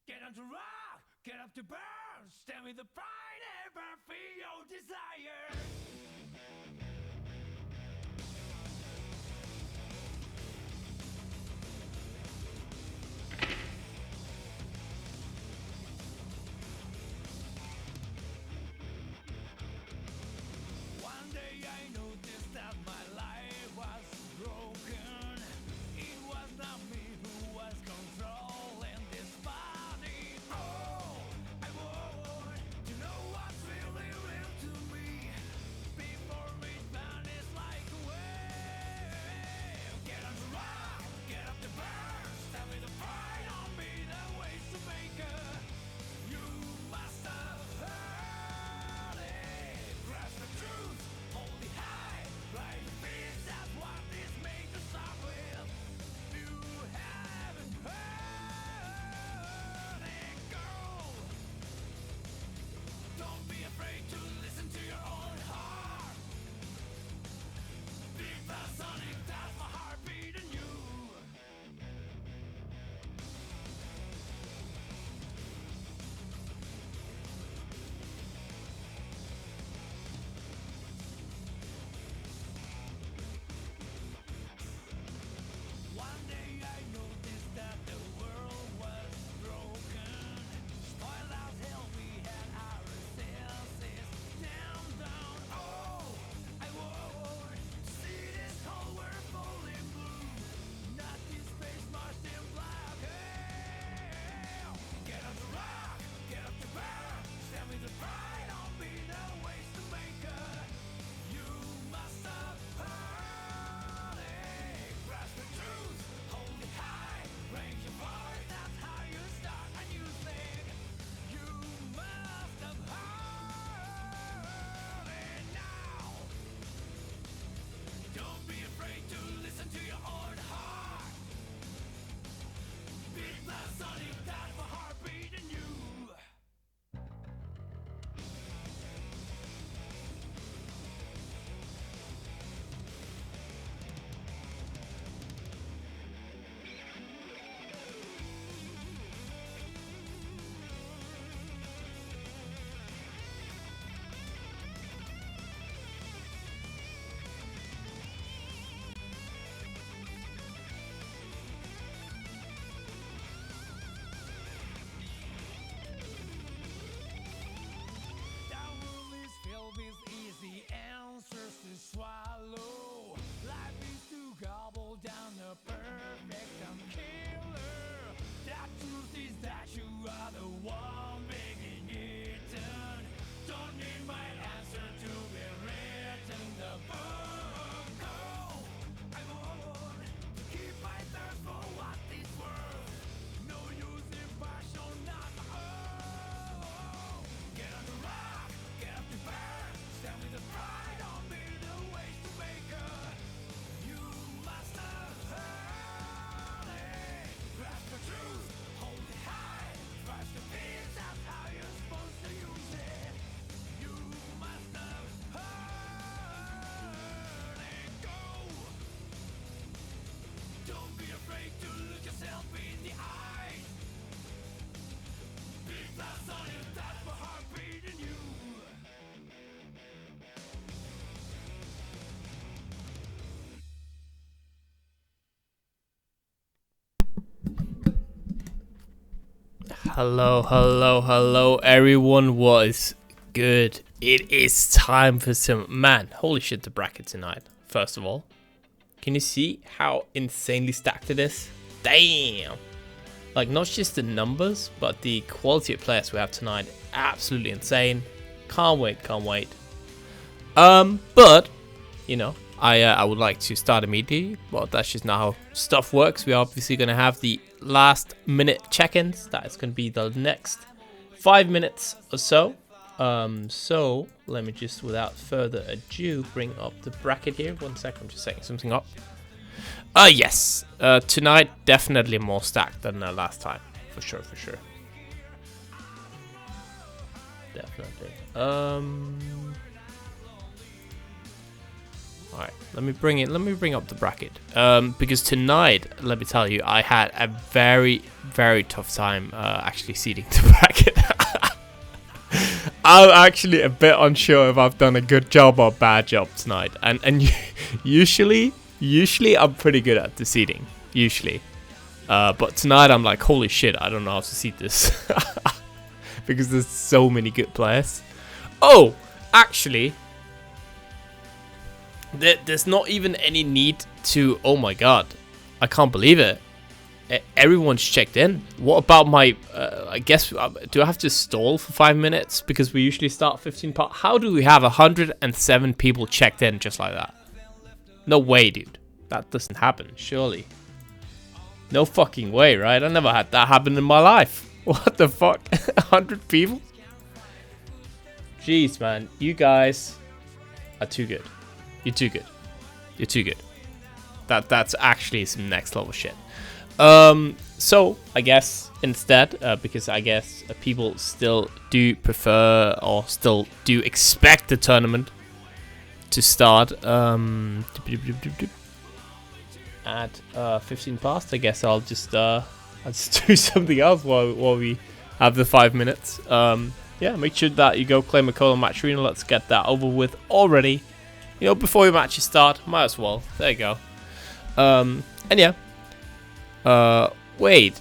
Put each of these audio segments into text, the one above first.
Get on to rock, get up to burn, stand with the pride and burn for your desire. One day I noticed that my life was broken. It was not me who was controlling this body. Oh, I want to know what's really real to me before it vanishes like a wave. Get on the rock, get up the burn, stand with the pride on me, the ways to make it. You must have heard it. Grasp the truth, hold it high, right feet, that's what this made to start with. You haven't heard it, girl. Don't be afraid to listen to your own heart. Beat the sonic, that's my heartbeat in you. One day I noticed that the world was broken. Spoiled as hell, we had our senses down. Oh, I want to see this whole world falling blue. Not this space marched in black. Hey, get up the rock, get up the burn, stand with the pride on me, the ways to make it. You must have heard it. Grasp the truth, hold it high, raise your voice, that's how you start a new thing. You must have heard it now. Don't be afraid to listen to your own heart. Beat the sonic, that's my heartbeat in you. That world is filled with easy answers to swallow. Life is to gobble down a perfect killer. That truth is that you are the one being eaten. Don't need my answer to be written the book. Oh, I want to keep my thirst for what is worth. No use in passion, not oh. Get on the rock, get up the burn, stand with the pride on me, the ways to make it. You must have heard it. Grasp the truth, hold it high, trust the peace, that's how you're supposed to use it. You must have heard it. Go. Don't be afraid to look yourself in the eye. Beat the sonic, that's my heartbeat in you. Hello, everyone. What is good? It is time for some holy shit, the bracket tonight. First of all, can you see how insanely stacked it is? Damn! Like, not just the numbers, but the quality of players we have tonight. Absolutely insane. Can't wait. But you know, I would like to start immediately, but that's just not how stuff works. We're obviously going to have the last minute check-ins. That is going to be the next 5 minutes or so. So let me just, without further ado, bring up the bracket here. 1 second, I'm just setting something up. Yes, tonight definitely more stacked than last time, for sure. Definitely. All right, let me bring up the bracket. Because tonight, let me tell you, I had a very, very tough time actually seeding the bracket. I'm actually a bit unsure if I've done a good job or a bad job tonight. And usually I'm pretty good at the seeding. Usually. But tonight I'm like, holy shit, I don't know how to seed this. Because there's so many good players. Oh, actually, there's not even any need to... Oh my god, I can't believe it. Everyone's checked in. What about my... I guess, do I have to stall for 5 minutes? Because we usually start 15 parts. How do we have 107 people checked in just like that? No way, dude. That doesn't happen, surely. No fucking way, right? I never had that happen in my life. What the fuck? 100 people? Jeez, man. You guys are too good. You're too good. You're too good. That's actually some next level shit. So I guess instead, because I guess people still do prefer or still do expect the tournament to start at 15 past, I guess I'll just do something else while we have the 5 minutes. Yeah, make sure that you go claim a call on Match Arena. Let's get that over with already. You know, before your matches start, might as well. There you go. And yeah. Wait.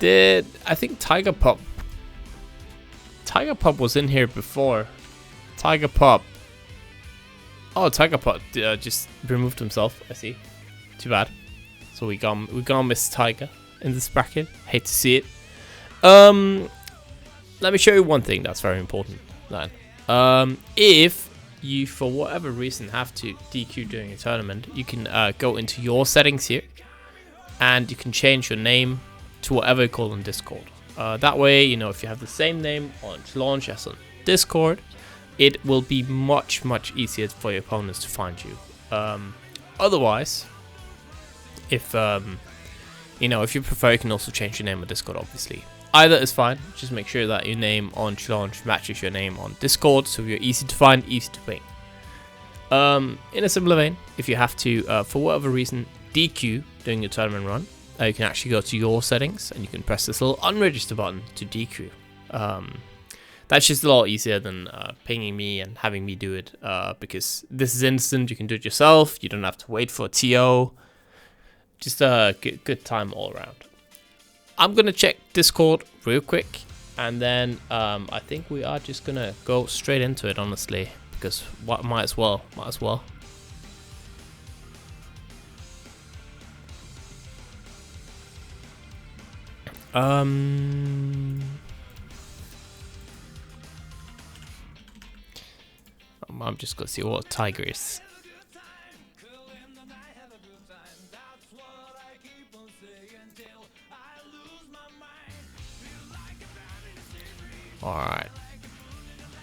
I think Tiger Pop was in here before. Tiger Pop. Oh, Tiger Pop just removed himself. I see. Too bad. So we gonna miss Tiger in this bracket. Hate to see it. Let me show you one thing that's very important then. If you for whatever reason have to DQ during a tournament, you can go into your settings here and you can change your name to whatever you call on Discord. That way, you know, if you have the same name on launch as on Discord, it will be much easier for your opponents to find you. Otherwise, if you know, if you prefer, you can also change your name on Discord, obviously. Either is fine. Just make sure that your name on launch matches your name on Discord, so you're easy to find, easy to ping. In a similar vein, if you have to, for whatever reason, DQ during your tournament run, you can actually go to your settings and you can press this little unregister button to DQ. That's just a lot easier than pinging me and having me do it, because this is instant. You can do it yourself. You don't have to wait for a TO. Just a good time all around. I'm gonna check Discord real quick, and then I think we are just gonna go straight into it, honestly, because might as well. I'm just gonna see what Tiger is. Alright.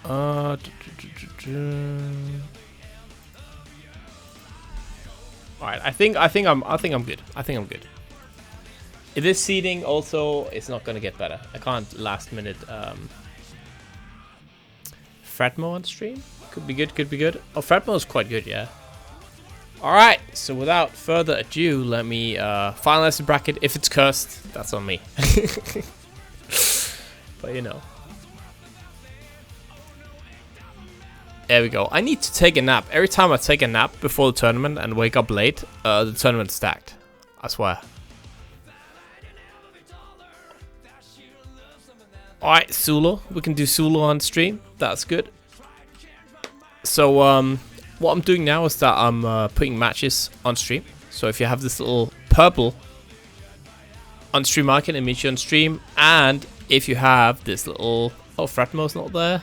Alright, I think I'm good. I think I'm good. This seeding also is not gonna get better. I can't last minute Fredmo on stream. Could be good. Oh, Fredmo is quite good, yeah. Alright, so without further ado, let me finalize the bracket. If it's cursed, that's on me. But you know. There we go. I need to take a nap. Every time I take a nap before the tournament and wake up late, the tournament's stacked. I swear. Alright, Zulu. We can do Zulu on stream. That's good. So, what I'm doing now is that I'm putting matches on stream. So if you have this little purple on stream icon, it means you're on stream. And if you have this little... Oh, Fredmo's not there.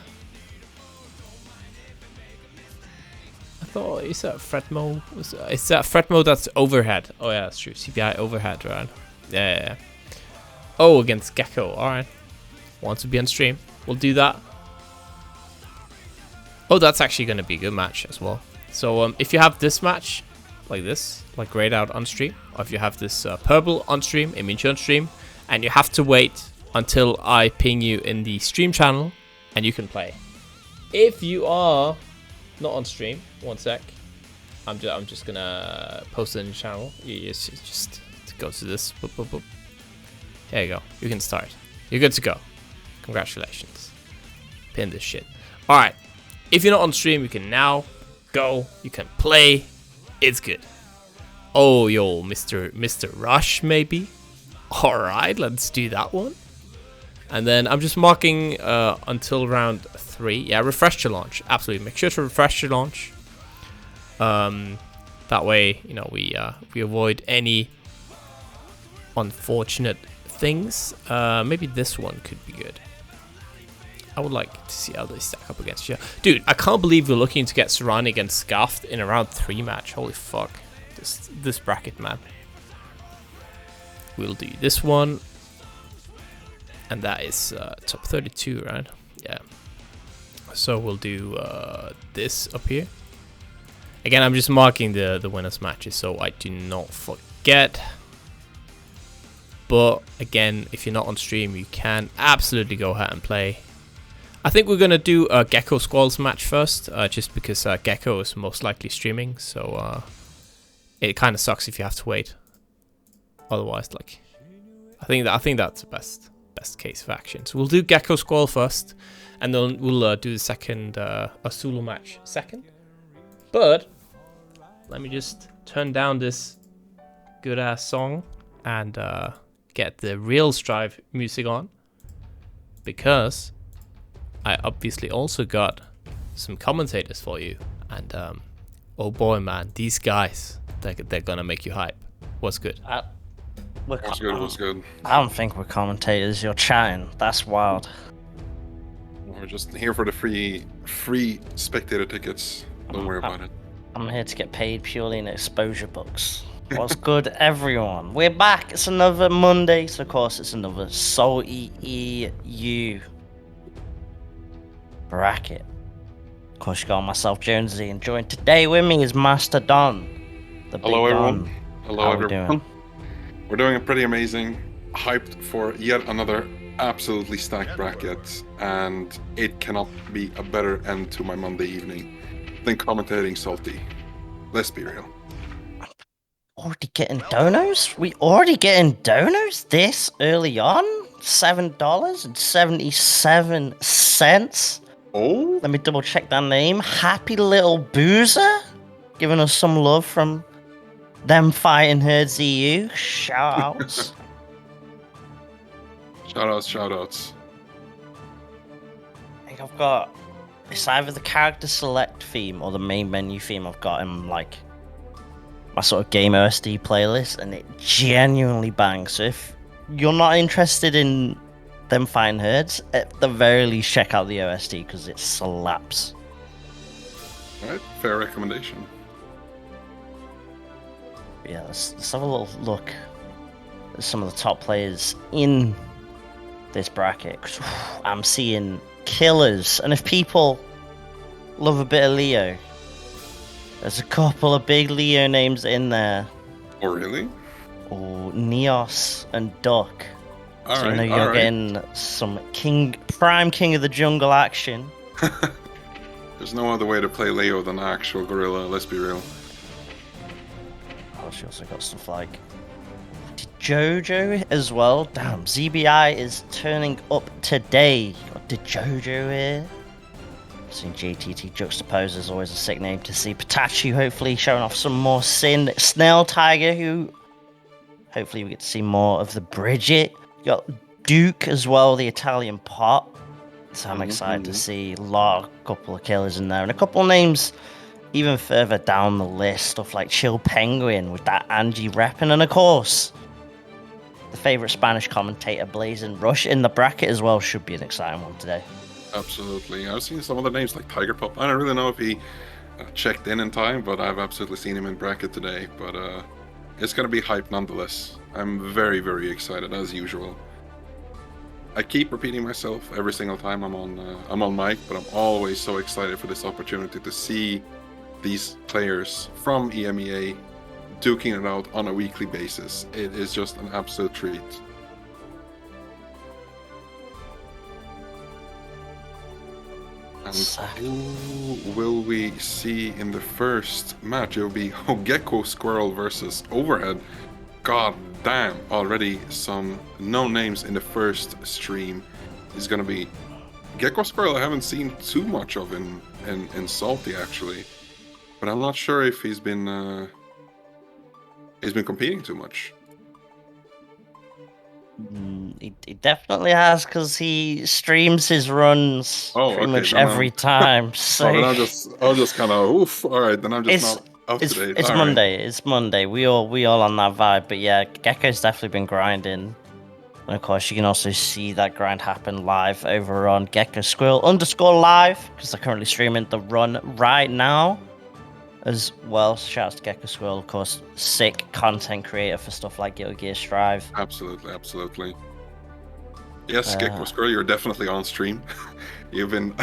Oh, is that Fredmo? Is that Fredmo that's overhead? Oh yeah, that's true. CPI overhead, right? Yeah. Oh, against Gecko. Alright. Wants to be on stream. We'll do that. Oh, that's actually going to be a good match as well. So if you have this match, like this, like grayed out on stream, or if you have this purple on stream, it means you're on stream, and you have to wait until I ping you in the stream channel, and you can play. If you are not on stream. One sec. I'm just gonna post it in the channel. It's just to go to this. Boop, boop, boop. There you go. You can start. You're good to go. Congratulations. Pin this shit. All right. If you're not on stream, you can now go. You can play. It's good. Oh, yo, Mr. Rush, maybe. All right, let's do that one. And then I'm just marking until round 3. Yeah, refresh your launch. Absolutely, make sure to refresh your launch. That way, you know, we avoid any unfortunate things. Maybe this one could be good. I would like to see how they stack up against you. Dude, I can't believe we're looking to get Sorani against Scuffed in a round 3 match. Holy fuck. This bracket, man. We'll do this one. And that is top 32, right? Yeah. So we'll do this up here. Again, I'm just marking the winners matches so I do not forget. But again, if you're not on stream, you can absolutely go ahead and play. I think we're going to do a Gekkosquirrel's match first, just because Gekko is most likely streaming. So it kind of sucks if you have to wait. Otherwise, like, I think that's the best case of action. So we'll do Gekkosquirrel first, and then we'll do the second Zulu match second. But let me just turn down this good ass song and get the real Strive music on, because I obviously also got some commentators for you, and oh boy, man, these guys, they're gonna make you hype. What's good? What's good? I don't think we're commentators. You're chatting. That's wild. We're just here for the free spectator tickets. Don't worry about it. I'm here to get paid purely in exposure bucks. What's good, everyone? We're back. It's another Monday, so of course it's another SaltyEU bracket. Of course, you got myself, Jonesy, and joined today with me is Master Don. Hello, everyone. Hello, everyone. Doing? We're doing a pretty amazing, hyped for yet another absolutely stacked bracket, and it cannot be a better end to my Monday evening than commentating Salty. Let's be real. Already getting donos? We already getting donos this early on? $7.77. Oh? Let me double check that name. Happy Little Boozer, giving us some love from them fighting herds EU. Shout outs. Shout outs. I think I've got, it's either the character select theme or the main menu theme I've got in like my sort of game OSD playlist, and it genuinely bangs. So if you're not interested in them fighting herds, at the very least check out the OSD because it slaps. Alright, fair recommendation. Yeah, let's have a little look at some of the top players in this bracket. I'm seeing killers, and if people love a bit of Leo, there's a couple of big Leo names in there. Oh, really? Oh, Neøs and Duck. All so right, you know you're getting some prime king of the jungle action. There's no other way to play Leo than actual gorilla, let's be real. Oh, she also got stuff like Jojo as well. Damn, ZBI is turning up today. You got Jojo here. Seeing GTT Juxtapose is always a sick name to see. PataChu hopefully showing off some more sin. SnailTiger, who hopefully we get to see more of the Bridget. You got Duke as well, the Italian pot. So I'm excited to see a couple of killers in there, and a couple of names even further down the list. Stuff like Chill Penguin with that Angie repping, and of course the favourite Spanish commentator Blazing Rush in the bracket as well. Should be an exciting one today. Absolutely. I've seen some other names like Tiger Pop. I don't really know if he checked in time, but I've absolutely seen him in bracket today. But it's going to be hype nonetheless. I'm very, very excited as usual. I keep repeating myself every single time I'm on mic, but I'm always so excited for this opportunity to see these players from EMEA duking it out on a weekly basis. It is just an absolute treat. And who will we see in the first match? It'll be Gekkosquirrel versus Overhead. God damn, already some no names in the first stream. Is gonna be Gekkosquirrel. I haven't seen too much of in Salty actually, but I'm not sure if he's been competing too much. He definitely has, because he streams his runs pretty much every time. So then I'll just kind of oof. All right, then I'm just not up to date. It's Monday. Right. It's Monday. We all on that vibe. But yeah, Gekko's definitely been grinding. And of course, you can also see that grind happen live over on Gekkosquirrel_live, because they're currently streaming the run right now as well. Shouts to Gekkosquirrel, of course, sick content creator for stuff like ggst Rev. Absolutely. Yes, Gekkosquirrel, you're definitely on stream. You've been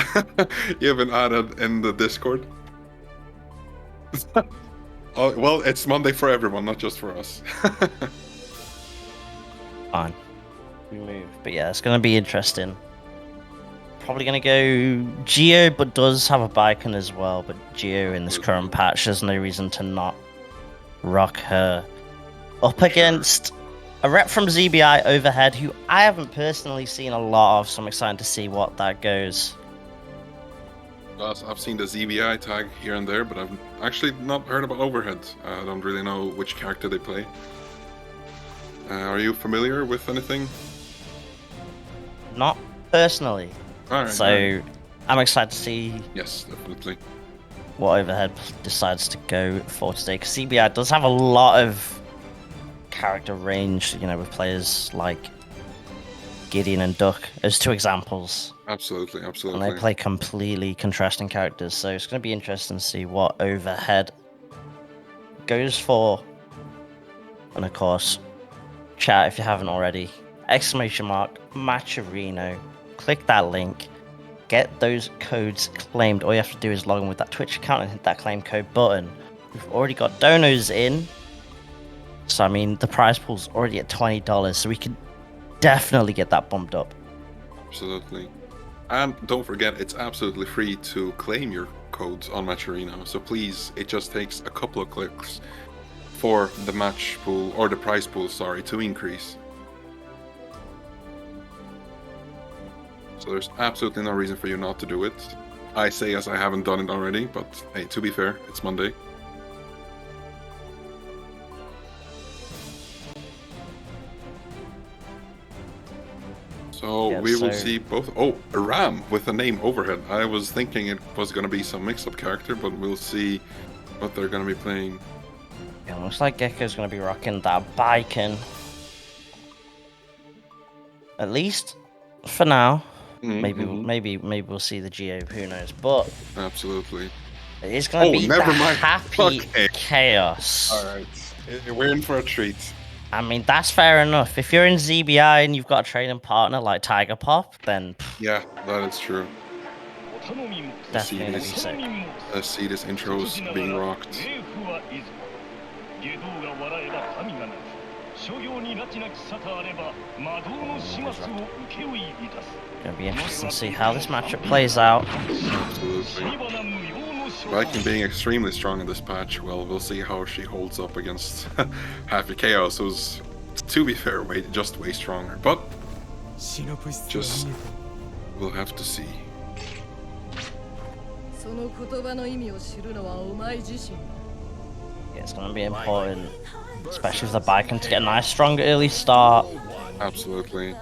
added in the Discord. Oh, well, it's Monday for everyone, not just for us. Fine. We move. But yeah, it's going to be interesting. Probably going to go Geo, but does have a Baiken as well. But Geo in this current patch, there's no reason to not rock her. Up against a rep from ZBI Overhead, who I haven't personally seen a lot of, so I'm excited to see what that goes. I've seen the ZBI tag here and there, but I've actually not heard about Overhead. I don't really know which character they play. Are you familiar with anything? Not personally. All right, so I'm excited to see. Yes, definitely. What Overhead decides to go for today, because CBI does have a lot of character range, you know, with players like Gideon and Duck as two examples. Absolutely. And they play completely contrasting characters, so it's going to be interesting to see what Overhead goes for. And of course, chat, if you haven't already, !Matcherino. Click that link, get those codes claimed. All you have to do is log in with that Twitch account and hit that claim code button. We've already got donos in, so I mean the prize pool's already at $20, so we can definitely get that bumped up. Absolutely. And don't forget, it's absolutely free to claim your codes on Matcherino, so please, it just takes a couple of clicks for the match pool, or the prize pool, sorry, to increase. So there's absolutely no reason for you not to do it. I say as I haven't done it already, but hey, to be fair, it's Monday. So we will see both. Oh, a Ram with the name Overhead. I was thinking it was going to be some mix-up character, but we'll see what they're going to be playing. Yeah, looks like Gekko's going to be rocking that Baiken. At least for now. Maybe we'll see the Geo, who knows, but absolutely it is going to be never mind. Happy Chaos. All right, we're in for a treat. I mean, that's fair enough. If you're in ZBI and you've got a training partner like Tiger Pop, then yeah, that is true. Definitely sick. Let's see this intro's being rocked. Gonna be interesting to see how this matchup plays out. Absolutely. Baiken being extremely strong in this patch. Well, we'll see how she holds up against Happy Chaos, who's, to be fair, just way stronger. But just we'll have to see. Yeah, it's gonna be important, especially for the Baiken, to get a nice, strong early start. Absolutely.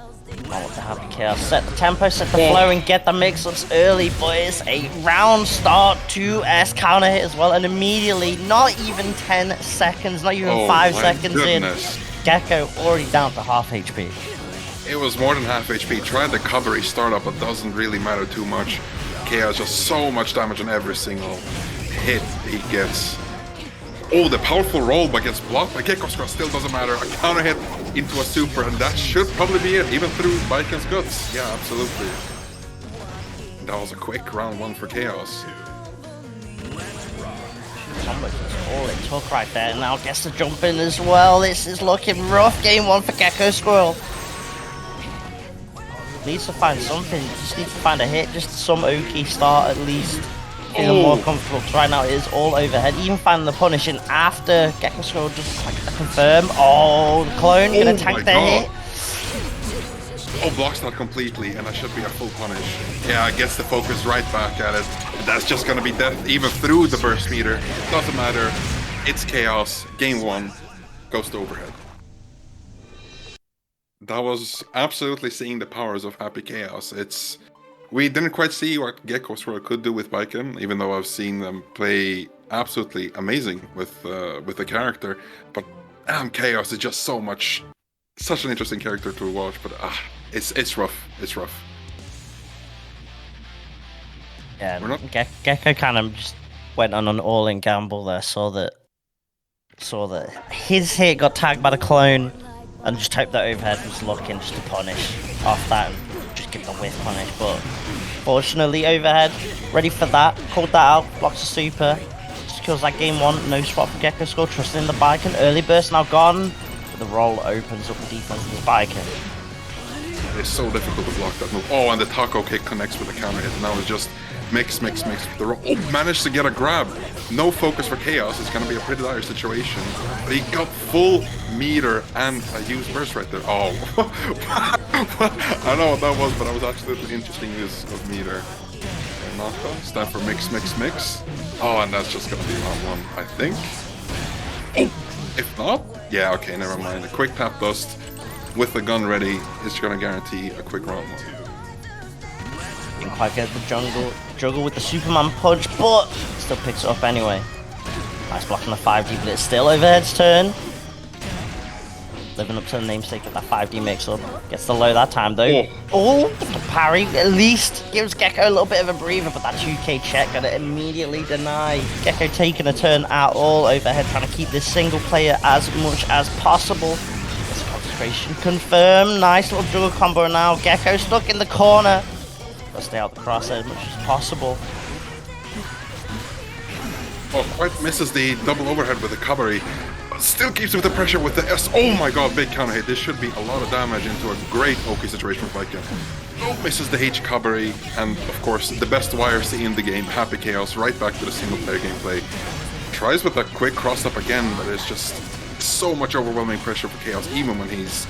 I want to have Chaos set the tempo, set the flow, and get the mix-ups early, boys. A round start, 2S counter hit as well, and immediately, not even 10 seconds, not even 5 seconds in, Gekko already down to half HP. It was more than half HP. Tried the recovery startup, but doesn't really matter too much. Chaos just so much damage on every single hit he gets. Oh, the powerful roll but gets blocked by Gekkosquirrel, still doesn't matter. A counter hit into a super, and that should probably be it, even through Baiken's guts. Yeah, absolutely. That was a quick round one for Chaos. All it took right there. Now gets to jump in as well. This is looking rough. Game one for Gekkosquirrel. needs to find something. Just needs to find a hit. Just some okay start at least. Feeling more comfortable. Because right now it is all overhead. Even finding the punish in after Gekkosquirrel just like to confirm. Oh, the clone gonna tank the hit. Oh, blocks not completely, and that should be a full punish. Yeah, gets the focus right back at it. And that's just gonna be death even through the burst meter. Doesn't matter. It's chaos. Game 1 goes to overhead. That was absolutely seeing the powers of Happy Chaos. We didn't quite see what Gekkosquirrel could do with Baiken, even though I've seen them play absolutely amazing with the character. But Chaos is just such an interesting character to watch. But it's rough. It's rough. Yeah, Gekko kind of just went on an all-in gamble there. Saw that his hit got tagged by the clone, and just hoped that overhead was looking just to punish off that and just give the whiff punish. But fortunately, overhead ready for that. Called that out. Blocks a super. Secures that game 1. No swap for Gekkosquirrel. Trusting in the Baiken. Early burst now gone. But the roll opens up the defense of the Baiken. It's so difficult to block that move. Oh, and the taco kick connects with the counter hit. Now it's just mix. The roll. Oh, managed to get a grab. No focus for Chaos. It's going to be a pretty dire situation. But he got full meter and a used burst right there. Oh. I don't know what that was, but that was absolutely interesting use of meter. Knockdown. It's time for mix. Oh, and that's just going to be round 1, I think. If not, yeah, okay, never mind. A quick tap dust with the gun ready is going to guarantee a quick round 1. Didn't quite get the juggle with the Superman punch, but still picks it up anyway. Nice block on the 5D, but it's still overhead's turn. Living up to the namesake of that 5D mix-up. Gets the low that time though. Oh, the parry at least gives Gekko a little bit of a breather, but that 2k check gonna immediately deny. Gekko taking a turn at all overhead, trying to keep this single player as much as possible. This concentration confirmed. Nice little juggle combo now. Gekko stuck in the corner. Gotta stay out the crosshair as much as possible. Oh, quite misses the double overhead with the cavalry. Still keeps with the pressure with the S. Oh my god, big counter hit. This should be a lot of damage into a great OK situation for Baiken. Oh, misses the H cavalry, and of course the best YRC in the game, Happy Chaos, right back to the single player gameplay. Tries with a quick cross up again, but it's just so much overwhelming pressure for Chaos, even when he's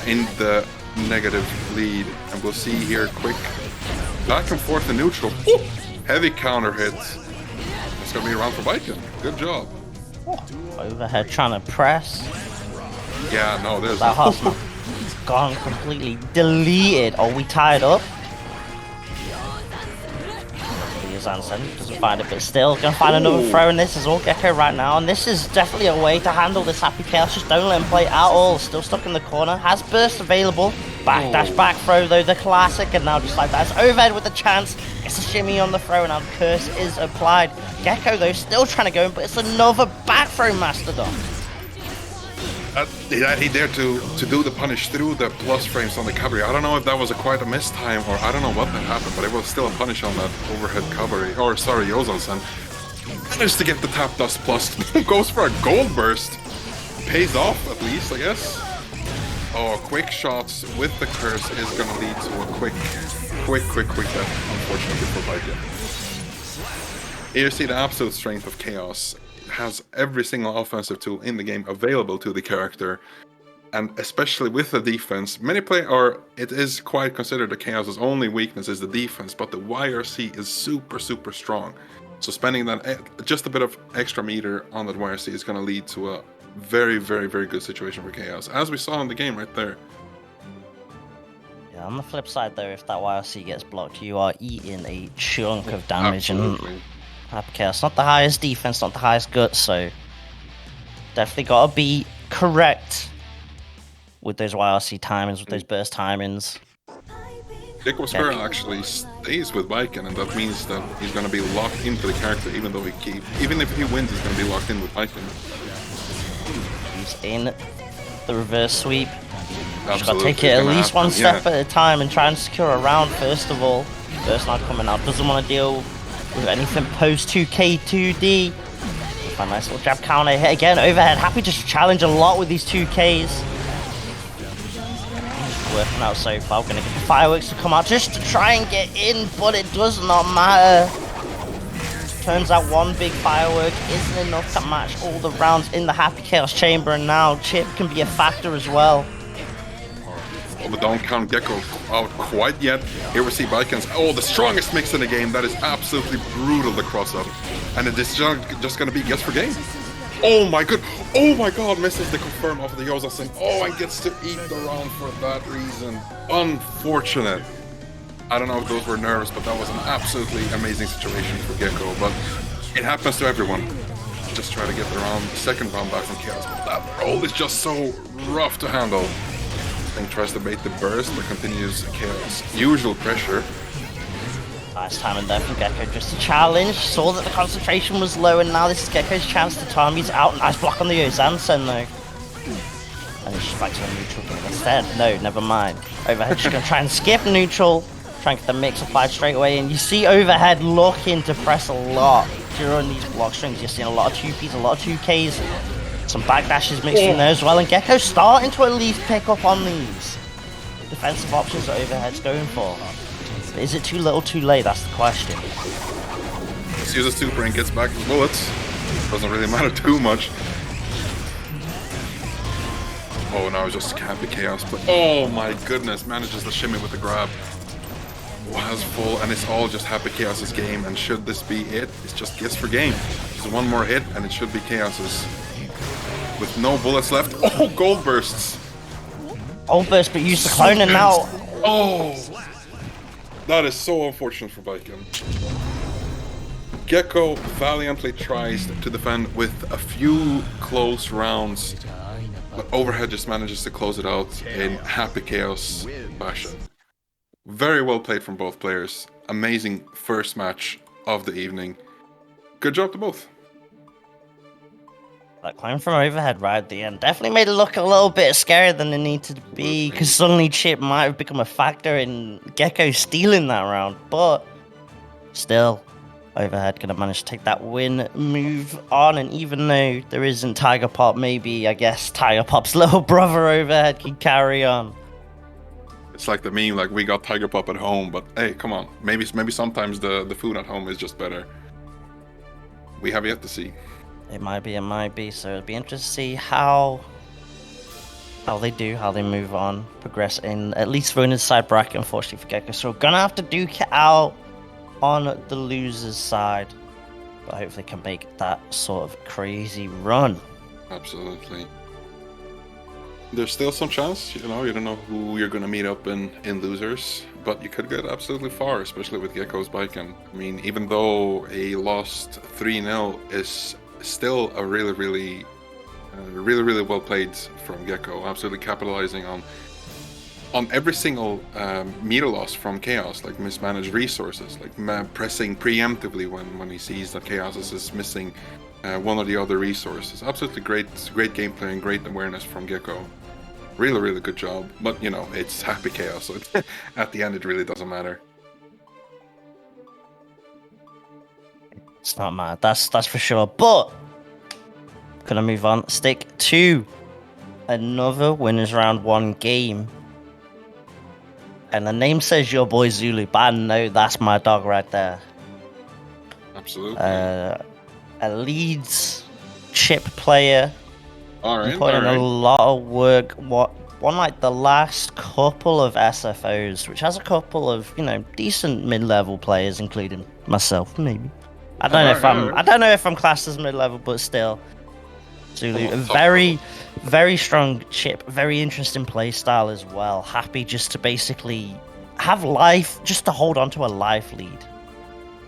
in the negative lead. And we'll see here, quick back and forth in neutral. Ooh, heavy counter hit. It's gonna be around for Baiken. Good job. Overhead trying to press. Yeah, no, there's that hustle. Gone completely deleted. Oh, we tied up. Anson doesn't find it, but still gonna find another throw, and this is all Gekko right now, and this is definitely a way to handle this Happy Chaos. Just don't let him play at all. Still stuck in the corner. Has burst available. Back dash back throw though, the classic, and now just like that, it's overhead with a chance. Gets a shimmy on the throw, and now the curse is applied. Gekko though still trying to go in, but it's another back throw Mastodon. He dared to do the punish through the plus frames on the cavalry. I don't know if that was quite a mistime, or I don't know what that happened, but it was still a punish on that overhead cavalry. Or sorry, Yozan-san. Managed to get the tap dust plus. Goes for a gold burst. Pays off at least, I guess. Oh, quick shots with the curse is gonna lead to a quick death, unfortunately for Baiken. Here you see the absolute strength of Chaos. Has every single offensive tool in the game available to the character, and especially with the defense, it is quite considered that Chaos's only weakness is the defense, but the YRC is super strong. So spending that just a bit of extra meter on that YRC is going to lead to a very good situation for Chaos, as we saw in the game right there. Yeah, on the flip side though, if that YRC gets blocked, you are eating a chunk of damage. Absolutely. And Happy Chaos, not the highest defense, not the highest guts, so definitely gotta be correct with those YRC timings, with those burst timings. Gekkosquirrel actually stays with Baiken, and that means that he's gonna be locked into the character, even if he wins, he's gonna be locked in with Baiken. He's in the reverse sweep. Just gotta take it at least one step at a time and try and secure a round first of all. Burst not coming out, doesn't want to deal with anything post 2k 2D. A nice little jab counter hit again overhead. Happy just challenge a lot with these 2Ks. working out so far. We're gonna get the fireworks to come out just to try and get in, but it does not matter. Turns out one big firework isn't enough to match all the rounds in the Happy Chaos Chamber, and now Chipp can be a factor as well. But don't count Gekko out quite yet. Here we see Baiken's, the strongest mix in the game. That is absolutely brutal, the cross-up. And it is just gonna be guess for game. Oh my god, misses the confirm of the Yozasen. And gets to eat the round for that reason. Unfortunate. I don't know if those were nerves, but that was an absolutely amazing situation for Gekko. But it happens to everyone. Just try to get the second round back from Chaos. But that roll is just so rough to handle. Tries to bait the burst, but continues Chaos' usual pressure. Nice timing there from Gekko, just a challenge. Saw that the concentration was low, and now this is Gekko's chance to time. He's out. Nice block on the Yozansen though. And he's just back to a neutral game instead. No, never mind. Overhead just gonna try and skip neutral, try and get the mix applied straight away. And you see Overhead looking to press a lot during these block strings. You're seeing a lot of 2Ps, a lot of 2Ks. Some backdashes mixed in there as well, and Gekko's starting to at least pick up on these defensive options that Overhead's going for. But is it too little, too late? That's the question. Just uses super and gets back his bullets. Doesn't really matter too much. Now it's just Happy Chaos. But oh my goodness, manages to shimmy with the grab. Has full, and it's all just Happy Chaos's game. And should this be it? It's just guess for game. Just one more hit, and it should be Chaos's. With no bullets left. Gold bursts. Gold burst, but use the clone and now. That is so unfortunate for Baiken. Gekko valiantly tries to defend with a few close rounds, but Overhead just manages to close it out in Happy Chaos fashion. Very well played from both players. Amazing first match of the evening. Good job to both. That climb from Overhead right at the end definitely made it look a little bit scarier than it needed to be, because suddenly Chipp might have become a factor in Gekko stealing that round. But still, Overhead gonna manage to take that win, move on, and even though there isn't Tiger Pop, maybe I guess Tiger Pop's little brother Overhead can carry on. It's like the meme, like we got Tiger Pop at home, but hey, come on, maybe sometimes the food at home is just better. We have yet to see. It might be, so it'll be interesting to see how they move on, progress in at least for inside bracket, unfortunately for Gekko. So we're gonna have to duke it out on the loser's side, but hopefully can make that sort of crazy run. Absolutely. There's still some chance, you don't know who you're gonna meet up in losers, but you could get absolutely far, especially with Gekko's Baiken. I mean, even though a lost 3-0 is still a really well played from Gekko, absolutely capitalizing on every single meter loss from Chaos, like mismanaged resources, like pressing preemptively when he sees that Chaos is missing one or the other resources. Absolutely great gameplay and great awareness from Gekko. Really good job. But it's Happy Chaos, so at the end it really doesn't matter. It's not mad, that's for sure. But gonna move on. Stick to another winners round 1 game. And the name says YourBoyZulu, but I know that's my dog right there. Absolutely. A Leeds Chipp player. Alright. Put in a lot of work. Won like the last couple of SFOs, which has a couple of, decent mid-level players, including myself, maybe. I don't know if I'm classed as mid-level, but still. Zulu, a very strong Chipp, very interesting play style as well. Happy just to basically have life, just to hold on to a life lead.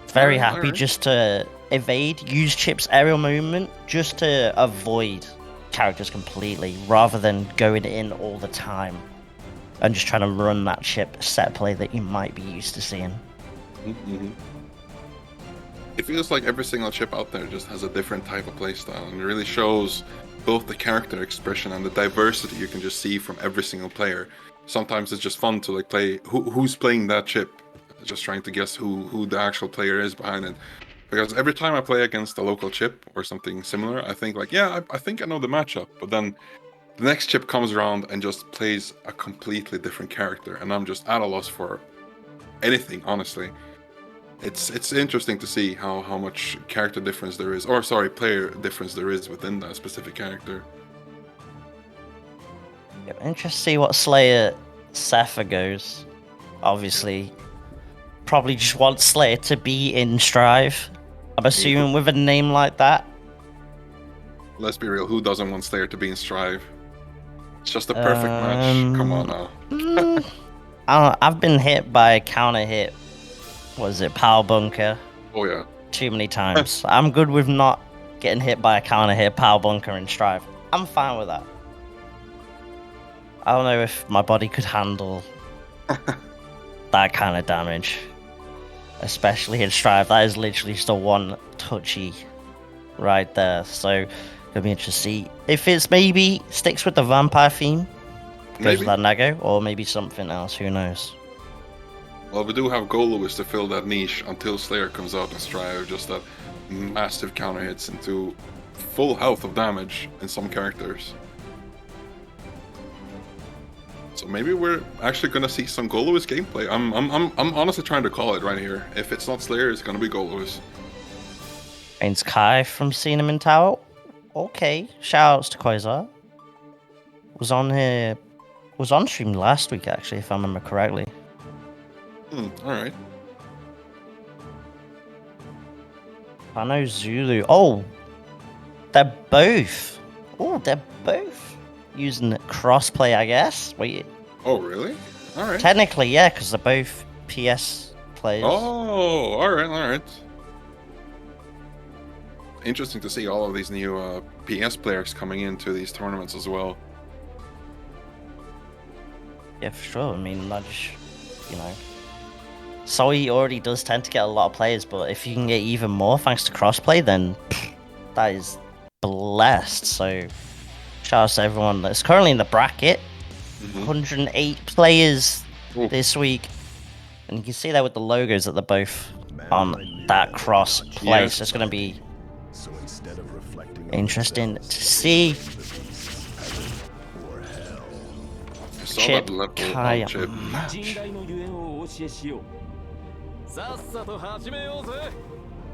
Very happy just to evade, use Chipp's aerial movement just to avoid characters completely, rather than going in all the time and just trying to run that Chipp set play that you might be used to seeing. Mm-hmm. It feels like every single Chipp out there just has a different type of playstyle, and it really shows both the character expression and the diversity you can just see from every single player. Sometimes it's just fun to play who's playing that Chipp, just trying to guess who the actual player is behind it. Because every time I play against a local Chipp or something similar, I think I think I know the matchup, but then the next Chipp comes around and just plays a completely different character, and I'm just at a loss for anything, honestly. It's interesting to see how much character difference there is, or sorry, player difference there is within that specific character. Yeah, interesting to see what Slayer Sepha goes. Obviously, probably just wants Slayer to be in Strive. I'm assuming with a name like that. Let's be real, who doesn't want Slayer to be in Strive? It's just a perfect match. Come on now. I don't know, I've been hit by a counter hit. Was it Power Bunker? Oh yeah. Too many times. I'm good with not getting hit by a counter hit, Power Bunker, and Strive. I'm fine with that. I don't know if my body could handle that kind of damage. Especially in Strive. That is literally just a one touchy right there. So it'll be interesting to see if it's maybe sticks with the vampire theme, goes with that Nago, or maybe something else. Who knows? Well, we do have Gagayoux to fill that niche until Slayer comes out and Strive. Just that massive counter hits into full health of damage in some characters. So maybe we're actually gonna see some Gagayoux gameplay. I'm honestly trying to call it right here. If it's not Slayer, it's gonna be Gagayoux. Ain't Kai from MeNeMeNs Tower. Okay, shoutouts to Quasar. Was on stream last week actually, if I remember correctly. Alright. I know Zulu. Oh, they're both. Oh, they're both using crossplay, I guess. Wait. Oh, really? Alright. Technically, yeah, because they're both PS players. Oh, alright. Interesting to see all of these new PS players coming into these tournaments as well. Yeah, for sure. I mean, that just, you know. Soy already does tend to get a lot of players, but if you can get even more thanks to crossplay, then that is blessed. So, shout out to everyone that's currently in the bracket. 108 players this week. And you can see that with the logos that they're both on that cross-play. Yes. So it's going to be interesting to see. Chipp, Kaya. Chipp.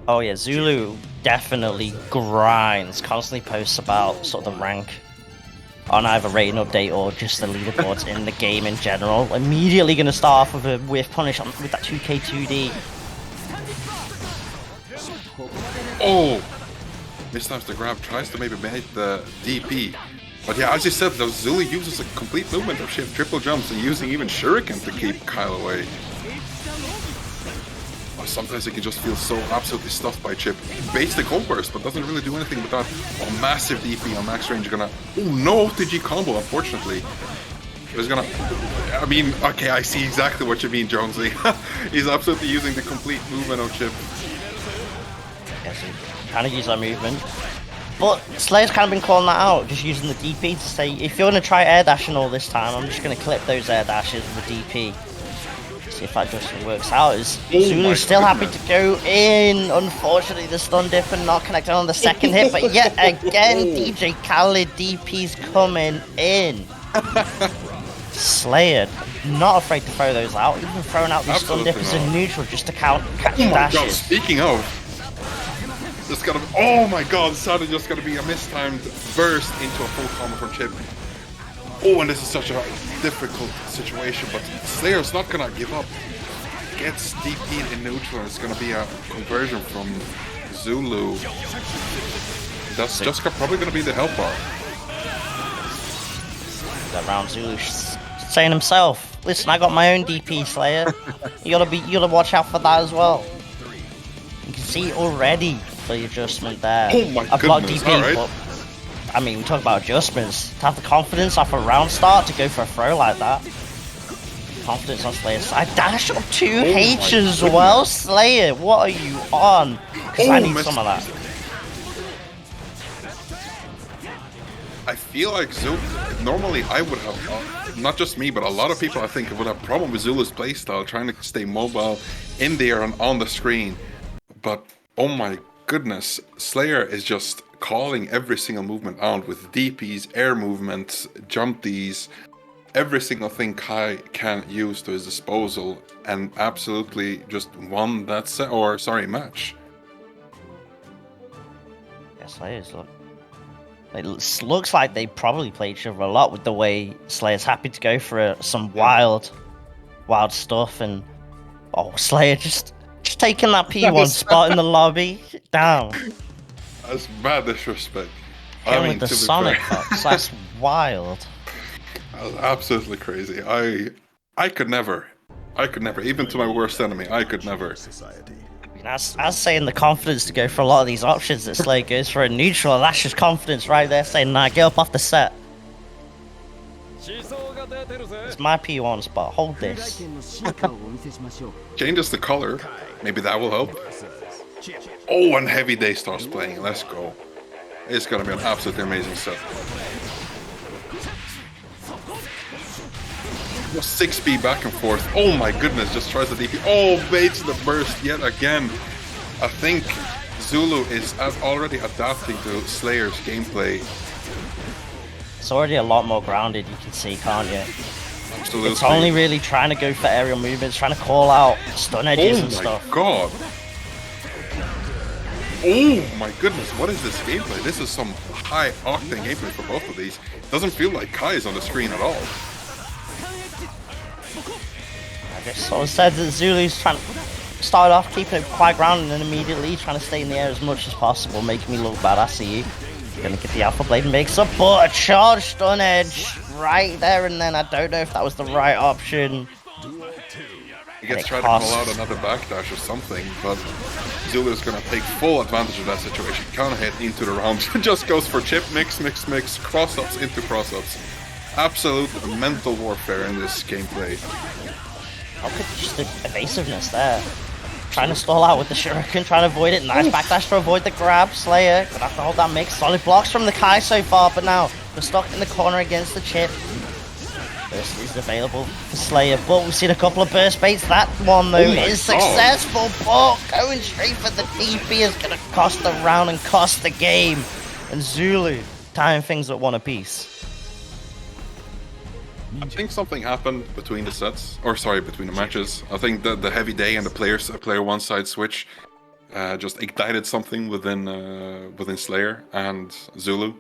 Oh yeah, Zulu definitely grinds, constantly posts about sort of the rank on either rating update or just the leaderboards in the game in general. Immediately going to start off with a whiff punish with that 2k2d. Oh! Mistimes the grab, tries to maybe make the DP. But yeah, as you said, though, Zulu uses a complete movement of shift, triple jumps, and using even Shuriken to keep Kyle away. Sometimes he can just feel so absolutely stuffed by Chipp. Baits the cold burst, but doesn't really do anything with that. A massive DP on max range. Gonna. Oh, no OTG combo, unfortunately. He's gonna. I mean, okay, I see exactly what you mean, Jonesy. He's absolutely using the complete movement of Chipp. Yes, kind of use that movement. But Slayer's kind of been calling that out, just using the DP to say, if you're going to try air dashing all this time, I'm just going to clip those air dashes with the DP. See if that just works out. Is Zulu's still happy to go in? Unfortunately, the stun dip and not connected on the second hit, but yet again, DJ Khaled DP's coming in. Slayer, not afraid to throw those out, even throwing out these stun dippers in neutral just to catch dashes. God, speaking of, just gotta. Oh my God, Zato just gonna be a mistimed burst into a full combo from Chipp. Oh, and this is such a difficult situation, but Slayer's not gonna give up. Gets DP'd in neutral, it's gonna be a conversion from Zulu. That's just probably gonna be the help bar. That round Zulu saying himself, listen, I got my own DP, Slayer. you gotta watch out for that as well. You can see already the adjustment there. Oh my goodness, DP, alright. but I mean, we talk about adjustments. To have the confidence off a round start to go for a throw like that. Confidence on Slayer's side. Dash up 2H as well. Slayer, what are you on? Because I need some of that. I feel like Zulu, normally I would have, not just me, but a lot of people I think would have problem with Zulu's playstyle, trying to stay mobile in there and on the screen. But oh my goodness, Slayer is just calling every single movement out with DPs, air movements, jump Ds, every single thing Kai can use to his disposal, and absolutely just won that match. Yeah, Slayers look. It looks like they probably played each other a lot with the way Slayer's happy to go for some wild stuff, and Slayer just taking that P1 spot in the lobby. Damn. That's bad disrespect. Him with the Sonic Fox, that's wild. That was absolutely crazy. I could never, even to my worst enemy, I could never. I mean, as saying the confidence to go for a lot of these options that Slayer goes for a neutral, that's just confidence right there, saying, nah, get up off the set. It's my P1 spot, hold this. Changes the color, maybe that will help. Oh, and Heavy Day starts playing, let's go. It's gonna be an absolutely amazing set. Just 6B back and forth. Oh my goodness, just tries the DP. Oh, baits the burst yet again. I think Zulu is already adapting to Slayer's gameplay. It's already a lot more grounded, you can see, can't you? Absolutely. It's only really trying to go for aerial movements, trying to call out stun edges and stuff. Oh my god. Oh my goodness, what is this gameplay? This is some high octane gameplay for both of these. Doesn't feel like Kai is on the screen at all. I guess so. Instead, that Zulu's trying to start off keeping it quite grounded and immediately trying to stay in the air as much as possible, making me look bad. I see you. Gonna get the Alpha Blade and makes up, but a charge stun edge right there and then. I don't know if that was the right option. He gets trying to call out another backdash or something, but Zulu's gonna take full advantage of that situation. Counter hit into the round. Just goes for Chipp, mix, cross-ups into cross-ups. Absolute mental warfare in this gameplay. How could just the evasiveness there? Trying to stall out with the shuriken, trying to avoid it. Nice backdash to avoid the grab. Slayer gonna have to hold that mix. Solid blocks from the Kai so far, but now we're stuck in the corner against the Chipp. Burst is available for Slayer, but we've seen a couple of burst baits. That one though is successful, but going straight for the TP is gonna cost the round and cost the game. And Zulu tying things at one apiece. I think something happened between the sets, or sorry, between the matches. I think that the Heavy Day and the player one side switch just ignited something within Slayer and Zulu.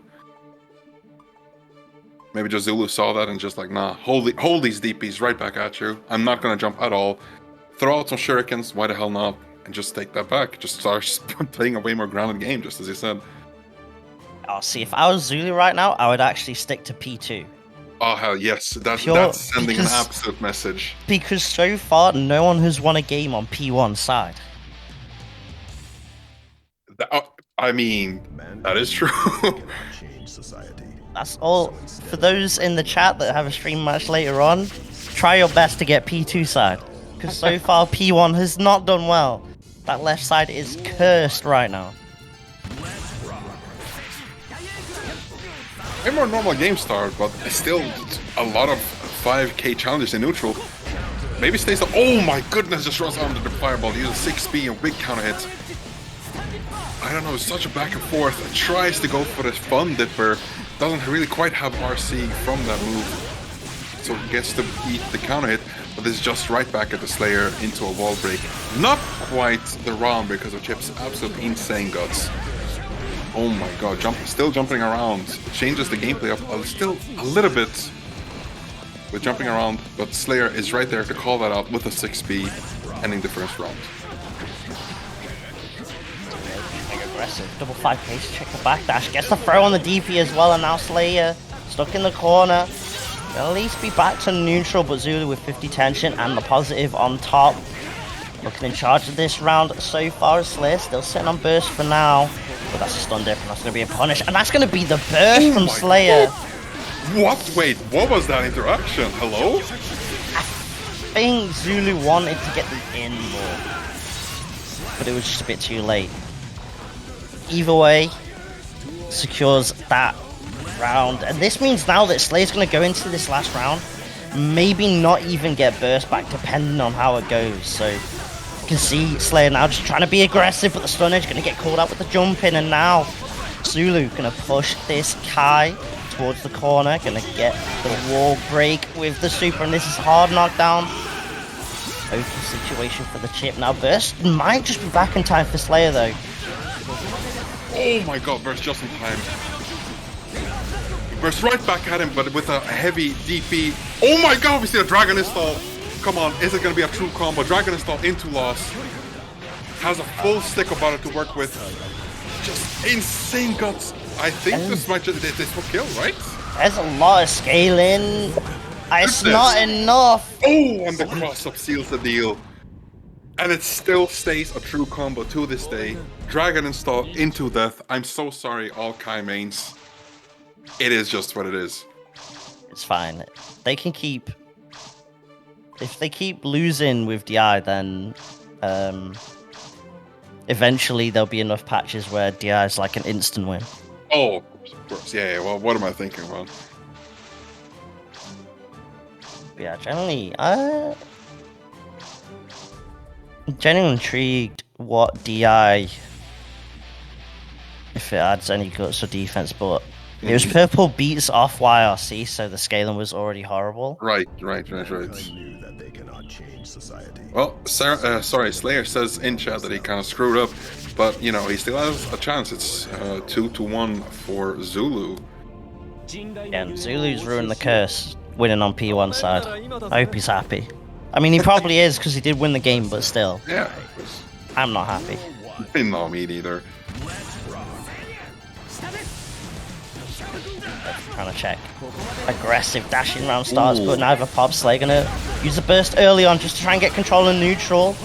Maybe just Zulu saw that and just like, nah, hold these DPs right back at you. I'm not gonna jump at all. Throw out some shurikens, why the hell not? And just take that back. Just start playing a way more grounded game, just as you said. Oh, see, if I was Zulu right now, I would actually stick to P2. Oh hell yes, that's sending an absolute message. Because so far, no one has won a game on P1 side. I mean, that is true. That's all. For those in the chat that have a stream match later on, try your best to get P2 side. Because so far, P1 has not done well. That left side is cursed right now. A more normal game start, but still a lot of 5k challenges in neutral. Maybe stays the. Oh my goodness, just runs under the fireball, uses 6B and big counter hits. I don't know, it's such a back and forth. Tries to go for this fun dipper. Doesn't really quite have RC from that move. So gets to eat the counter hit, but is just right back at the Slayer into a wall break. Not quite the round because of Chipp's absolutely insane guts. Oh my god, still jumping around. Changes the gameplay up still a little bit with jumping around, but Slayer is right there to call that out with a 6B, ending the first round. Aggressive, double 5k, check the backdash, gets the throw on the DP as well, and now Slayer stuck in the corner. At least be back to neutral, but Zulu with 50 tension and the positive on top. Looking in charge of this round so far. Slayer still sitting on burst for now. But that's a stun dip, and that's going to be a punish. And that's going to be the burst from Slayer. What? Wait, what was that interaction? Hello? I think Zulu wanted to get the in more. But it was just a bit too late. Either way, secures that round. And this means now that Slayer's going to go into this last round, maybe not even get burst back, depending on how it goes. So you can see Slayer now just trying to be aggressive, but the stun edge going to get called out with the jump in, and now Zulu gonna push this Kai towards the corner, gonna get the wall break with the super, and this is hard knockdown. Open situation for the Chipp. Now Burst might just be back in time for Slayer though. Oh my god, Burst just in time. Burst right back at him, but with a heavy DP. Oh my god, we see a Dragon Install. Come on, is it going to be a true combo? Dragon Install into loss. Has a full stick of butter to work with. Just insane guts. I think this might just, this will kill, right? There's a lot of scaling. It's not enough. Oh, and the cross-up seals the deal. And it still stays a true combo to this day. Dragon Install into death. I'm so sorry, all Kai mains. It is just what it is. It's fine. They can keep... If they keep losing with DI, then eventually there'll be enough patches where DI is like an instant win. Oh, of course. Yeah, well, what am I thinking about? Yeah, genuinely intrigued what DI, if it adds any guts or defense, but it was purple beats off YRC, so the scaling was already horrible. Right. Well, Slayer says in chat that he kind of screwed up, but you know, he still has a chance. It's 2-1 for Zulu. Yeah, and Zulu's ruined the curse, winning on P1 side. I hope he's happy. I mean, he probably is, because he did win the game, but still. Yeah. I'm not happy. No, me neither. Trying to check. Aggressive dashing round starts, but neither Pop. Slayer gonna use the burst early on just to try and get control and neutral.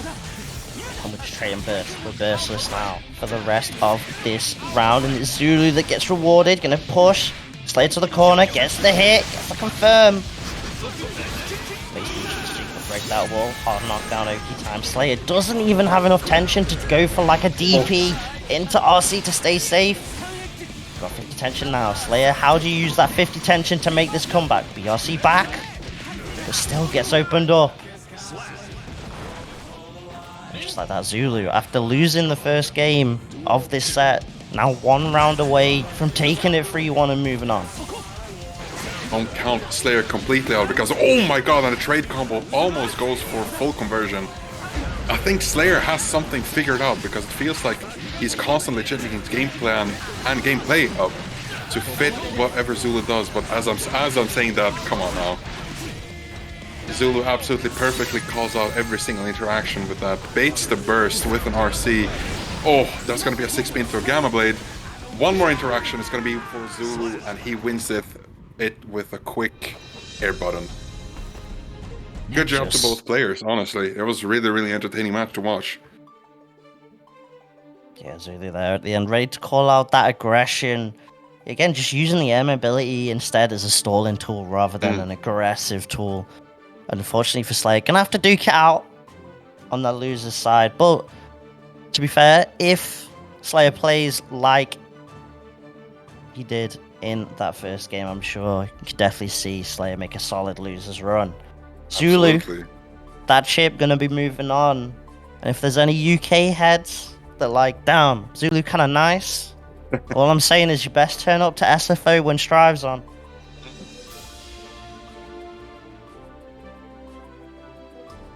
And we're just trading burst. We're burstless now for the rest of this round. And it's Zulu that gets rewarded. Gonna push. Slayer to the corner. Gets the hit. Gets the confirm. Break that wall. Hard knockdown Oki time. Slayer doesn't even have enough tension to go for like a DP into RC to stay safe. Got 50 tension now. Slayer, how do you use that 50 tension to make this comeback? BRC back, but still gets opened up. Just like that, Zulu, after losing the first game of this set, now 1 round away from taking it 3-1 and moving on. Don't count Slayer completely out because, oh my god, and the trade combo almost goes for full conversion. I think Slayer has something figured out because it feels like he's constantly changing his game plan and gameplay up to fit whatever Zulu does. But as I'm saying that, come on now. Zulu absolutely perfectly calls out every single interaction with that. Baits the burst with an RC. Oh, that's going to be a 6-pin through Gamma Blade. One more interaction is going to be for Zulu and he wins it with a quick air button. Good job to both players, honestly. It was really, really entertaining match to watch. Yeah, Zulu there at the end, ready to call out that aggression. Again, just using the M ability instead as a stalling tool rather than an aggressive tool. Unfortunately for Slayer, gonna have to duke it out on the loser's side. But to be fair, if Slayer plays like he did in that first game, I'm sure you could definitely see Slayer make a solid loser's run. Zulu, that Chipp gonna be moving on. And if there's any UK heads that like, damn, Zulu kinda nice, all I'm saying is you best turn up to SFO when Strive's on.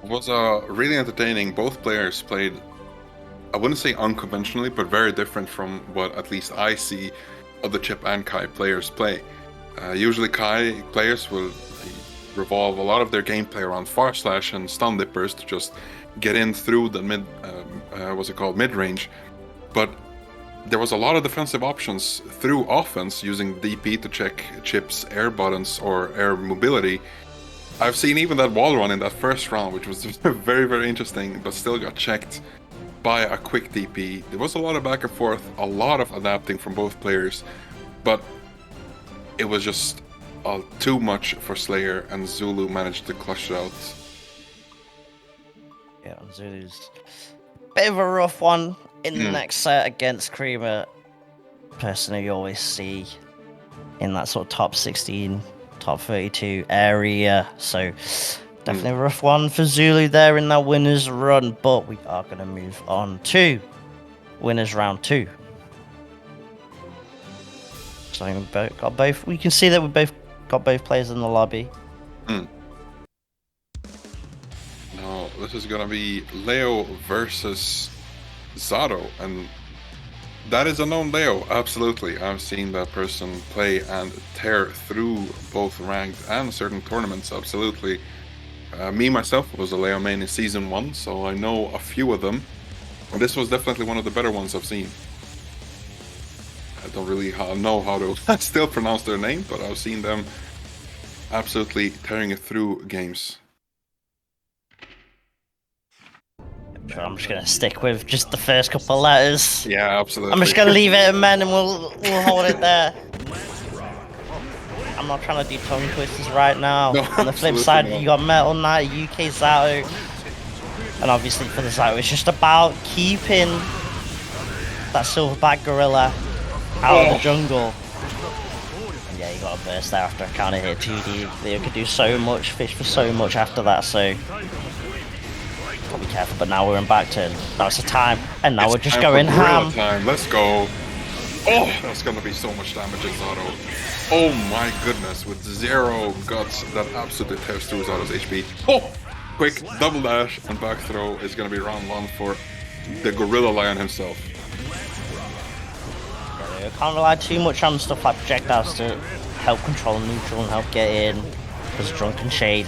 It was really entertaining. Both players played, I wouldn't say unconventionally, but very different from what at least I see other Chipp and Kai players play. Usually Kai players will revolve a lot of their gameplay around far slash and stun dippers to just get in through the mid-range. But there was a lot of defensive options through offense using DP to check Chipp's air buttons or air mobility. I've seen even that wall run in that first round, which was very, very interesting, but still got checked by a quick DP. There was a lot of back and forth, a lot of adapting from both players, but it was just too much for Slayer, and Zulu managed to clutch it out. Yeah, Zulu's a bit of a rough one in the next set against Creamer. Person you always see in that sort of top 16, top 32 area. So definitely a rough one for Zulu there in that winner's run. But we are going to move on to winners round 2. So we got both. We can see that we both got both players in the lobby. Now this is gonna be Leo versus Zato, and that is a known Leo. Absolutely, I've seen that person play and tear through both ranked and certain tournaments. Absolutely. Me myself was a Leo main in season 1, so I know a few of them. And this was definitely one of the better ones I've seen. I don't really know how to still pronounce their name, but I've seen them absolutely tearing it through games. I'm just gonna stick with just the first couple of letters. Yeah, absolutely. I'm just gonna leave it at men and we'll hold it there. I'm not trying to do tongue twisters right now. No, on the flip side, you got Metal Knight, UK Zato. And obviously for the Zato, it's just about keeping that silverback gorilla out of the jungle. And yeah, you got a burst there after a counter hit 2D. Leo could do so much, fish for so much after that, so gotta be careful. But now we're in back turn. That's the time, and now we're just going ham. Time. Let's go. Oh, that's gonna be so much damage in Zato. Oh my goodness, with 0 guts, that absolutely tears through Zato's HP. Oh! Quick double dash and back throw is going to be round 1 for the Gorilla Lion himself. Yeah, can't rely too much on stuff like projectiles to help control neutral and help get in. There's Drunken Shade.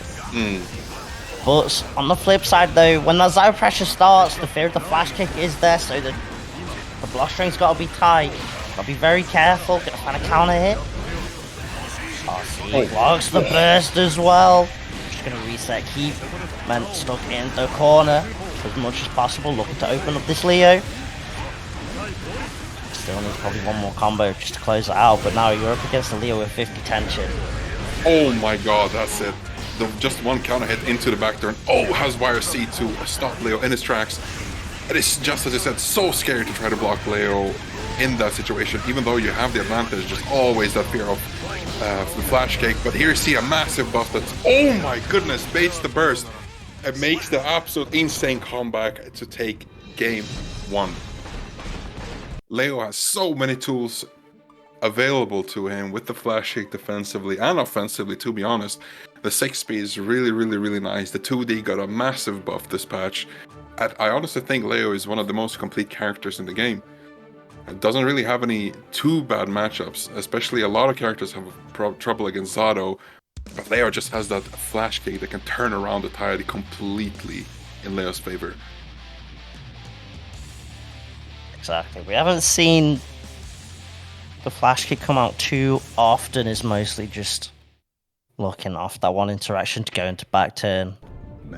But on the flip side though, when that Zato pressure starts, the fear of the flash kick is there, so the block string's got to be tight. Got to be very careful, gonna find a counter hit. He blocks the burst as well. Just gonna reset, keep men stuck in the corner as much as possible, looking to open up this Leo. Still needs probably one more combo just to close it out, but now you're up against the Leo with 50 tension. Oh my god, that's it. Just one counter hit into the back turn. Oh, has YRC to stop Leo in his tracks. It is just as I said, so scary to try to block Leo in that situation, even though you have the advantage, just always that fear of the flash kick. But here you see a massive buff that's, oh my goodness, baits the burst. It makes the absolute insane comeback to take game 1. Leo has so many tools available to him with the flash kick defensively and offensively, to be honest. The 6 speed is really nice. The 2D got a massive buff this patch. I honestly think Leo is one of the most complete characters in the game. It doesn't really have any too bad matchups, especially a lot of characters have trouble against Zato, but Leo just has that flash kick that can turn around the tide completely in Leo's favor. Exactly. We haven't seen the flash kick come out too often. Is mostly just looking off that one interaction to go into back turn,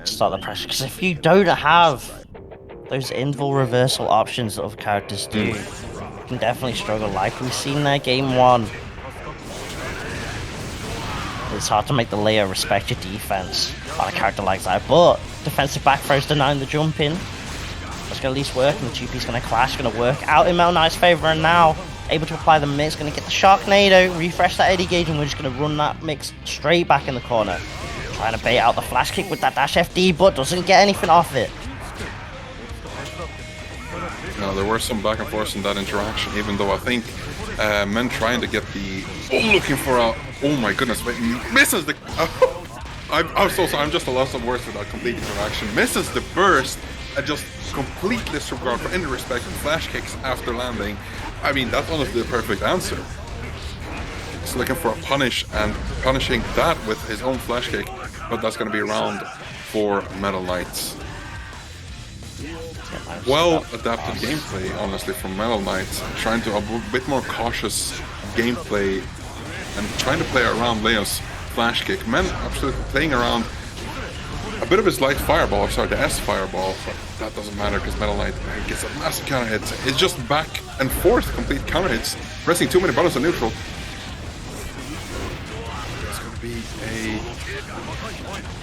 start the pressure. Because if you don't have those invul reversal options that other characters do, you can definitely struggle. Like we've seen there game 1. It's hard to make the Leo respect your defense on a character like that, but defensive back throws denying the jump in. That's gonna at least work, and the GP's gonna clash, gonna work out in Metal Knight's favor, and now able to apply the mix, gonna get the Sharknado, refresh that Eddie gauge, and we're just gonna run that mix straight back in the corner. Trying to bait out the flash kick with that dash FD, but doesn't get anything off it. Now, there were some back and forth in that interaction, even though I think Men trying to get the... Oh, looking for a... Oh my goodness, wait, misses the... I'm so sorry, I'm just a loss of words for that complete interaction. Misses the burst and just completely disregard for any respect and flash kicks after landing. I mean, that's honestly the perfect answer. He's looking for a punish and punishing that with his own flash kick, but that's going to be around for Metal Knights. Well adapted gameplay, honestly, from Metal Knights, trying to a bit more cautious gameplay and trying to play around Leo's flash kick. Men absolutely playing around a bit of his light fireball, sorry, the S fireball, but that doesn't matter because Metal Knight gets a massive counter hit. It's just back and forth complete counter hits, pressing too many buttons on neutral. It's going to be a...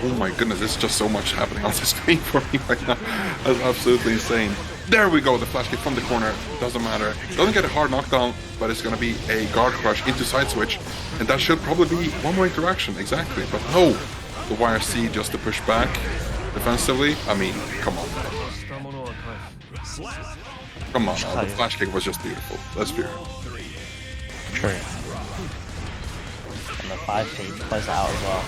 Oh my goodness, there's just so much happening on the screen for me right now. That's absolutely insane. There we go, the flash kick from the corner, doesn't matter. Doesn't get a hard knockdown, but it's going to be a guard crush into side switch, and that should probably be one more interaction, exactly. But no, the YRC just to push back defensively. I mean, come on. Come on, the flash kick was just beautiful. Let's be real. True. And the 5p to close it out as well.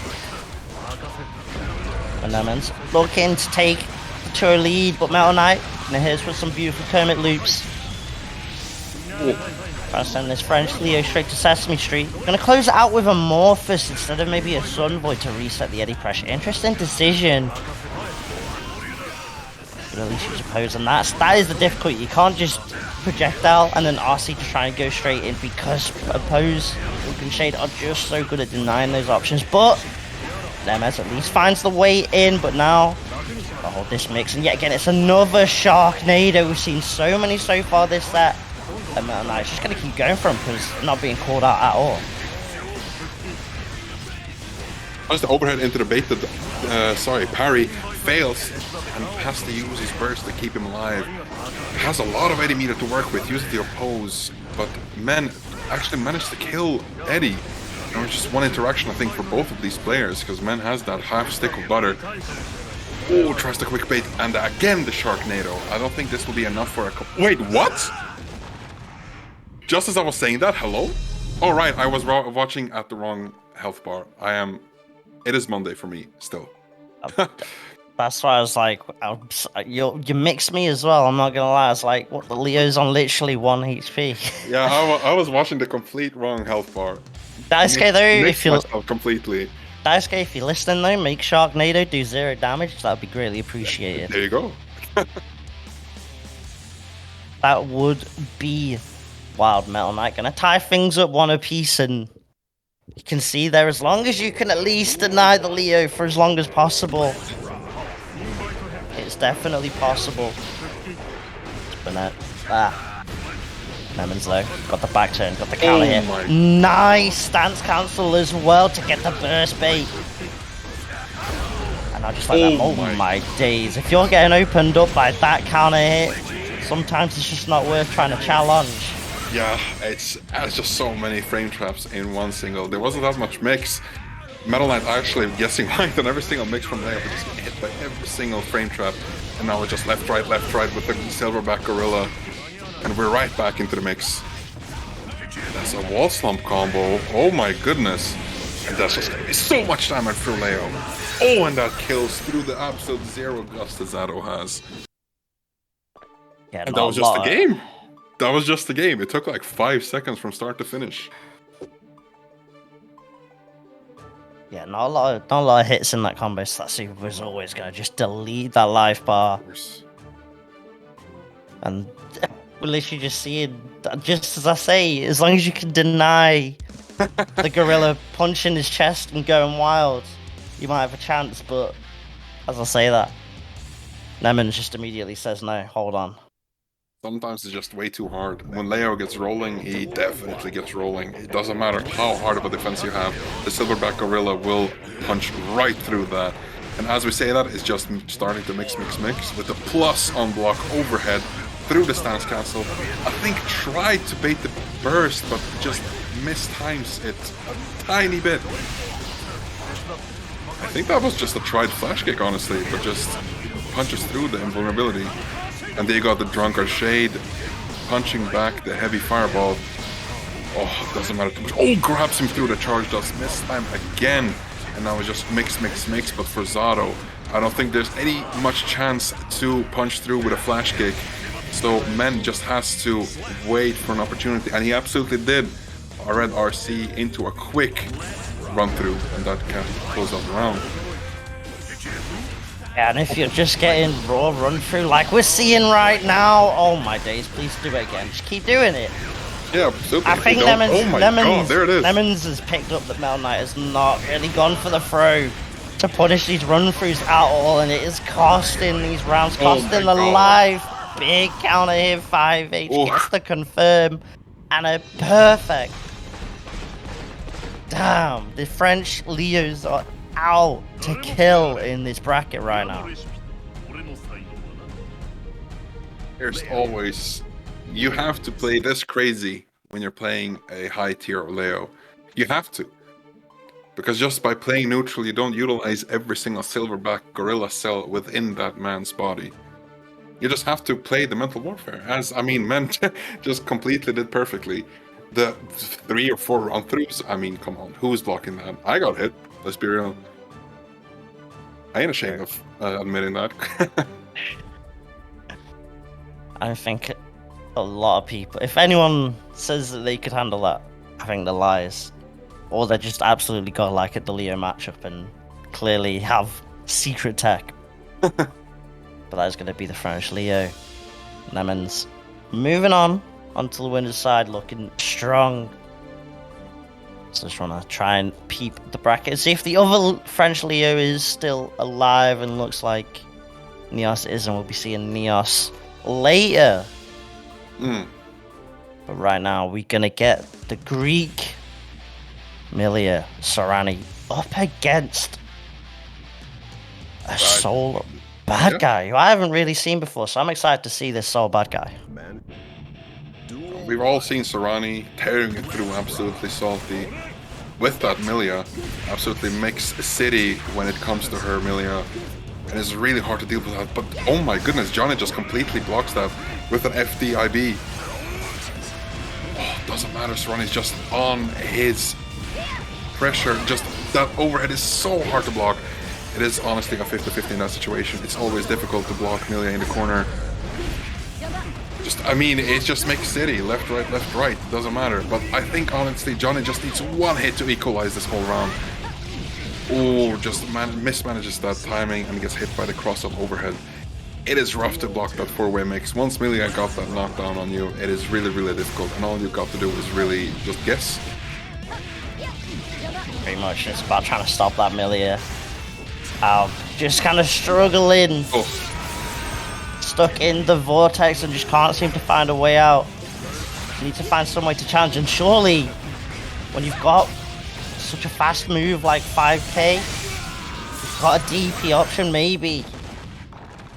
MeNeMeNs looking to take the tour lead, but Metal Knight here's with some beautiful Kermit loops. Trying to send this French Leo straight to Sesame Street. Gonna close it out with a Morphus instead of maybe a Sun Void to reset the eddy pressure. Interesting decision. But at least use Oppose, and that is the difficulty. You can't just projectile and then RC to try and go straight in because Oppose and Shade are just so good at denying those options. But MeNeMeNs at least finds the way in, but now gotta hold this mix, and yet again it's another Sharknado. We've seen so many so far this set. And Metal Knight's just going to keep going for him because not being called out at all. As the overhead into the bait, parry fails and has to use his burst to keep him alive. Has a lot of Eddie meter to work with, uses the Oppose, but Men actually managed to kill Eddie. And it was just one interaction, I think, for both of these players, because Men has that half stick of butter. Oh, tries the quick bait, and again the Sharknado. I don't think this will be enough for a couple. Wait, what? Just as I was saying that, hello? Oh right, I was watching at the wrong health bar. It is Monday for me, still. That's why I was like, you mixed me as well, I'm not gonna lie. I was like, what, the Leo's on literally 1 HP. Yeah, I was watching the complete wrong health bar. Daisuke though, if you're... completely. Daisuke, if you're listening though, make Sharknado do 0 damage, that would be greatly appreciated. There you go. That would be... Wild. Metal Knight gonna tie things up 1 apiece, and you can see there, as long as you can at least deny the Leo for as long as possible, it's definitely possible. But MeNeMeNs though, got the back turn, got the counter hit. Nice stance cancel as well to get the burst bait. And I just like that. Oh my days, if you're getting opened up by that counter hit, sometimes it's just not worth trying to challenge. Yeah, it's just so many frame traps in one single. There wasn't that much mix. Metal Knight actually guessing right on every single mix from there, but just getting hit by every single frame trap. And now we're just left, right with the Silverback Gorilla. And we're right back into the mix. That's a wall slump combo. Oh my goodness. And that's just gonna be so much damage for Leo. Oh, and that kills through the absolute 0 gust that Zato has. Yeah, and that was just the game. That was just the game. It took like 5 seconds from start to finish. Yeah, not a lot of hits in that combo, so that super was always gonna just delete that life bar. And we're literally just seeing, just as I say, as long as you can deny the gorilla punching his chest and going wild, you might have a chance. But as I say that, MeNeMeNs just immediately says no, hold on. Sometimes it's just way too hard. When Leo gets rolling, he definitely gets rolling. It doesn't matter how hard of a defense you have, the Silverback Gorilla will punch right through that. And as we say that, it's just starting to mix with the plus on block overhead through the stance cancel. I think tried to bait the burst, but just mistimes it a tiny bit. I think that was just a tried flash kick, honestly, but just punches through the invulnerability. And there you got the Drunkard Shade punching back the heavy fireball. Oh, it doesn't matter too much. Oh, grabs him through the charge, does miss time again. And now it's just mix. But for Zato, I don't think there's any much chance to punch through with a flash kick. So Men just has to wait for an opportunity. And he absolutely did. A red RC into a quick run through. And that can close up the round. And if you're just getting raw run through like we're seeing right now, oh my days, please do it again. Just keep doing it. Yeah, absolutely. I think MeNeMeNs has picked up that Metal Knight has not really gone for the throw to punish these run throughs at all, and it is costing these rounds, costing the life. Big counter here, 5H gets the confirm, and a perfect. Damn, the French Leos are out to kill in this bracket right now. There's always, you have to play this crazy when you're playing a high tier Leo. You have to, because just by playing neutral, you don't utilize every single Silverback Gorilla cell within that man's body. You just have to play the mental warfare, as I mean, Men just completely did perfectly. the 3 or 4 run throughs. I mean, come on, who's blocking that? I got hit. Let's be real. I ain't ashamed of admitting that. I think a lot of people, if anyone says that they could handle that, I think they're liars. Or they just absolutely got like at the Leo matchup and clearly have secret tech. But that is going to be the French Leo. MeNeMeNs moving on onto the winner's side, looking strong. So just want to try and peep the bracket, see if the other French Leo is still alive, and looks like Neøs is, and we'll be seeing Neøs later. But right now we're going to get the Greek Millia Sorani up against a Soul bad guy who I haven't really seen before, so I'm excited to see this Soul bad guy. We've all seen Sorani tearing it through absolutely salty. With that Millia, absolutely makes city when it comes to her Millia. And it's really hard to deal with that. But oh my goodness, Johnny just completely blocks that with an FDIB. Oh, doesn't matter, Sorani's just on his pressure. Just that overhead is so hard to block. It is honestly a 50-50 in that situation. It's always difficult to block Millia in the corner. I mean, it just makes city, left, right, doesn't matter. But I think, honestly, Johnny just needs one hit to equalize this whole round. Oh, just mismanages that timing and gets hit by the cross-up overhead. It is rough to block that four-way mix. Once Millia got that knockdown on you, it is really, really difficult. And all you've got to do is really just guess. Pretty much, it's about trying to stop that Millia. Just kind of struggling. Oh. Stuck in the vortex and just can't seem to find a way out. You need to find some way to challenge, and surely when you've got such a fast move like 5k, you've got a DP option maybe.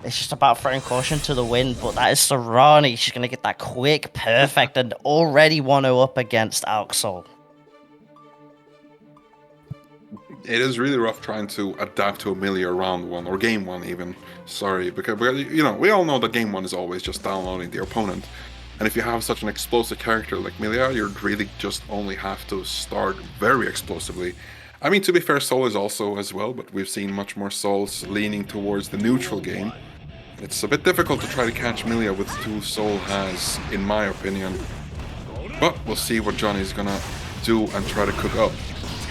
It's just about throwing caution to the wind, but that is Sorani. She's going to get that quick, perfect, and already 1-0 up against Alkhabbaz. It is really rough trying to adapt to a Millia round 1, or game 1 even. Sorry, because, you know, we all know that game 1 is always just downloading the opponent. And if you have such an explosive character like Millia, you really just only have to start very explosively. I mean, to be fair, Soul is also as well, but we've seen much more Souls leaning towards the neutral game. It's a bit difficult to try to catch Millia with 2 Soul has, in my opinion. But we'll see what Johnny's gonna do and try to cook up.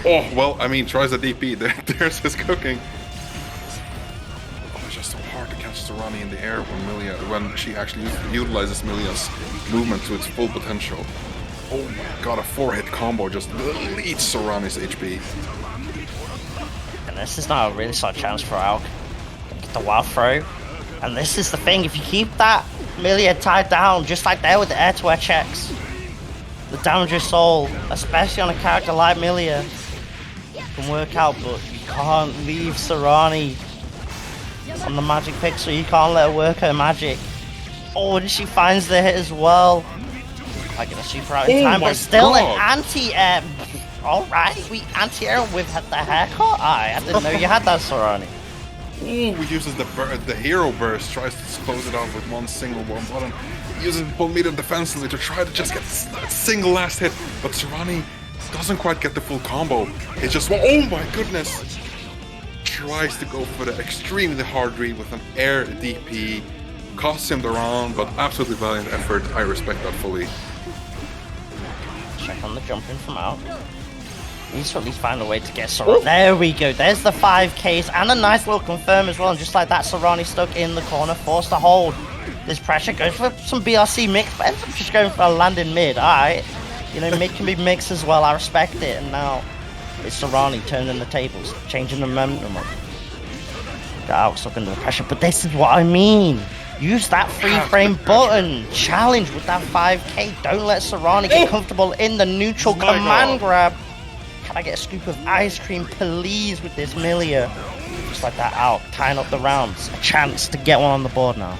Oh, well, I mean, tries a DP. There's his cooking. Oh, it's just so hard to catch Sorani in the air when she actually utilizes Millia's movement to its full potential. Oh my god, a 4-hit combo just deletes Sorani's HP. And this is now a really solid chance for Alk. Get the wild throw. And this is the thing, if you keep that Millia tied down, just like there with the air-to-air checks, the damage of Soul, especially on a character like Millia, can work out, but you can't leave Sorani on the magic pick, so you can't let her work her magic. Oh, and she finds the hit as well. I get a super out in time, but still an anti-air. Alright, we anti-air with the haircut? I didn't know you had that, Sorani. Ooh, he uses the hero burst, tries to close it off with one button. Uses full meter defensively to try to just get that single last hit, but Sorani doesn't quite get the full combo. It's just, oh my goodness! Tries to go for the extremely hard read with an air DP. Costs him the round, but absolutely valiant effort. I respect that fully. Check on the jumping from out. Needs to at least find a way to get Sorani. There we go. There's the 5Ks and a nice little confirm as well. And just like that, Sorani stuck in the corner, forced to hold. This pressure goes for some BRC mix, but ends up just going for a landing mid. Alright. You know, mid can be mixed as well. I respect it. And now it's Sorani turning the tables, changing the momentum up. Got out stuck under the pressure. But this is what I mean. Use that free frame button. Challenge with that 5K. Don't let Sorani get comfortable in the neutral command grab. Can I get a scoop of ice cream, please, with this Millia? Just like that out, tying up the rounds. A chance to get one on the board now.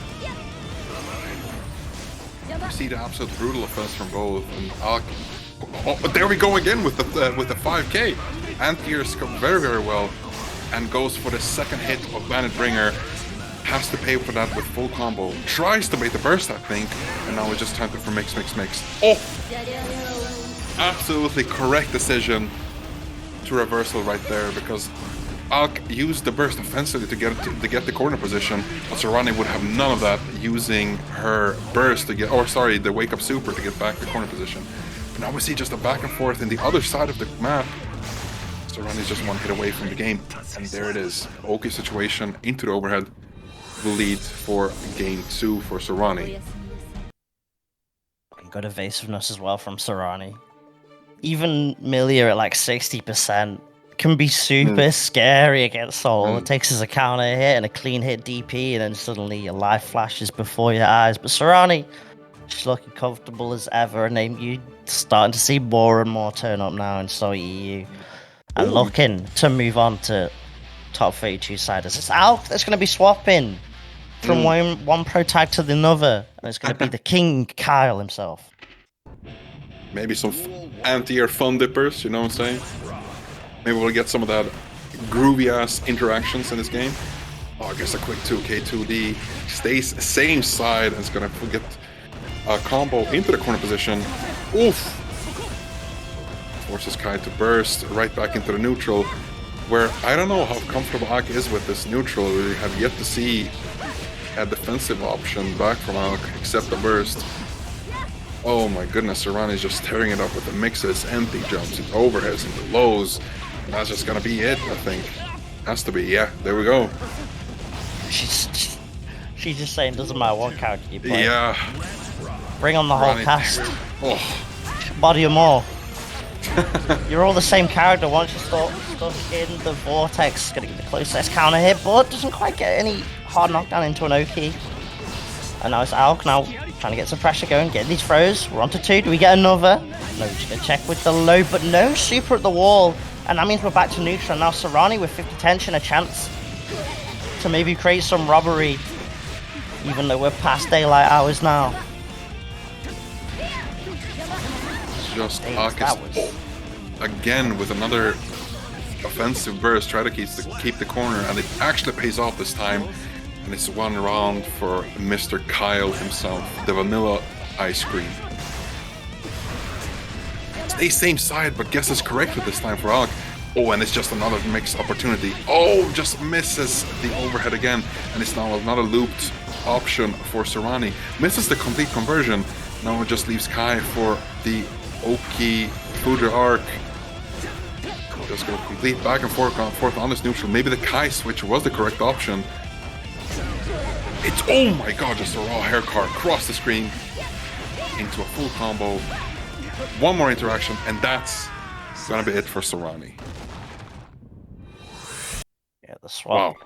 We see the absolute brutal offense from both. And there we go again with the 5K. Anti-airs come very, very well. And goes for the second hit of Bandit Bringer. Has to pay for that with full combo. Tries to bait the burst, I think. And now it's just time for mix. Oh! absolutely correct decision to reversal right there, because Alk used the burst offensively to get the corner position, but Sorani would have none of that using her burst to get, or sorry, the wake up super to get back the corner position. And now we see just a back and forth in the other side of the map. Sorani's just one hit away from the game, and there it is. Okay situation into the overhead will lead for game 2 for Sorani. Good evasiveness as well from Sorani. Even Millia at like 60% can be super scary against Sol. All it takes is a counter hit and a clean hit DP, and then suddenly your life flashes before your eyes. But Sorani, she's looking comfortable as ever, and then you're starting to see more and more turn up now in SaltyEU. And looking to move on to top 32 siders. It's Alk that's going to be swapping from one pro tag to the another, and it's going to be the King Kyle himself. Maybe some anti-air fun dippers, you know what I'm saying? Maybe we'll get some of that groovy-ass interactions in this game. Oh, I guess a quick 2K 2D. Stays same side and is going to get a combo into the corner position. Oof! Forces Kai to burst right back into the neutral, where I don't know how comfortable Alk is with this neutral. We have yet to see a defensive option back from Alk, except the burst. Oh my goodness, Sorani's just tearing it up with the mixes, empty jumps, and overheads, and the lows. And that's just gonna be it, I think. Has to be, yeah, there we go. She's just saying, doesn't matter what character you play. Yeah. Bring on the whole cast. Oh. Body them all. You're all the same character. Once you start in the vortex, gonna get the closest counter hit, but doesn't quite get any hard knockdown into an Oki. And now it's Alk now trying to get some pressure going, getting these throws. We're on to 2. Do we get another? No, just gonna check with the low, but no super at the wall. And that means we're back to neutral. Now Sorani with 50 tension, a chance to maybe create some robbery, even though we're past daylight hours now. Just Alk again with another offensive burst, try to keep the corner, and it actually pays off this time. And it's one round for Mr. Kyle himself, the vanilla ice cream. Stay same side, but guesses correctly this time for Alk. Oh, and it's just another mix opportunity. Oh, just misses the overhead again, and it's now another looped option for Sorani. Misses the complete conversion. Now it just leaves Kai for the Oki Foudre arc. Just go complete back and forth on this neutral. Maybe the Kai switch was the correct option. It's, oh my god, just a raw hair car across the screen into a full combo. One more interaction, and that's gonna be it for Sorani. Yeah, the swap.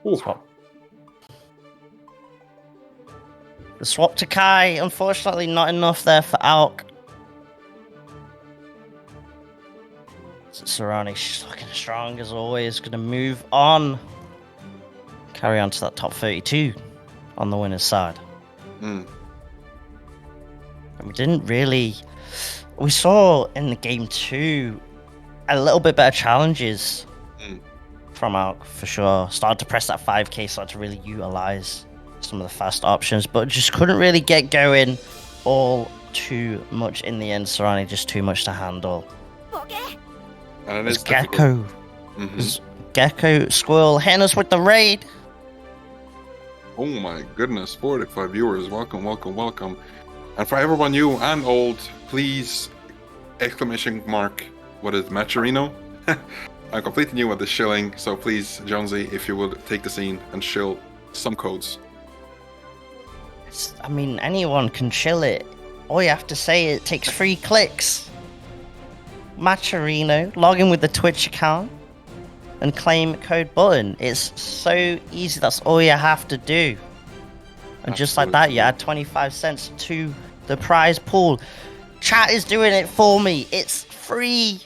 Wow. Swap. The swap to Kai, unfortunately not enough there for Alk. Sorani, she's looking strong as always, gonna move on. Carry on to that top 32 on the winner's side. And we didn't really... We saw in the game 2 a little bit better challenges from Alk, for sure. Started to press that 5k, started to really utilize some of the fast options, but just couldn't really get going all too much in the end. Sorani, just too much to handle. And it is Gekko. Gekkosquirrel hitting us with the raid. Oh my goodness, 45 viewers. Welcome, welcome, welcome. And for everyone new and old, please, exclamation mark, what is it, Macherino? I'm completely new at the shilling, so please, Jonesy, if you would take the scene and shill some codes. I mean, anyone can chill it. All you have to say, it takes 3 clicks. Macherino, log in with the Twitch account and claim code button. It's so easy, that's all you have to do. And just like that, you add 25 cents to the prize pool. Chat is doing it for me. It's free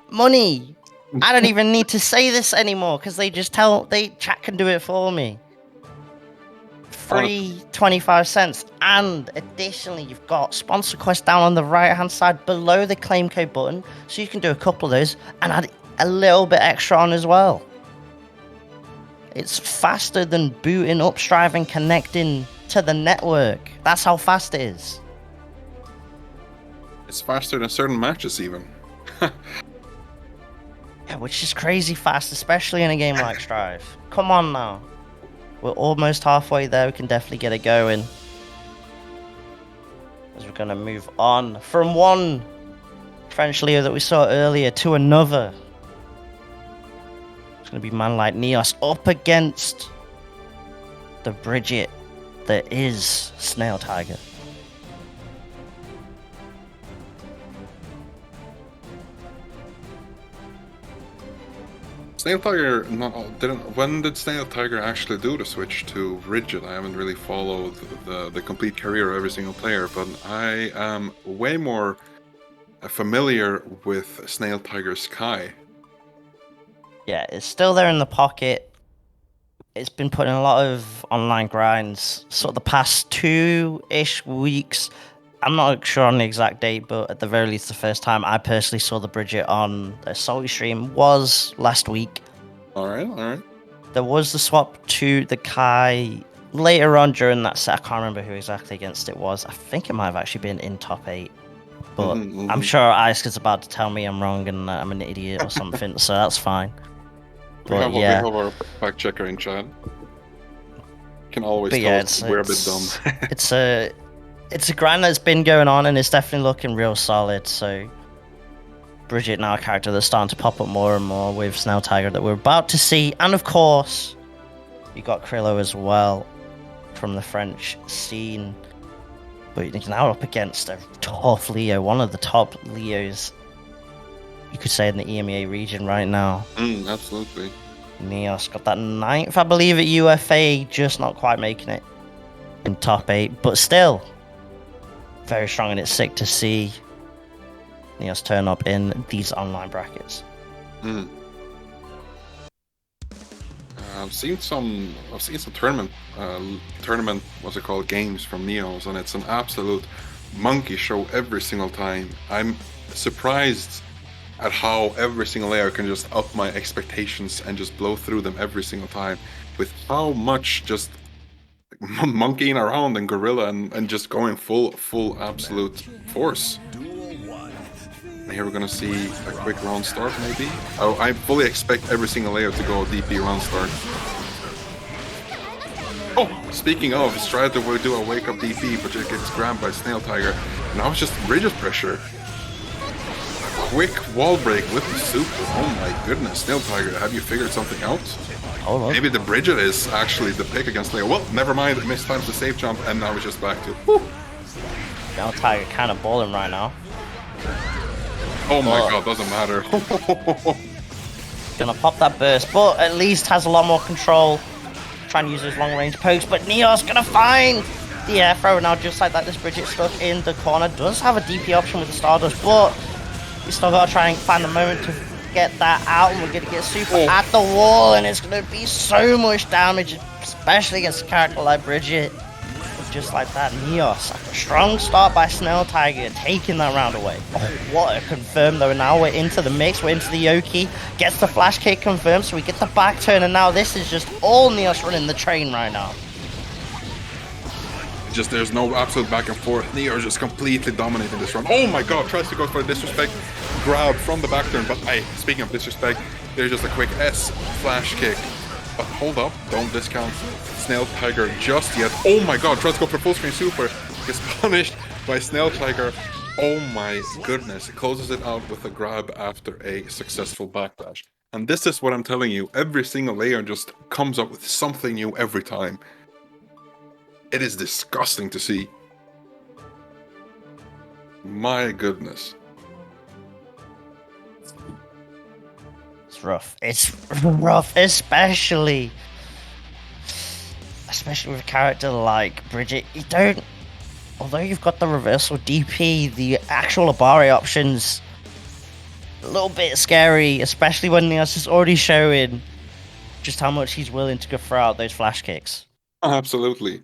money. I don't even need to say this anymore because chat can do it for me. Free 25 cents. And additionally, you've got sponsor quest down on the right hand side below the claim code button. So you can do a couple of those and add a little bit extra on as well. It's faster than booting up Strive and connecting to the network. That's how fast it is. It's faster than certain matches even. Yeah, which is crazy fast, especially in a game like Strive. Come on now. We're almost halfway there. We can definitely get it going. As we're going to move on from one French Leo that we saw earlier to another. It's going to be man like Neøs up against the Bridget that is SnailTiger. SnailTiger didn't. When did SnailTiger actually do the switch to Bridget? I haven't really followed the complete career of every single player, but I am way more familiar with SnailTiger Sky. Yeah, it's still there in the pocket. It's been put in a lot of online grinds, sort of the past 2-ish weeks. I'm not sure on the exact date, but at the very least, the first time I personally saw the Bridget on a Salty stream was last week. Alright. There was the swap to the Kai later on during that set. I can't remember who exactly against it was. I think it might have actually been in top 8. But I'm sure Iska's about to tell me I'm wrong and I'm an idiot or something, so that's fine. But we have our fact checker in chat. Can always tell us we're a bit dumb. It's a grind that's been going on and it's definitely looking real solid. So Bridget now a character that's starting to pop up more and more with SnailTiger that we're about to see. And of course, you got Krillo as well from the French scene. But you're now up against a tough Leo, one of the top Leos, you could say, in the EMEA region right now. Absolutely. Neøs got that 9th, I believe, at UFA, just not quite making it in top 8, but still very strong, and it's sick to see Neøs turn up in these online brackets. I've seen some tournament what's it called, games from Neøs, and it's an absolute monkey show every single time. I'm surprised at how every single layer can just up my expectations and just blow through them every single time, with how much just monkeying around and gorilla and just going full absolute force. And here we're gonna see a quick round start maybe. Oh, I fully expect every single layer to go DP round start. Oh, speaking of, he's trying to do a wake up DP, but it gets grabbed by SnailTiger. Now it's just Bridget pressure. Quick wall break with the super. Oh my goodness, SnailTiger, have you figured something out? Oh, no. Maybe the Bridget is actually the pick against Leo. Well, never mind, it missed times the safe jump, and now we're just back to whew. SnailTiger kind of balling right now. Oh my god, doesn't matter. Gonna pop that burst, but at least has a lot more control. Trying to use his long range pokes, but Neøs gonna find the air throw now, just like that. This Bridget stuck in the corner. Does have a DP option with the Stardust, but you still gotta try and find the moment to get that out, and we're gonna get super at the wall, and it's gonna be so much damage, especially against a character like Bridget. But just like that, Neøs, a strong start by SnailTiger, taking that round away. Oh, what a confirm though. Now we're into the mix, we're into the Yoki, gets the flash kick confirmed, so we get the back turn, and now this is just all Neøs running the train right now. Just there's no absolute back and forth. Neøs just completely dominating this round. Oh my god, tries to go for a disrespect grab from the back turn, but hey, speaking of disrespect, there's just a quick S flash kick. But hold up, don't discount SnailTiger just yet. Oh my god, tries to go for full screen super, gets punished by SnailTiger. Oh my goodness, closes it out with a grab after a successful backdash. And this is what I'm telling you, every single layer just comes up with something new every time. It is disgusting to see. My goodness. It's rough. It's rough, especially with a character like Bridget. You don't, although you've got the reversal DP, the actual Abari options a little bit scary, especially when Neøs is already showing just how much he's willing to go throw out those flash kicks. Absolutely.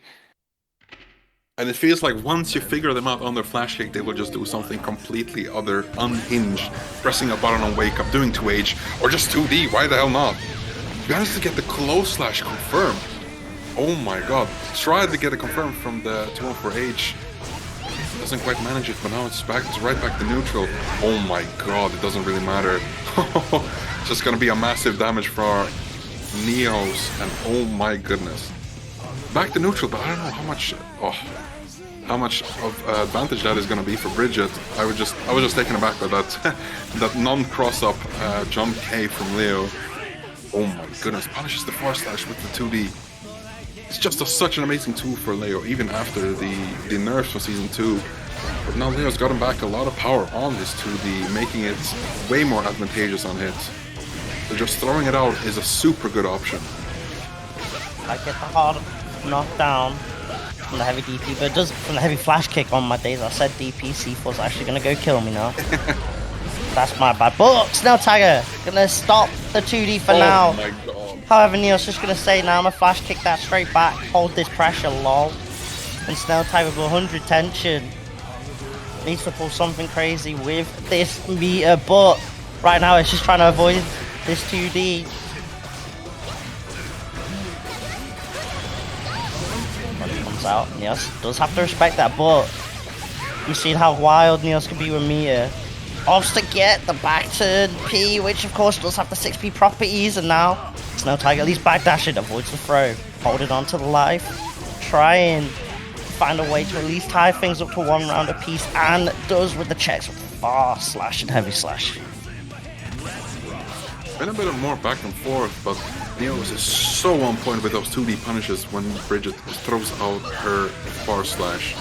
And it feels like once you figure them out on their flash kick, they will just do something completely other, unhinged, pressing a button on wake up, doing 2H, or just 2D, why the hell not? You managed to get the close slash confirmed. Oh my god. Tried to get it confirmed from the 214H. Doesn't quite manage it, but now it's back. It's right back to neutral. Oh my god, it doesn't really matter. It's just gonna be a massive damage for our Neøs, and oh my goodness. Back to neutral, but I don't know how much of advantage that is gonna be for Bridget. I was just taken aback by that that non-cross-up jump K from Leo. Oh my goodness, punishes the forward slash with the 2D. It's just such an amazing tool for Leo, even after the nerfs from Season 2. But now Leo's gotten back a lot of power on this 2D, making it way more advantageous on hit. So just throwing it out is a super good option. I get the hard knockdown from the heavy DP, but it does from the heavy flash kick on my days. I said DP C4's actually gonna go kill me now. That's my bad. But SnailTiger gonna stop the 2D for now. Oh my god. However, Neøs just gonna say now I'm gonna flash kick that straight back, hold this pressure, lol. And SnailTiger with 100 tension needs to pull something crazy with this meter, but right now it's just trying to avoid this 2D. When it comes out, Neøs does have to respect that, but you've seen how wild Neøs can be with meter. Opts to get the back turn P, which of course does have the 6P properties, and now SnailTiger at least backdash it, avoids the throw, hold it onto the life, try and find a way to at least tie things up to 1 round apiece, and does with the checks with fast slash and heavy slash. Been a bit of more back and forth, but Neøs is so on point with those 2D punishes when Bridget throws out her far slash.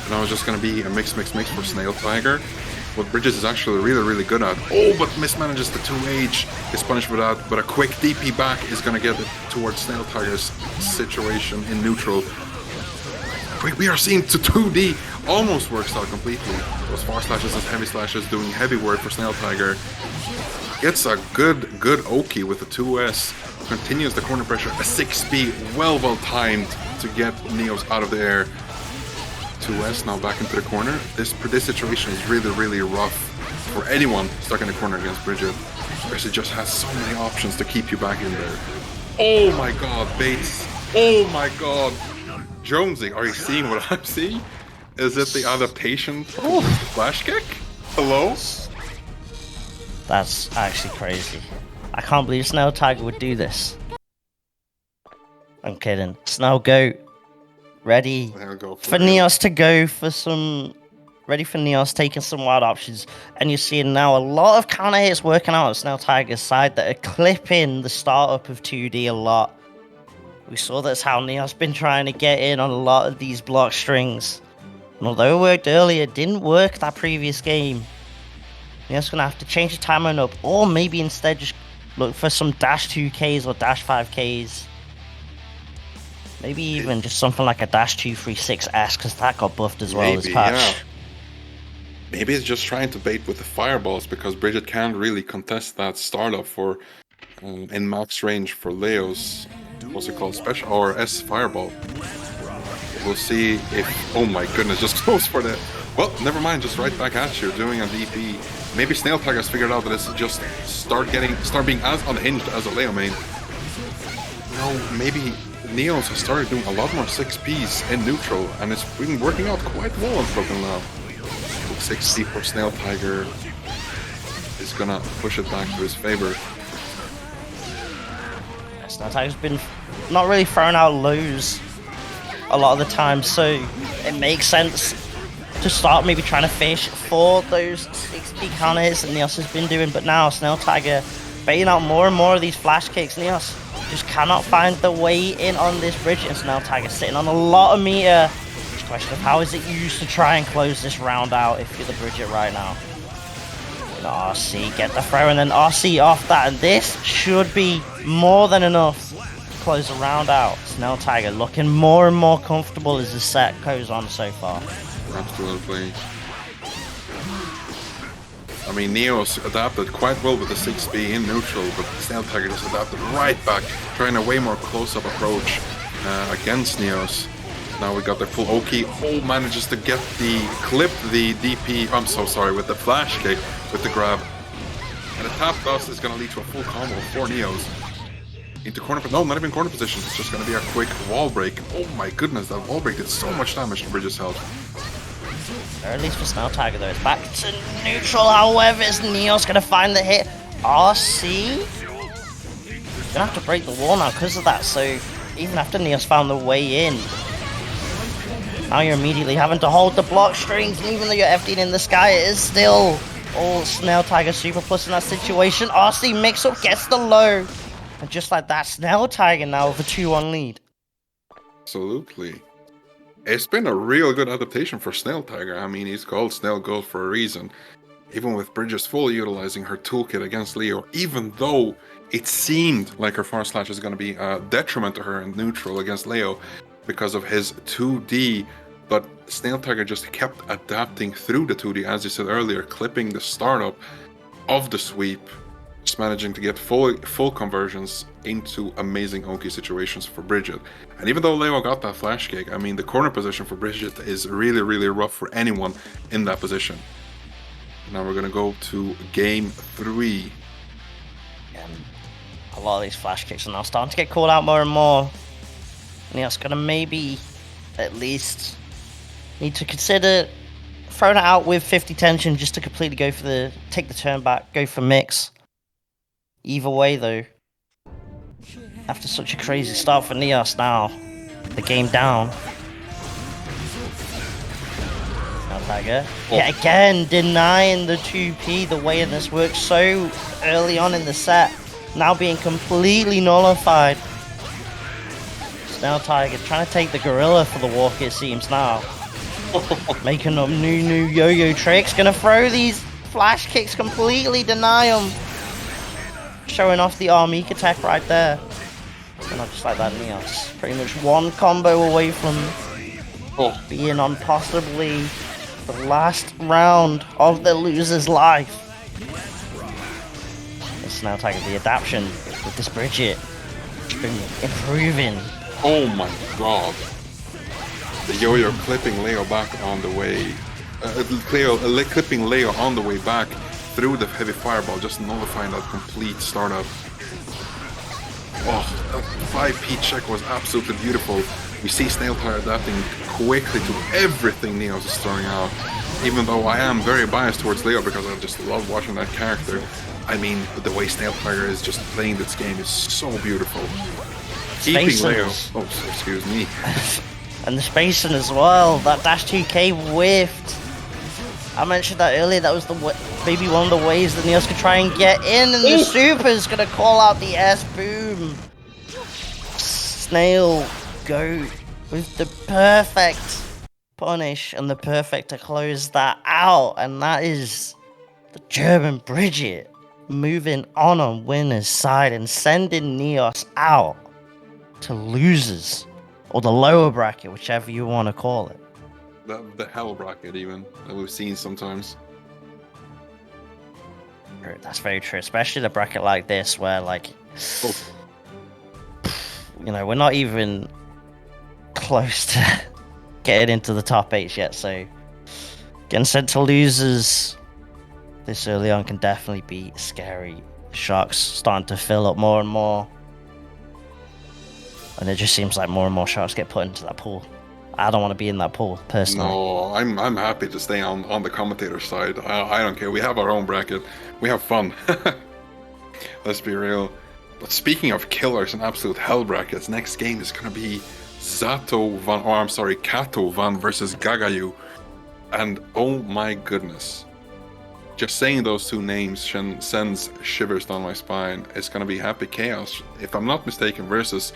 And now it's just gonna be a mix for SnailTiger. What Bridget is actually really good at. Oh, but mismanages the 2H. Is punished for that, but a quick DP back is gonna get it towards SnailTiger's situation in neutral. We are seeing the 2D almost works out completely. Those far slashes and heavy slashes doing heavy work for SnailTiger. Gets a good Oki with the 2S. Continues the corner pressure. A 6B, well timed to get Neøs out of the air. 2S now back into the corner. This situation is really rough for anyone stuck in the corner against Bridget. Because it just has so many options to keep you back in there. Oh my god, Bates. Oh my god. Jonesy, are you seeing what I'm seeing? Is it the adaptation to the flash kick? Hello? That's actually crazy. I can't believe SnailTiger would do this. I'm kidding. SnailGoat. Ready for Neøs to go for some... Ready for Neøs taking some wild options. And you're seeing now a lot of counter hits working out on SnailTiger's side that are clipping the startup of 2D a lot. We saw that's how Neøs been trying to get in on a lot of these block strings. And although it worked earlier, it didn't work that previous game. Neøs gonna have to change the timeline up, or maybe instead just look for some dash 2Ks or dash 5Ks. Maybe even just something like a dash 236S, because that got buffed as well as patch. Yeah. Maybe it's just trying to bait with the fireballs, because Bridget can't really contest that startup for in max range for Leo's, what's it called, special or S fireball. We'll see if, oh my goodness, just goes for the, well, never mind, just right back at you, doing a DP. Maybe SnailTiger's figured out that it's just start being as unhinged as a Leo main. No, maybe Neøs has started doing a lot more 6Ps in neutral, and it's been working out quite well until now. 6C for SnailTiger is gonna push it back to his favor. SnailTiger's been not really throwing out lows a lot of the time, so it makes sense to start maybe trying to fish for those 6P counter hits that Neøs has been doing. But now SnailTiger baiting out more and more of these flash kicks. Neøs just cannot find the way in on this bridge, and SnailTiger sitting on a lot of meter. It's a question of how is it used to try and close this round out if you're the Bridget right now. And RC get the throw, and then RC off that, and this should be more than enough to close the round out. SnailTiger looking more and more comfortable as the set goes on so far. Absolutely. I mean, Neøs adapted quite well with the 6B in neutral, but SnailTiger just adapted right back, trying a way more close-up approach against Neøs. Now we got the full Oki. Oh, manages to get clip the DP, I'm so sorry, with the flash kick, with the grab. And the tap dust is going to lead to a full combo for Neøs. into corner. No, not even corner position. It's just going to be a quick wall break. Oh my goodness, that wall break did so much damage to Bridget's health. Or at least for SnailTiger though, it's back to neutral. However, is Neøs gonna find the hit? RC? Gonna have to break the wall now because of that. So even after Neøs found the way in, now you're immediately having to hold the block strings, and even though you're FD'ing in the sky, it is still all SnailTiger Super Plus in that situation. RC mix-up gets the low. And just like that, SnailTiger now with a 2-1 lead. Absolutely. It's been a real good adaptation for SnailTiger. I mean, he's called Snail Gold for a reason. Even with Bridget fully utilizing her toolkit against Leo, even though it seemed like her forward slash is going to be a detriment to her in neutral against Leo because of his 2D, but SnailTiger just kept adapting through the 2D, as you said earlier, clipping the startup of the sweep, just managing to get full conversions into amazing Oki situations for Bridget. And even though Leo got that flash kick, I mean, the corner position for Bridget is really, really rough for anyone in that position. Now we're gonna go to game 3. A lot of these flash kicks are now starting to get called out more and more. Neøs gonna maybe at least need to consider throwing it out with 50 tension just to completely go for take the turn back, go for mix. Either way though, after such a crazy start for Neøs now, the game down. SnailTiger, yet again denying the 2P, the way this works so early on in the set, now being completely nullified. SnailTiger trying to take the gorilla for the walk, it seems now. Making up new yo-yo tricks, gonna throw these flash kicks, completely deny them. Showing off the arm eek attack right there. And just like that, Neøs pretty much one combo away from being on possibly the last round of the loser's life. It's SnailTiger, the adaptation with this Bridget been improving. Oh my god. The yo-yo clipping Leo back on the way. Clipping Leo on the way back through the heavy fireball, just nullifying that complete startup. Oh, that 5P check was absolutely beautiful. We see SnailTiger adapting quickly to everything Neøs is throwing out. Even though I am very biased towards Leo because I just love watching that character. I mean, the way SnailTiger is just playing this game is so beautiful. Keeping Leo. Oh, excuse me. And the spacing as well. That dash 2K whiffed. I mentioned that earlier. That was maybe one of the ways that Neøs could try and get in, and the super's gonna call out the S boom. Snail go with the perfect punish and the perfect to close that out, and that is the German Bridget moving on winner's side and sending Neøs out to losers, or the lower bracket, whichever you want to call it. The hell bracket, even, that we've seen sometimes. That's very true, especially the bracket like this, where, like, you know, we're not even close to getting into the top 8 yet, so getting sent to losers this early on can definitely be scary. The sharks starting to fill up more and more, and it just seems like more and more sharks get put into that pool. I don't want to be in that pool, personally. No, I'm happy to stay on the commentator side. I don't care. We have our own bracket. We have fun. Let's be real. But speaking of killers and absolute hell brackets, next game is going to be Zato-VaN, or I'm sorry, Zato-VaN versus Gagayoux. And oh my goodness. Just saying those two names sends shivers down my spine. It's going to be Happy Chaos, if I'm not mistaken, versus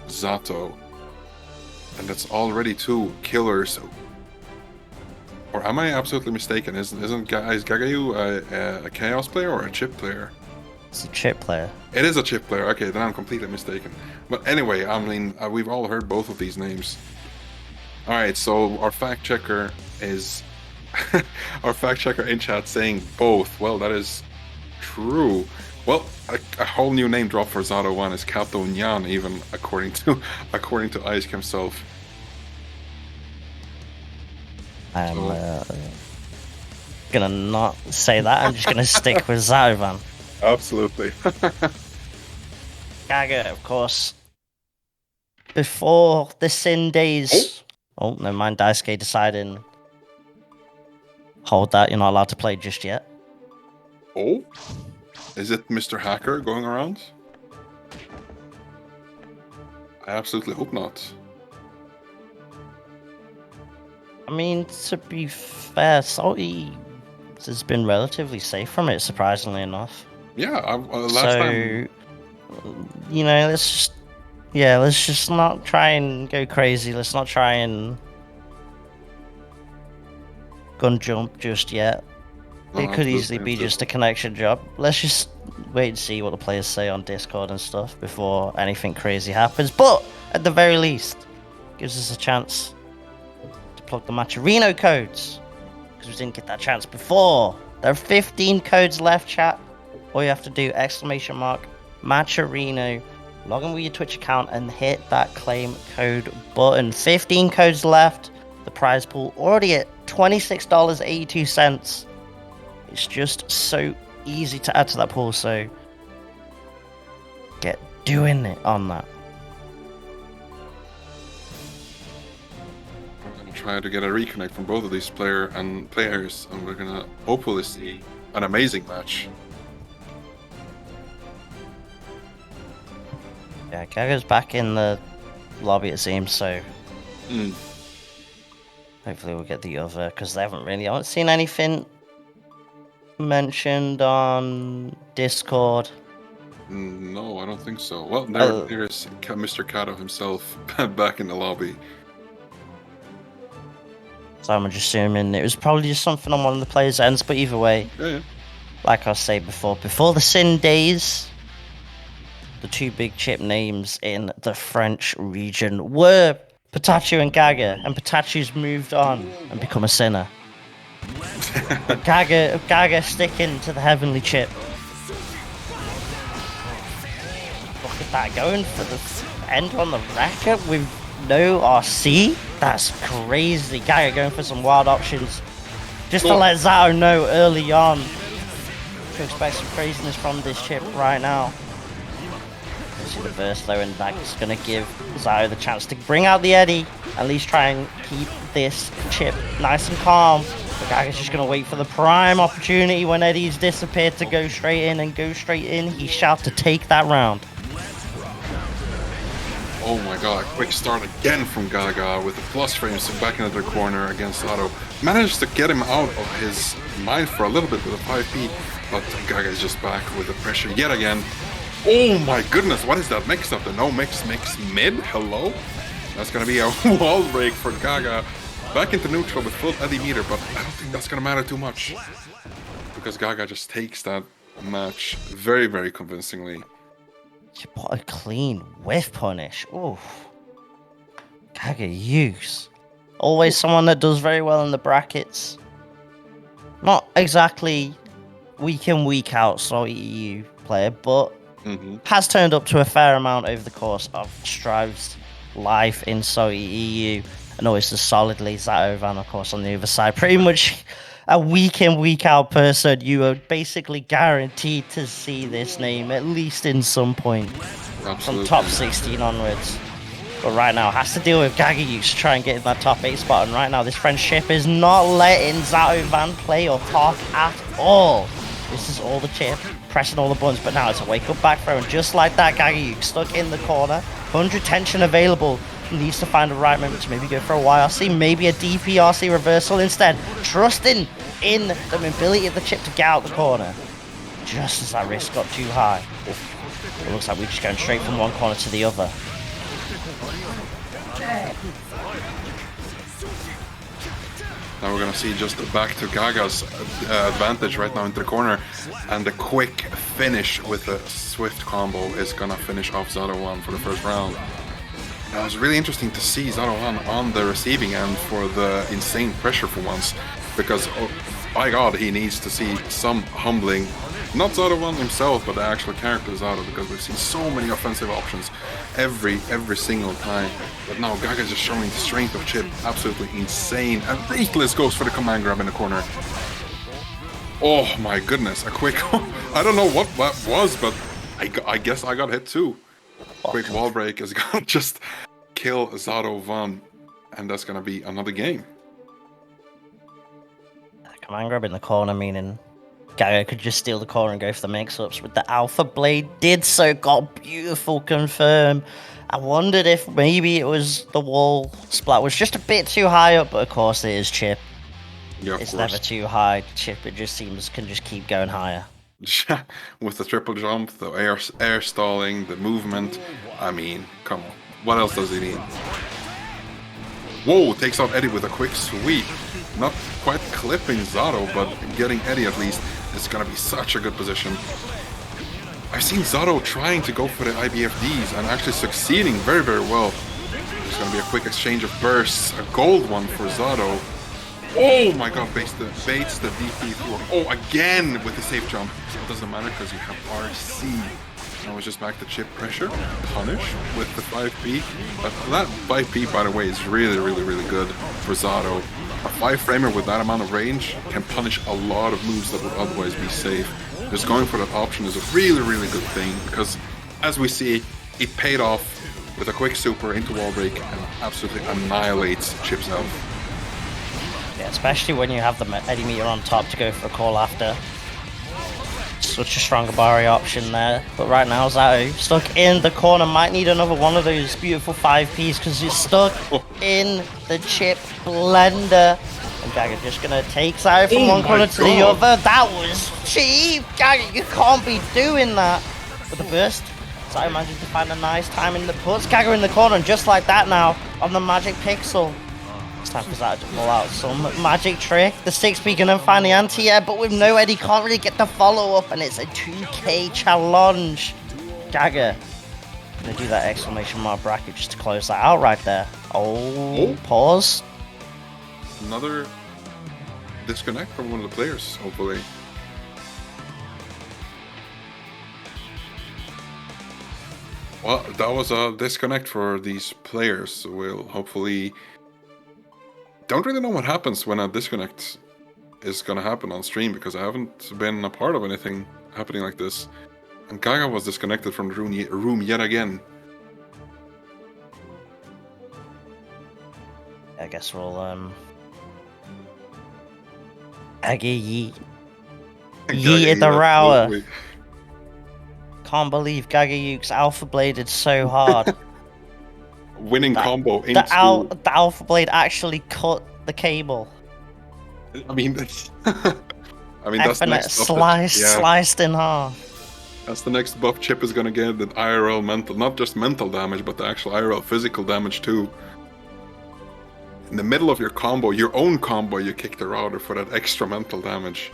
Zato. And that's already 2 killers. Or am I absolutely mistaken? Is Gagayoux a Chaos player or a Chipp player? It's a Chipp player. It is a Chipp player. Okay, then I'm completely mistaken. But anyway, I mean, we've all heard both of these names. Alright, so our fact checker is... our fact checker in chat saying both. Well, that is true. Well, a whole new name drop for Zato-VaN is Zato-VaN, even according to Ice himself. I'm gonna not say that. I'm just gonna stick with Zato-VaN. Absolutely. Gagayoux, of course. Before the Sin days... Oh, never mind. Daisuke deciding... Hold that, you're not allowed to play just yet. Oh? Is it Mr. Hacker going around? I absolutely hope not. I mean, to be fair, Salty has been relatively safe from it, surprisingly enough. Yeah, last time... You know, let's just not try and go crazy. Let's not try and gun jump just yet. It could easily be just a connection job. Let's just wait and see what the players say on Discord and stuff before anything crazy happens. But at the very least, gives us a chance to plug the Matcherino codes, because we didn't get that chance before. There are 15 codes left, chat. All you have to do, !Matcherino, log in with your Twitch account and hit that claim code button. 15 codes left. The prize pool already at $26.82. It's just so easy to add to that pool, so get doing it on that. I'm gonna try to get a reconnect from both of these players, and we're gonna hopefully see an amazing match. Yeah, Gaga's back in the lobby, it seems, so hopefully we'll get the other, because I haven't seen anything mentioned on Discord. No, I don't think so. Well, there's Mr. Kato himself back in the lobby. So I'm just assuming it was probably just something on one of the players' ends, but either way, like I said before the Sin days, the two big chip names in the French region were PataChu and Gagayoux, and PataChu's moved on and become a sinner. Gagayoux sticking to the heavenly chip. Look at that, going for the end on the racket with no RC. That's crazy. Gagayoux going for some wild options, just to let Zato know early on to expect some craziness from this chip right now. See the burst though, and that's going to give Zato the chance to bring out the Eddie, at least try and keep this chip nice and calm. But Gaga's just going to wait for the prime opportunity when Eddie's disappeared to go straight in, and go straight in. He shall to take that round. Oh my god, quick start again from Gagayoux with the plus frames back into the corner against Zato. Managed to get him out of his mind for a little bit with a 5P, but Gaga's just back with the pressure yet again. Oh my goodness, what is that mix up? The no mix mid? Hello? That's gonna be a wall break for Gagayoux. Back into neutral with full Eddie meter, but I don't think that's gonna matter too much, because Gagayoux just takes that match very, very convincingly. What a clean whiff punish. Oof. Gagayoux. Always someone that does very well in the brackets. Not exactly week in, week out SaltyEU player, but has turned up to a fair amount over the course of Strive's life in SaltyEU, and always the solidly Zato-VaN, of course, on the other side. Pretty much a week in, week out person. You are basically guaranteed to see this name at least in some point. Absolutely. From top 16 onwards. But right now has to deal with Gagayoux to try and get in that top 8 spot, and right now this friendship is not letting Zato-VaN play or talk at all. This is all the chip, pressing all the buttons, but now it's a wake up back throw, and just like that, Gagayoux stuck in the corner. 100 tension available. Needs to find the right moment to maybe go for a YRC, maybe a DPRC reversal instead. Trusting in the mobility of the chip to get out the corner. Just as that risk got too high. It looks like we're just going straight from one corner to the other. Now we're gonna see just back to Gaga's advantage right now into the corner, and the quick finish with a swift combo is gonna finish off Zato-VaN for the first round. It was really interesting to see Zato-VaN on the receiving end for the insane pressure for once, because by god he needs to see some humbling, not Zato-VaN himself, but the actual character Zato, because we've seen so many offensive options every single time. But now Gaga's just showing the strength of Chipp, absolutely insane, and Ruthless goes for the command grab in the corner. Oh my goodness, a quick I don't know what that was, but I guess I got hit too. Quick wall break is gonna just kill Zato-VaN, and that's gonna be another game. Command grab in the corner, meaning Gagayoux could just steal the corner and go for the mix-ups. With the Alpha Blade, did so, got beautiful confirm. I wondered if maybe it was the wall splat was just a bit too high up, but of course it is Chipp. Yeah, It's never too high. Chipp, it just seems, can just keep going higher. With the triple jump, the air stalling, the movement. I mean, come on. What else does he need? Whoa, takes out Eddie with a quick sweep. Not quite clipping Zato, but getting Eddie at least. It's gonna be such a good position. I've seen Zato trying to go for the IBFDs and actually succeeding very, very well. There's gonna be a quick exchange of bursts. A gold one for Zato. Oh my god, baits the DP through. Oh, again with the safe jump. It doesn't matter because you have RC. Now it's just back to Chipp pressure. Punish with the 5P. That 5P, by the way, is really, really, really good for Zato. A 5-framer with that amount of range can punish a lot of moves that would otherwise be safe. Just going for that option is a really, really good thing because, as we see, it paid off with a quick super into wall break and absolutely annihilates Chipp's health. Yeah, especially when you have the Eddie meter on top to go for a call after. Such a strong Abari option there. But right now, Zato stuck in the corner. Might need another one of those beautiful 5Ps because he's stuck in the Chipp blender. And Gagayoux just going to take Zato from one corner to the other. That was cheap. Gagayoux, you can't be doing that. With the burst, Zato managed to find a nice time in the puts. Gagayoux in the corner, and just like that now, on the magic pixel. It's time for Zato to pull out some magic trick. The 6P can then find the anti-air, but with no Eddie, can't really get the follow-up, and it's a 2K challenge. Gagayoux gonna do that exclamation mark bracket just to close that out right there. Oh. Pause. Another disconnect from one of the players, hopefully. Well, that was a disconnect for these players. We'll hopefully... Don't really know what happens when a disconnect is gonna happen on stream because I haven't been a part of anything happening like this. And Gagayoux was disconnected from the room yet again. I guess we'll Gagayoux yeeted the rower. Can't believe Gagayoux alpha bladed so hard. Winning combo into... The Alpha Blade actually cut the cable. I mean, that's the next sliced in half. That's the next buff Chipp is gonna get, the IRL mental, not just mental damage, but the actual IRL physical damage too. In the middle of your combo, your own combo, you kick the router for that extra mental damage.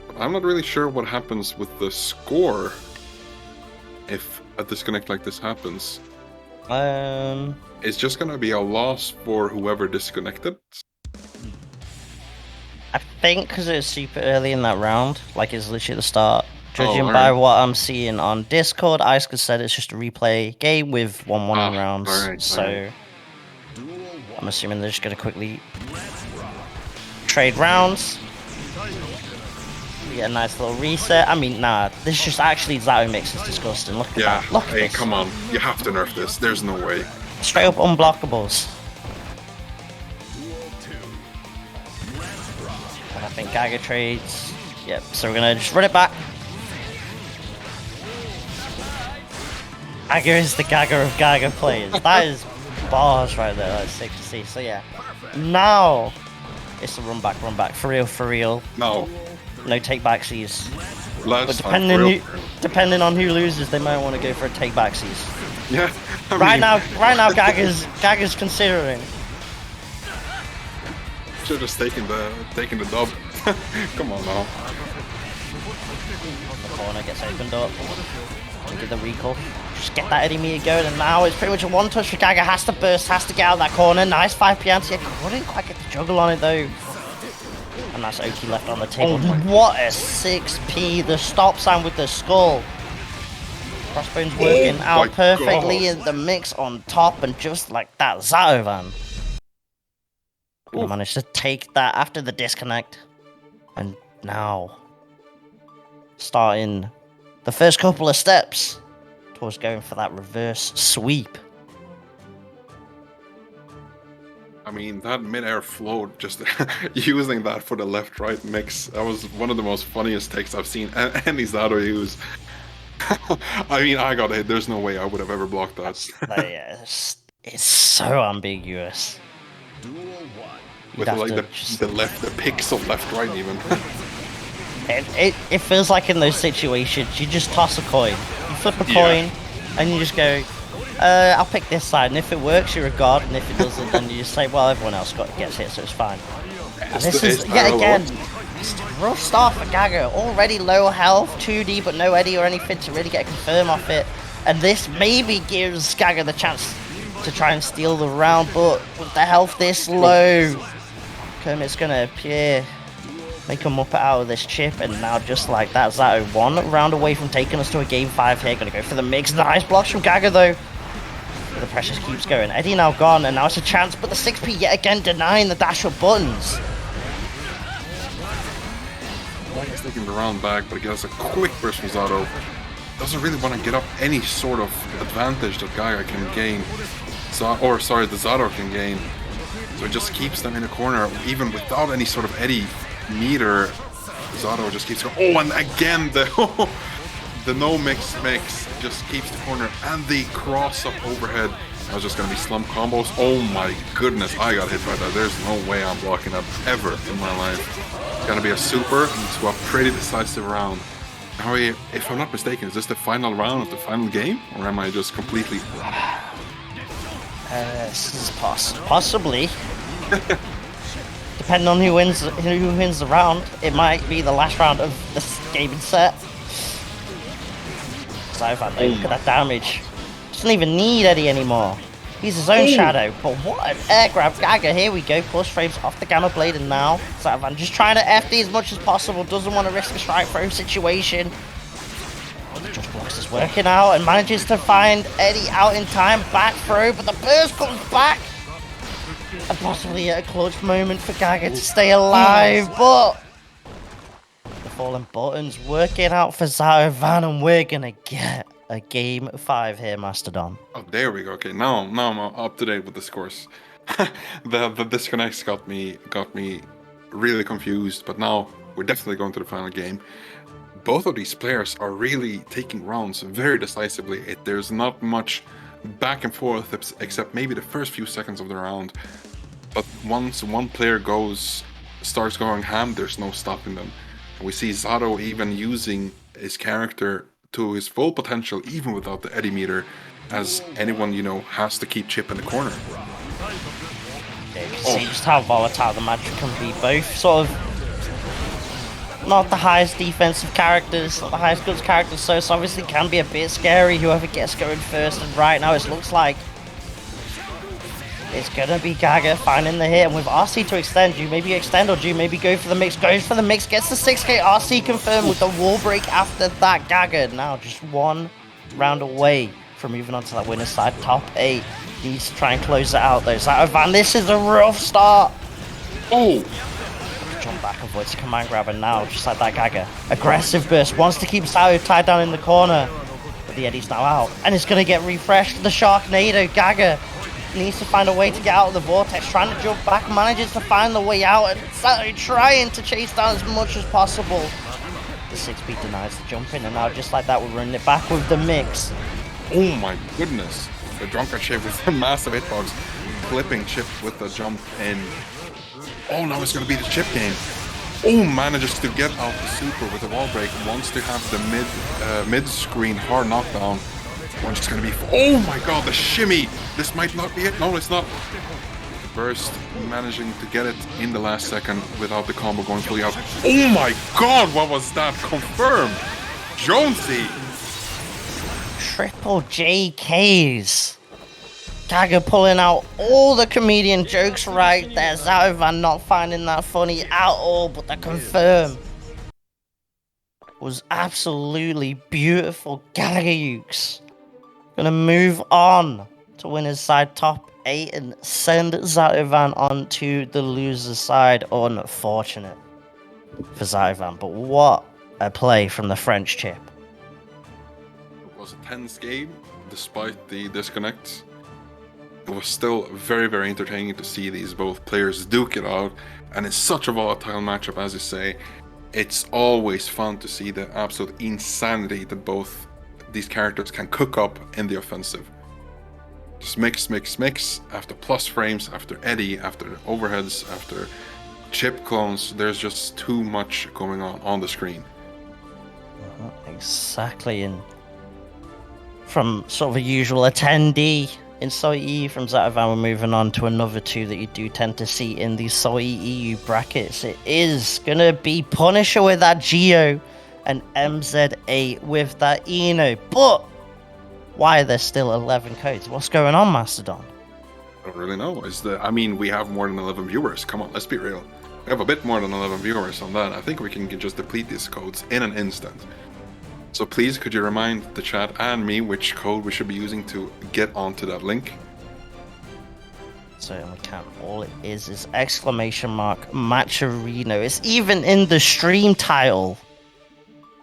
But I'm not really sure what happens with the score if a disconnect like this happens. It's just gonna be a loss for whoever disconnected. I think because it was super early in that round, like it's literally the start. Judging by what I'm seeing on Discord, Iska said it's just a replay game with 1-1 rounds. So I'm assuming they're just gonna quickly trade rounds. Get a nice little reset. I mean, nah, this just actually Zato mix is disgusting. Look at that. Look at this. Come on. You have to nerf this. There's no way. Straight up unblockables. And I think Gagayoux trades. Yep, so we're gonna just run it back. Gagayoux is the Gagayoux of Gagayoux players. That is bars right there. That's sick to see. So yeah, now it's a run back. For real. No take backsies. But depending on who loses, they might want to go for a take backsies. Yeah. Right now, Gaga's considering. Should have just taken the dub. Come on now. The corner gets opened up. Get the recall. Just get that Eddie meter going, and now it's pretty much a one-touch for Gagayoux. Has to burst, has to get out of that corner. Nice 5P anti. Couldn't quite get the juggle on it though. And that's Oki left on the table. What a 6P. The stop sign with the skull. Crossbones working out perfectly in the mix on top, and just like that, Zato-VaN managed to take that after the disconnect. And now, starting the first couple of steps towards going for that reverse sweep. I mean, that mid-air float, just using that for the left-right mix, that was one of the most funniest takes I've seen any Zato use. I mean, I got hit. There's no way I would have ever blocked that. Yeah, it's so ambiguous. With like the pixel left-right even. It feels like in those situations, you just toss a coin. You flip a coin, and you just go, I'll pick this side, and if it works, you're a god, and if it doesn't, then you just say, well, everyone else gets hit, so it's fine. And this is, yet again, it's a rough start for Gagayoux. Already low health, 2D, but no Eddie or anything to really get a confirm off it. And this maybe gives Gagayoux the chance to try and steal the round, but with the health this low, Kermit's going to appear, make a muppet out of this chip, and now just like that, Zato-VaN round away from taking us to a game 5 here. Going to go for the mix. Nice blocks from Gagayoux though. The pressure keeps going. Eddie now gone, and now it's a chance, but the 6P yet again denying the dash up buttons. He's taking the round back, but he gets a quick burst from Zato. Doesn't really want to get up any sort of advantage that Gagayoux can gain. The Zato can gain. So it just keeps them in the corner, even without any sort of Eddie meter. Zato just keeps going. Oh, and again the no mix just keeps the corner, and the cross up overhead. That was just gonna be slump combos. Oh my goodness, I got hit by that. There's no way I'm blocking that ever in my life. It's gonna be a super into a pretty decisive round. Now, if I'm not mistaken, is this the final round of the final game, or am I just completely? This is possibly. Depending on who wins the round, it might be the last round of this gaming set. Zato-VaN, look at that damage. Doesn't even need Eddie anymore. He's his own shadow, but what an air grab. Gagayoux, here we go, plus frames off the Gamma Blade, and now Zato-VaN just trying to FD as much as possible, doesn't want to risk a strike throw situation. Just blocks is working out and manages to find Eddie out in time, back throw, but the burst comes back. And possibly a clutch moment for Gagayoux to stay alive, but the fallen buttons working out for Zato-VaN, and we're gonna get a game 5 here, Mastodon. Oh, there we go. Okay, now I'm up to date with the scores. the disconnects got me really confused, but now we're definitely going to the final game. Both of these players are really taking rounds very decisively. There's not much back and forth except maybe the first few seconds of the round. But once one player starts going ham, there's no stopping them. We see Zato even using his character to his full potential, even without the Eddie meter, as anyone, has to keep Chipp in the corner. Yeah, you can see just how volatile the match can be. Both sort of not the highest defensive characters, not the highest goods characters, so it obviously can be a bit scary whoever gets going first, and right now it looks like it's gonna be Gagayoux finding the hit, and with RC to extend, do you maybe extend or do you maybe go for the mix? Goes for the mix, gets the 6k RC confirmed with the wall break after that. Gagayoux now just one round away from moving on to that winner's side. Top 8 needs to try and close it out though. Zato-VaN, this is a rough start. Oh! Jump back, avoids a command grab, and now just like that Gagayoux. Aggressive burst, wants to keep Zato tied down in the corner. But the Eddie's now out, and it's gonna get refreshed. The Sharknado, Gagayoux needs to find a way to get out of the vortex, trying to jump back, manages to find the way out, and Zato trying to chase down as much as possible. The 6B denies the jump in, and now just like that we're running it back with the mix. Oh my goodness, the drunkard Chipp with a massive hitbox, clipping Chipp with the jump in. Oh, now it's going to be the Chipp game. Oh, manages to get out the super with the wall break, wants to have the mid-screen hard knockdown. One's just going to be... Oh my god, the shimmy! This might not be it. No, it's not. The burst, managing to get it in the last second without the combo going fully out. Oh my god, what was that? Confirmed! Jonesy! Triple JKs. Gagayoux pulling out all the comedian jokes right there. Zato-VaN not finding that funny at all, but the confirm was absolutely beautiful. Gagayoux gonna move on to winner's side, top 8, and send Zato-VaN on to the loser's side. Unfortunate for Zato-VaN, but what a play from the French Chipp. It was a tense game, despite the disconnects. It was still very, very entertaining to see these both players duke it out, and it's such a volatile matchup, as you say. It's always fun to see the absolute insanity that both these characters can cook up in the offensive. Just mix, after plus frames, after Eddie, after overheads, after Chipp clones. There's just too much going on the screen. Exactly, and from sort of a usual attendee in SaltyEU from Zato-VaN, we're moving on to another two that you do tend to see in these SaltyEU brackets. It is gonna be Punisher with that Gagayoux and MZA with that Eno. But why are there still 11 codes? What's going on, Mastodon? I don't really know. I mean, we have more than 11 viewers. Come on, let's be real. We have a bit more than 11 viewers on that. I think we can just deplete these codes in an instant. So please, could you remind the chat and me which code we should be using to get onto that link? Certainly can. All it is exclamation mark Matcherino. It's even in the stream title.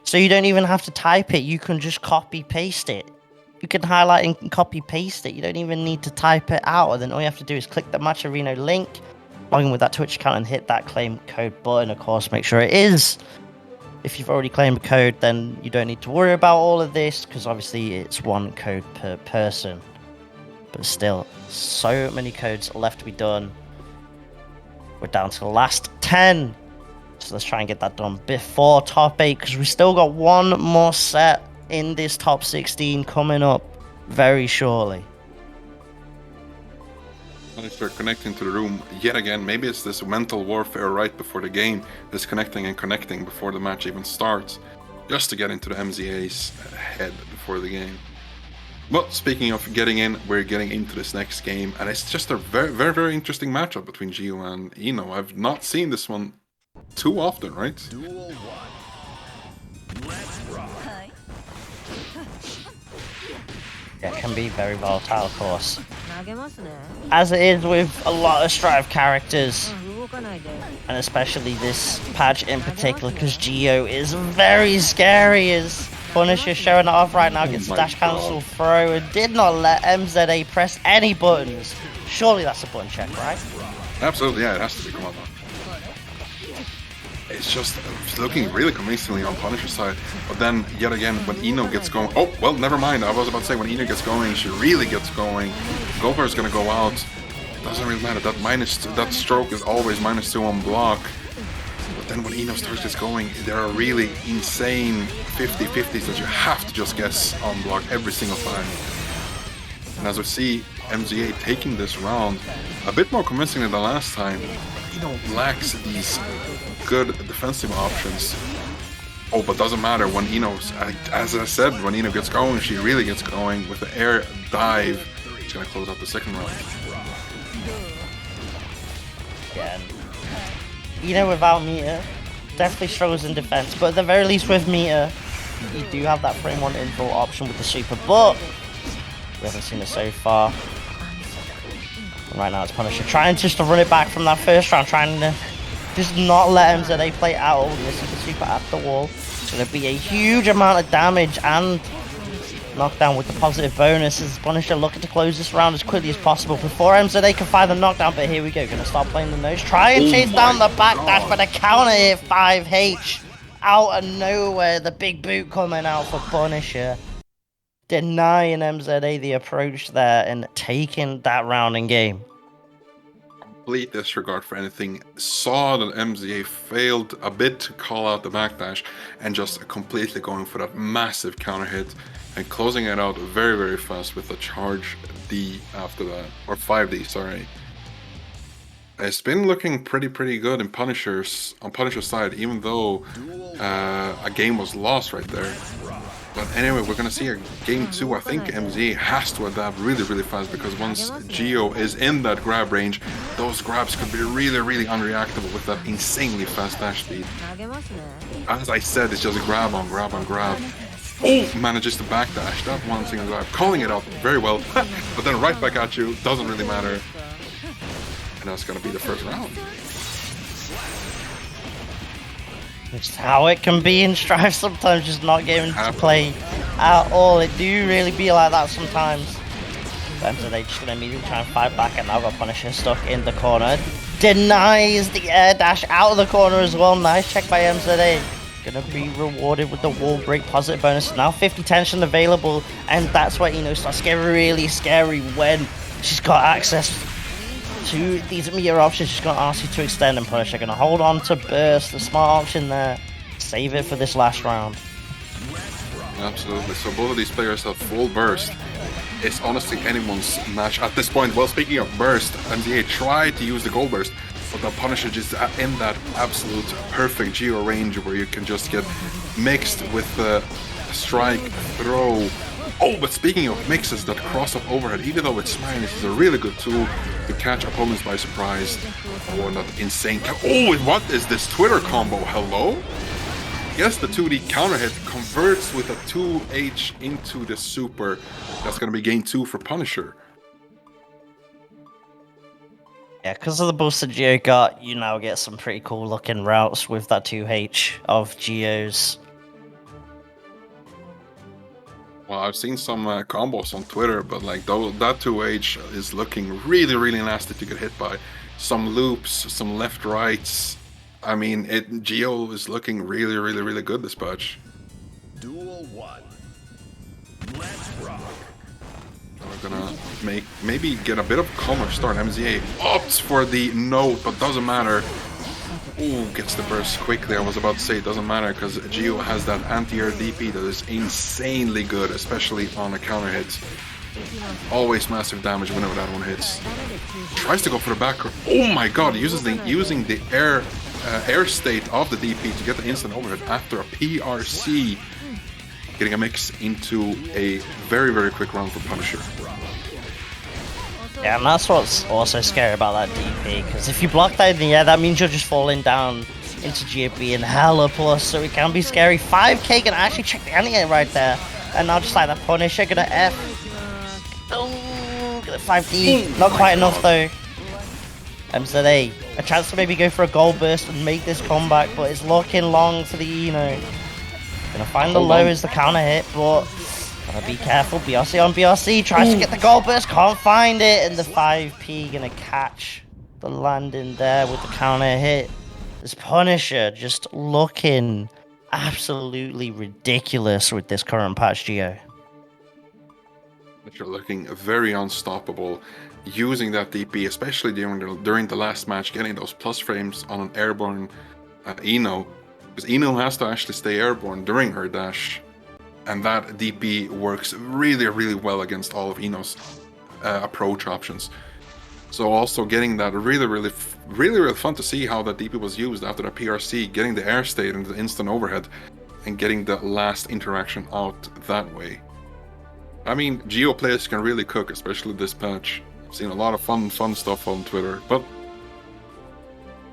So you don't even have to type it. You can just copy paste it. You can highlight and copy paste it. You don't even need to type it out. And then all you have to do is click the Matcherino link, log in with that Twitch account and hit that claim code button. Of course, make sure it is. If you've already claimed a code, then you don't need to worry about all of this, because obviously it's one code per person. But still, so many codes left to be done. We're down to the last 10. So let's try and get that done before top 8, because we still got one more set in this top 16 coming up very shortly. When I start connecting to the room yet again, maybe it's this mental warfare right before the game, disconnecting and connecting before the match even starts, just to get into the MZA's head before the game. But speaking of getting in, we're getting into this next game, and it's just a very, very, very interesting matchup between Gagayoux and Eno. I've not seen this one too often, right? Duel 1. Let's rock. Yeah, it can be very volatile, of course. As it is with a lot of Strive characters, and especially this patch in particular, because Gagayoux is very scary. As Punisher showing it off right now, gets dash cancel throw, and did not let MZA press any buttons. Surely that's a button check, right? Absolutely, yeah, it has to be. Come on. It's just looking really convincingly on Punisher's side, but then yet again when Eno gets going, oh well, never mind. I was about to say when Eno gets going, she really gets going. Gopher is gonna go out. Doesn't really matter. That stroke is always -2 on block. But then when Eno starts just going, there are really insane 50-50s that you have to just guess on block every single time. And as we see MZA taking this round a bit more convincingly than last time, Eno lacks these good defensive options. Oh, but doesn't matter when Eno's, as I said, when Eno gets going, she really gets going with the air dive. She's gonna close out the second round. Yeah, Eno without meter definitely struggles in defense, but at the very least with meter, you do have that frame 1 info option with the super, but we haven't seen it so far. And right now it's Punisher trying just to run it back from that first round, trying to just not let MZA play out. This is the super at the wall. It's going to be a huge amount of damage and knockdown with the positive bonuses. Punisher looking to close this round as quickly as possible before MZA can find the knockdown. But here we go, going to start playing the Neøs. Try and chase down the backdash, but a counter hit 5H out of nowhere. The big boot coming out for Punisher, denying MZA the approach there and taking that round in game. Complete disregard for anything. Saw that MZA failed a bit to call out the backdash and just completely going for that massive counter hit and closing it out very, very fast with a charge D after that, or 5D, sorry. It's been looking pretty good on Punisher's side, even though a game was lost right there. But anyway, we're gonna see a game 2. I think MZA has to adapt really fast, because once Gagayoux is in that grab range, those grabs could be really unreactable with that insanely fast dash speed. As I said, it's just grab on grab. Oh, manages to backdash that one single grab, calling it out very well, but then right back at you, doesn't really matter. And that's gonna be the first round. Just how it can be in Strive sometimes, just not getting to play at all. It do really be like that sometimes. But they just gonna immediately try and fight back, and now got Punisher stuck in the corner. Denies the air dash out of the corner as well. Nice check by MZA. Gonna be rewarded with the wall break positive bonus. Now 50 tension available, and that's why starts getting really scary when she's got access to these EMEA options. She's gonna ask you to extend, and Punisher gonna hold on to burst. The smart option there. Save it for this last round. Absolutely. So both of these players have full burst. It's honestly anyone's match at this point. Well, speaking of burst, MZA tried to use the gold burst, but the Punisher just in that absolute perfect geo range where you can just get mixed with the strike, throw. Oh, but speaking of mixes, that cross-up overhead, even though it's smart, this is a really good tool to catch opponents by surprise. Oh, and that insane... Oh, and what is this Twitter combo? Hello? Yes, the 2D counter hit converts with a 2H into the super. That's going to be gain 2 for Punisher. Yeah, because of the boost that Geo got, you now get some pretty cool looking routes with that 2H of Geo's. Well, I've seen some combos on Twitter, but like that 2H is looking really, really nasty to get hit by. Some loops, some left rights. I mean, Geo is looking really, really, really good this patch. Duel 1. Let's rock. We're gonna maybe get a bit of a calmer start. MZA opts for the note, but doesn't matter. Ooh, gets the burst quickly. I was about to say it doesn't matter because Geo has that anti-air DP that is insanely good, especially on a counter hit. Always massive damage whenever that one hits. Tries to go for the back. Oh my god, using the air state of the DP to get the instant overhead after a PRC. Getting a mix into a very, very quick round for Punisher. Yeah, and that's what's also scary about that DP, because if you block that in the air, that means you're just falling down into GP and hella plus, so it can be scary. 5k gonna actually check the anti-air right there, and now just like the Punisher gonna F. Oh, get 5D, not quite enough though. MZA, a chance to maybe go for a gold burst and make this comeback, but it's looking long for the Eno. Gonna find the low as the counter hit, but gotta be careful. BRC on BRC, tries to get the gold burst, can't find it, and the 5P gonna catch the landing there with the counter hit. This Punisher just looking absolutely ridiculous with this current patch, Geo. You're looking very unstoppable, using that DP, especially during the last match, getting those plus frames on an airborne Eno. Because Eno has to actually stay airborne during her dash, and that DP works really, really well against all of Eno's approach options. So also getting that really fun to see how that DP was used after the PRC, getting the air state and the instant overhead, and getting the last interaction out that way. I mean, Geo players can really cook, especially this patch. I've seen a lot of fun stuff on Twitter, but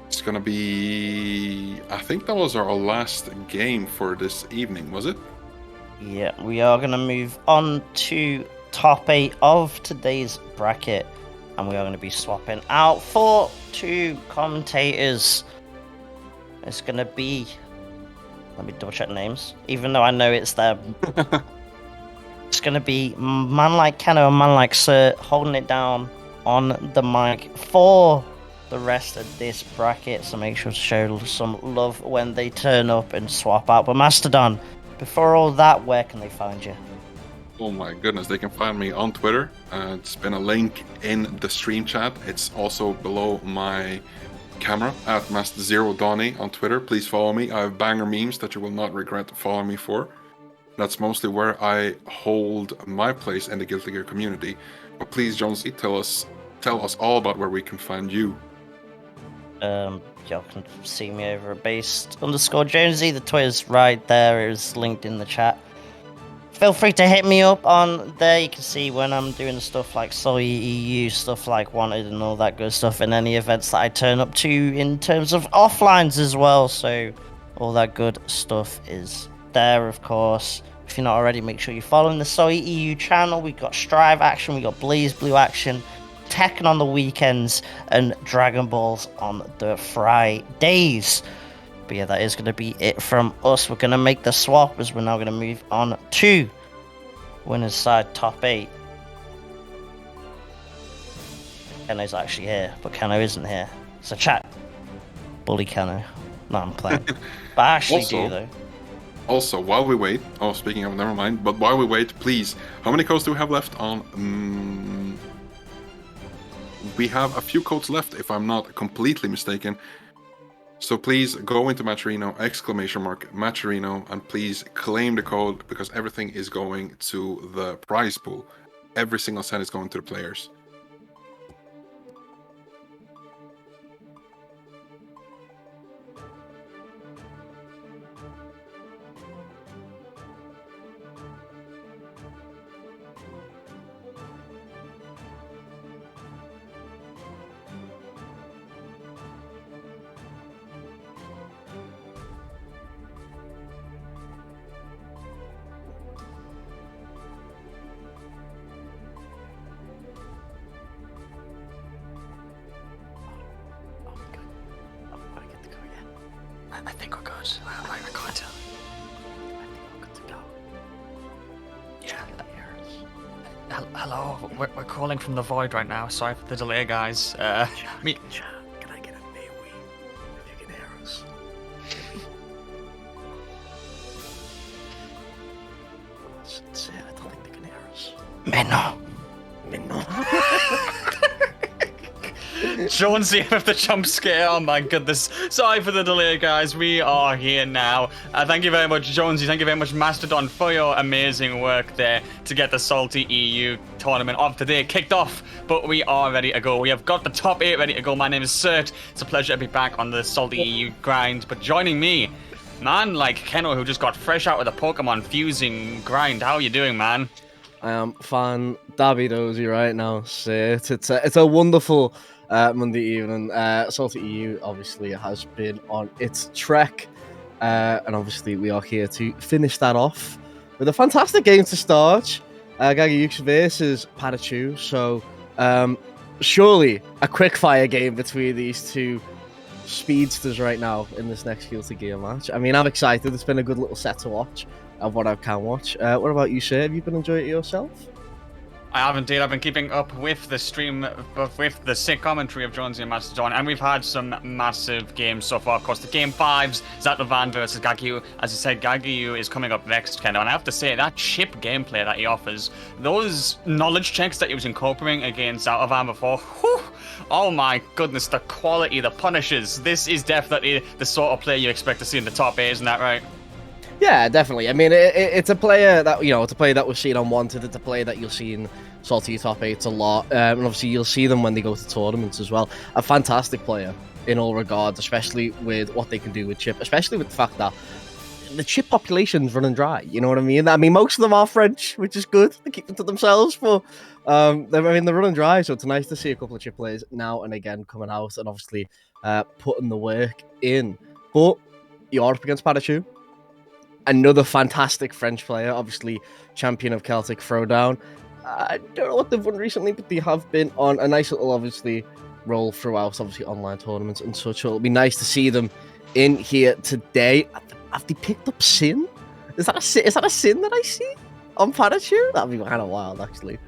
it's gonna be... I think that was our last game for this evening, was it? Yeah, we are gonna move on to top 8 of today's bracket, and we are gonna be swapping out for 2 commentators. It's gonna be... Let me double check names, even though I know it's them. It's gonna be man like Kano and man like Sir holding it down on the mic for the rest of this bracket, so make sure to show some love when they turn up and swap out. But Mastodon, before all that, where can they find you? Oh my goodness, they can find me on Twitter. It's been a link in the stream chat. It's also below my camera at Mast0Donny on Twitter. Please follow me. I have banger memes that you will not regret following me for. That's mostly where I hold my place in the Guilty Gear community. But please, Jonesy, tell us all about where we can find you. Y'all can see me over at based_Jonesy. The Twitter's right there, is linked in the chat. Feel free to hit me up on there. You can see when I'm doing stuff like SaltyEU, stuff like Wanted and all that good stuff, and any events that I turn up to in terms of offlines as well. So all that good stuff is there, of course. If you're not already, make sure you're following the SaltyEU channel. We've got Strive action, we got Blazblue action, Tekken on the weekends, and Dragon Balls on the Fridays. But yeah, that is going to be it from us. We're going to make the swap as we're now going to move on to winners side top 8. Keno's actually here, but Keno isn't here. So chat, bully Keno. No, I'm playing. But I actually do though. Also, while we wait, speaking of, never mind, but while we wait, please, how many codes do we have left on? We have a few codes left, if I'm not completely mistaken. So please go into Matcherino, Matcherino, and please claim the code, because everything is going to the prize pool. Every single cent is going to the players. I think we're good. I can't tell. I think we're good to go. Yeah. Hello, we're calling from the void right now. Sorry for the delay, guys. Can I get a Neøs if you can hear us? I don't think they can hear us. Menno. Jonesy with the jump scare. Oh my goodness. Sorry for the delay, guys. We are here now. Thank you very much, Jonesy. Thank you very much, Mastodon, for your amazing work there to get the SaltyEU tournament of today kicked off. But we are ready to go. We have got the top 8 ready to go. My name is Sert. It's a pleasure to be back on the SaltyEU grind. But joining me, man like Keno, who just got fresh out of the Pokemon fusing grind. How are you doing, man? I am fan Dabby Dozy right now. Sert. It's a wonderful Monday evening. SaltyEU obviously has been on its trek, and obviously we are here to finish that off with a fantastic game to start. Gagayoux versus PataChu. So surely a quick fire game between these two speedsters right now in this next Guilty Gear match. I mean, I'm excited. It's been a good little set to watch of what I can watch. What about you, sir? Have you been enjoying it yourself? I have indeed. I've been keeping up with the stream, with the sick commentary of Jonesy and Mastodon, and we've had some massive games so far. Of course, the game 5s, Zato-VaN versus Gagayoux. As you said, Gagayoux is coming up next, Keno, and I have to say, that Chipp gameplay that he offers, those knowledge checks that he was incorporating against Zato-VaN before, whew, oh my goodness, the quality, the punishes. This is definitely the sort of play you expect to see in the top 8, isn't that right? Yeah, definitely. I mean, it's a player that, it's a player that was seen on Wanted. It's a player that you'll see in SaltyEU top 8s a lot. And obviously you'll see them when they go to tournaments as well. A fantastic player in all regards, especially with what they can do with Chipp, especially with the fact that the Chipp population's running dry. You know what I mean? I mean, most of them are French, which is good. They keep them to themselves, but they're running dry. So it's nice to see a couple of Chipp players now and again coming out and obviously putting the work in. But you're up against PataChu. Another fantastic French player, obviously champion of Celtic Throwdown. I don't know what they've won recently, but they have been on a nice little, obviously, roll throughout, obviously, online tournaments and such. So it'll be nice to see them in here today. Have they picked up Sin? Is that a Sin that I see on PataChu? That'd be kind of wild, actually.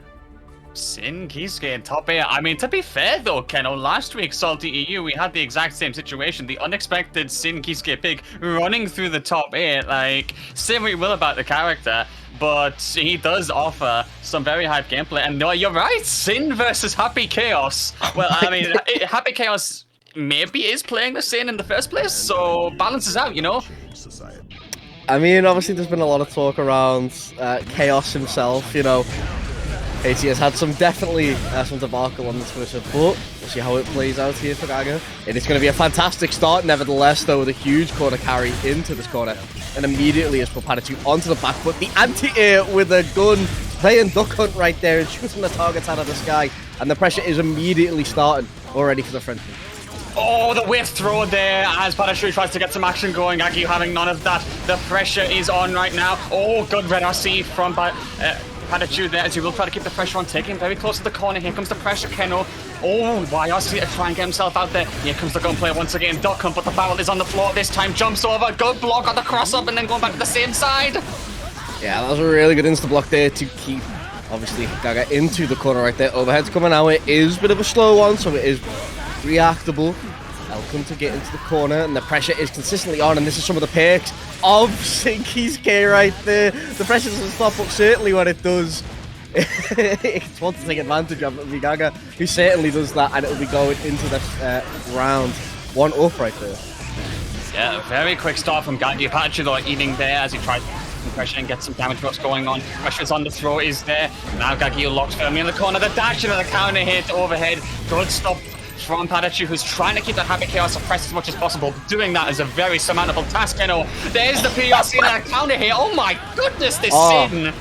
Sin Kisuke top 8. I mean, to be fair though, Keno, last week SaltyEU we had the exact same situation. The unexpected Sin Kisuke pick running through the top 8. Like, say what you will about the character, but he does offer some very hype gameplay. And no, you're right, Sin versus Happy Chaos. Well, I mean, Happy Chaos maybe is playing the Sin in the first place, so balances out, you know? I mean, obviously there's been a lot of talk around Chaos himself, you know. ATS had some debacle on the Twitter, but we'll see how it plays out here for Gaga. It is going to be a fantastic start, nevertheless, though, with a huge corner carry into this corner. And immediately has put PataChu onto the back foot. The anti-air with a gun, playing duck hunt right there and shooting the targets out of the sky. And the pressure is immediately starting already for the Frenchman. Oh, the whiff throw there as PataChu tries to get some action going. Gagayoux having none of that. The pressure is on right now. Oh, good red RC from PataChu there as he will try to keep the pressure on Tekken. Very close to the corner. Here comes the pressure, Keno. Oh, YRC to try and get himself out there. Here comes the gunplay once again. Duck hunt, but the barrel is on the floor this time. Jumps over. Good block on the cross up and then going back to the same side. Yeah, that was a really good insta-block there to keep, obviously, Gaga into the corner right there. Overhead's coming out. It is a bit of a slow one, so it is reactable. Welcome to get into the corner, and the pressure is consistently on, and this is some of the perks of Sinky's K right there. The pressure doesn't stop, but certainly when it does, it's one to take advantage of. It'll be Gaga who certainly does that, and it'll be going into the round 1 up right there. Yeah, a very quick start from Gagayoux. PataChu though eating there as he tries to pressure and get some damage what's going on. Pressure's on the throw is there. Now Gagayoux locks firmly in the corner. The dash into the counter hit overhead. Good stop from PataChu, who's trying to keep that Happy Chaos suppressed as much as possible. Doing that is a very surmountable task, There's the PRC and that counter hit. Oh my goodness, this Sin!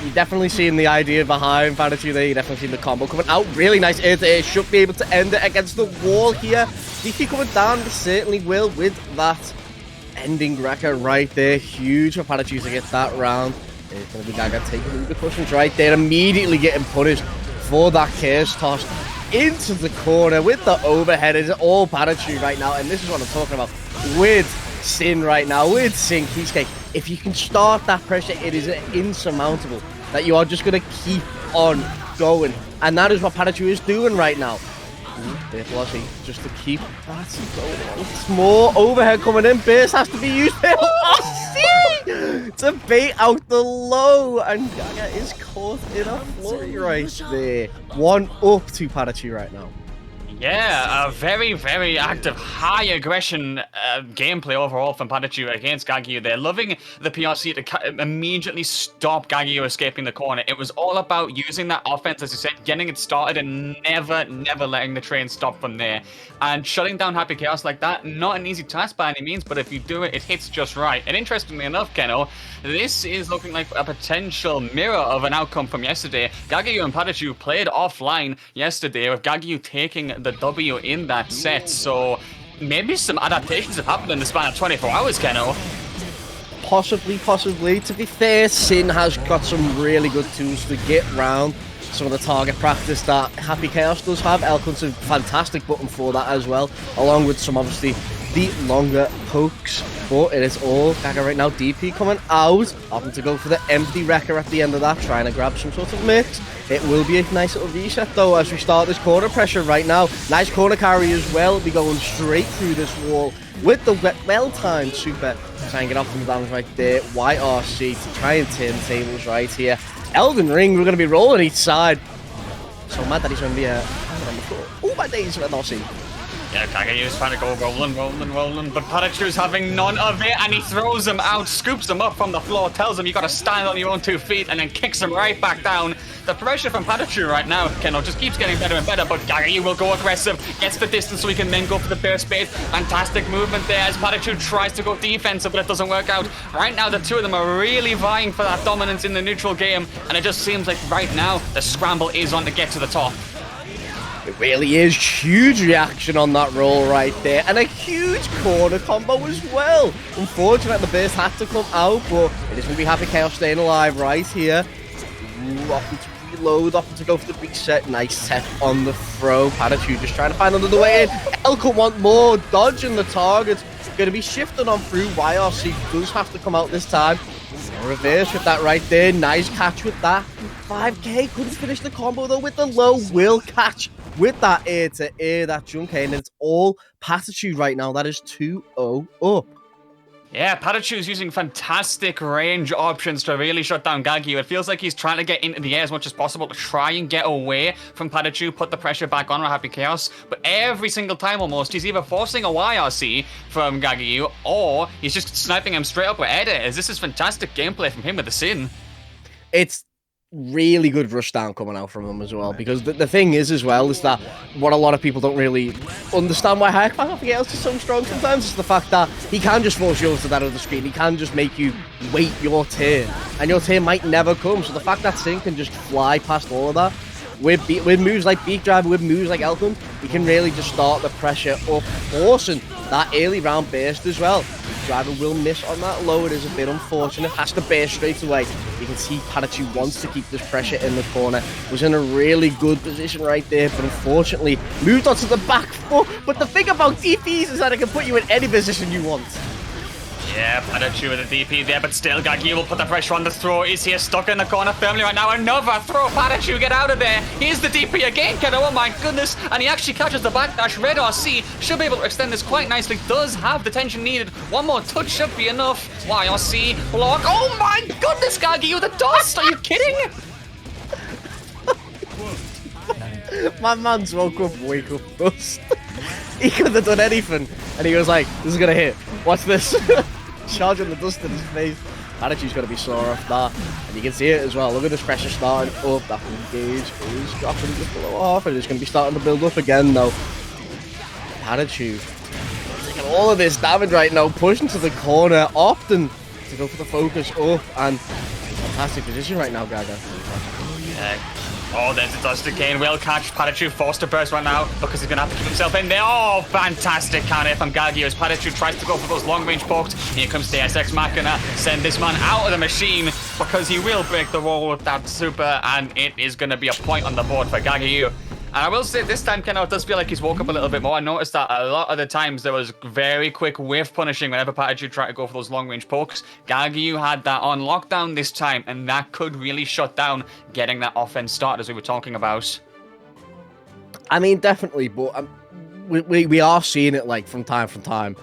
You're definitely seeing the idea behind PataChu there. You're definitely seeing the combo coming out. Really nice air to air. Should be able to end it against the wall here. DP coming down, they certainly will with that ending record right there. Huge for PataChu to get that round. It's going to be Gaga taking the repercussions right there. Immediately getting punished for that chaos toss into the corner with the overhead. It's all PataChu right now, and this is what I'm talking about with Sin right now, with Sinky's Cake. If you can start that pressure, it is insurmountable that you are just going to keep on going, and that is what PataChu is doing right now. Just to keep that going. It's more overhead coming in. Burst has to be used. To bait out the low, and Gaga is caught in a flurry right there. 1 up to PataChu right now. Yeah, a very, very active, high aggression gameplay overall from PataChu against Gagayoux. They're loving the PRC to immediately stop Gagayoux escaping the corner. It was all about using that offense, as you said, getting it started and never letting the train stop from there. And shutting down Happy Chaos like that, not an easy task by any means, but if you do it, it hits just right. And interestingly enough, Keno, this is looking like a potential mirror of an outcome from yesterday. Gagayoux and PataChu played offline yesterday, with Gagayoux taking the W in that set. So maybe some adaptations have happened in the span of 24 hours, Keno. Possibly. To be fair, Sin has got some really good tools to get round some of the target practice that Happy Chaos does have. Elkun's a fantastic button for that as well, along with some, obviously, the longer pokes. But it is all Gaga right now. DP coming out, opting to go for the empty wrecker at the end of that, trying to grab some sort of mix. It will be a nice little reset though as we start this corner pressure right now. Nice corner carry as well. Be going straight through this wall with the well-timed super. Try and get off from the damage right there. YRC to try and turn tables right here. Elden Ring, we're going to be rolling each side. So mad that he's going to be on the floor. Oh my days, we're not seeing. Yeah, Gagayoux's trying to go rolling, but PataChu's having none of it, and he throws him out, scoops him up from the floor, tells him you gotta stand on your own 2 feet, and then kicks him right back down. The pressure from PataChu right now, Keno, just keeps getting better and better, but Gagayoux will go aggressive, gets the distance so he can then go for the burst bait. Fantastic movement there as PataChu tries to go defensive, but it doesn't work out. Right now, the two of them are really vying for that dominance in the neutral game, and it just seems like right now, the scramble is on to get to the top. It really is. Huge reaction on that roll right there. And a huge corner combo as well. Unfortunately, the burst had to come out, but it is going to be Happy Chaos staying alive right here. Opting to reload, opting to go for the reset. Nice tech on the throw. PataChu just trying to find another way in. Elko want more. Dodging the target. Going to be shifting on through. YRC does have to come out this time. Reverse with that right there. Nice catch with that. 5k couldn't finish the combo though with the low. Will catch with that air to air, that jump in, and it's all PataChu right now. That is 2-0 up. Yeah, PataChu's using fantastic range options to really shut down Gagayoux. It feels like he's trying to get into the air as much as possible to try and get away from PataChu, put the pressure back on Happy Chaos. But every single time almost, he's either forcing a YRC from Gagayoux or he's just sniping him straight up with edit. This is fantastic gameplay from him with the Sin. It's really good rush down coming out from him as well, because the thing is as well is that what a lot of people don't really understand why Happy Chaos is so strong sometimes is the fact that he can just force yours to that other screen. He can just make you wait your turn, and your turn might never come. So the fact that Sin can just fly past all of that with moves like Beak Driver, with moves like Elkun, he can really just start the pressure up, forcing that early round burst as well. driver will miss on that low. It is a bit unfortunate. Has to bear straight away. You can see PataChu wants to keep this pressure in the corner. Was in a really good position right there, but unfortunately moved onto the back foot. But the thing about DPs is that it can put you in any position you want. Yeah, PataChu with the DP there, but still Gagayoux will put the pressure on the throw. Is he stuck in the corner firmly right now? Another throw. PataChu, get out of there. Here's the DP again, kiddo. Oh my goodness. And he actually catches the backdash. Red RC should be able to extend this quite nicely. Does have the tension needed. One more touch should be enough. YRC block. Oh my goodness, Gagayoux, the dust. Are you kidding? My man's woke up dust. He couldn't have done anything. And he was like, this is going to hit. Watch this. Charging the dust in his face. PataChu's going to be sore off that. And you can see it as well. Look at this pressure starting up. That engage is dropping just below half. And it's going to be starting to build up again, though. PataChu taking all of this damage right now. Pushing to the corner. Opting to go for the focus up. And fantastic position right now, Gaga. Oh, there's the dust again. Will catch PataChu, forced to burst right now because he's going to have to keep himself in there. Oh, fantastic counter from Gagayoux as PataChu tries to go for those long-range pokes. Here comes the SX Machina. Send this man out of the machine because he will break the wall with that super, and it is going to be a point on the board for Gagayoux. And I will say this time, Ken, it does feel like he's woke up a little bit more. I noticed that a lot of the times there was very quick whiff punishing whenever PataChu tried to go for those long-range pokes. Gagayoux had that on lockdown this time, and that could really shut down getting that offense started, as we were talking about. I mean, definitely, but we are seeing it, like, from time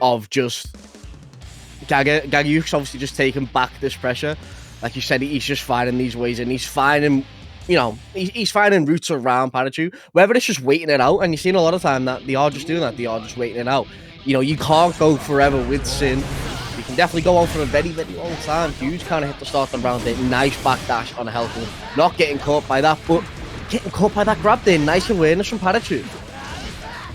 of just Gagayoux's obviously just taking back this pressure. Like you said, he's just finding these ways, and he's finding... You know, he's finding routes around PataChu, whether it's just waiting it out, and you've seen a lot of time that they are just doing that, they are just waiting it out. You know, you can't go forever with Sin. You can definitely go on for a very, very long time. Huge kind of hit the start of the round there. Nice backdash on a health one. Not getting caught by that, but getting caught by that grab there. Nice awareness from PataChu.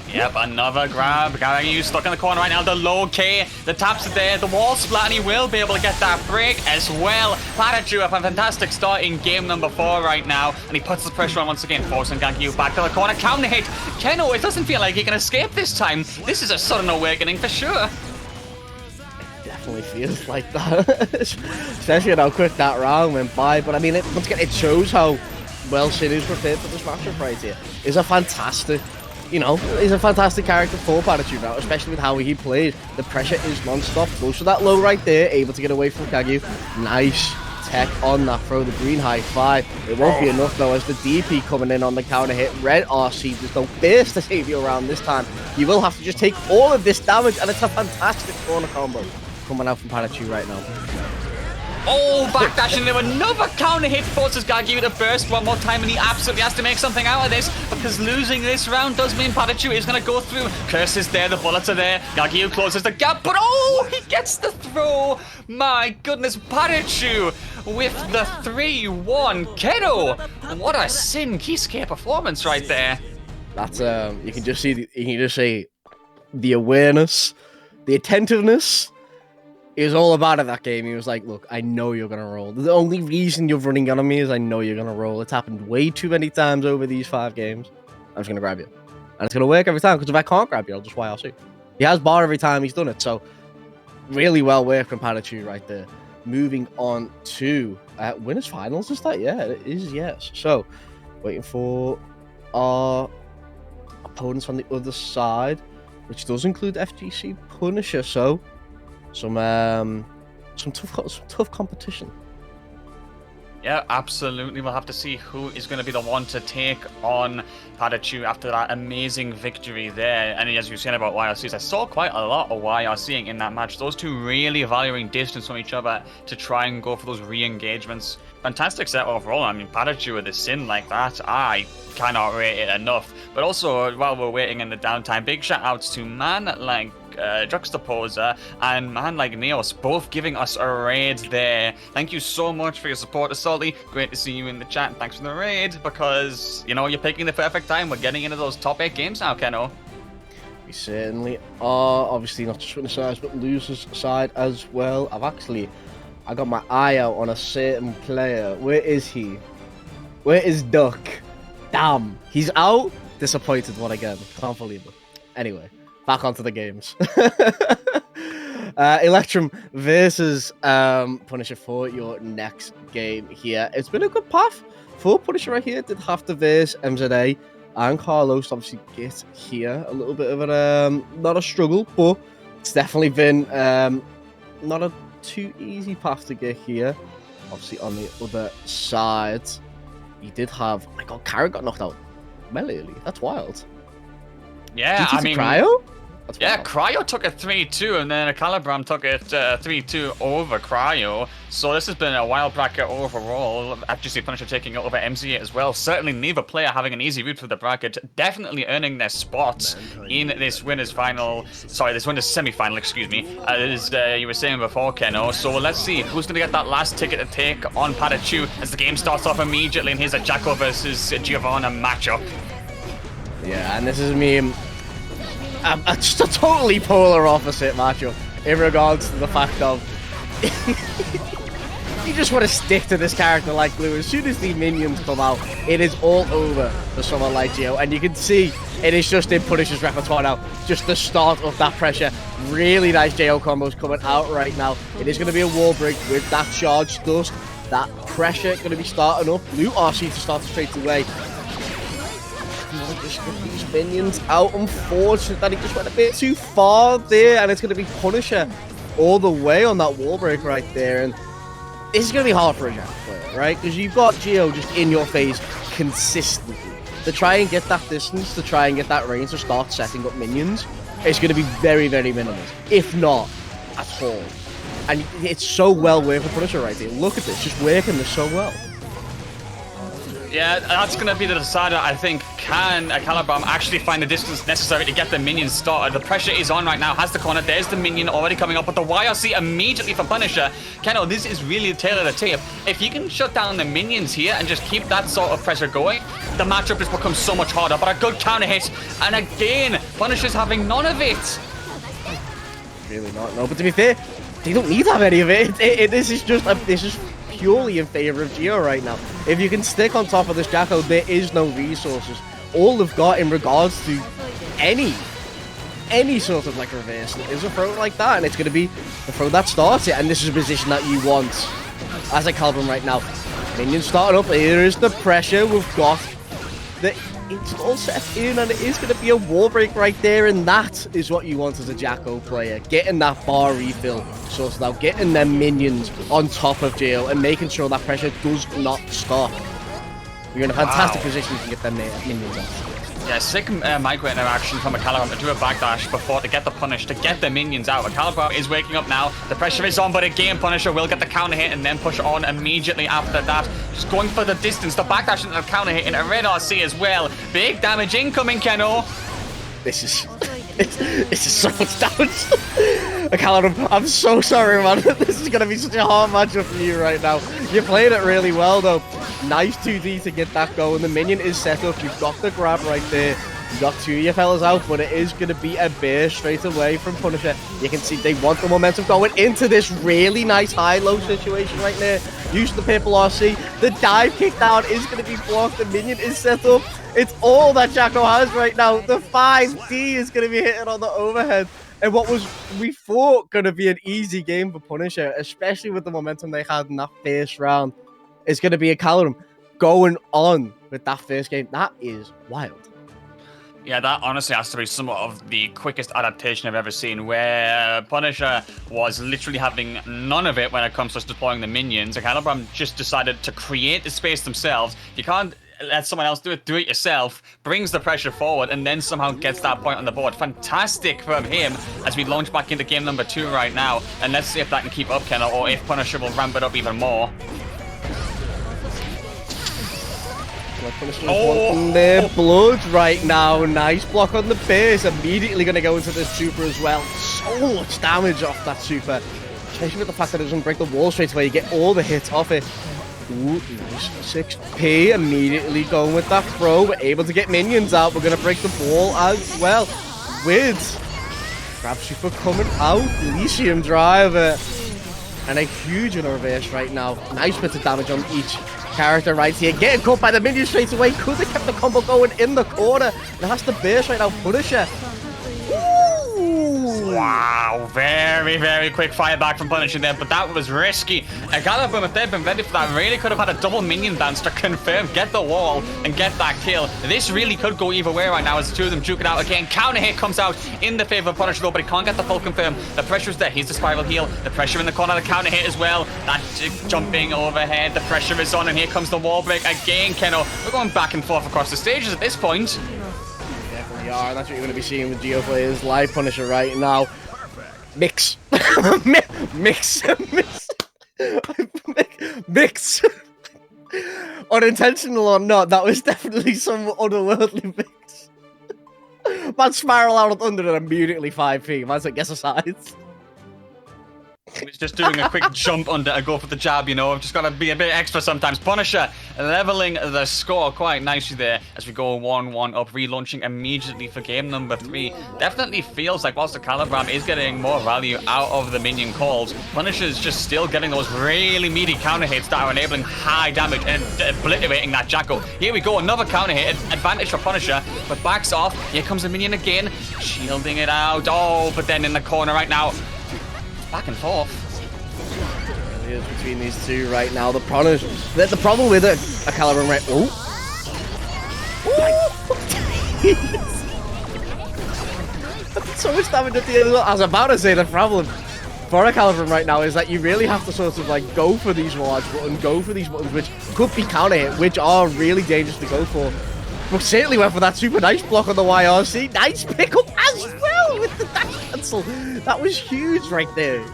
Yep, another grab. Gagayoux stuck in the corner right now. The low K, the taps are there, the wall splat, and he will be able to get that break as well. PataChu have a fantastic start in game number 4 right now, and he puts the pressure on once again, forcing Gagayoux back to the corner. Counter hit. Keno, it doesn't feel like he can escape this time. This is a sudden awakening for sure. Definitely feels like that, especially how quick that round went by. But I mean, once again, it shows how well Sin is prepared for this matchup right here. It's a fantastic. You know, he's a fantastic character for PataChu now, especially with how he plays. The pressure is non-stop. Goes for that low right there, able to get away from Gagayoux. Nice tech on that throw, the green high five. It won't be enough though, as the DP coming in on the counter hit. Red RC, there's no burst to save you around this time. You will have to just take all of this damage, and it's a fantastic corner combo coming out from PataChu right now. Oh, backdash into another counter hit forces Gagayoux to burst one more time, and he absolutely has to make something out of this, because losing this round does mean PataChu is going to go through. Curse is there, the bullets are there. Gagayoux closes the gap, but oh, he gets the throw. My goodness, PataChu with the 3-1. Keno, what a Sin Keyskate performance right there. That's you can just see the awareness, the attentiveness. He was all about it that game. He was like, look, I know you're going to roll. The only reason you're running on me is I know you're going to roll. It's happened way too many times over these 5 games. I'm just going to grab you. And it's going to work every time, because if I can't grab you, I'll just YRC. He has bar every time he's done it. So, really well worked from PataChu right there. Moving on to winners finals, is that? Yeah, it is, yes. So, waiting for our opponents on the other side, which does include FGC Punisher. So, some tough competition. Yeah, absolutely. We'll have to see who is going to be the one to take on PataChu after that amazing victory there. And as you said about YRCs, I saw quite a lot of YRCing in that match. Those two really valuing distance from each other to try and go for those re-engagements. Fantastic set overall. I mean, PataChu with a Sin like that, I cannot rate it enough. But also, while we're waiting in the downtime, big shout outs to man like Juxtaposer and man like Neøs, both giving us a raid there. Thank you so much for your support, Salty. Great to see you in the chat. Thanks for the raid, because you know you're picking the perfect time. We're getting into those top 8 games now, Keno. We certainly are. Obviously not just winner side, but losers side as well. I got my eye out on a certain player. Where is he? Where is Duck? Damn, he's out. Disappointed one again. Can't believe it. Anyway, back onto the games. Electrum versus Punisher for your next game here. It's been a good path for Punisher right here. Did have to verse MZA and Carlos obviously get here. A little bit of a not a struggle, but it's definitely been not a too easy path to get here. Obviously on the other side, you did have, my god, Carrot got knocked out well early. That's wild. Yeah, I mean, Cryo? Yeah, Cryo took it 3-2, and then Ecalebrum took it 3-2 over Cryo. So this has been a wild bracket overall. Actually, Punisher taking it over MZA as well. Certainly neither player having an easy route for the bracket. Definitely earning their spots in this winners final. Sorry, this winners semi-final, excuse me. As you were saying before, Keno. So let's see who's going to get that last ticket to take on PataChu as the game starts off immediately. And here's a Jacko versus Giovanna matchup. Yeah, and this is me. Just a totally polar opposite matchup in regards to the fact of you just want to stick to this character like glue. As soon as the minions come out, it is all over for someone like Gio, and you can see it is just in Punisher's repertoire now. Just the start of that pressure. Really nice JO combos coming out right now. It is going to be a wall break with that charge dust. That pressure going to be starting up. Blue RC to start straight away. Just get these minions out. Unfortunate that he just went a bit too far there, and it's going to be Punisher all the way on that wall break right there. And this is going to be hard for a Jack player, right? Because you've got Gio just in your face consistently to try and get that distance, to try and get that range to start setting up minions. It's going to be very, very minimal, if not at all. And it's so well working for Punisher right there. Look at this, just working this so well. Yeah, that's going to be the decider, I think. Can Ecalebrum actually find the distance necessary to get the minions started? The pressure is on right now. Has the corner. There's the minion already coming up. But the YRC immediately for Punisher. Keno, this is really the tail of the tape. If you can shut down the minions here and just keep that sort of pressure going, the matchup just becomes so much harder. But a good counter hit. And again, Punisher's having none of it. Really not, no. But to be fair, they don't need to have any of it. This is purely in favor of Gio right now. If you can stick on top of this Jacko, there is no resources. All they've got in regards to any sort of like reversal is a throw like that, and it's going to be the throw that starts it, and this is a position that you want as a Ecalebrum right now. Minions starting up, here is the pressure, we've got the install set in, and it is going to be a wall break right there, and that is what you want as a Jacko player. Getting that bar refill sorted out, getting them minions on top of Gio, and making sure that pressure does not stop. You're in a fantastic position to get them minions out. Yeah, sick micro interaction from Ecalebrum to do a backdash before to get the punish, to get the minions out. Ecalebrum is waking up now. The pressure is on, but again, Punisher will get the counter hit and then push on immediately after that. Just going for the distance, the backdash and the counter hit in a red RC as well. Big damage incoming, Keno. This is so much damage. Ecalebrum, I'm so sorry, man. This is going to be such a hard matchup for you right now. You're playing it really well, though. Nice 2D to get that going. The minion is set up. You've got the grab right there. You've got two of your fellas out, but it is going to be a bear straight away from Punisher. You can see they want the momentum going into this really nice high-low situation right there. Use the purple RC. The dive kick down is going to be blocked. The minion is set up. It's all that Jacko has right now. The 5D is going to be hitting on the overhead. And what was, we thought, going to be an easy game for Punisher, especially with the momentum they had in that first round, is going to be Ecalebrum going on with that first game. That is wild. Yeah, that honestly has to be somewhat of the quickest adaptation I've ever seen, where Punisher was literally having none of it when it comes to deploying the minions. Ecalebrum just decided to create the space themselves. You can't let someone else do it yourself, brings the pressure forward, and then somehow gets that point on the board. Fantastic from him as we launch back into game number 2 right now. And let's see if that can keep up, Kenna, or if Punisher will ramp it up even more. Oh, their blood right now. Nice block on the base. Immediately going to go into this super as well. So much damage off that super, especially with the fact that it doesn't break the wall straight away. You get all the hits off it. Ooh, nice 6p. Immediately going with that throw. We're able to get minions out. We're going to break the ball as well. With grab super coming out. Elysium driver. And a huge reverse right now. Nice bit of damage on each character right here. Getting caught by the minion straight away. Could have kept the combo going in the corner. It has to burst right now. Punisher. Ooh. Wow, very, very quick fire back from Punisher there, but that was risky. Ecalebrum, if they'd been ready for that, really could have had a double minion bounce to confirm, get the wall, and get that kill. This really could go either way right now as the two of them duke it out again. Counter hit comes out in the favor of Punisher though, but he can't get the full confirm. The pressure's there. Here's the spiral heal. The pressure in the corner, the counter hit as well. That jumping overhead, the pressure is on, and here comes the wall break again, Keno. We're going back and forth across the stages at this point. Definitely are, and that's what you're going to be seeing with Geo players like Punisher right now. Mix. Mix. Mix. Unintentional or not, that was definitely some otherworldly mix. Man spiral out of thunder and immediately 5p. Man's like, guess asides. He's just doing a quick jump under a go for the jab, you know. I've just got to be a bit extra sometimes. Punisher leveling the score quite nicely there as we go 1-1 up, relaunching immediately for game number 3. Definitely feels like whilst the Ecalebrum is getting more value out of the minion calls, Punisher's just still getting those really meaty counter hits that are enabling high damage and obliterating that Jacko. Here we go, another counter hit, advantage for Punisher, but backs off. Here comes the minion again, shielding it out. Oh, but then in the corner right now, back and forth. It is between these two right now. The problem with it, Ecalebrum right. Oh. So much damage at the end. I was about to say the problem for Ecalebrum right now is that you really have to sort of like go for these large buttons, go for these buttons which could be counter hit, which are really dangerous to go for. But certainly went for that super nice block on the YRC. Nice pickup as well with the dash cancel. That was huge right there. It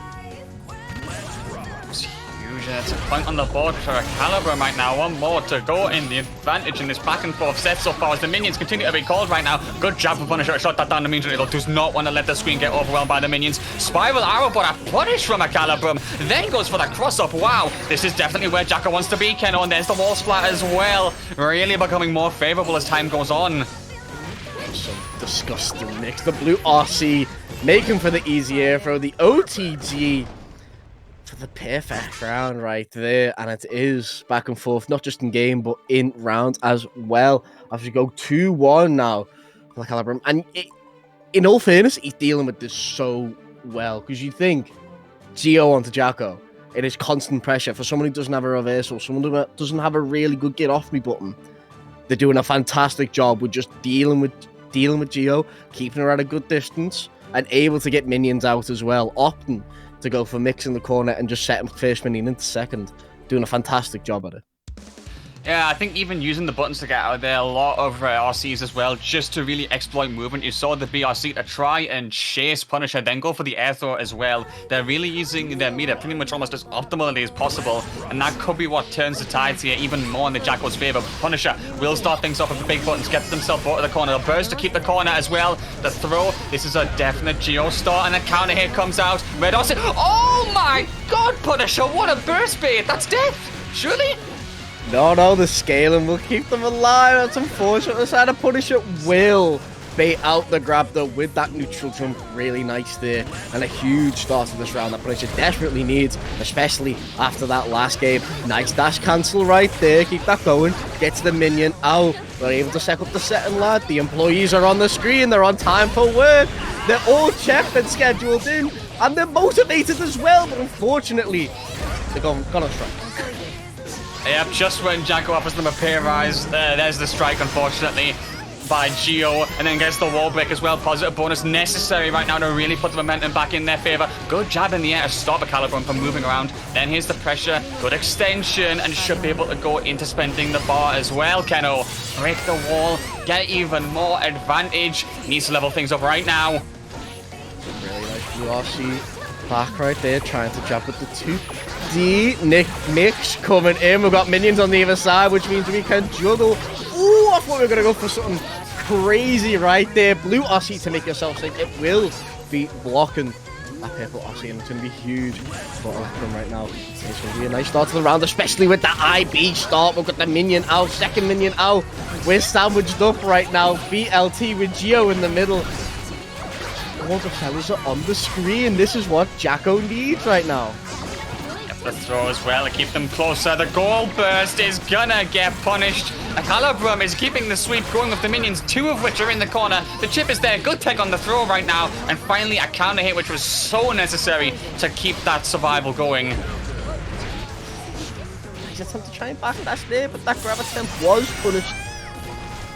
was huge. It's a point on the board for Ecalebrum right now. One more to go in the advantage in this back and forth set so far as the minions continue to be called right now. Good job for Punisher. Shot that down immediately. Does not want to let the screen get overwhelmed by the minions. Spiral arrow, but a punish from Ecalebrum. Then goes for the cross up. Wow, this is definitely where Jacko wants to be, Keno. And there's the wall splat as well. Really becoming more favorable as time goes on. Some disgusting mix. The blue RC making for the easy air throw. The OTG for the perfect round right there. And it is back and forth, not just in game, but in round as well. As we go 2-1 now for the Ecalebrum. And in all fairness, he's dealing with this so well. Because you think Geo onto Jacko, it is constant pressure. For someone who doesn't have a reversal, someone who doesn't have a really good get off me button, they're doing a fantastic job with just dealing with Geo, keeping her at a good distance, and able to get minions out as well, opting to go for mix in the corner and just setting first minion into second. Doing a fantastic job at it. Yeah, I think even using the buttons to get out there, a lot of RCs as well, just to really exploit movement. You saw the BRC to try and chase Punisher, then go for the air throw as well. They're really using their meter pretty much almost as optimally as possible, and that could be what turns the tides here even more in the Jacko's favor. Punisher will start things off with the big buttons, get themselves out of the corner. The burst to keep the corner as well. The throw, this is a definite Geo start, and a counter hit comes out. Red RC, oh my god, Punisher, what a burst bait! That's death, surely? No, the scaling will keep them alive. That's unfortunate. The side of Punisher will bait out the grab though with that neutral jump. Really nice there. And a huge start to this round that Punisher desperately needs, especially after that last game. Nice dash cancel right there. Keep that going. Gets the minion out. They're able to set up the second lad. The employees are on the screen. They're on time for work. They're all checked and scheduled in. And they're motivated as well. But unfortunately, they're gone on strike. Yep, just when Jacko offers them a pay rise, there's the strike, unfortunately, by Geo, and then gets the wall break as well. Positive bonus necessary right now to really put the momentum back in their favor. Good jab in the air to stop Ecalebrum from moving around. Then here's the pressure, good extension, and should be able to go into spending the bar as well, Keno. Break the wall, get even more advantage. Needs to level things up right now. Really nice blue RC back right there, trying to jab with the 2D. Mix coming in. We've got minions on the other side, which means we can juggle. Ooh, I thought we were going to go for something crazy right there. Blue RC to make yourself think it will be blocking that purple RC, and it's going to be huge for Ecalebrum right now. It's going to be a nice start to the round, especially with the IB start. We've got the minion out, second minion out. We're sandwiched up right now. BLT with Geo in the middle. All the fellas are on the screen. This is what Jacko needs right now. the throw as well to keep them closer. The goal burst is gonna get punished. Ecalebrum is keeping the sweep going with the minions, 2 of which are in the corner. The Chipp is there, good tech on the throw right now, and finally a counter hit which was so necessary to keep that survival going. He's attempting to try and backdash there, but that grab attempt was punished.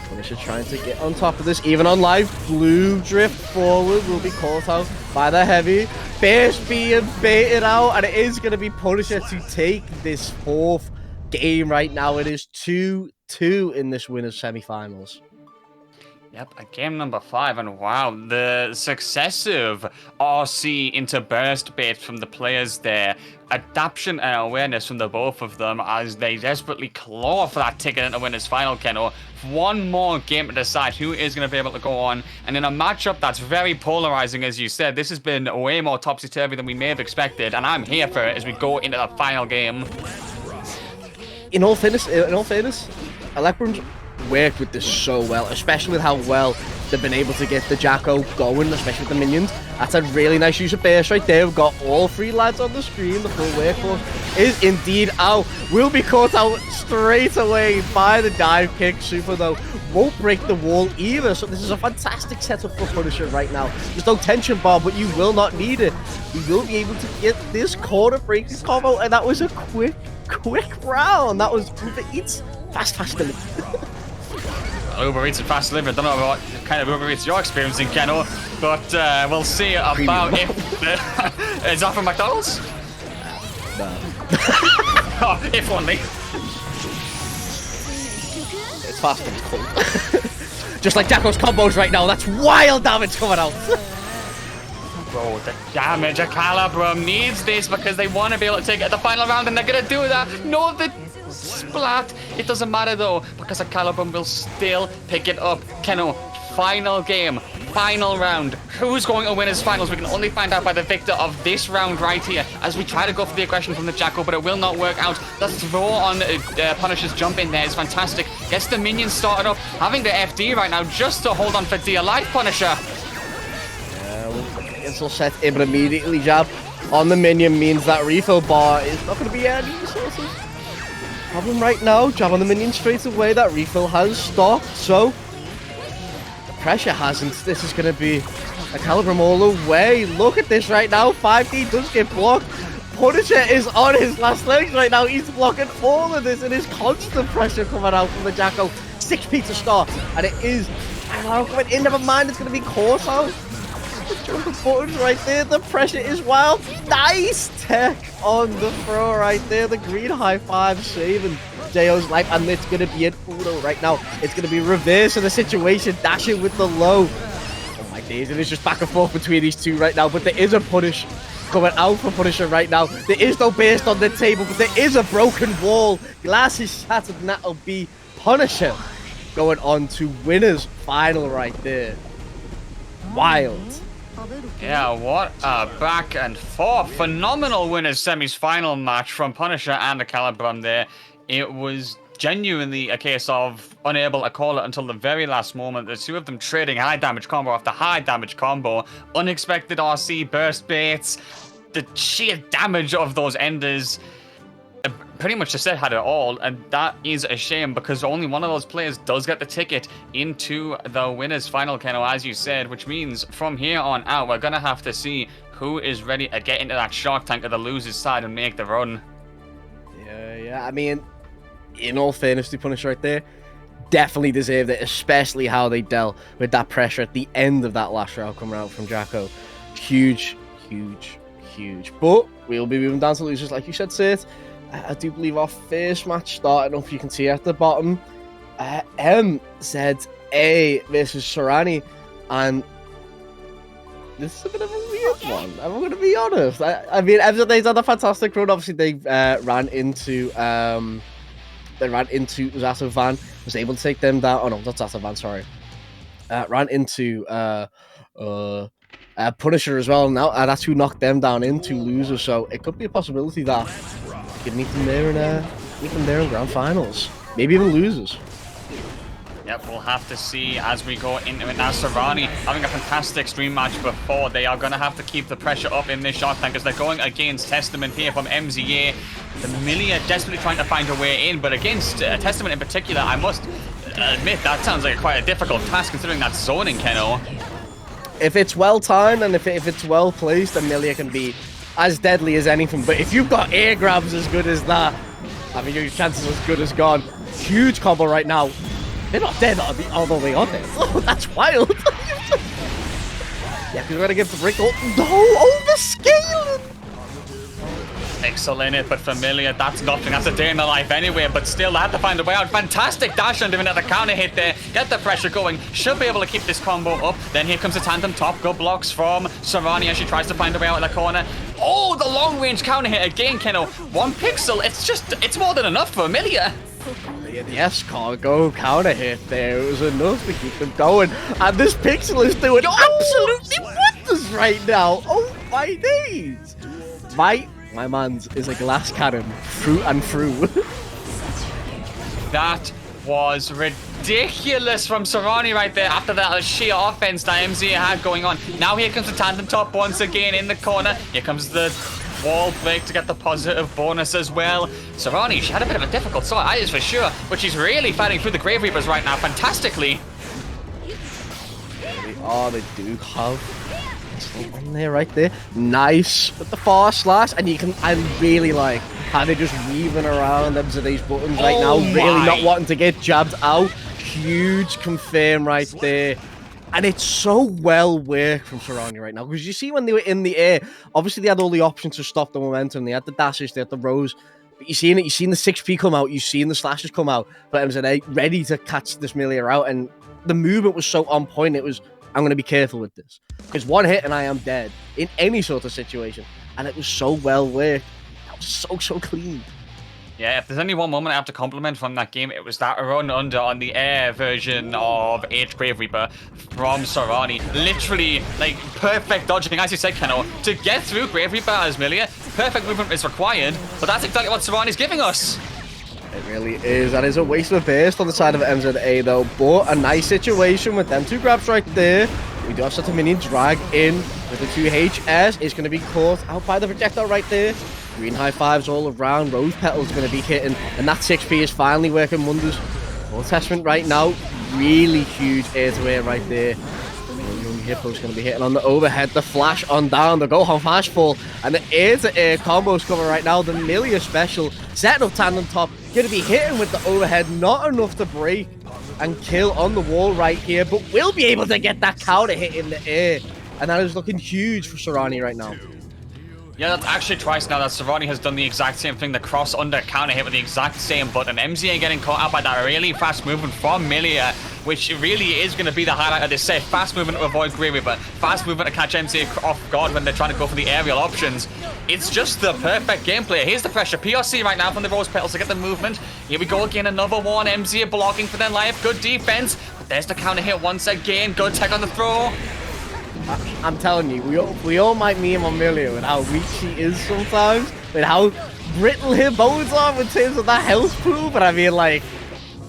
Punisher trying to get on top of this, even on live. Blue drift forward will be caught out by the heavy. Bears being baited out, and it is going to be Punisher to take this 4th game right now. It is 2-2 in this winners semi-finals. Yep, a game number 5, and wow, the successive RC into burst bait from the players there. Adaption and awareness from the both of them as they desperately claw for that ticket into winners final, Keno. One more game to decide who is going to be able to go on, and in a matchup that's very polarizing, as you said, this has been way more topsy-turvy than we may have expected, and I'm here for it as we go into the final game. In all fairness, Ecalebrum worked with this so well, especially with how well they've been able to get the Jacko going, especially with the minions. That's a really nice use of burst right there. We've got all 3 lads on the screen. The full workforce is indeed out. Will be caught out straight away by the dive kick. Super, though, won't break the wall either. So this is a fantastic setup for Punisher right now. There's no tension bar, but you will not need it. You will be able to get this corner breaking combo, and that was a quick round. That was Uber Eats fast delivery. Uber Eats and fast delivery. I don't know what kind of Uber Eats you're experiencing, Keno, but we'll see about if... Is that from McDonald's? No. Oh, if only. It's fast and cold. Just like Jacko's combos right now. That's wild damage coming out. Bro, the damage. Ecalebrum needs this because they want to be able to take it at the final round, and they're going to do that. No, the splat. It doesn't matter, though, because Ecalebrum will still pick it up. Keno, final game, final round. Who's going to win his finals? We can only find out by the victor of this round right here as we try to go for the aggression from the Jacko, but it will not work out. The throw on Punisher's jump in there is fantastic. Gets the minions started up, having the FD right now just to hold on for dear life, Punisher. Will set in, but immediately jab on the minion means that refill bar is not going to be any resources. Problem right now, jab on the minion straight away. That refill has stopped, so the pressure hasn't. This is going to be Ecalebrum all the way. Look at this right now. 5D does get blocked. Punisher is on his last legs right now. He's blocking all of this, and there's constant pressure coming out from the Jacko. 6P to start, and it is coming in. Never mind, it's going to be course out. Jumping buttons right there. The pressure is wild. Nice tech on the throw right there. The green high 5 saving JO's life, and it's going to be an Uno right now. It's going to be reverse of the situation. Dashing with the low. Oh my days. It is just back and forth between these two right now, but there is a punish coming out for Punisher right now. There is no burst on the table, but there is a broken wall. Glass is shattered, and that'll be Punisher going on to winners final right there. Wild. Yeah, what a back and forth. Phenomenal winners semis final match from Punisher and Ecalebrum there. It was genuinely a case of unable to call it until the very last moment. The 2 of them trading high damage combo after high damage combo. Unexpected RC burst baits. The sheer damage of those enders. Pretty much the set had it all, and that is a shame because only one of those players does get the ticket into the winners final, Keno, as you said, which means from here on out we're gonna have to see who is ready to get into that shark tank of the losers side and make the run. Yeah, I mean, in all fairness to Punisher right there, definitely deserved it, especially how they dealt with that pressure at the end of that last round coming out from Jacko. Huge. But we'll be moving down to losers, like you said, Seth. I do believe our first match starting up, you can see at the bottom, MZA versus Sorani, and this is a bit of a weird one, I'm going to be honest. I mean, MZA's had a fantastic run. Obviously, they ran into Zato-VaN, was able to take them down. Oh no, not Zato-VaN, sorry. Ran into Punisher as well. Now that's who knocked them down into losers, so it could be a possibility that could meet them there in grand finals, maybe even losers. Yep, we'll have to see as we go into it now. Sorani having a fantastic stream match before. They are going to have to keep the pressure up in this Shark Tank as they're going against Testament here from MZA. The Millia desperately trying to find a way in, but against Testament in particular, I must admit that sounds like quite a difficult task considering that zoning, Keno. If it's well timed and if it's well placed, then Millia can be as deadly as anything. But if you've got air grabs as good as that, I mean, your chances are as good as gone. Huge combo right now. They're not dead, although they are dead. Oh, that's wild. Yeah, because we're going to give the break. Oh, overscaling. Pixel in it, but Familiar, that's nothing. That's a day in the life anyway, but still, they have to find a way out. Fantastic dash under another counter hit there. Get the pressure going. Should be able to keep this combo up. Then here comes the tandem top. Good blocks from Sorani as she tries to find a way out in the corner. Oh, the long range counter hit again, Keno. 1 pixel. It's more than enough for Amelia. Yes, cargo counter hit there. It was enough to keep them going. And this pixel is doing absolutely wonders right now. Oh my days. My man's is a glass cannon through and through. That was ridiculous from Sorani right there after that sheer offense that MZ had going on. Now here comes the tandem top once again in the corner. Here comes the wall break to get the positive bonus as well. Sorani, she had a bit of a difficult start, that is for sure, but she's really fighting through the Grave Reapers right now fantastically. They do have on there right there. Nice with the far slash, and I really like how they're just weaving around them to these buttons right now, really not wanting to get jabbed out. Huge confirm right there. And it's so well worked from Sorani right now, because you see when they were in the air, obviously they had all the options to stop the momentum. They had the dashes, they had the rows, but you've seen the 6P come out, you've seen the slashes come out, but MZA ready to catch this Millia out, and the movement was so on point. It was, I'm going to be careful with this, because one hit and I am dead in any sort of situation, and it was so well worked. That was so clean. Yeah, if there's only one moment I have to compliment from that game, it was that run under on the air version of H Grave Reaper from Sorani. Literally, like, perfect dodging, as you said, Keno, to get through Grave Reaper as Millia. Perfect movement is required, but that's exactly what Sorani's giving us. It really is. That is a waste of a burst on the side of MZA, though, but a nice situation with them 2 grabs right there. We do have such a mini drag in with the 2HS. Is going to be caught out by the projectile right there. Green high fives all around. Rose Petal's going to be hitting, and that 6P is finally working wonders. Full Testament right now. Really huge air-to-air right there. Young Hippo's going to be hitting on the overhead. The flash on down. The Gohan flash fall. And the air-to-air combos coming right now. The Millia special. Setting up tandem top. Going to be hitting with the overhead. Not enough to break and kill on the wall right here, but will be able to get that counter hit in the air. And that is looking huge for Sorani right now. Yeah, that's actually twice now that Sorani has done the exact same thing, the cross under counter hit with the exact same button. MZA getting caught out by that really fast movement from Millia, which really is going to be the highlight of this set. Fast movement to avoid Grave Reaper, fast movement to catch MZA off guard when they're trying to go for the aerial options. It's just the perfect gameplay. Here's the pressure. PRC right now from the Rose Petals to get the movement. Here we go again, another one. MZA blocking for their life. Good defense. But there's the counter hit once again. Good tech on the throw. I'm telling you, we all might meme on Millia with how weak she is sometimes, with how brittle her bones are in terms of that health pool, but I mean, like,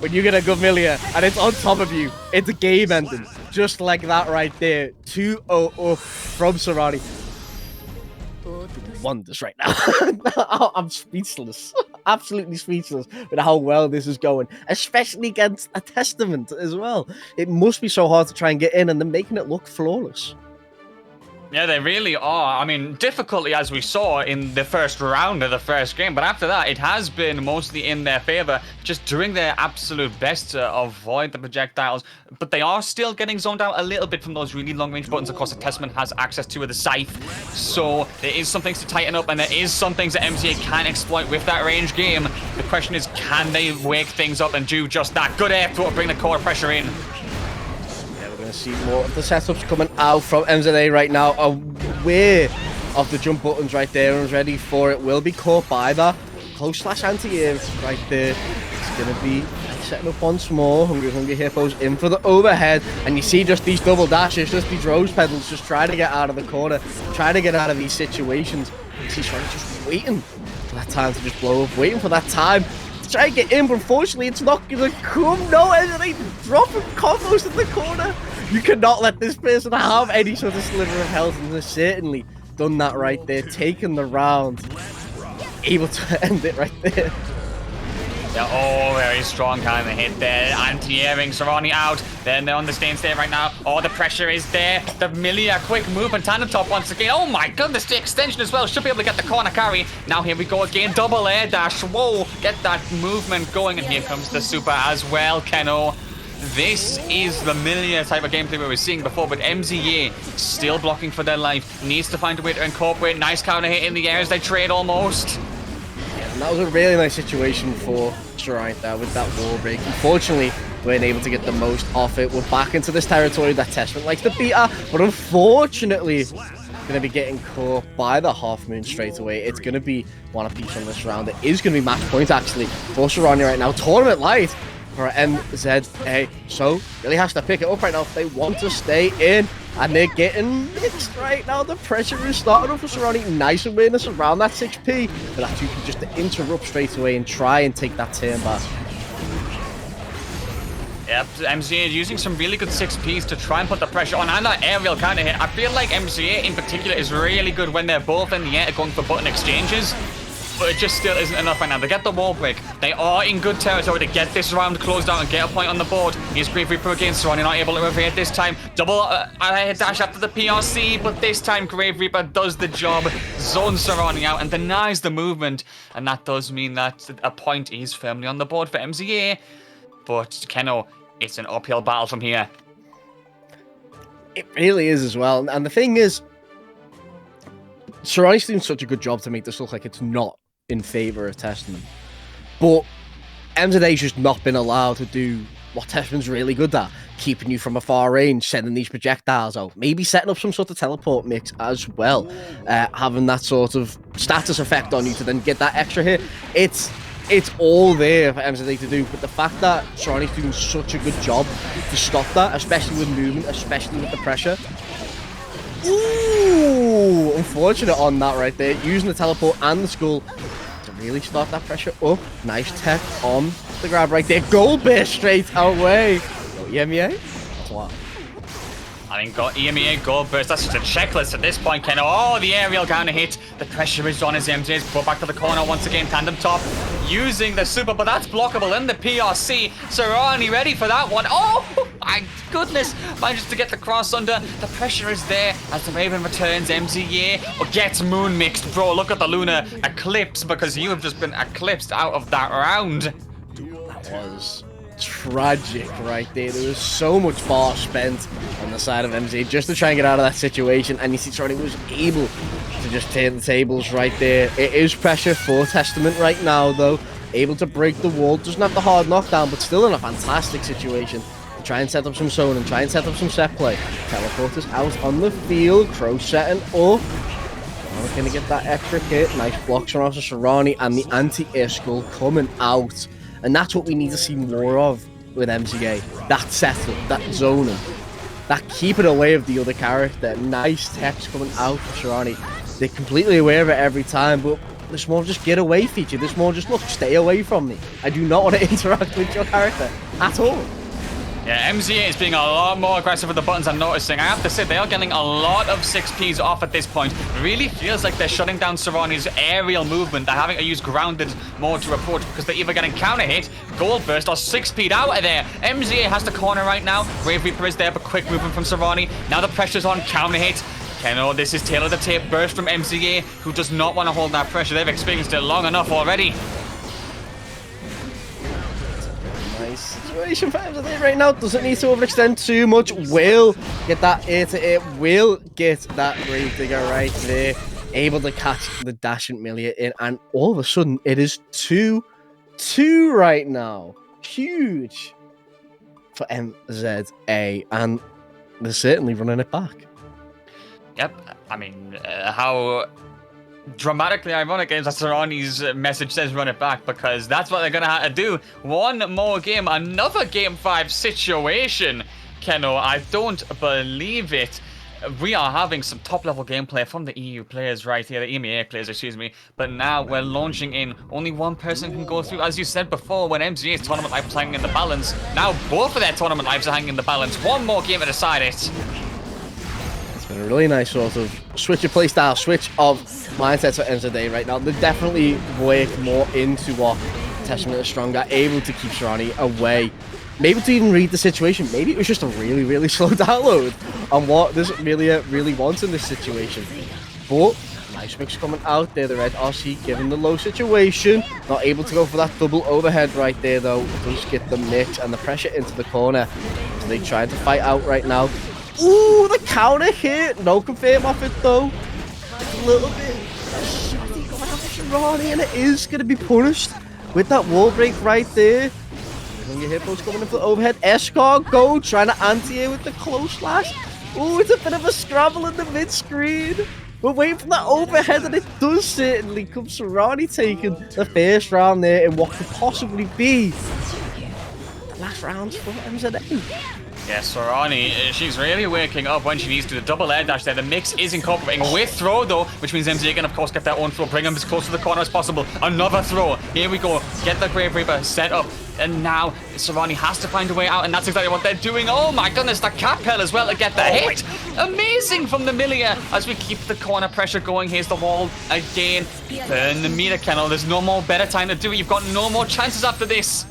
when you get a good Millia and it's on top of you, it's a game ending. Just like that right there. 2-0 up from Sorani. Wonders right now. I'm speechless. Absolutely speechless with how well this is going, especially against a Testament as well. It must be so hard to try and get in, and they're making it look flawless. Yeah, they really are. I mean, difficulty as we saw in the first round of the first game, but after that, it has been mostly in their favor, just doing their absolute best to avoid the projectiles, but they are still getting zoned out a little bit from those really long-range buttons. Of course, the Testament has access to the Scythe, so there is some things to tighten up, and there is some things that MZA can exploit with that range game. The question is, can they wake things up and do just that? Good air throw to bring the core pressure in. See more of the setups coming out from MZA right now, aware of the jump buttons right there and ready for it. Will be caught by that close slash anti-air right there. It's going to be setting up once more. Hungry Hippos in for the overhead, and you see just these double dashes, just these Rose Petals just trying to get out of the corner, trying to get out of these situations. You see Sorani just waiting for that time to just blow up, waiting for that time to try and get in, but unfortunately it's not gonna come. No, MZA dropping combos in the corner. You cannot let this person have any sort of sliver of health, and they've certainly done that right there, taking the round, able to end it right there. Yeah, oh, very strong kind of hit there. Anti-airing Sorani out. Then they're on the staying state right now. Oh, the pressure is there. The Millia quick move and tandem top once again. Oh my goodness, the extension as well. Should be able to get the corner carry. Now here we go again. Double air dash. Whoa, get that movement going. And here comes the super as well, Keno. This is the Millia type of gameplay we were seeing before, but MZA still blocking for their life. Needs to find a way to incorporate. Nice counter hit in the air as they trade almost. And that was a really nice situation for Sorani there with that wall break. Unfortunately, we weren't able to get the most off it. We're back into this territory that Testament likes to beat her, but unfortunately, going to be getting caught by the half moon straight away. It's going to be one apiece on this round. It is going to be match point actually for Sorani right now. Tournament light for MZA. So really has to pick it up right now if they want to stay in. And they're getting mixed right now. The pressure is starting up for Sorani. Nice awareness around that 6p. But that 2 can just interrupt straight away and try and take that turn back. Yep, MZA is using some really good 6Ps to try and put the pressure on, and that aerial kind of hit. I feel like MZA in particular is really good when they're both in the air going for button exchanges. But it just still isn't enough right now. They get the wall break. They are in good territory to get this round closed out and get a point on the board. Here's Grave Reaper against Sorani, not able to evade this time. Double dash after the PRC, but this time Grave Reaper does the job. Zones Sorani out and denies the movement. And that does mean that a point is firmly on the board for MZA. But Keno, it's an uphill battle from here. It really is as well. And the thing is, Sorani's doing such a good job to make this look like it's not in favor of Testament. But MZA's just not been allowed to do what Testament's really good at. Keeping you from a far range, sending these projectiles out, maybe setting up some sort of teleport mix as well. Having that sort of status effect on you to then get that extra hit. It's all there for MZA to do, but the fact that Sorani's doing such a good job to stop that, especially with movement, especially with the pressure. Ooh, unfortunate on that right there. Using the teleport and the skull to really start that pressure up. Nice tech on the grab right there. Gold burst straight away. Go EMEA. Wow. I mean, got EMEA gold burst. That's just a checklist at this point, Ken. Oh, the aerial counter hit. The pressure is on as MJ's brought back to the corner once again. Tandem top using the super, but that's blockable in the PRC. Sorani ready for that one. Oh, my goodness. Manages to get the cross under. The pressure is there as the Raven returns. MZA or gets moon mixed. Bro, look at the Luna eclipse because you have just been eclipsed out of that round. That was tragic right there. There was so much bar spent on the side of MZ just to try and get out of that situation, and you see Sorani was able to just turn the tables right there. It is pressure for Testament right now though, able to break the wall, doesn't have the hard knockdown, but still in a fantastic situation to try and set up some zone and try and set up some set play. Teleporters out on the field, Crow setting up. We're gonna get that extra hit. Nice blocks from Sorani, and the anti-air skull coming out. And that's what we need to see more of with MZA. That setup, that zoning, that keeping away of the other character. Nice text coming out for Sorani. They're completely aware of it every time, but there's more just get away feature. There's more just, look, stay away from me. I do not want to interact with your character at all. Yeah, MZA is being a lot more aggressive with the buttons, I'm noticing. I have to say, they are getting a lot of 6Ps off at this point. It really feels like they're shutting down Sorani's aerial movement. They're having to use grounded more to approach because they're either getting counter hit, gold burst, or 6P'd out of there. MZA has the corner right now. Grave Reaper is there, but quick movement from Sorani. Now the pressure's on, counter hit. Keno, this is tail of the tape burst from MZA, who does not want to hold that pressure. They've experienced it long enough already. Nice situation for MZA right now. Doesn't need to overextend too much. Will get that ear to ear. Will get that grave digger right there. Able to catch the dashing Millia in. And all of a sudden, it is 2-2 right now. Huge for MZA. And they're certainly running it back. Yep. I mean, how dramatically ironic is that Sorani's message says run it back, because that's what they're going to have to do. One more game, another Game 5 situation. Keno, I don't believe it. we are having some top-level gameplay from the EU players right here, the EMEA players, excuse me. But now we're launching in. Only one person can go through. As you said before, when MGA's tournament life was hanging in the balance, now both of their tournament lives are hanging in the balance. One more game to decide it. It's been a really nice sort of switch of playstyle, switch of mindsets for MZA right now. They're definitely worked more into what Testament is stronger, able to keep Sorani away. Maybe to even read the situation. Maybe it was just a really, really slow download on what this Millia really wants in this situation. But nice mix coming out there. The red RC given the low situation. Not able to go for that double overhead right there though. Does get the mix and the pressure into the corner. So they trying to fight out right now. Ooh, the counter hit. No confirm off it though. A little bit. Shotty going after Sorani, and it is going to be punished with that wall break right there. Your hippos coming in for the overhead. Escort go, trying to anti-air with the close slash. Ooh, it's a bit of a scramble in the mid-screen. We're waiting for that overhead, and it does certainly come. Sorani taking the first round there in what could possibly be the last round for MZA. Yeah, Sorani, she's really waking up when she needs to. The double air dash there. The mix is incorporating with throw, though, which means MZA can, of course, get their own throw, bring them as close to the corner as possible. Another throw. Here we go. Get the Grave Reaper set up. And now Sorani has to find a way out, and that's exactly what they're doing. Oh my goodness, the Capel as well to get the hit. Amazing from the Millia as we keep the corner pressure going. Here's the wall again. Burn the meter kennel. There's no more better time to do it. You've got no more chances after this.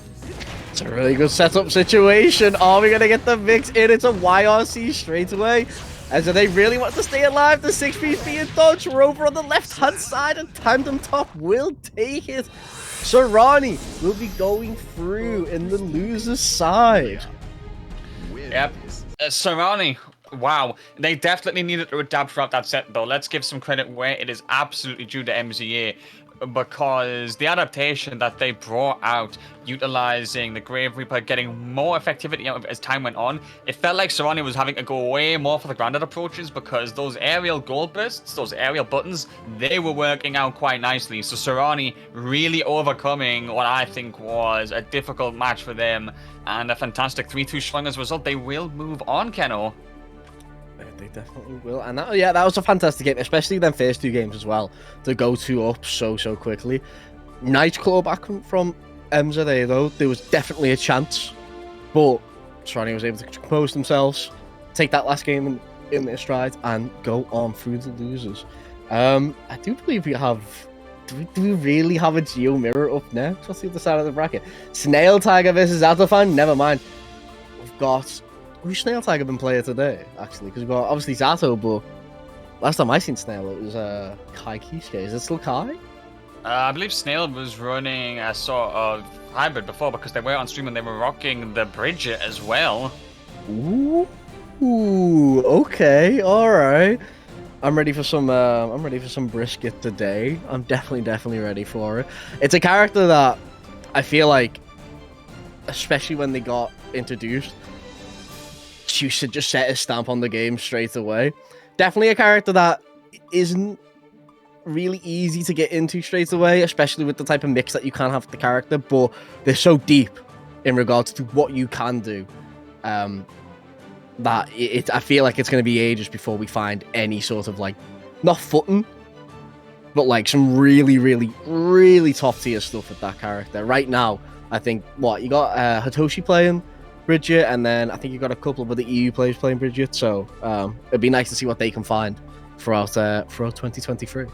It's a really good setup situation. Are we going to get the mix in? It's a YRC straight away. And so they really want to stay alive. The 6-piece being dodged. Rover on the left-hand side, and Tandem Top will take it. Sorani will be going through in the loser's side. Yep. Sorani, wow. They definitely needed to adapt throughout that set, though. Let's give some credit where it is absolutely due to MZA. Because the adaptation that they brought out, utilizing the Grave Reaper, getting more effectivity out of it as time went on, it felt like Sorani was having to go way more for the grounded approaches, because those aerial gold bursts, those aerial buttons, they were working out quite nicely. So Sorani really overcoming what I think was a difficult match for them, and a fantastic 3-2 strong as a result. They will move on, Keno. They definitely will, and that was a fantastic game, especially them first two games as well, to go 2 up so quickly. Nice clawback from MZA though. There was definitely a chance, but Sorani was able to compose themselves, take that last game in their stride, and go on through the losers. I do believe we have. Do we really have a Geo mirror up next? What's the other side of the bracket? SnailTiger versus Zato-VaN. Never mind. We've got. Who's SnailTiger been playing today, actually? Because we've got, obviously, Zato, but last time I seen Snail, it was Kai Kisuke. Is it still Kai? I believe Snail was running a sort of hybrid before, because they were on stream and they were rocking the Bridget as well. Ooh, okay, alright. I'm ready for some brisket today. I'm definitely ready for it. It's a character that I feel like, especially when they got introduced, you should just set a stamp on the game straight away. Definitely a character that isn't really easy to get into straight away, especially with the type of mix that you can have with the character, but they're so deep in regards to what you can do that I feel like it's going to be ages before we find any sort of, like, not footing, but like some really top tier stuff with that character. Right now, I think, you got Hitoshi playing Bridget, and then I think you got a couple of other EU players playing Bridget, so it'd be nice to see what they can find throughout 2023.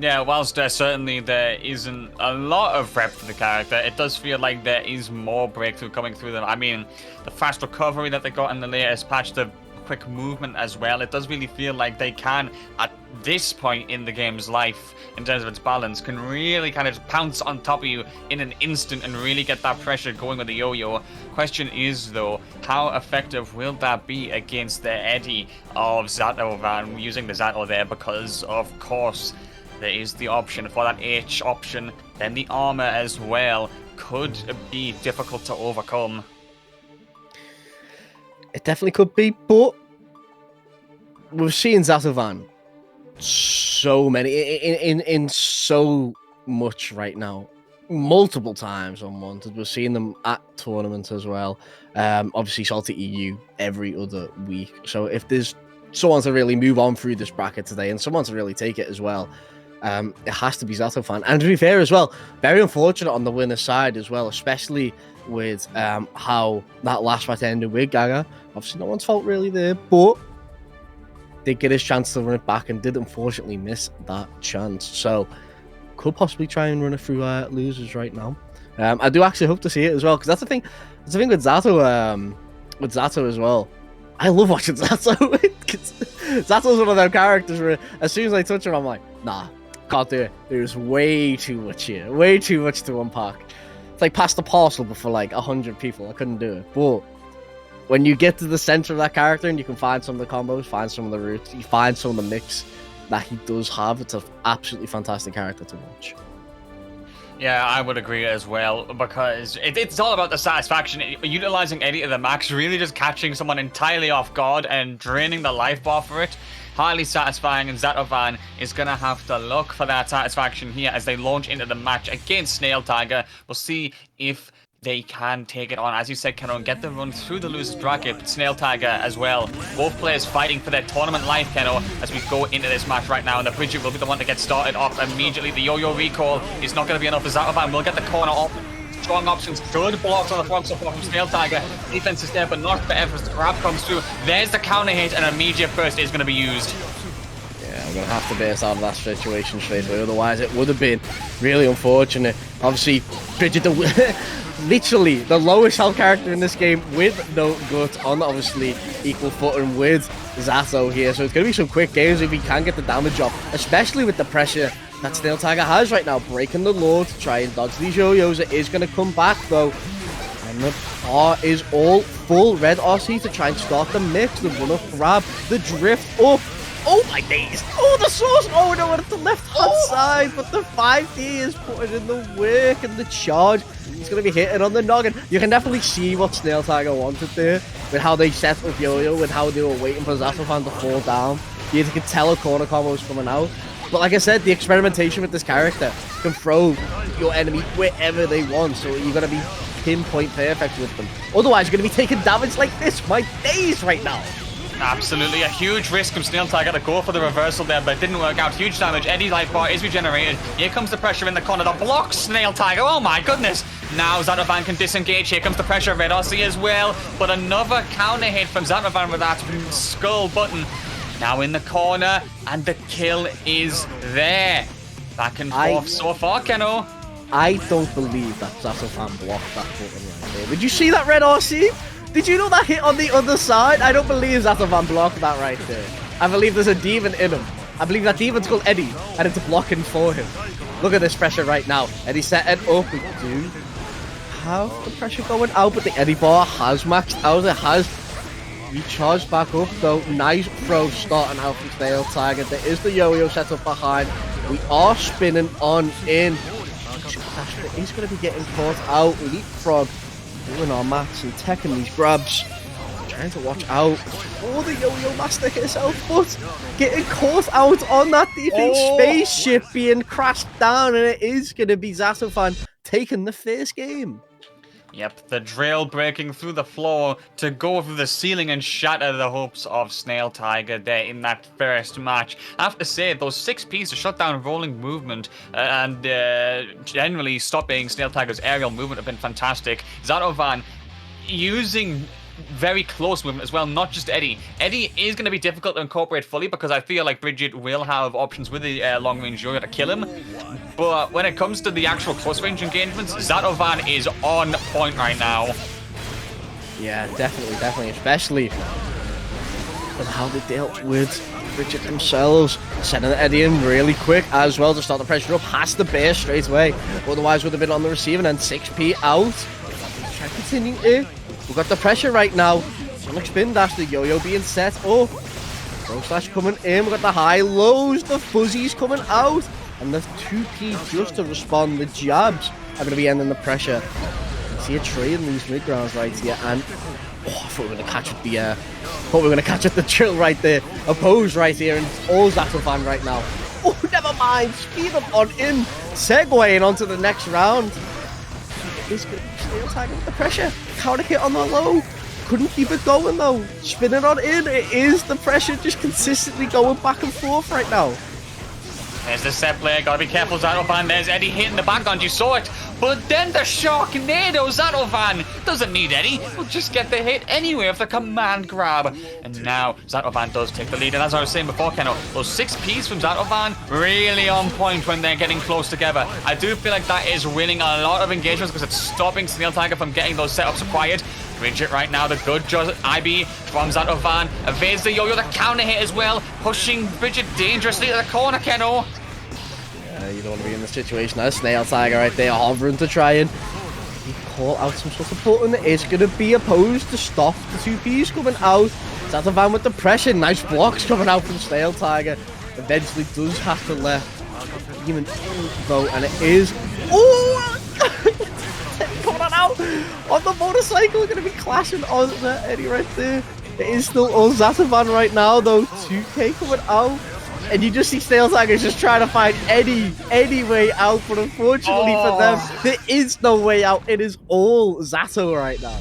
Yeah, whilst certainly there isn't a lot of rep for the character, it does feel like there is more breakthrough coming through them. I mean, the fast recovery that they got in the latest patch, the quick movement as well, it does really feel like they can, at this point in the game's life, in terms of its balance, can really kind of pounce on top of you in an instant and really get that pressure going with the yo-yo. Question is, though, how effective will that be against the Eddie of Zato-VaN, using the Zato there, because, of course, there is the option for that H option, then the armor as well could be difficult to overcome. It definitely could be, but we've seen Zato-VaN so many in so much right now, multiple times unwanted. We're seeing them at tournaments as well. Obviously, SaltyEU every other week. So if there's someone to really move on through this bracket today and someone to really take it as well, it has to be Zato-VaN. And to be fair as well, very unfortunate on the winner's side as well, especially with how that last match ended with Gaga. Obviously, no one's fault really there, but did get his chance to run it back and did unfortunately miss that chance. So could possibly try and run it through losers right now. I do actually hope to see it as well, because that's the thing. That's the thing with Zato as well. I love watching Zato. Zato's one of them characters where as soon as I touch him, I'm like, nah, can't do it. There's way too much here, way too much to unpack. It's like pass the parcel before like 100 people. I couldn't do it. But when you get to the center of that character and you can find some of the combos, find some of the routes, you find some of the mix that he does have, it's an absolutely fantastic character to watch. Yeah, I would agree as well, because it's all about the satisfaction. Utilizing Eddie to the max, really just catching someone entirely off guard and draining the life bar for it. Highly satisfying, and Zato-VaN is going to have to look for that satisfaction here as they launch into the match against SnailTiger. We'll see if they can take it on, as you said, Keno, and get the run through the losers bracket. But SnailTiger as well. Both players fighting for their tournament life, Keno, as we go into this match right now. And the Bridget will be the one to get started off immediately. The yo-yo recall is not going to be enough for Zato-VaN. We'll get the corner off. Strong options, good blocks on the front support from SnailTiger. Defense is there, but not for effort. Seraph comes through. There's the counter hit, and immediate burst is going to be used. Yeah, I'm going to have to base out of that situation straight away. Otherwise, it would have been really unfortunate. Obviously, Bridget, literally the lowest health character in this game with no gut on obviously equal footing with Zato here. So it's going to be some quick games if he can get the damage off, especially with the pressure that SnailTiger has right now, breaking the law to try and dodge these yo-yos. It is going to come back though. And the bar is all full. Red RC to try and start the mix. The run-up grab, the drift up. Oh my days! Oh, the source! Oh no, at the left-hand side, but the 5D is putting in the work and the charge. He's going to be hitting on the noggin. You can definitely see what SnailTiger wanted there, with how they set up Yo-Yo, with how they were waiting for Zato-VaN to fall down. You can tell a corner combo was coming out. But like I said, the experimentation with this character can throw your enemy wherever they want, so you got to be pinpoint perfect with them. Otherwise, you're going to be taking damage like this. My days right now. Absolutely, a huge risk from SnailTiger to go for the reversal there, but it didn't work out. Huge damage. Eddie's life bar is regenerated. Here comes the pressure in the corner. The blocks SnailTiger. Oh my goodness. Now Zato-VaN can disengage. Here comes the pressure. Red RC as well. But another counter hit from Zato-VaN with that skull button. Now in the corner, and the kill is there. Back and forth so far, Keno. I don't believe that Zato-VaN blocked that button right there. Did you see that Red RC? Did you know that hit on the other side? I don't believe Zato-VaN blocked that right there. I believe there's a demon in him. I believe that demon's called Eddie, and it's blocking for him. Look at this pressure right now. Eddie set it up. We do have the pressure going out, but the Eddie bar has maxed out. It has recharged back up, though. Nice throw starting out from SnailTiger. There is the yo-yo set up behind. We are spinning on in. He's going to be getting caught out. Leapfrog. Doing our maths and Tekken these grabs. Trying to watch out. Oh, the yo-yo master herself, but getting caught out on that defense spaceship being crashed down, and it is going to be Zato-VaN taking the first game. Yep, the drill breaking through the floor to go through the ceiling and shatter the hopes of SnailTiger there in that first match. I have to say, those 6 Ps to shut down rolling movement and generally stopping SnailTiger's aerial movement have been fantastic. Zato-VaN using very close movement as well, not just Eddie. Eddie is going to be difficult to incorporate fully because I feel like Bridget will have options with the long-range yo-yo to kill him. But when it comes to the actual close-range engagements, Zato-VaN is on point right now. Yeah, definitely, especially with how they dealt with Bridget themselves. Sending Eddie in really quick as well to start the pressure up. Has to bear straight away, otherwise would have been on the receiving end. 6P out. Try to continue in. We've got the pressure right now. Sonic spin dash, the yo-yo being set up. Throw slash coming in. We've got the high-lows, the fuzzies coming out. And the 2P just to respond. The jabs are going to be ending the pressure. You see a trade in these mid-grounds right here. And I thought we were going to catch with the the drill right there. Oppose right here. And it's all Zato-VaN right now. Oh, never mind. Speed up on in. Segueing onto the next round. He's going to SnailTiger with the pressure. Counter hit on the low. couldn't keep it going though. Spinning on in, it is the pressure just consistently going back and forth right now. There's the set player, gotta be careful, Zato-VaN. There's Eddie hitting the background, you saw it. But then the Sharknado, Zato-VaN doesn't need Eddie. Will just get the hit anyway with the command grab. And now Zato-VaN does take the lead. And as I was saying before, Keno, those 6Ps from Zato-VaN really on point when they're getting close together. I do feel like that is winning a lot of engagements because it's stopping SnailTiger from getting those setups required. Bridget right now, the good IB from Zato-VaN evades the yo-yo, the counter hit as well, pushing Bridget dangerously to the corner, Keno. Yeah, you don't want to be in this situation. There's SnailTiger right there, hovering to try and call out some sort of button. It's going to be opposed to stop the 2Ps coming out. Zato-VaN with the pressure, nice blocks coming out from SnailTiger. Eventually does have to let even though, and it is. Oh! Coming on out on the motorcycle, going to be clashing on Eddie right there. It is still all Zato-VaN right now though. 2K coming out, and you just see SnailTiger just trying to find any way out, but unfortunately for them, there is no way out. It is all Zato right now.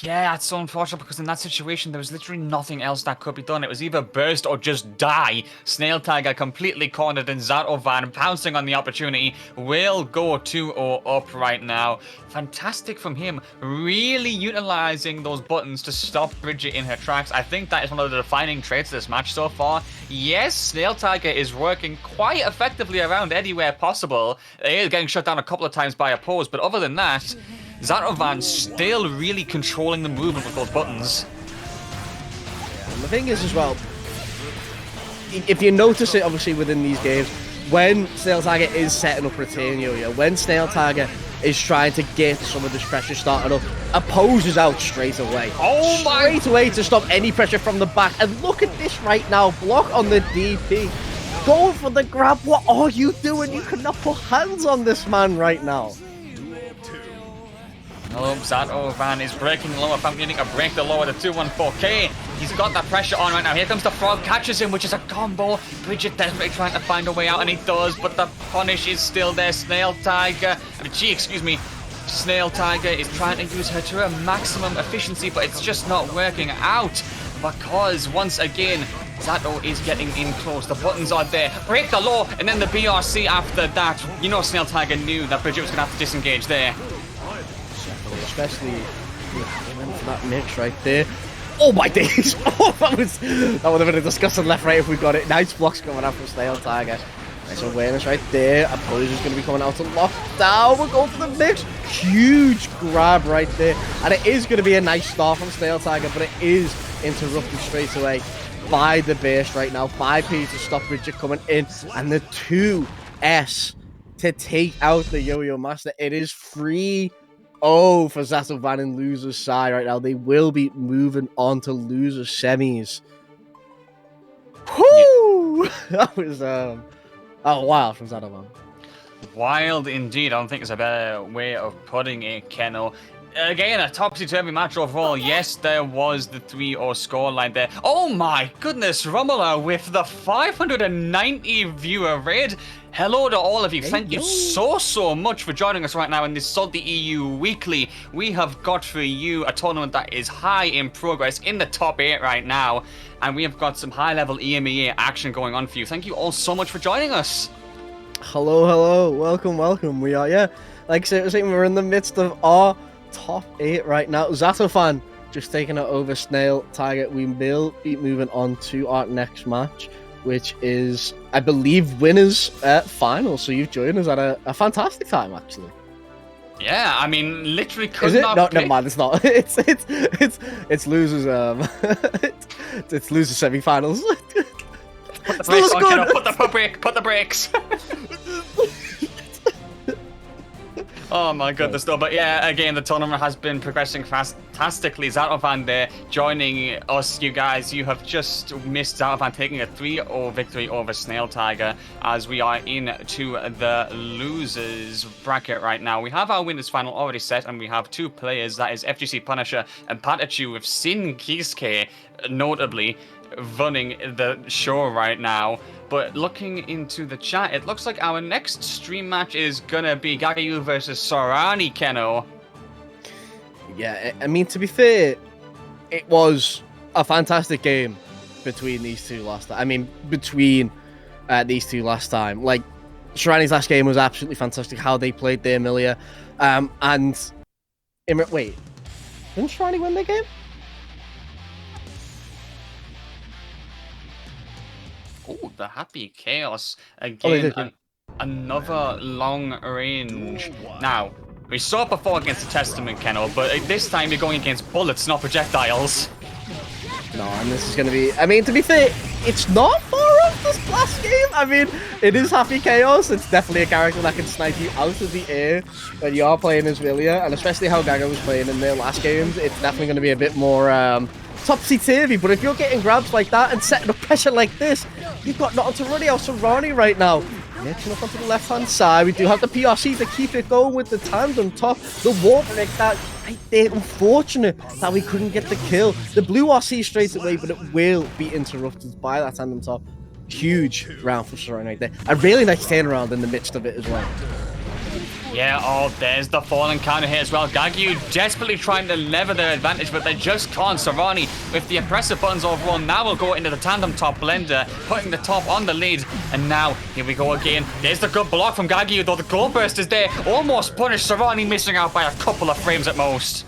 Yeah, that's so unfortunate because in that situation, there was literally nothing else that could be done. It was either burst or just die. SnailTiger completely cornered, and Zato-VaN pouncing on the opportunity will go 2-0 up right now. Fantastic from him, really utilizing those buttons to stop Bridget in her tracks. I think that is one of the defining traits of this match so far. Yes, SnailTiger is working quite effectively around Eddie where possible. He is getting shut down a couple of times by opposed, but other than that, Zato-VaN still really controlling the movement with those buttons. And the thing is as well, if you notice it obviously within these games, when SnailTiger is setting up retain yo-yo, when SnailTiger is trying to get some of this pressure started up, opposes out straight away. Oh my! Straight away to stop any pressure from the back. And look at this right now, block on the DP. Going for the grab, what are you doing? You cannot put hands on this man right now. Oh, Zato-VaN is breaking low. If I'm needing to break the low at the 214K. He's got that pressure on right now. Here comes the frog, catches him, which is a combo. Bridget desperately trying to find a way out, and he does, but the punish is still there. SnailTiger, SnailTiger is trying to use her to her maximum efficiency, but it's just not working out because once again, Zato is getting in close. The buttons are there. Break the low, and then the BRC after that. You know SnailTiger knew that Bridget was going to have to disengage there. Especially for that mix right there. Oh my days! Oh, that would have been a disgusting left right if we got it. Nice blocks coming out from SnailTiger. Nice awareness right there. Opposers is going to be coming out to lock down. We're going for the mix. Huge grab right there. And it is going to be a nice start from SnailTiger, but it is interrupted straight away by the burst right now. 5P to stop Bridget coming in. And the 2S to take out the Yo-Yo Master. It is 3-0 for Zato-VaN in loser's side right now. They will be moving on to loser semis. Whoo! That was wild from Zato-VaN. Wild indeed. I don't think there's a better way of putting it, Keno. Again, a topsy-turvy match overall. Yes, there was the 3-0 scoreline there. Oh my goodness, Rumula with the 590 viewer raid. Hello to all of you. Thank you so much for joining us right now in this SaltyEU Weekly. We have got for you a tournament that is high in progress in the top 8 right now. And we have got some high-level EMEA action going on for you. Thank you all so much for joining us. Hello. Welcome. We are, like I said, we're in the midst of our top 8 right now. Zato-VaN just taking it over SnailTiger. We will be moving on to our next match, which is, I believe, winners final. So you've joined us at a fantastic time, actually. Yeah, I mean, literally could Is it? not. No, never mind. It's not. It's losers. It's losers semifinals. Put the brakes. Oh my goodness, though. But yeah, again, the tournament has been progressing fantastically. Zato-VaN there joining us, you guys. You have just missed Zato-VaN taking a 3-0 victory over SnailTiger as we are into the losers bracket right now. We have our winners final already set, and we have 2 players. That is FGC Punisher and PataChu with Sin Kiske, notably running the show right now. But looking into the chat, it looks like our next stream match is gonna be Gagayoux versus Sorani, Keno. Yeah, I mean, to be fair, it was a fantastic game between these two last time. I mean, between these two last time. Like, Sorani's last game was absolutely fantastic, how they played their Millia. And... Wait, didn't Sorani win their game? Oh, the Happy Chaos. Again, another long range. Now, we saw it before against the Testament, Keno, but this time you're going against bullets, not projectiles. No, and this is going to be... I mean, to be fair, it's not far off this last game. I mean, it is Happy Chaos. It's definitely a character that can snipe you out of the air when you are playing as Millia, and especially how Gagayoux was playing in their last games, it's definitely going to be a bit more topsy-turvy. But if you're getting grabs like that and setting up pressure like this, you've got nothing to run out. Sorani right now. Mixing up onto the left-hand side. We do have the PRC to keep it going with the tandem top. The wall break that right there. Unfortunate that we couldn't get the kill. The blue RC straight away, but it will be interrupted by that tandem top. Huge round for Sorani right there. A really nice turnaround in the midst of it as well. Yeah, oh, there's the falling counter here as well. Gagayoux desperately trying to lever their advantage, but they just can't. Sorani with the impressive buttons overall. Now we'll go into the tandem top blender, putting the top on the lead. And now, here we go again. There's the good block from Gagayoux, though the glow burst is there. Almost punished. Sorani missing out by a couple of frames at most.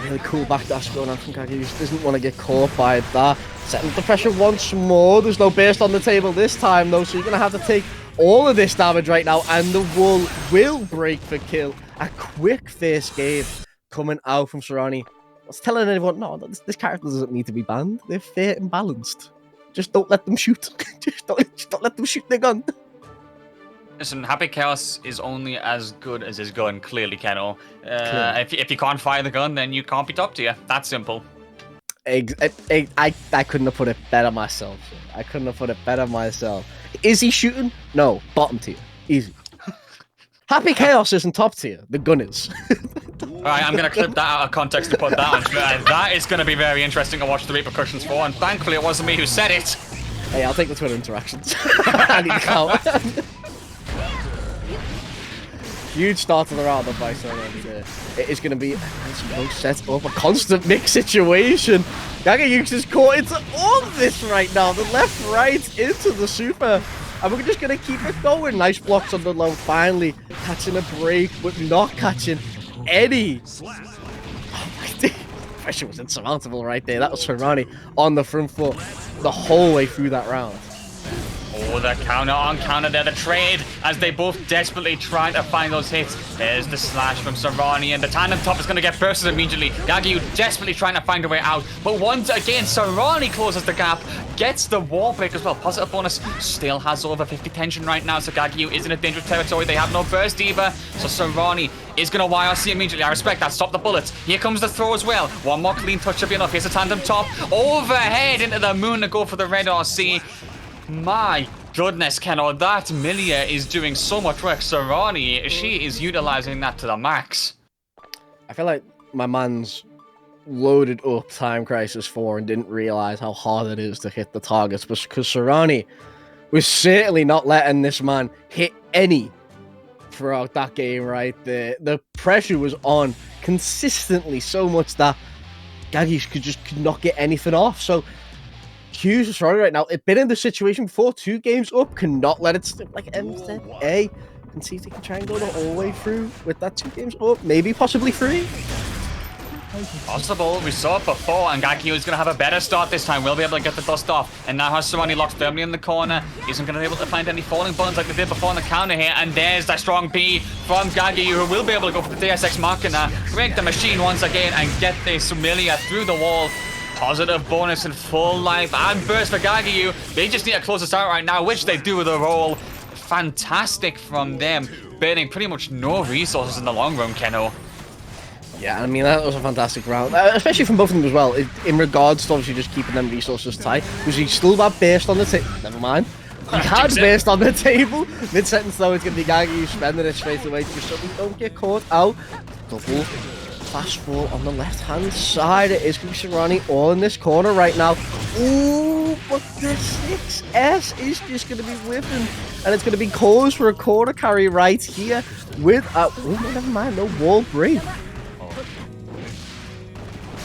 Really cool backdash going on from Gagayoux. Doesn't want to get caught by that. Setting up the pressure once more. There's no burst on the table this time, though, so you're going to have to take all of this damage right now, and the wall will break for kill. A quick first game coming out from Sorani. I was telling everyone, no, this character doesn't need to be banned. They're fair and balanced. Just don't let them shoot. just don't let them shoot their gun. Listen, Happy Chaos is only as good as his gun, clearly, Keno. If you can't fire the gun, then you can't be top tier. That's simple. I couldn't have put it better myself. I couldn't have put it better myself. Is he shooting? No, bottom tier. Easy. Happy Chaos isn't top tier. The gun is. Alright, I'm going to clip that out of context to put that on. That is going to be very interesting to watch the repercussions for, and thankfully it wasn't me who said it. Hey, I'll take the Twitter interactions. I need to count. Huge start to the round by Sorani there. It is going to be a set up, a constant mix situation. Gagayoux is caught into all of this right now. The left, right, into the super. And we're just going to keep it going. Nice blocks on the low. Finally catching a break, but not catching any. Oh my God. Pressure was insurmountable right there. That was Sorani on the front foot the whole way through that round. Oh, the counter on counter there, the trade, as they both desperately try to find those hits. There's the slash from Sorani, and the tandem top is going to get bursted immediately. Gagayoux desperately trying to find a way out, but once again, Sorani closes the gap, gets the wall break as well. Positive bonus, still has over 50 tension right now, so Gagayoux is in a dangerous territory. They have no burst either, so Sorani is going to YRC immediately. I respect that. Stop the bullets. Here comes the throw as well. One more clean touch should be enough. Here's a tandem top, overhead into the moon to go for the red RC. My goodness, Keno, that Millia is doing so much work. Sorani, she is utilizing that to the max. I feel like my man's loaded up Time Crisis 4 and didn't realize how hard it is to hit the targets, because Sorani was certainly not letting this man hit any throughout that game right there. The pressure was on consistently so much that Gagayoux could not get anything off. So huge Sorani right now. It's been in the situation before, 2 games up, cannot let it slip like MZ. Can see if they can try and go the whole way through with that 2 games up, maybe possibly 3. Possible. We saw it before, and Gagayoux is going to have a better start this time. We'll be able to get the dust off. And now has Sorani locked firmly in the corner. Isn't going to be able to find any falling buttons like they did before on the counter here. And there's that strong B from Gagayoux, who will be able to go for the DSX Machina, break the machine once again, and get this Millia through the wall. Positive bonus and full life and burst for Gagayoux. They just need to close this out right now, which they do with a roll. Fantastic from them, burning pretty much no resources in the long run, Keno. Yeah, I mean, that was a fantastic round, especially from both of them as well, in regards to obviously just keeping them resources tight, because he still had burst on the table. Never mind. He had burst on the table. Mid-sentence, though, it's going to be Gagayoux spending it straight away just so we don't get caught out. Double fast fall on the left-hand side. It is going to be Sorani all in this corner right now. Ooh, but the 6S is just going to be whipping, and it's going to be close for a corner carry right here with a... Oh, never mind, no wall break.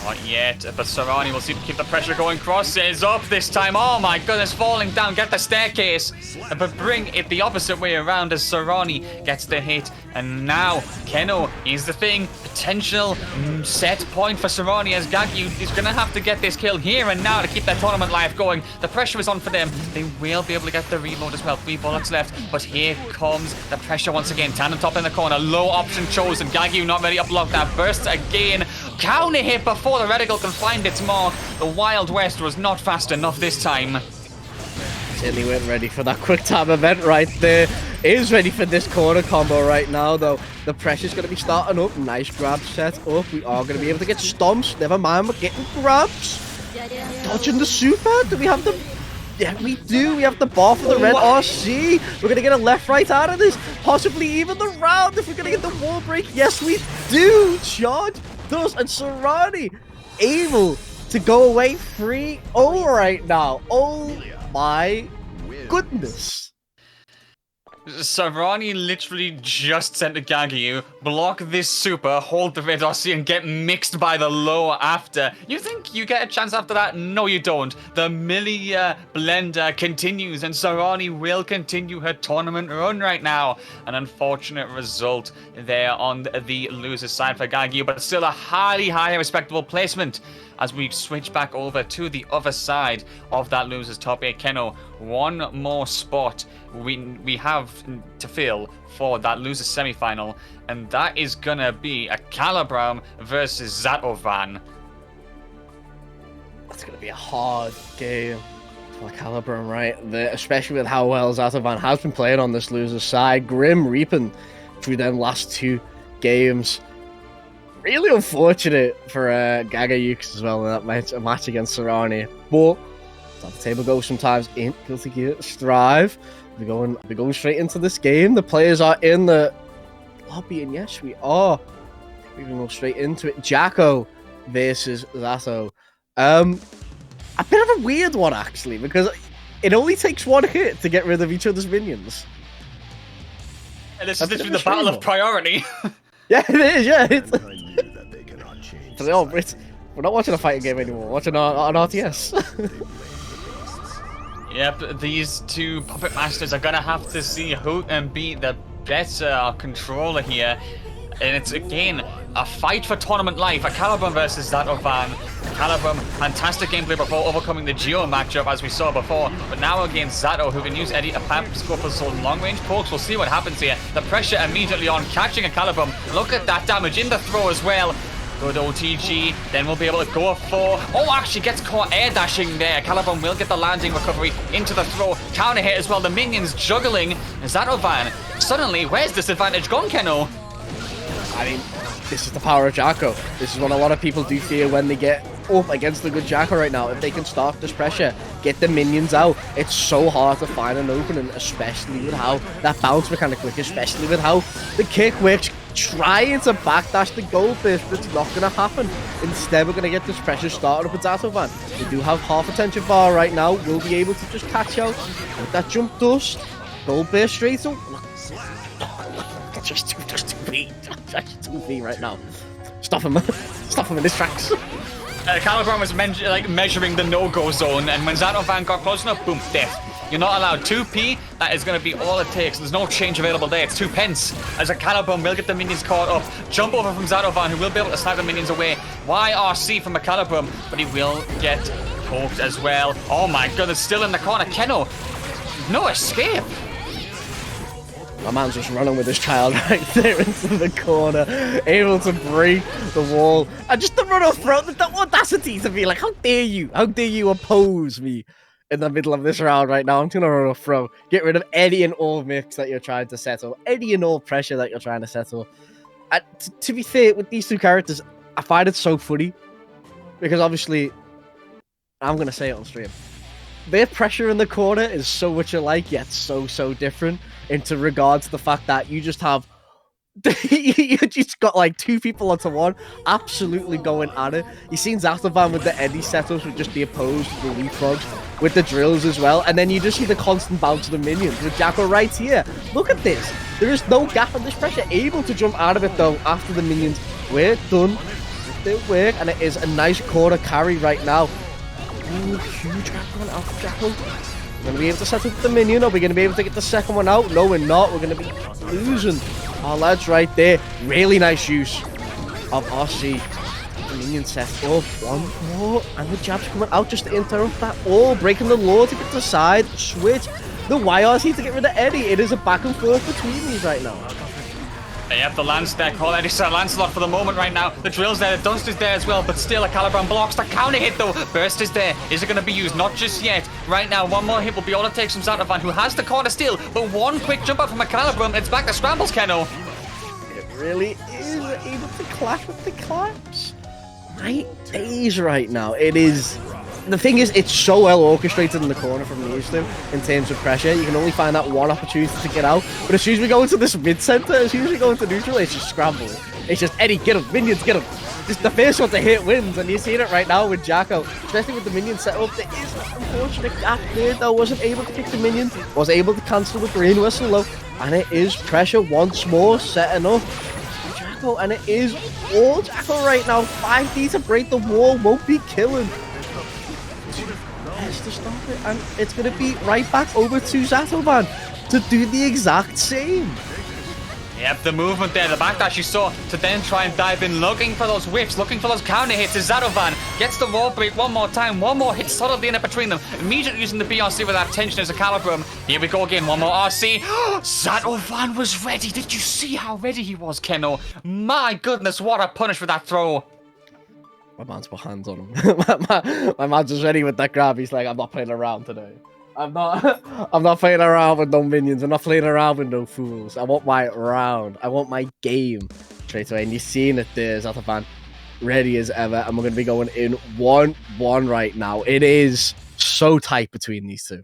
Not yet, but Sorani will seem to keep the pressure going. Cross is up this time. Oh my goodness, falling down. Get the staircase. But bring it the opposite way around as Sorani gets the hit. And now, Keno is the thing. Potential set point for Sorani as Gagayoux is going to have to get this kill here and now to keep their tournament life going. The pressure is on for them. They will be able to get the reload as well. 3 bullets left. But here comes the pressure once again. Tandem top in the corner. Low option chosen. Gagayoux not ready to block that. Burst again. Counter hit before the reticle can find its mark. The Wild West was not fast enough this time. Certainly weren't ready for that quick time event right there. Is ready for this corner combo right now though. The pressure's going to be starting up. Nice grab set up. We are going to be able to get stomps. Never mind, we're getting grabs. Dodging the super. Do we have the... Yeah, we do. We have the bar for the red RC. We're going to get a left-right out of this. Possibly even the round if we're going to get the wall break. Yes, we do. Charge does. And Sorani able to go away 3-0 right now. Oh my goodness. Sorani literally just sent a Gagayoux, block this super, hold the red RC and get mixed by the low after. You think you get a chance after that? No, you don't. The Millia blender continues and Sorani will continue her tournament run right now. An unfortunate result there on the loser's side for Gagayoux, but still a highly respectable placement. As we switch back over to the other side of that loser's top 8. Keno, one more spot we have to fill for that loser's semifinal, and that is gonna be Ecalebrum versus Zato-VaN. That's gonna be a hard game for Ecalebrum right there, especially with how well Zato-VaN has been playing on this loser's side. Grim reaping through them last 2 games. Really unfortunate for Gagayoux as well in that match against Sorani. But that's how the table goes sometimes in Guilty Gear Strive. We're going straight into this game. The players are in the lobby, and yes, we are. We can go straight into it. Jacko versus Zato. A bit of a weird one actually, because it only takes 1 hit to get rid of each other's minions. And this is literally the battle of priority. Yeah, it is. Yeah, we're not watching a fighting game anymore. We're watching an RTS. Yep, these 2 puppet masters are gonna have to see who can be the better controller here. And it's again a fight for tournament life. Ecalebrum versus Zato-VaN. Ecalebrum, fantastic gameplay before overcoming the Geo matchup as we saw before. But now against Zato, who can use Eddie to score for some long-range pokes. We'll see what happens here. The pressure immediately on, catching Ecalebrum. Look at that damage in the throw as well. Good OTG, then we'll be able to go for... Oh, actually gets caught air dashing there. Ecalebrum will get the landing recovery into the throw. Counter hit as well. The minions juggling. Zato-VaN, suddenly, where's this advantage gone, Keno? I mean, this is the power of Jacko. This is what a lot of people do fear when they get up against the good Jacko right now. If they can start this pressure, get the minions out, it's so hard to find an opening, especially with how that bounce mechanic works, especially with how the kick works. Trying to backdash the gold burst, but it's not going to happen. Instead, we're going to get this pressure started up with Zato-VaN. We do have half attention bar right now. We'll be able to just catch out with that jump dust. Gold burst straight up. Just 2 feet right now. Stop him. Stop him in his tracks. Ecalebrum was measuring the no-go zone, and when Zato-VaN got close enough, boom, death. You're not allowed 2p. That is going to be all it takes. There's no change available there. It's 2 pence. As Ecalebrum will get the minions caught up. Jump over from Zato-VaN, who will be able to snipe the minions away. YRC from Ecalebrum, but he will get poked as well. Oh my goodness, still in the corner. Keno, no escape. My man's just running with his child right there into the corner, able to break the wall. And just to run off front, the audacity to be like, how dare you oppose me in the middle of this round right now. I'm going to run off front, get rid of any and all mix that you're trying to settle, any and all pressure that you're trying to settle. And to be fair, with these 2 characters, I find it so funny, because obviously, I'm going to say it on stream, their pressure in the corner is so much alike, yet so different. Into regards to the fact that you just have you just got like 2 people onto 1 absolutely going at it. You seen Zato-VaN with the Eddie setups with just the opposed, the leapfrogs, with the drills as well, and then you just see the constant bounce of the minions with Jacko right here. Look at this. There is no gap in this pressure. Able to jump out of it though after the minions were done. didn't work, and it is a nice corner carry right now. Ooh, huge one out for Jacko. We're going to be able to set up the minion. Are we going to be able to get the second one out? No, we're not. We're going to be losing our lads right there. Really nice use of RC. The minion set up. One more. And the jab's coming out just to interrupt that. Oh, breaking the law to get to the side. Switch. The YRC to get rid of Eddie. It is a back and forth between these right now. Yep, the Lance there, call Eddie Sir Lancelot for the moment right now. The drill's there, the Dunst is there as well, but still Ecalebrum blocks the counter hit though. Burst is there. Is it going to be used? Not just yet. Right now, one more hit will be all it takes from Zato-VaN, who has the corner still, but one quick jump up from Ecalebrum. It's back to scrambles, Keno. It really is able to clap with the claps. Right days right now. It is. The thing is, it's so well orchestrated in the corner from Neøs in terms of pressure. You can only find that one opportunity to get out. But as soon as we go into this mid-center, as soon as we go into neutral, it's just scramble. It's just Eddie, get him, minions, get him. Just the first one to hit wins, and you're seeing it right now with Jacko. Especially with the minion set up, there is an unfortunate gap there, though. Wasn't able to pick the minion, was able to cancel the green whistle, though. And it is pressure once more, setting up Jacko, and it is all Jacko right now. 5D to break the wall, won't be killing. To stop it, and it's going to be right back over to Zato-VaN to do the exact same. Yep, the movement there, the backdash you saw to then try and dive in, looking for those whiffs, looking for those counter hits. Is Zato-VaN gets the wall break one more time, one more hit subtly in it between them. Immediately using the BRC with that tension as Ecalebrum. Here we go again, one more RC. Zato-VaN was ready. Did you see how ready he was, Keno? My goodness, what a punish for that throw. My man's put hands on him. my man's just ready with that grab. He's like, I'm not playing around today. I'm not playing around with no minions. I'm not playing around with no fools. I want my round. I want my game straight away. And you're seeing it there, Zato-VaN, ready as ever. And we're going to be going in 1-1 right now. It is so tight between these two.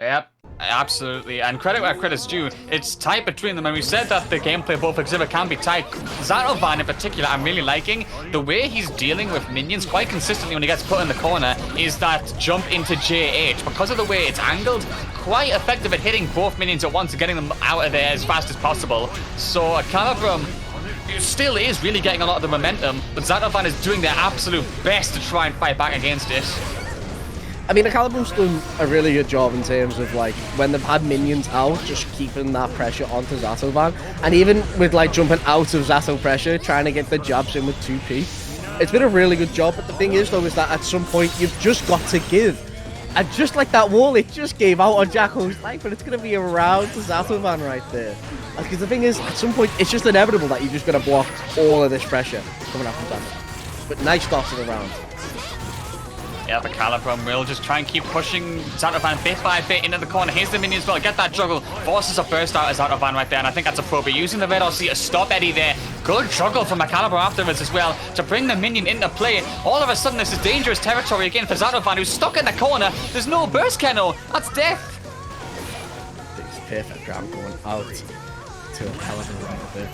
Yep, absolutely. And credit where credit's due. It's tight between them, and we said that the gameplay both exhibit can be tight. Zato-VaN in particular, I'm really liking the way he's dealing with minions quite consistently when he gets put in the corner. Is that jump into JH, because of the way it's angled, quite effective at hitting both minions at once and getting them out of there as fast as possible. So Ecalebrum still is really getting a lot of the momentum, but Zato-VaN is doing their absolute best to try and fight back against it. I mean, Ecalebrum's done a really good job in terms of, like, when they've had minions out, just keeping that pressure onto Zato-VaN. And even with, like, jumping out of Zato pressure, trying to get the jabs in with 2P. It's been a really good job, but the thing is, though, is that at some point, you've just got to give. And just like that wall, it just gave out on Jacko's life, but it's going to be around to Zato-VaN right there. Because the thing is, at some point, it's just inevitable that you've just got to block all of this pressure coming up from Zato. But nice start to the round. Yeah, the Ecalebrum will just try and keep pushing Zato-VaN bit by bit into the corner. Here's the minions well. Get that juggle. Forces a burst out of Zato-VaN right there, and I think that's appropriate. Using the red RC to stop Eddie there. Good juggle from Ecalebrum afterwards as well to bring the minion into play. All of a sudden, this is dangerous territory again for Zato-VaN, who's stuck in the corner. There's no burst, Keno. That's death. It's perfect grab going out to Ecalebrum right there.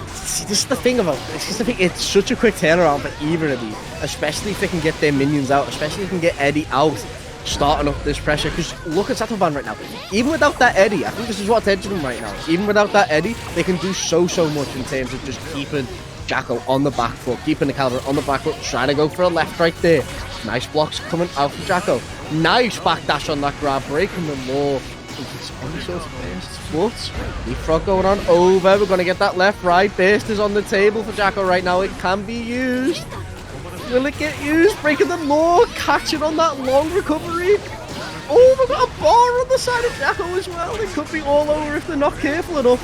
See, this is the thing about it's such a quick turnaround for either of these, especially if they can get their minions out, especially if they can get Eddie out, starting up this pressure. Because look at Zato-VaN right now. Even without that Eddie, I think this is what's edging them right now. Even without that Eddie, they can do so much in terms of just keeping Jacko on the back foot, keeping the Ecalebrum on the back foot, trying to go for a left right there. Nice blocks coming out from Jacko. Nice backdash on that grab, breaking them more. Any sort of burst, but leapfrog going on over. We're going to get that left right. Burst is on the table for Jacko right now. It can be used. Will it get used? Breaking the law, catching on that long recovery. Oh, we've got a bar on the side of Jacko as well. It could be all over if they're not careful enough.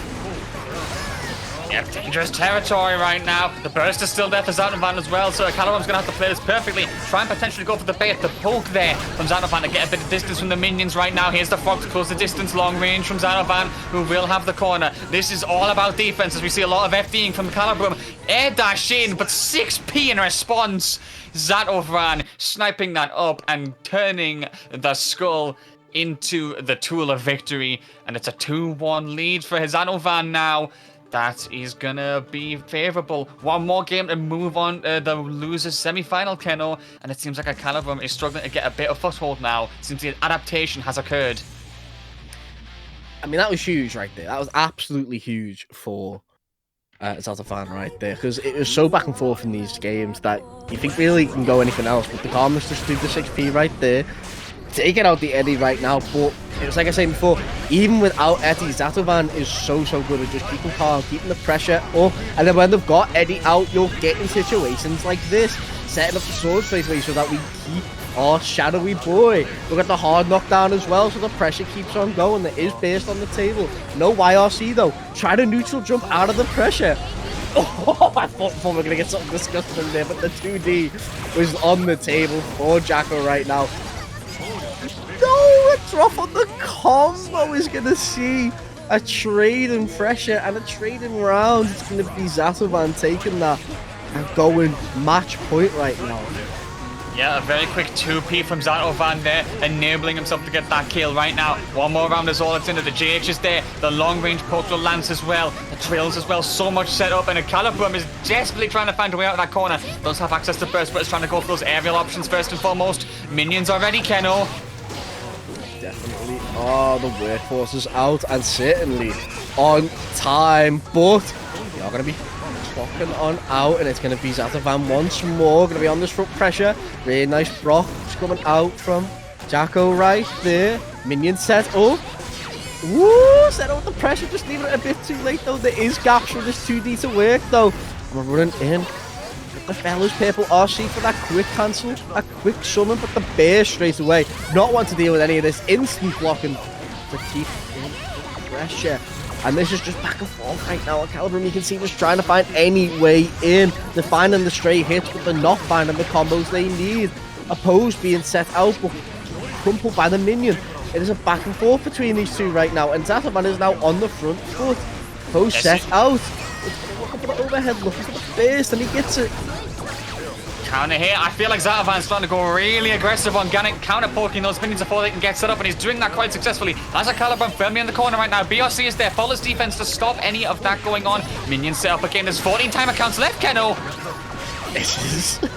Yeah, dangerous territory right now. The burst is still there for Zato-VaN as well, so Ecalebrum's going to have to play this perfectly. Try and potentially go for the bait, the poke there from Zato-VaN to get a bit of distance from the minions right now. Here's the frog to close the distance, long range from Zato-VaN, who will have the corner. This is all about defense, as we see a lot of FDing from Ecalebrum. Air dash in, but 6P in response. Zato-VaN sniping that up and turning the skull into the tool of victory. And it's a 2-1 lead for Zato-VaN now. That is gonna be favorable. One more game to move on the losers semi-final, Keno. And it seems like Ecalebrum is struggling to get a bit of foothold now since the adaptation has occurred. I mean, that was huge right there. That was absolutely huge for Zato-VaN right there, because it was so back and forth in these games that you think really can go anything else, but the calmness just did the 6p right there. Taking out the Eddie right now, but it was like I said before, even without Eddie, Zato-VaN is so good at just keeping calm, keeping the pressure up, and then when they've got Eddie out, you'll get in situations like this, setting up the sword straight away so that we keep our shadowy boy. Look at the hard knockdown as well, so the pressure keeps on going. There is burst on the table. No YRC though. Try to neutral jump out of the pressure. Oh, I thought we were going to get something disgusting there, but the 2D was on the table for Jacko right now. No, a drop on the combo is going to see a trade in pressure and a trade in rounds. It's going to be Zato-VaN taking that and going match point right now. Yeah, a very quick 2p from Zato-VaN there, enabling himself to get that kill right now. One more round is all it's into. The JH is there. The long-range poke will lance as well. The trails as well. So much set up, and Ecalebrum is desperately trying to find a way out of that corner. Does have access to burst, but is trying to go for those aerial options first and foremost. Minions are ready, Keno. Definitely. Oh, the workforce is out and certainly on time, but they are going to be clocking on out, and it's going to be Zato-VaN once more. Going to be on this front pressure. Really nice block coming out from Jacko right there. Minion set up. Woo! Set up the pressure, just leaving it a bit too late though. There is gaps for this 2D to work though. We're running in. The fellas, purple RC for that quick cancel, a quick summon, but the bear straight away. Not want to deal with any of this instant blocking to keep in pressure. And this is just back and forth right now. Ecalebrum, you can see, just trying to find any way in. They're finding the stray hits, but they're not finding the combos they need. Opposed being set out, but crumpled by the minion. It is a back and forth between these two right now, and Zato-VaN is now on the front foot. Opposed set out. Looking for the overhead, looking for the first, and he gets it. Counter here. I feel like Zato-VaN's trying to go really aggressive on counter poking those minions before they can get set up, and he's doing that quite successfully. As Ecalebrum firmly in the corner right now. BRC is there. Follows defense to stop any of that going on. Minions set up again. There's 14 timer counts left, Keno. This is...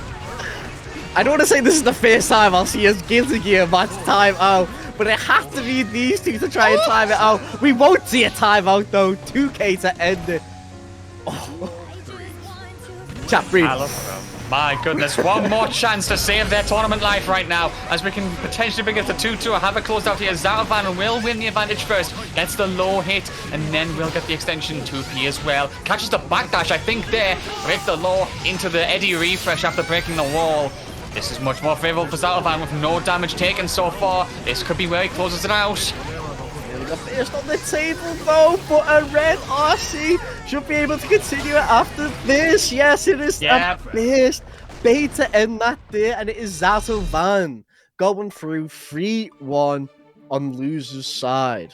I don't want to say this is the first time I'll see a Guilty Gear match time out, but it has to be these two to try and time it out. We won't see a timeout though. 2K to end it. Oh. Chat breathe. My goodness, one more chance to save their tournament life right now, as we can potentially bring it to 2-2 or have it closed out here. Zato-VaN will win the advantage first, gets the low hit, and then we'll get the extension 2p as well. Catches the backdash, I think, there. Break the low into the Eddie refresh after breaking the wall. This is much more favourable for Zato-VaN with no damage taken so far. This could be where he closes it out. The first on the table though, but a red RC should be able to continue it after this. Yes, it is a first bait to end that there, and it is Zato-VaN going through 3-1 on loser's side.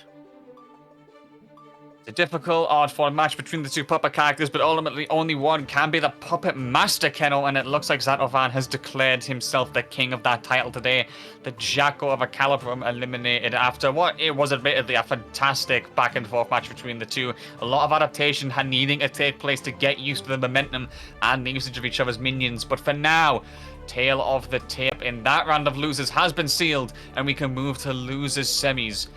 A difficult, hard-fought match between the two puppet characters, but ultimately only one can be the puppet master, Keno, and it looks like Zato-VaN has declared himself the king of that title today. The Jacko of Ecalebrum eliminated after what it was admittedly a fantastic back-and-forth match between the two. A lot of adaptation had needing to take place to get used to the momentum and the usage of each other's minions, but for now, tail of the tape in that round of losers has been sealed, and we can move to losers semis,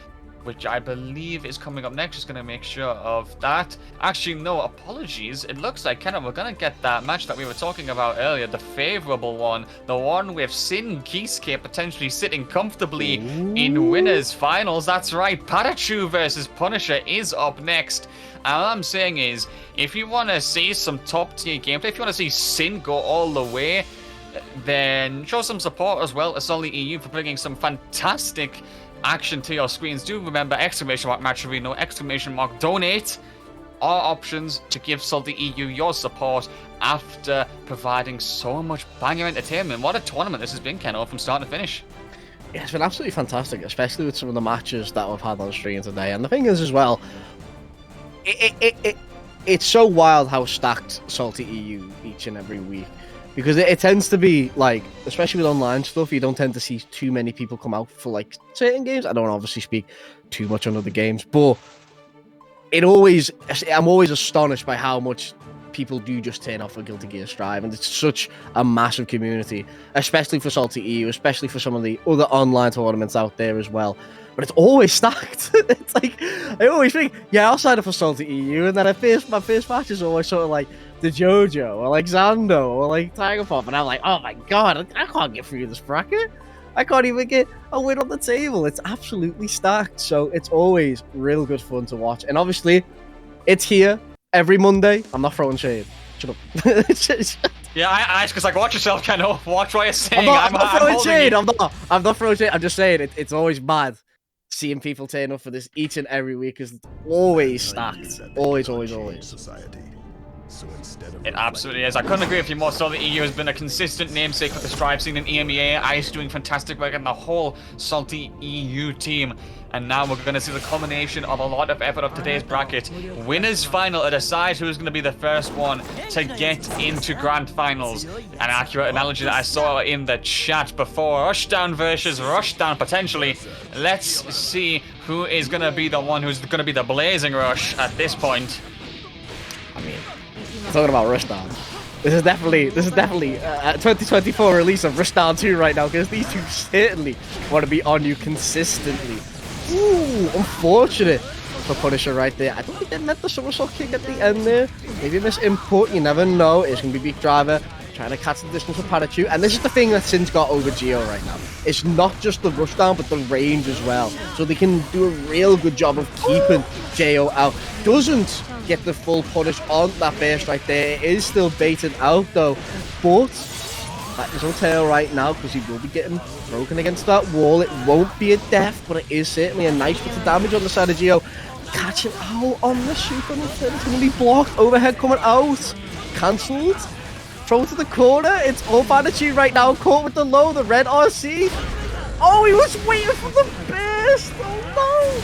which I believe is coming up next. Just going to make sure of that. Actually, no, apologies. It looks like, Kenneth, we're going to get that match that we were talking about earlier, the favourable one, the one with Sin Kisuke potentially sitting comfortably in winners finals. That's right, PataChu versus Punisher is up next. And all I'm saying is, if you want to see some top-tier gameplay, if you want to see Sin go all the way, then show some support as well to SaltyEU for bringing some fantastic action to your screens. Do remember !matcherino, !donate are options to give SaltyEU your support after providing so much banger entertainment. What a tournament this has been, Keno, from start to finish. Yeah, it's been absolutely fantastic, especially with some of the matches that we've had on stream today. And the thing is as well, it's so wild how stacked SaltyEU each and every week. Because it tends to be, like, especially with online stuff, you don't tend to see too many people come out for, like, certain games. I don't obviously speak too much on other games, but I'm always astonished by how much people do just turn off for Guilty Gear Strive, and it's such a massive community, especially for SaltyEU, especially for some of the other online tournaments out there as well. But it's always stacked. It's like, I always think, yeah, I'll sign up for SaltyEU, and then my first match is always sort of like the JoJo, or like Xando, or like Tiger Pop, and I'm like, oh my god, I can't get through this bracket. I can't even get a win on the table. It's absolutely stacked. So it's always real good fun to watch. And obviously, it's here every Monday. I'm not throwing shade. Shut up. Yeah, I just like, watch yourself, Keno. Watch what you're saying. I'm not throwing shade. I'm not throwing shade. I'm just saying it's always mad seeing people turn up for this each and every week, because it's always stacked. Always. It absolutely is. I couldn't agree with you more. SaltyEU has been a consistent namesake for the Strive scene in EMEA. ICE doing fantastic work, and the whole SaltyEU team. And now we're going to see the culmination of a lot of effort of today's bracket. Winners final to decide who's going to be the first one to get into grand finals. An accurate analogy that I saw in the chat before. Rushdown versus Rushdown potentially. Let's see who is going to be the one who's going to be the blazing rush at this point. I mean, talking about Rushdown. This is definitely a 2024 release of Rushdown 2 right now, because these two certainly want to be on you consistently. Ooh, unfortunate for Punisher right there. I don't think they meant the somersault kick at the end there. Maybe miss input, you never know. It's going to be Beak Driver trying to catch the distance with PataChu. And this is the thing that Sin's got over Geo right now. It's not just the rushdown, but the range as well. So they can do a real good job of keeping Geo out. Doesn't get the full punish on that burst right there. It is still baited out though. But that is on tail right now, because he will be getting broken against that wall. It won't be a death, but it is certainly a nice bit of damage on the side of Geo. Catching out on the super. It's going to be blocked. Overhead coming out. Cancelled. Throw to the corner. It's all PataChu right now. Caught with the low. The red RC. Oh, he was waiting for the burst. Oh no.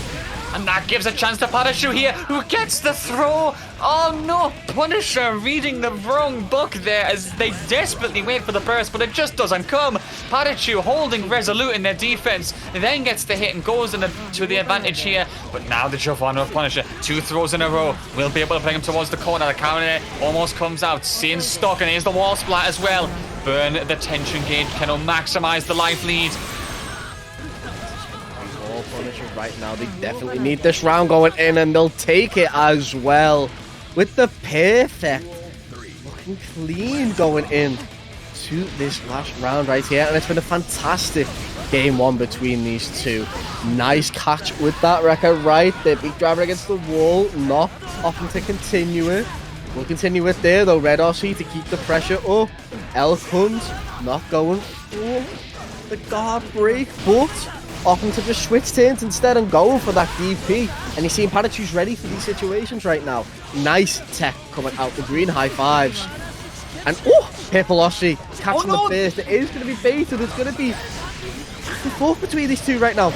And that gives a chance to PataChu here, who gets the throw. Oh no, Punisher reading the wrong book there as they desperately wait for the burst, but it just doesn't come. PataChu holding resolute in their defense, then gets the hit and goes to the advantage here. But now the Giovanna of Punisher, 2 throws in a row, will be able to bring him towards the corner. The counter almost comes out. Sin stuck, and here's the wall splat as well. Burn the tension gauge, cannot maximize the life lead. Punisher right now, they definitely need this round going in, and they'll take it as well with the perfect looking clean going in to this last round right here. And it's been a fantastic game one between these two. Nice catch with that record right there. Big driver against the wall, not often to continue it. We'll continue it there though. Red RC to keep the pressure up. Elk Hunt not going for the guard break, but often to just switch turns instead and going for that DP. And you're seeing PataChu's ready for these situations right now. Nice tech coming out, the green high fives. And Purple Aussie catching the burst. It is going to be baited. It's going to be back and forth between these two right now.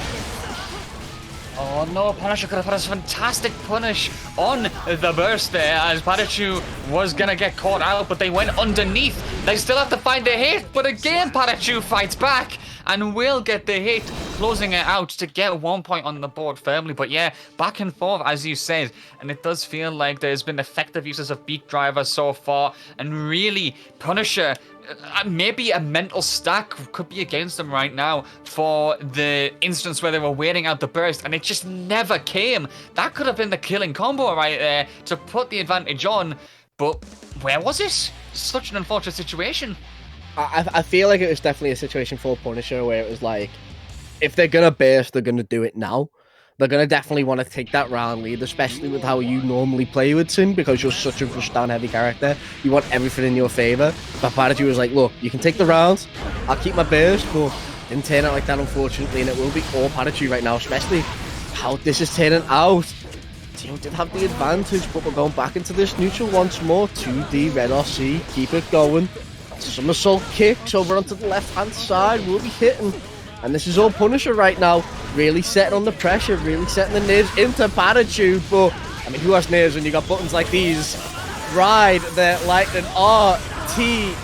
Oh no, Punisher could have had a fantastic punish on the burst there, as PataChu was going to get caught out, but they went underneath. They still have to find the hit, but again PataChu fights back and will get the hit, closing it out to get 1 point on the board firmly. But yeah, back and forth as you said, and it does feel like there's been effective uses of Beat Driver so far, and really Punisher, maybe a mental stack could be against them right now for the instance where they were waiting out the burst and it just never came. That could have been the killing combo right there to put the advantage on, but where was it? Such an unfortunate situation. I feel like it was definitely a situation for Punisher where it was like, if they're going to burst, they're going to do it now. They're going to definitely want to take that round lead, especially with how you normally play with Sin, because you're such a rushdown heavy character. You want everything in your favor. But PataChu was like, look, you can take the round, I'll keep my burst, but didn't turn out like that, unfortunately, and it will be all PataChu right now, especially how this is turning out. Team did have the advantage, but we're going back into this neutral once more. 2D, Red RC, keep it going. Somersault kicks over onto the left-hand side, will be hitting. And this is all Punisher right now, really setting on the pressure, really setting the nerves into PataChu. But, I mean, who has nerves when you got buttons like these? Ride the Lightning RTL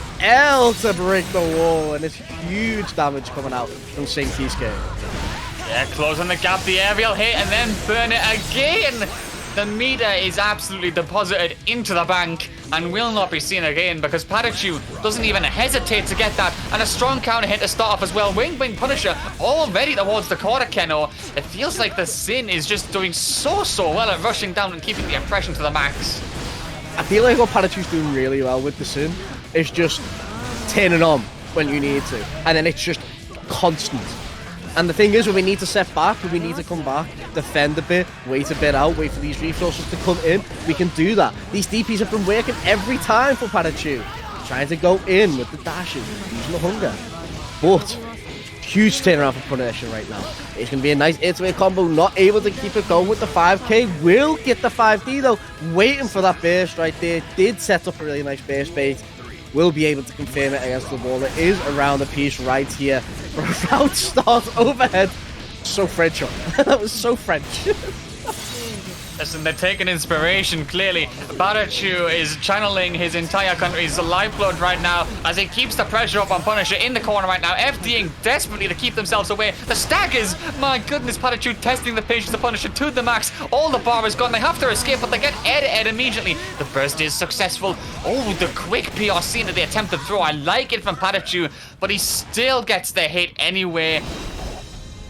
to break the wall, and it's huge damage coming out from SnailTiger. Yeah, closing the gap, the aerial hit, and then burn it again. the meter is absolutely deposited into the bank and will not be seen again because PataChu doesn't even hesitate to get that. And a strong counter hit to start off as well. Wing Punisher already towards the corner, Keno. It feels like the Sin is just doing so well at rushing down and keeping the impression to the max. I feel like what PataChu's doing really well with the Sin is just turning on when you need to. And then it's just constant. And the thing is, when we need to set back, when we need to come back, defend a bit, wait a bit out, wait for these resources to come in, we can do that. These DPs have been working every time for PataChu. Trying to go in with the dashes, using the hunger. But, huge turnaround for Punisher right now. It's going to be a nice air-to-air combo, not able to keep it going with the 5k. Will get the 5D though, waiting for that burst right there. Did set up a really nice burst bait. Will be able to confirm it against the wall. It is around the piece right here. Route start overhead. So French. That was so French. Listen, they're taking inspiration, clearly. PataChu is channeling his entire country's lifeblood right now as he keeps the pressure up on Punisher in the corner right now, FDing desperately to keep themselves away. The staggers, my goodness, PataChu testing the patience of Punisher to the max. All the bar is gone. They have to escape, but they get air-to-air immediately. The burst is successful. Oh, the quick PRC into the attempted throw. I like it from PataChu, but he still gets the hit anyway.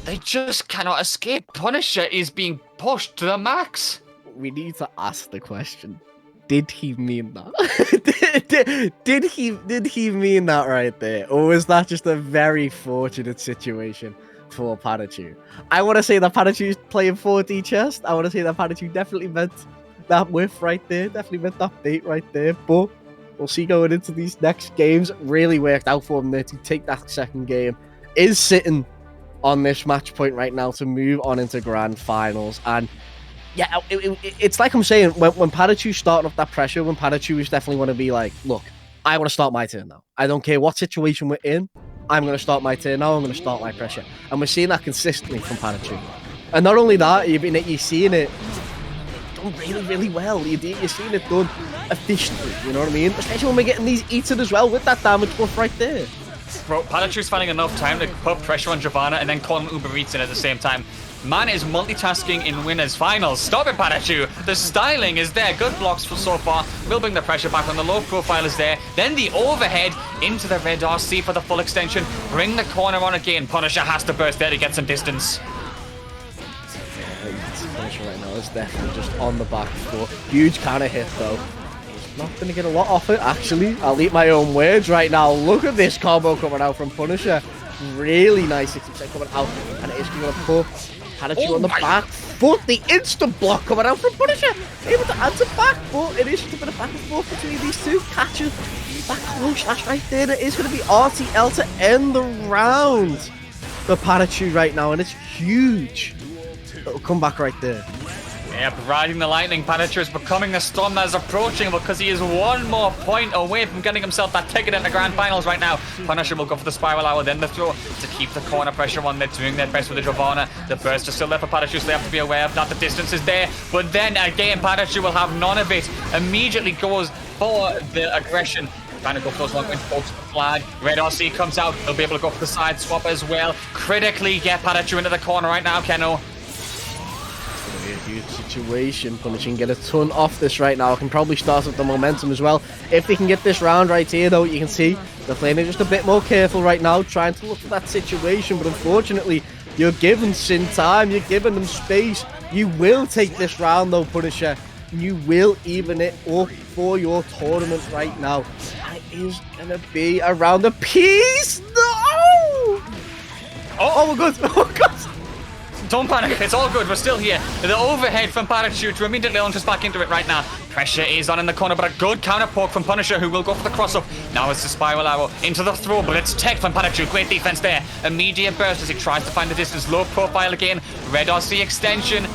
They just cannot escape. Punisher is being pushed to the max. We need to ask the question. Did he mean that? did he mean that right there? Or was that just a very fortunate situation for PataChu? I want to say that PataChu's playing 4D chess. I want to say that PataChu definitely meant that whiff right there. Definitely meant that bait right there. But we'll see going into these next games. Really worked out for him there to take that second game. Is sitting on this match point right now to move on into grand finals. And yeah, it's like I'm saying, when PataChu's starting off that pressure, when PataChu is definitely want to be like, look, I want to start my turn now. I don't care what situation we're in. I'm going to start my turn now. I'm going to start my pressure. And we're seeing that consistently from PataChu. And not only that, you're seeing it done really well. You're seeing it done efficiently, you know what I mean? Especially when we're getting these eaten as well with that damage buff right there. Bro, PataChu's finding enough time to put pressure on Giovanna and then call him Uber Eats in at the same time. Man is multitasking in winners finals. Stop it, PataChu. The styling is there. Good blocks for so far. Will bring the pressure back when the low profile is there. Then the overhead into the red RC for the full extension. Bring the corner on again. Punisher has to burst there to get some distance. Punisher right now is definitely just on the back foot. Huge counter hit though. Not going to get a lot off it, actually. I'll eat my own words right now. Look at this combo coming out from Punisher. Really nice 60% coming out. And it is going to put PataChu on the back foot. The instant block coming out from Punisher. Able to answer back, but it is just a bit of back and forth between these two. Catches back close slash right there. It is going to be RTL to end the round for PataChu right now. And it's huge. It'll come back right there. Yep, riding the lightning. PataChu is becoming the storm that is approaching because he is one more point away from getting himself that ticket into grand finals right now. Punisher will go for the spiral hour, then the throw to keep the corner pressure on. They're doing their best with the Giovanna. The burst is still there for PataChu, so they have to be aware of that. The distance is there, but then again, PataChu will have none of it. Immediately goes for the aggression. Trying to go for those long range pokes to the flag. Red RC comes out. They'll be able to go for the side swap as well. Critically get PataChu into the corner right now, Keno. A huge situation. Punisher can get a ton off this right now. Can probably start with the momentum as well. If they can get this round right here though, you can see they're playing it just a bit more careful right now, trying to look at that situation, but unfortunately you're giving Sin time, you're giving them space. You will take this round though, Punisher. You will even it up for your tournament right now. And it is gonna be around the piece. No! Oh my god! Oh god! Don't panic, it's all good, we're still here. The overhead from PataChu to immediately launch us back into it right now. Pressure is on in the corner, but a good counter poke from Punisher, who will go for the cross-up. Now it's the spiral arrow into the throw, but it's tech from PataChu. Great defense there. Immediate burst as he tries to find the distance. Low profile again. Red RC extension.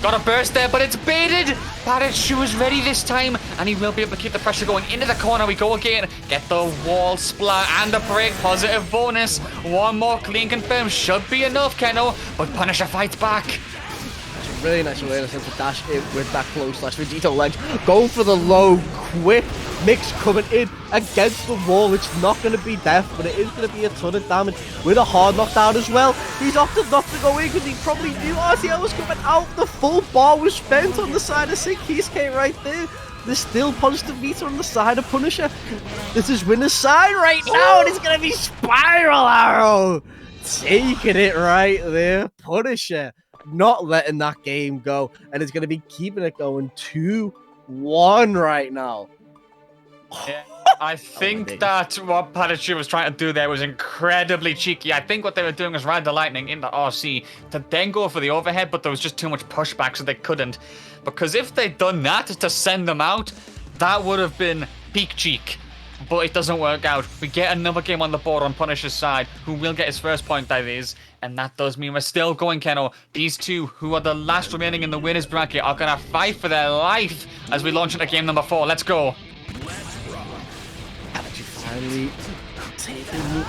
Got a burst there, but it's baited. PataChu is ready this time, and he will be able to keep the pressure going. Into the corner we go again. Get the wall splat and the break. Positive bonus. One more clean confirm. Should be enough, Keno. But Punisher fights back. Really nice awareness into dash in with that close slash Vegito ledge. Go for the low, quick Mix coming in against the wall. It's not going to be death, but it is going to be a ton of damage with a hard knockdown as well. He's opted not to go in because he probably knew RTL was coming out. The full bar was spent on the side of Sick Keisuke right there. There's still positive meter on the side of Punisher. This is winner's side right now, and it's going to be Spiral Arrow. Taking it right there. Punisher not letting that game go, and it's going to be keeping it going 2-1 right now. Yeah, I think that what PataChu was trying to do there was incredibly cheeky. I think what they were doing was ride the lightning into RC to then go for the overhead, but there was just too much pushback, so they couldn't. Because if they'd done that to send them out, that would have been peak cheek. But it doesn't work out. We get another game on the board on Punisher's side, who will get his first point, that is. And that does mean we're still going, Keno. These two, who are the last remaining in the winners bracket, are going to fight for their life as we launch into game number 4. Let's go. PataChu finally taking the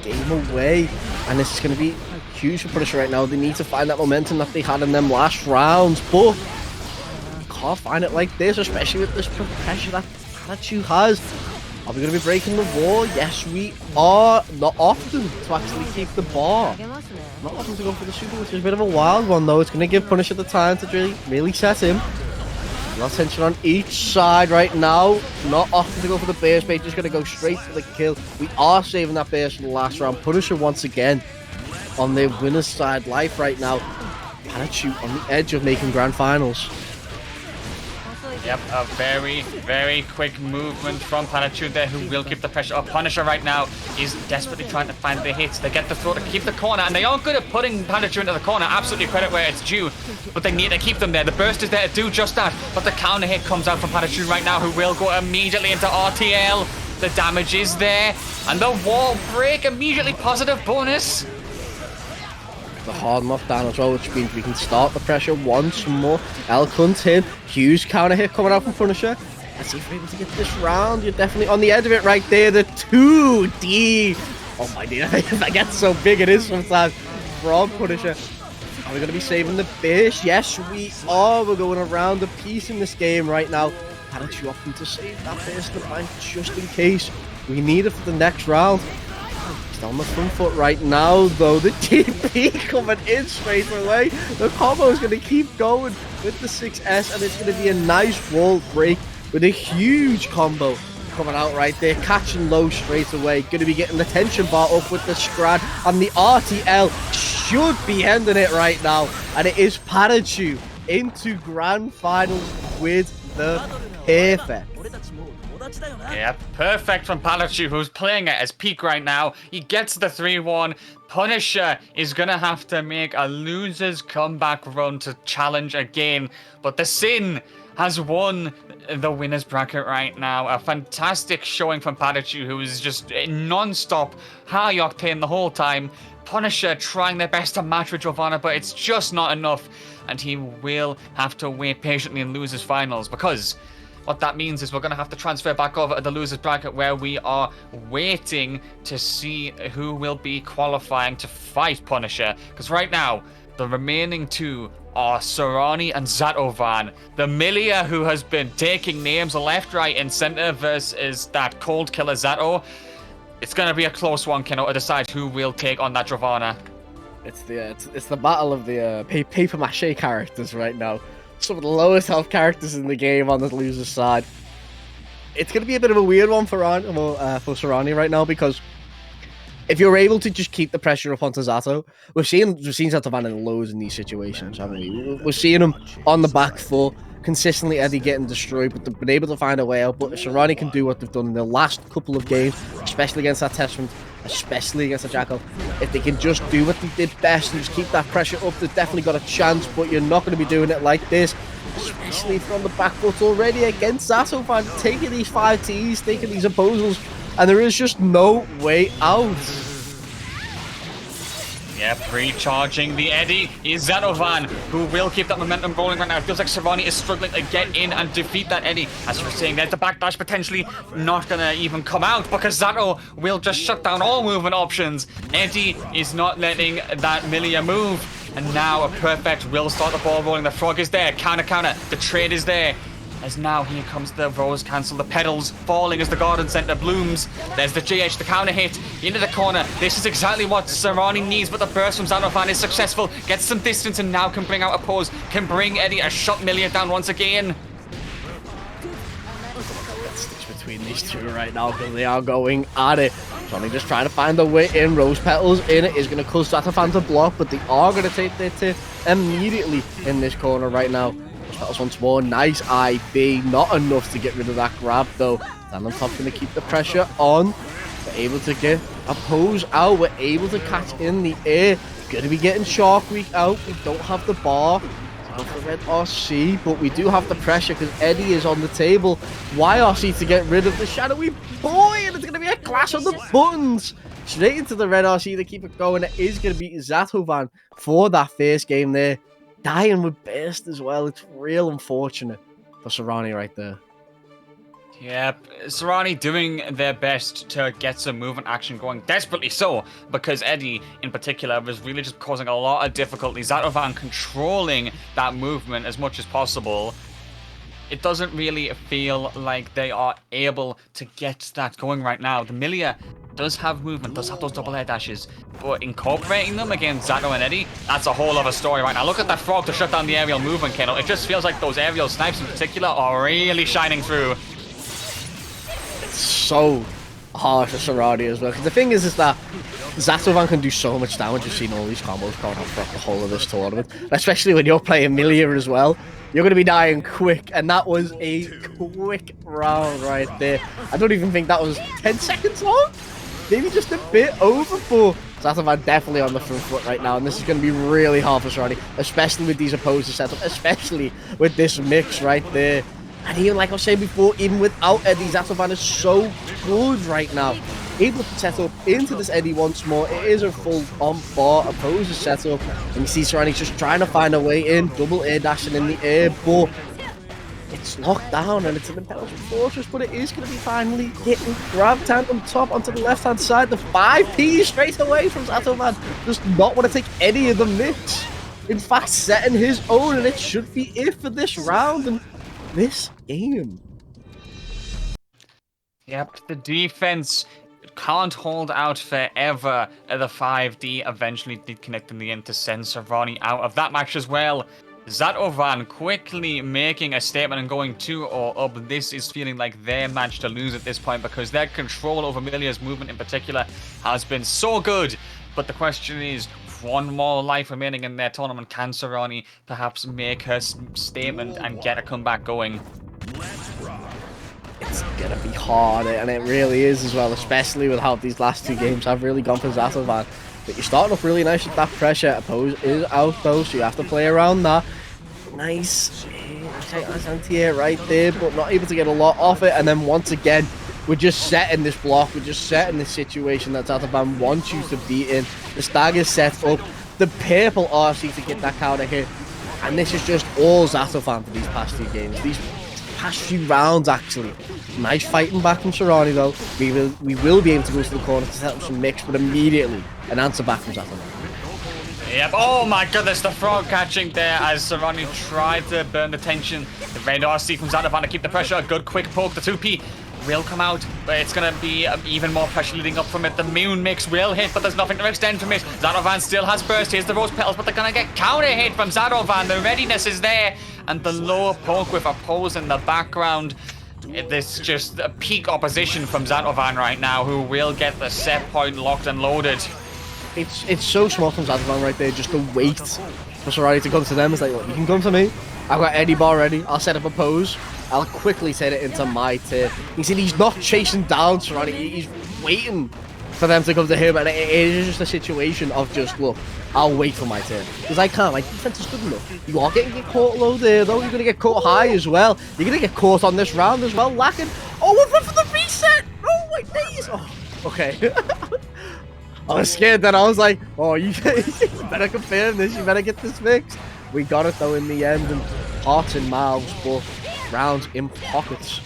game away. And this is going to be huge for Punisher right now. They need to find that momentum that they had in them last rounds. But you can't find it like this, especially with this pressure that PataChu has. Are we going to be breaking the wall? Yes, we are. Not often to actually keep the bar. Not often to go for the super, which is a bit of a wild one, though. It's going to give Punisher the time to really set him. A lot of tension on each side right now. Not often to go for the base bait. Just going to go straight for the kill. We are saving that base for the last round. Punisher once again on their winner's side life right now. PataChu on the edge of making grand finals. Yep, a very, very quick movement from PataChu there, who will keep the pressure up. Punisher right now is desperately trying to find the hits. They get the throw to keep the corner, and they are good at putting PataChu into the corner. Absolutely credit where it's due, but they need to keep them there. The burst is there to do just that, but the counter hit comes out from PataChu right now, who will go immediately into RTL. The damage is there, and the wall break immediately positive bonus. The hard knockdown as well, which means we can start the pressure once more. El Cunt in, huge counter hit coming out from Punisher. Let's see if we're able to get this round. You're definitely on the edge of it right there. The 2D. Oh my dear, that gets so big it is sometimes from Punisher. Are we going to be saving the base? Yes, we are. We're going around the piece in this game right now. PataChu opting to save that base in the bank just in case we need it for the next round. He's on the front foot right now, though. The TP coming in straight away. The combo is going to keep going with the 6S, and it's going to be a nice wall break with a huge combo coming out right there. Catching low straight away. Going to be getting the tension bar up with the Scrad, and the RTL should be ending it right now. And it is PataChu into grand finals with the perfect. Yeah, perfect from PataChu, who's playing at his peak right now. He gets the 3-1. Punisher is going to have to make a loser's comeback run to challenge again. But the Sin has won the winner's bracket right now. A fantastic showing from PataChu, who is just non-stop high octane the whole time. Punisher trying their best to match with Giovanna, but it's just not enough. And he will have to wait patiently in losers finals, because what that means is we're going to have to transfer back over to the losers bracket, where we are waiting to see who will be qualifying to fight Punisher. Because right now, the remaining two are Sorani and Zato-VaN. The Millia, who has been taking names left, right, and center, versus that cold killer Zato. It's going to be a close one, Keno, to decide who will take on that Giovanna. It's the battle of the paper mache characters right now. Some of the lowest health characters in the game on the loser's side. It's going to be a bit of a weird one for Sorani right now, because if you're able to just keep the pressure up onto Zato, we've seen Zato-VaN in lows in these situations, haven't we? We're seeing him on the back foot, consistently Eddie getting destroyed, but they've been able to find a way out. But if Sorani can do what they've done in the last couple of games, especially against that Testament, especially against the Jackal, if they can just do what they did best and just keep that pressure up, they've definitely got a chance. But you're not going to be doing it like this, especially from the back foot already against Zato-VaN, taking these 5Ts, taking these opposals, and there is just no way out. Yep, recharging the Eddie is Zato-VaN, who will keep that momentum rolling right now. It feels like Sorani is struggling to get in and defeat that Eddie. As you were saying, there's the backdash potentially not going to even come out, because Zato will just shut down all movement options. Eddie is not letting that Millia move. And now a perfect will start the ball rolling. The frog is there. Counter. The trade is there. As now here comes the rose cancel, the petals falling as the garden center blooms. There's the GH, the counter hit into the corner. This is exactly what Sorani needs, but the burst from Zato-VaN is successful. Gets some distance and now can bring out a pose. Can bring Eddie a shot Millia down once again. Sticks between these two right now because they are going at it. Sorani just trying to find a way in. Rose petals in it is going to cause Zato-VaN to block, but they are going to take their tip immediately in this corner right now. Petals once more, nice IB, not enough to get rid of that grab though. Stand on top, going to keep the pressure on. We're able to get a pose out, we're able to catch in the air. Going to be getting Shark Week out, we don't have the bar. Not for Red RC, but we do have the pressure because Eddie is on the table. YRC to get rid of the shadowy boy, and it's going to be a clash on the buttons. Straight into the Red RC to keep it going. It is going to be Zato-VaN for that first game there. Dying with burst as well. It's real unfortunate for Sorani right there. Yep, Sorani doing their best to get some movement action going, desperately so, because Eddie in particular was really just causing a lot of difficulty. Zato-VaN controlling that movement as much as possible. It doesn't really feel like they are able to get that going right now. The Millia does have movement, does have those double air dashes, but incorporating them against Zato and Eddie, that's a whole other story right now. Look at that frog to shut down the aerial movement, Kendall. It just feels like those aerial snipes in particular are really shining through. It's so hard for Sorani as well, because the thing is that Zato-VaN can do so much damage. You've seen all these combos going on throughout the whole of this tournament, especially when you're playing Millia as well. You're going to be dying quick, and that was a quick round right there. I don't even think that was 10 seconds long. Maybe just a bit over, but Zato-VaN definitely on the front foot right now, and this is going to be really hard for Sorani, especially with these opposers set up, especially with this mix right there. And even like I was saying before, even without Eddie, Zato-VaN is so good right now. Able to set up into this Eddie once more. It is a full on-bar opposer setup. And you see Sorani just trying to find a way in, double air dashing in the air, but it's locked down and it's an Imperial Fortress, but it is going to be finally hitting grab tandem top onto the left-hand side. The 5P straight away from Zato-VaN. Does not want to take any of the mix. In fact, setting his own, and it should be it for this round and this game. Yep, the defense can't hold out forever. The 5D eventually did connect in the end to send Sorani out of that match as well. Zato-VaN quickly making a statement and going 2-0 up. This is feeling like their match to lose at this point because their control over Millia's movement in particular has been so good. But the question is, one more life remaining in their tournament. Can Sorani perhaps make her statement and get a comeback going? It's gonna be hard, and it really is as well, especially with how these last two games have really gone for Zato-VaN. But you're starting off really nice with that pressure. Oppose is out though, so you have to play around that. Nice anti-air right there, but not able to get a lot off it. And then once again, we're just setting this block, we're just setting this situation that Zato-VaN wants you to be in. The stagger set up, the purple RC to get that counter hit. And this is just all Zato-VaN for these past two games. These past few rounds actually. Nice fighting back from Sorani though. We will be able to go to the corner to set up some mix, but immediately an answer back from Zato-VaN. Yep, oh my goodness, the frog catching there as Sorani tried to burn the tension. The red RC from Zato-VaN to keep the pressure. A good quick poke, the 2P will come out, but it's going to be even more pressure leading up from it. The Moon mix will hit, but there's nothing to extend from it. Zato-VaN still has burst. Here's the rose petals, but they're going to get counter hit from Zato-VaN. The readiness is there, and the lower poke with a pose in the background. This just a peak opposition from Zato-VaN right now, who will get the set point locked and loaded. It's so smart from Zato-VaN right there, just to wait for Sorani to come to them. It's like, look, you can come to me. I've got Eddie bar ready. I'll set up a pose. I'll quickly set it into my tier. You see, he's not chasing down Sorani. He's waiting for them to come to him. And it is just a situation of just, look, I'll wait for my turn. Because I can't. My defense is good enough. You are getting caught low there, though. You're going to get caught high as well. You're going to get caught on this round as well. Lacking. Oh, we're run for the reset. Oh, my days. Oh, okay. I was scared then. I was like, oh, you better confirm this. You better get this fixed. We got it, though, in the end. And hearts and mouths, but rounds in pockets.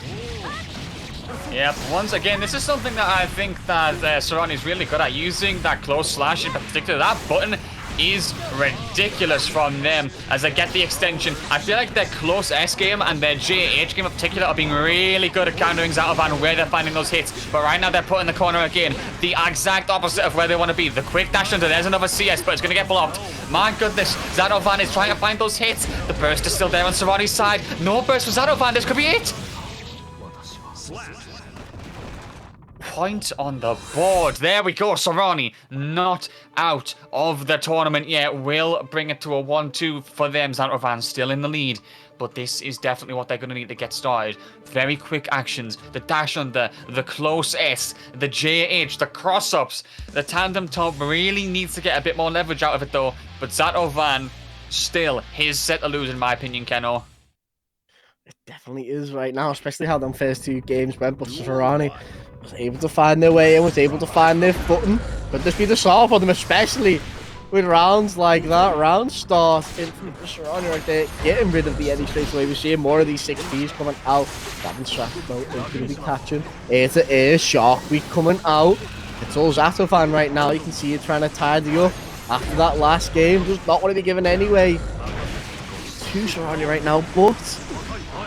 Yep, once again, this is something that I think that Sorani is really good at, using that close slash, in particular that button. is ridiculous from them as they get the extension. I feel like their close S game and their JH game in particular are being really good at countering Zato-VaN where they're finding those hits. But right now they're put in the corner again. The exact opposite of where they want to be. The quick dash under, there's another CS, but it's going to get blocked. My goodness, Zato-VaN is trying to find those hits. The burst is still there on Sorani's side. No burst for Zato-VaN, this could be it. Point on the board. There we go. Sorani not out of the tournament yet. Will bring it to a 1-2 for them. Zato-VaN still in the lead. But this is definitely what they're going to need to get started. Very quick actions. The dash under, the close S, the JH, the cross-ups. The tandem top really needs to get a bit more leverage out of it though. But Zato-VaN still his set to lose in my opinion, Keno. It definitely is right now, especially how them first 2 games went. But Sorani was able to find their way in, was able to find their footing. Could this be the solve for them, especially with rounds like that? Round start in for Sorani right there, getting rid of the Eddie straight away. We're seeing more of these 6Ps coming out. Gavin's traffic though is going to be catching. Ear-to-ear, Sharkweek coming out. It's all Zato-VaN right now. You can see it trying to tidy up after that last game. Does not want to be given anyway to Sorani right now, but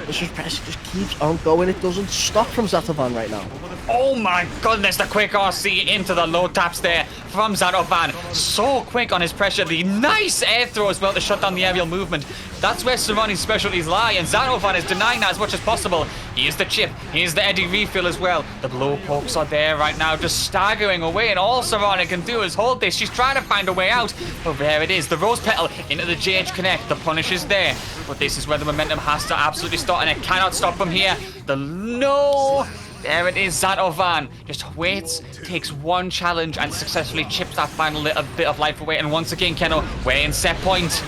this pressure just keeps on going. It doesn't stop from Zato-VaN right now. Oh my goodness, the quick RC into the low taps there from Zato-VaN. So quick on his pressure. The nice air throw as well to shut down the aerial movement. That's where Sorani's specialties lie, and Zato-VaN is denying that as much as possible. Here's the chip. Here's the Eddie refill as well. The blow pokes are there right now, just staggering away, and all Sorani can do is hold this. She's trying to find a way out. But there it is. The rose petal into the JH Connect. The punish is there. But this is where the momentum has to absolutely start, and it cannot stop from here. No! There it is, Zato-VaN just waits, takes one challenge and successfully chips that final little bit of life away. And once again, Keno, we're in set point.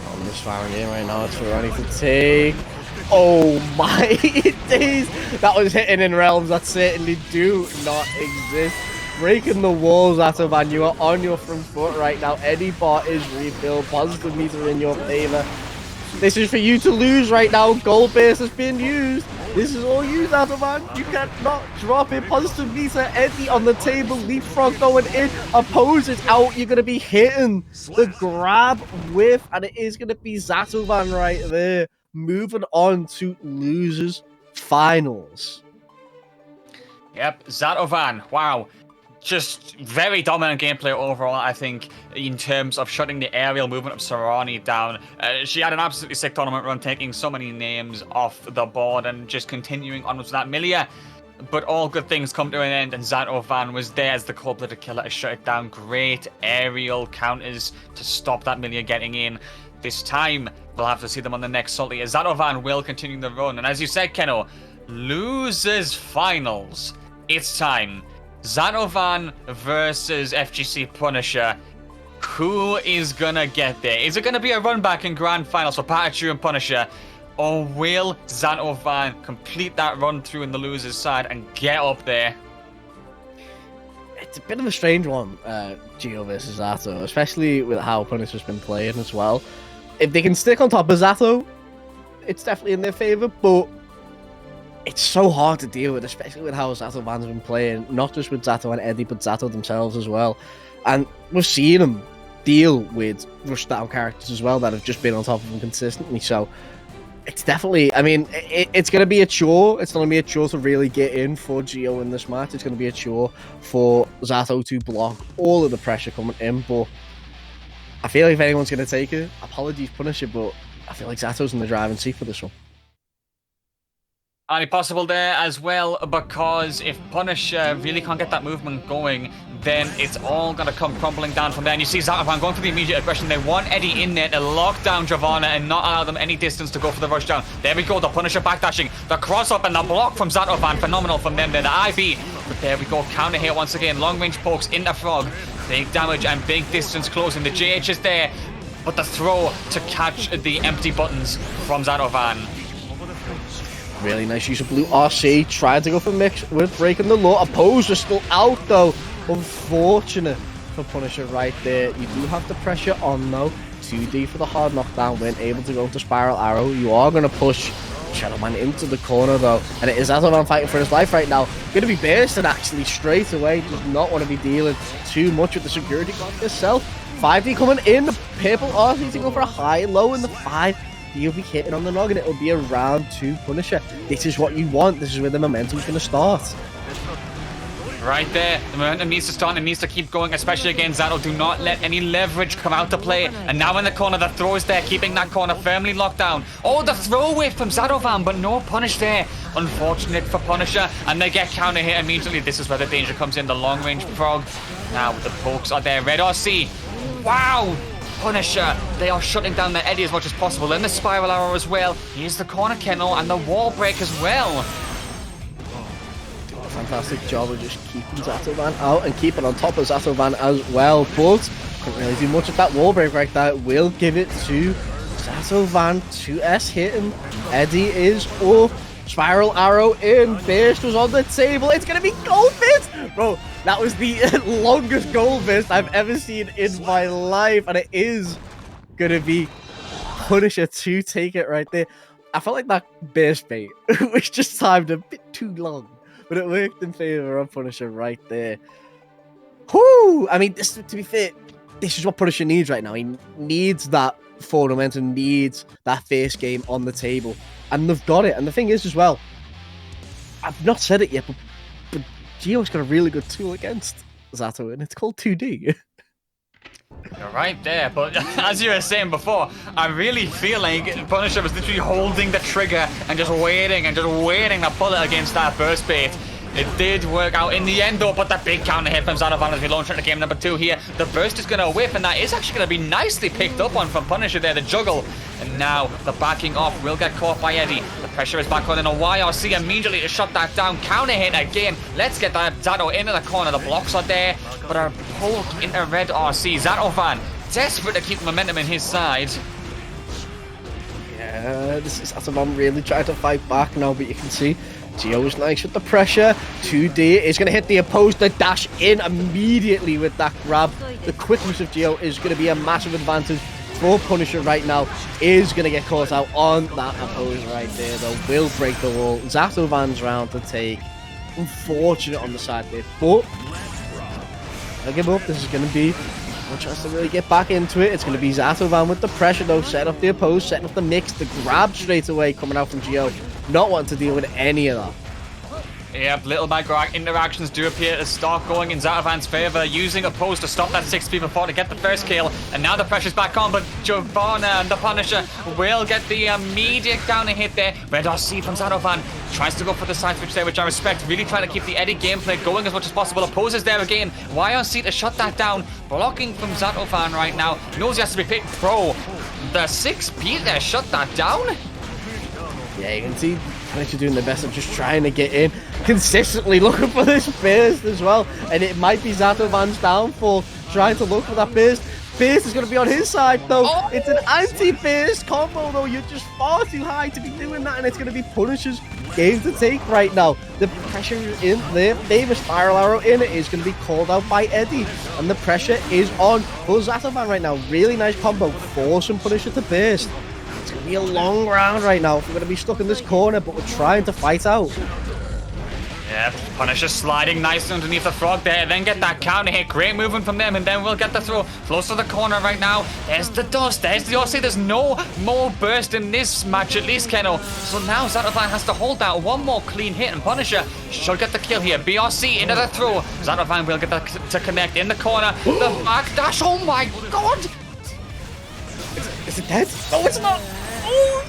On this final game right now, it's Sorani to take. Oh my days! That was hitting in realms that certainly do not exist. Breaking the walls, Zato-VaN. You are on your front foot right now. Eddie bar is refilled. Positive meter in your favor. This is for you to lose right now. Gold base has been used. This is all you, Zato-VaN. You cannot drop it. Positive meter, Eddie on the table. Leapfrog going in. Opposers out. You're going to be hitting the grab whiff. And it is going to be Zato-VaN right there. Moving on to losers finals. Yep, Zato-VaN. Wow. Just very dominant gameplay overall, I think, in terms of shutting the aerial movement of Sorani down. She had an absolutely sick tournament run, taking so many names off the board and just continuing onwards with that. Millia, but all good things come to an end, and Zato-VaN was there as the cold-blooded killer to shut it down. Great aerial counters to stop that Millia getting in. This time, we'll have to see them on the next Salty, as Zato-VaN will continue the run. And as you said, Keno, losers finals. It's time. Zato-VaN versus FGC Punisher. Who is gonna get there? Is it gonna be a run back in grand finals for PataChu and Punisher? Or will Zato-VaN complete that run through in the losers side and get up there? It's a bit of a strange one, Gio versus Zato, especially with how Punisher's been playing as well. If they can stick on top of Zato, it's definitely in their favor, but it's so hard to deal with, especially with how Zato-VaN's been playing, not just with Zato and Eddie, but Zato themselves as well. And we're seeing them deal with rush down characters as well that have just been on top of them consistently. So it's definitely, I mean, it's going to be a chore. It's going to be a chore to really get in for Gio in this match. It's going to be a chore for Zato to block all of the pressure coming in. But I feel like if anyone's going to take it, apologies, Punisher, but I feel like Zato's in the driving seat for this one. Only possible there as well, because if Punisher really can't get that movement going, then it's all going to come crumbling down from there. And you see Zato-VaN going for the immediate aggression. They want Eddie in there to lock down Giovanna and not allow them any distance to go for the rush down. There we go, the Punisher backdashing, the cross up and the block from Zato-VaN. Phenomenal from them there, the IB. But there we go, counter hit once again. Long range pokes into Frog. Big damage and big distance closing. The JH is there, but the throw to catch the empty buttons from Zato-VaN. Really nice use of blue RC, trying to go for mix with breaking the law. Opposer still out though. Unfortunate for Punisher right there. You do have the pressure on though. 2D for the hard knockdown win, able to go into Spiral Arrow. You are going to push Shadowman into the corner though. And it is Zato-VaN fighting for his life right now. Going to be bursting actually straight away. Does not want to be dealing too much with the security guard himself. 5D coming in. The purple RC to go for a high, low, and the 5D will be hitting on the noggin. It will be a round 2 Punisher. This is what you want. This is where the momentum's going to start. Right there, the momentum needs to start and needs to keep going, especially against Zato. Do not let any leverage come out to play. And now in the corner, the throw is there, keeping that corner firmly locked down. Oh, the throw away from Zato-VaN, but no punish there. Unfortunate for Punisher, and they get counter hit immediately. This is where the danger comes in, the long range frog. Now the pokes are there, red RC. Wow! Punisher, they are shutting down the Eddie as much as possible, and the spiral arrow as well. Here's the corner kennel and the wall break as well. Fantastic job of just keeping Zato-VaN out and keeping on top of Zato-VaN as well, but couldn't really do much with that wall break right there. We'll give it to Zato-VaN. 2S hitting. Eddie is up. Spiral arrow in. Burst was on the table. It's going to be gold fist. Bro, that was the longest gold fist I've ever seen in my life, and it is going to be Punisher to take it right there. I felt like that burst bait was just timed a bit too long, but it worked in favor of Punisher right there. Whoo! I mean, to be fair, this is what Punisher needs right now. He needs that forward momentum, needs that first game on the table. And they've got it. And the thing is as well, I've not said it yet, but Gio's got a really good tool against Zato, and it's called 2D. You're right there, but as you were saying before, I really feel like Punisher was literally holding the trigger and just waiting to pull it against that burst bait. It did work out in the end though, but the big counter hit from Zato-VaN as we launch into game number 2 here. The burst is going to whiff, and that is actually going to be nicely picked up on from Punisher there, the juggle. And now the backing off will get caught by Eddie. The pressure is back on in a YRC immediately to shut that down. Counter hit again. Let's get that Zato into the corner. The blocks are there, but our poke into red RC. Zato-VaN desperate to keep momentum in his side. Yeah, this is Zato-VaN really trying to fight back now, but you can see Gio's nice with the pressure. 2D is going to hit the opposed, the dash in immediately with that grab. The quickness of Gio is going to be a massive advantage for Punisher right now. Is going to get caught out on that opposed right there, though. Will break the wall. Zato-VaN's round to take. Unfortunate on the side there, but I'll give up. This is going to be no chance to really get back into it. It's going to be Zato-VaN with the pressure, though. Setting up the opposed, setting up the mix, the grab straight away coming out from Gio. Not wanting to deal with any of that. Yep, little micro interactions do appear to start going in Zato-VaN's favor, using opposed to stop that 6P before to get the first kill. And now the pressure's back on, but Giovanna and the Punisher will get the immediate counter hit there. Red RC from Zato-VaN tries to go for the side switch there, which I respect. Really trying to keep the Eddie gameplay going as much as possible. Opposes there again. YRC to shut that down. Blocking from Zato-VaN right now. Knows he has to be picked. Bro, the 6P there shut that down. Yeah, you can see Punisher doing the best of just trying to get in, consistently looking for this burst as well. And it might be Zato-VaN's downfall, trying to look for that burst. Burst is going to be on his side, though. Oh! It's an anti-burst combo, though. You're just far too high to be doing that, and it's going to be Punisher's game to take right now. The pressure in there, famous spiral arrow in it, is going to be called out by Eddie, and the pressure is on for Zato-VaN right now. Really nice combo, forcing Punisher to burst. It's going to be a long round right now. We're going to be stuck in this corner, but we're trying to fight out. Yeah, Punisher sliding nicely underneath the frog there, then get that counter hit. Great movement from them, and then we'll get the throw. Close to the corner right now. There's the dust, there's the RC. There's no more burst in this match, at least, Keno. So now Zato-VaN has to hold that one more clean hit, and Punisher should get the kill here. BRC into the throw. Zato-VaN will get that to connect in the corner. The backdash, oh my god! Is it dead? No, it's not! Oh.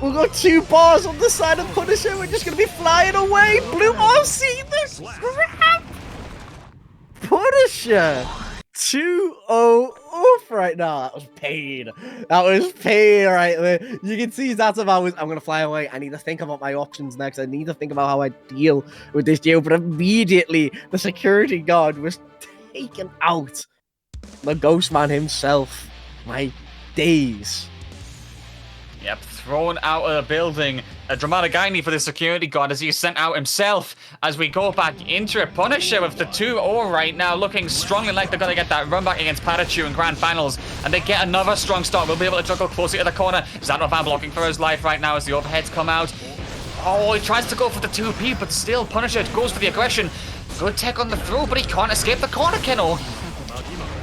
We've got 2 bars on the side of Punisher. We're just going to be flying away. Blue RC, the crap! Punisher 2-0 off right now. That was pain. That was pain right there. You can see Zato-VaN was, I'm going to fly away. I need to think about my options next. I need to think about how I deal with this deal. But immediately, the security guard was taken out. The ghost man himself. My days. Yep, thrown out of the building. A dramatic irony for the security guard as he's sent out himself as we go back into it. Punisher with the 2-0 right now, looking strongly like they're going to get that run back against PataChu in grand finals. And they get another strong start. We'll be able to juggle closer to the corner. Zato-VaN blocking for his life right now as the overheads come out. Oh, he tries to go for the 2P, but still Punisher goes for the aggression. Good tech on the throw, but he can't escape the corner, Keno.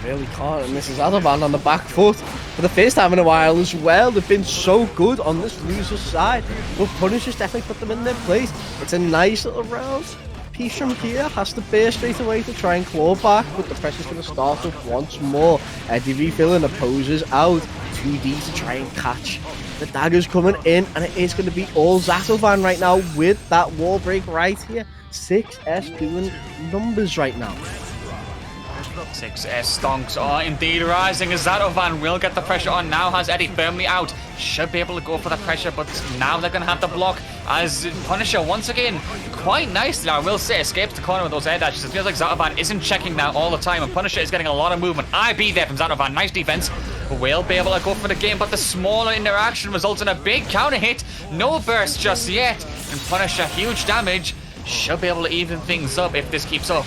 really can't, and this is Zato-VaN on the back foot for the first time in a while as well. They've been so good on this loser side, but Punisher's definitely put them in their place. It's a nice little round. Piece from here has to bear straight away to try and claw back, but the pressure's going to start up once more. Eddie refilling, opposes out. 2D to try and catch. The dagger's coming in, and it is going to be all Zato-VaN right now with that wall break right here. 6S doing numbers right now. 6S stonks are indeed rising as Zato-VaN will get the pressure on. Now has Eddie firmly out. Should be able to go for the pressure, but now they're going to have the block as Punisher once again, quite nicely, I will say, escapes the corner with those air dashes. It feels like Zato-VaN isn't checking now all the time, and Punisher is getting a lot of movement. IB there from Zato-VaN. Nice defense. Will be able to go for the game, but the smaller interaction results in a big counter hit. No burst just yet, and Punisher, huge damage. Should be able to even things up if this keeps up.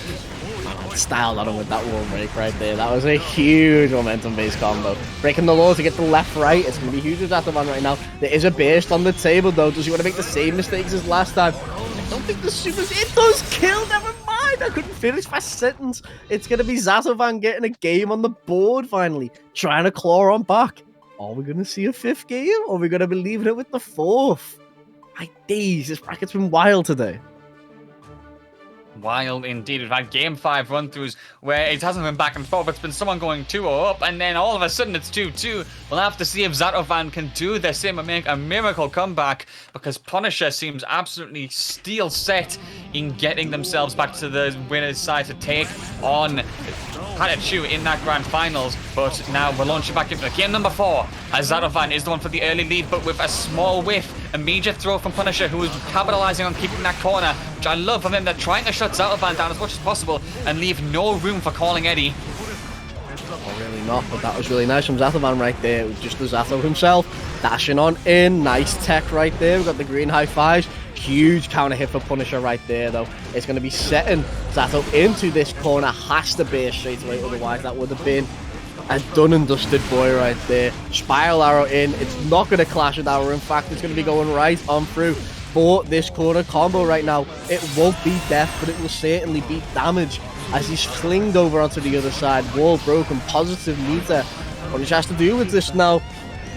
Styled on him with that wall break right there. That was a huge momentum-based combo. Breaking the law to get the left-right. It's going to be huge with Zato-VaN right now. There is a burst on the table, though. Does he want to make the same mistakes as last time? I don't think the supers... It does kill! Never mind! I couldn't finish my sentence. It's going to be Zato-VaN getting a game on the board, finally. Trying to claw on back. Are we going to see a 5th game? Or are we going to be leaving it with the 4th? My days, this bracket's been wild today. Wild indeed. We've had game 5 run-throughs where it hasn't been back and forth. It's been someone going 2-0 up, and then all of a sudden it's 2-2. We'll have to see if Zato-VaN can do the same and make a miracle comeback, because Punisher seems absolutely steel set in getting themselves back to the winner's side to take on PataChu in that grand finals. But now we're launching back into game number 4 as Zato-VaN is the one for the early lead, but with a small whiff. Immediate throw from Punisher, who is capitalizing on keeping that corner, which I love from him. They're trying to shut Zato-VaN down as much as possible and leave no room for calling Eddie. Oh, really not, but that was really nice from Zato-VaN right there. It was just the Zato himself dashing on in. Nice tech right there. We've got the green high fives. Huge counter hit for Punisher right there, though. It's going to be setting Zato into this corner. Has to bear straight away, otherwise that would have been a done and dusted boy right there. Spiral arrow in. It's not going to clash with arrow. In fact, it's going to be going right on through for this corner combo right now. It won't be death, but it will certainly be damage as he's flinged over onto the other side. Wall broken, positive meter. What he has to do with this now.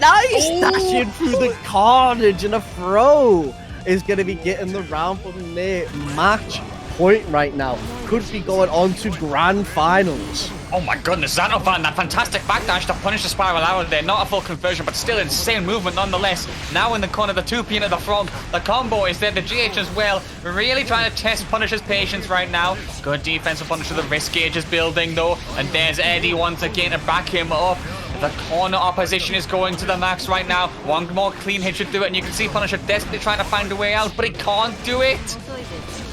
Nice dashing through the carnage, and a throw is going to be getting the round from there. Match point right now. Could be going on to grand finals. Oh my goodness, Zato-VaN, that fantastic backdash to punish the spiral arrow there. Not a full conversion, but still insane movement nonetheless. Now in the corner, the 2P into the frog. The combo is there, the GH as well. Really trying to test Punisher's patience right now. Good defense for Punisher, the risk gauge is building though. And there's Eddie once again to back him up. The corner opposition is going to the max right now. One more clean hit should do it, and you can see Punisher desperately trying to find a way out, but he can't do it.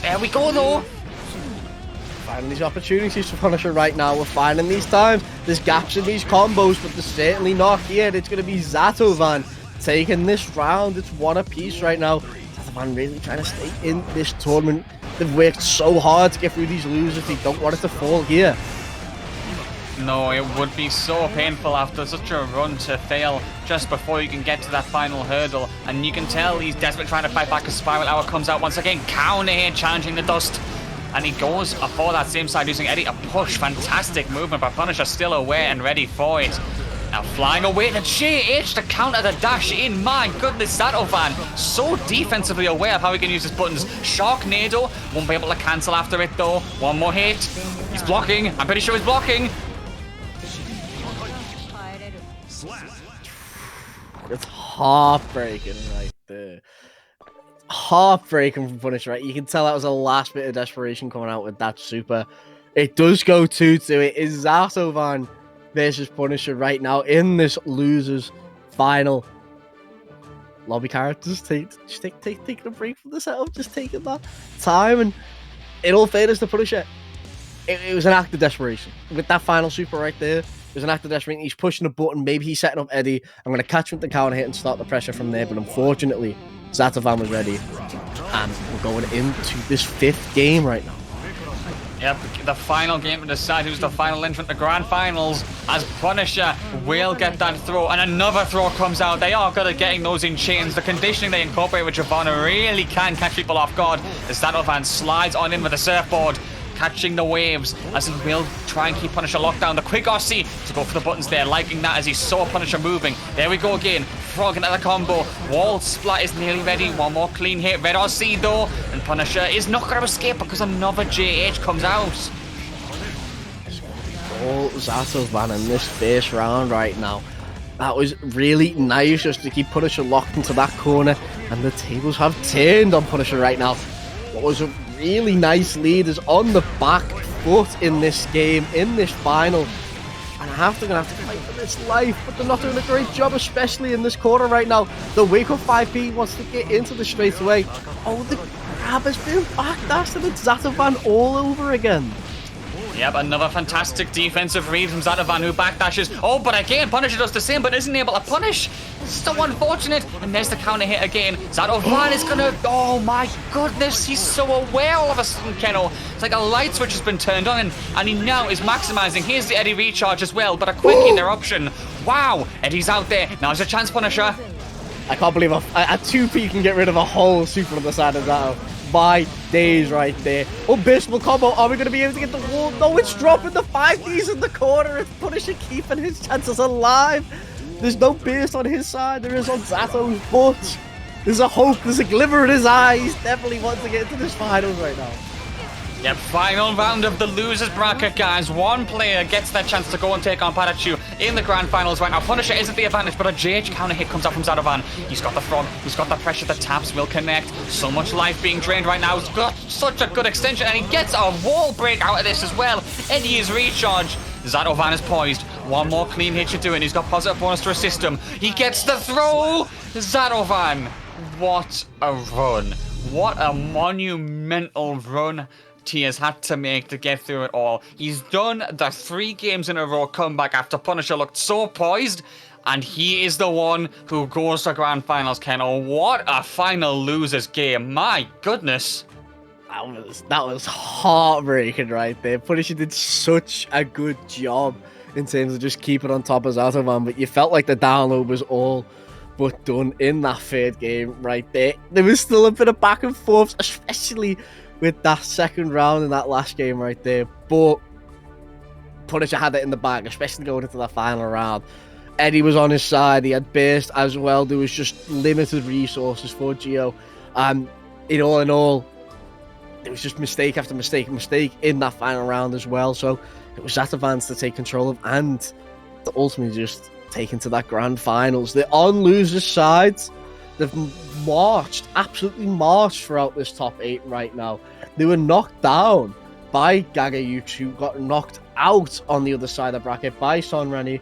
There we go though. Finding these opportunities for Punisher right now. We're finding these times. There's gaps in these combos, but there's certainly not here. It's going to be Zato-VaN taking this round. It's one apiece right now. Zato-VaN really trying to stay in this tournament. They've worked so hard to get through these losers. They don't want it to fall here. No, it would be so painful after such a run to fail just before you can get to that final hurdle. And you can tell he's desperately trying to fight back as Spiral Hour comes out once again. Counter here, challenging the dust. And he goes for that same side using Eddie. A push, fantastic movement, but Punisher still aware and ready for it. Now flying away to GH to counter the dash in. My goodness, Zato-VaN so defensively aware of how he can use his buttons. Sharknado won't be able to cancel after it though. One more hit. He's blocking. I'm pretty sure he's blocking. It's heartbreaking right there. Heartbreaking from Punisher, right? You can tell that was a last bit of desperation coming out with that super. It does go 2-2. It is Zato-VaN versus Punisher right now in this losers final. Lobby characters taking a break from the setup, just taking that time, and in all fairness to Punisher, it was an act of desperation with that final super right there. It was an act of desperation. He's pushing a button. Maybe he's setting up Eddie. I'm going to catch him with the counter hit and start the pressure from there. But unfortunately, Zato-VaN was ready. And we're going into this 5th game right now. Yep, the final game to decide who's the final entrant to grand finals, as Punisher will get that throw, and another throw comes out. They are good at getting those in chains. The conditioning they incorporate with Giovanna really can catch people off guard, as Zato-VaN slides on in with the surfboard. catching the waves as he will try and keep Punisher locked down. The quick RC to go for the buttons there, liking that as he saw Punisher moving. There we go again. Frog into the combo. Wall splat is nearly ready. One more clean hit. Red RC though. And Punisher is not going to escape because another JH comes out. All Zato-VaN in this first round right now. That was really nice just to keep Punisher locked into that corner. And the tables have turned on Punisher right now. What was a really nice lead is on the back foot in this game, in this final. And gonna have to fight for this life, but they're not doing a great job, especially in this corner right now. The wake up 5P wants to get into the straightaway. Oh, the grab has been backdashed and it's Zato-VaN all over again. Yep, another fantastic defensive read from Zato-VaN who backdashes. Oh, but again, Punisher does the same, but isn't able to punish. So unfortunate. And there's the counter hit again. Zato-VaN is gonna... Oh my goodness, he's so aware all of a sudden, Keno. It's like a light switch has been turned on, and he now is maximizing. Here's the Eddie recharge as well, but a quick interruption. Wow, Eddie's out there. Now's your chance, Punisher. I can't believe a 2P can get rid of a whole super on the side of Zato. My days right there. Unbeatable combo. Are we going to be able to get the wall? No, it's dropping the 5Ds in the corner. It's Punisher keeping his chances alive. There's no burst on his side. There is on Zato's, but there's a hope. There's a glimmer in his eyes. Definitely wants to get into this finals right now. Yep, final round of the losers bracket, guys. One player gets that chance to go and take on PataChu in the grand finals right now. Punisher isn't the advantage, but a JH counter hit comes out from Zato-VaN. He's got the frog, he's got the pressure, the taps will connect. So much life being drained right now. He's got such a good extension, and he gets a wall break out of this as well. Eddie is recharged. Zato-VaN is poised. One more clean hit you're doing. He's got positive bonus to assist him. He gets the throw. Zato-VaN, what a run. What a monumental run he has had to make to get through it all. He's done the 3 games in a row comeback after Punisher looked so poised, and he is the one who goes to grand finals, Keno. What a final losers game. My goodness. That was heartbreaking right there. Punisher did such a good job in terms of just keeping on top of Zato-VaN, but you felt like the download was all but done in that 3rd game right there. There was still a bit of back and forth, especially with that 2nd round in that last game right there, but Punisher had it in the bag, especially going into that final round. Eddie was on his side, he had burst as well. There was just limited resources for Gio, and in all, there was just mistake after mistake in that final round as well. So it was Zato-VaN to take control of and to ultimately just take into that grand finals. They're on losers' sides. They've absolutely marched throughout this top 8 right now. They were knocked down by Gagayoux, who got knocked out on the other side of the bracket by Sorani.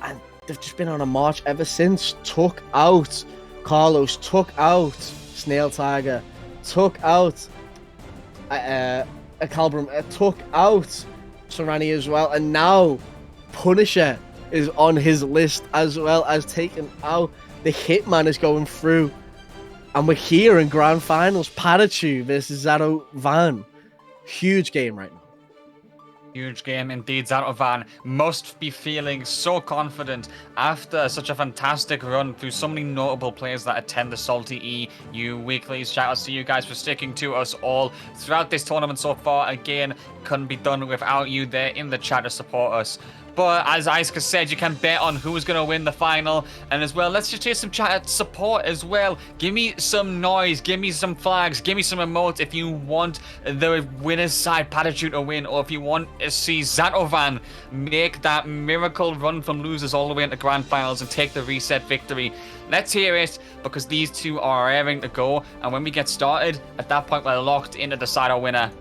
And they've just been on a march ever since. Took out Carlos, took out SnailTiger, took out Ecalebrum, took out Sorani as well. And now Punisher is on his list as well as taking out. The Hitman is going through, and we're here in grand finals. PataChu versus Zato-VaN. Huge game right now. Huge game indeed. Zato-VaN must be feeling so confident after such a fantastic run through so many notable players that attend the SaltyEU weeklies. Shout out to you guys for sticking to us all throughout this tournament so far. Again, couldn't be done without you there in the chat to support us. But as Iska said, you can bet on who's going to win the final. And as well, let's just hear some chat support as well. Give me some noise, give me some flags, give me some emotes if you want the winner's side PataChu to win, or if you want to see Zato-VaN make that miracle run from losers all the way into grand finals and take the reset victory. Let's hear it, because these two are raring to go. And when we get started, at that point, we're locked in to decide our winner.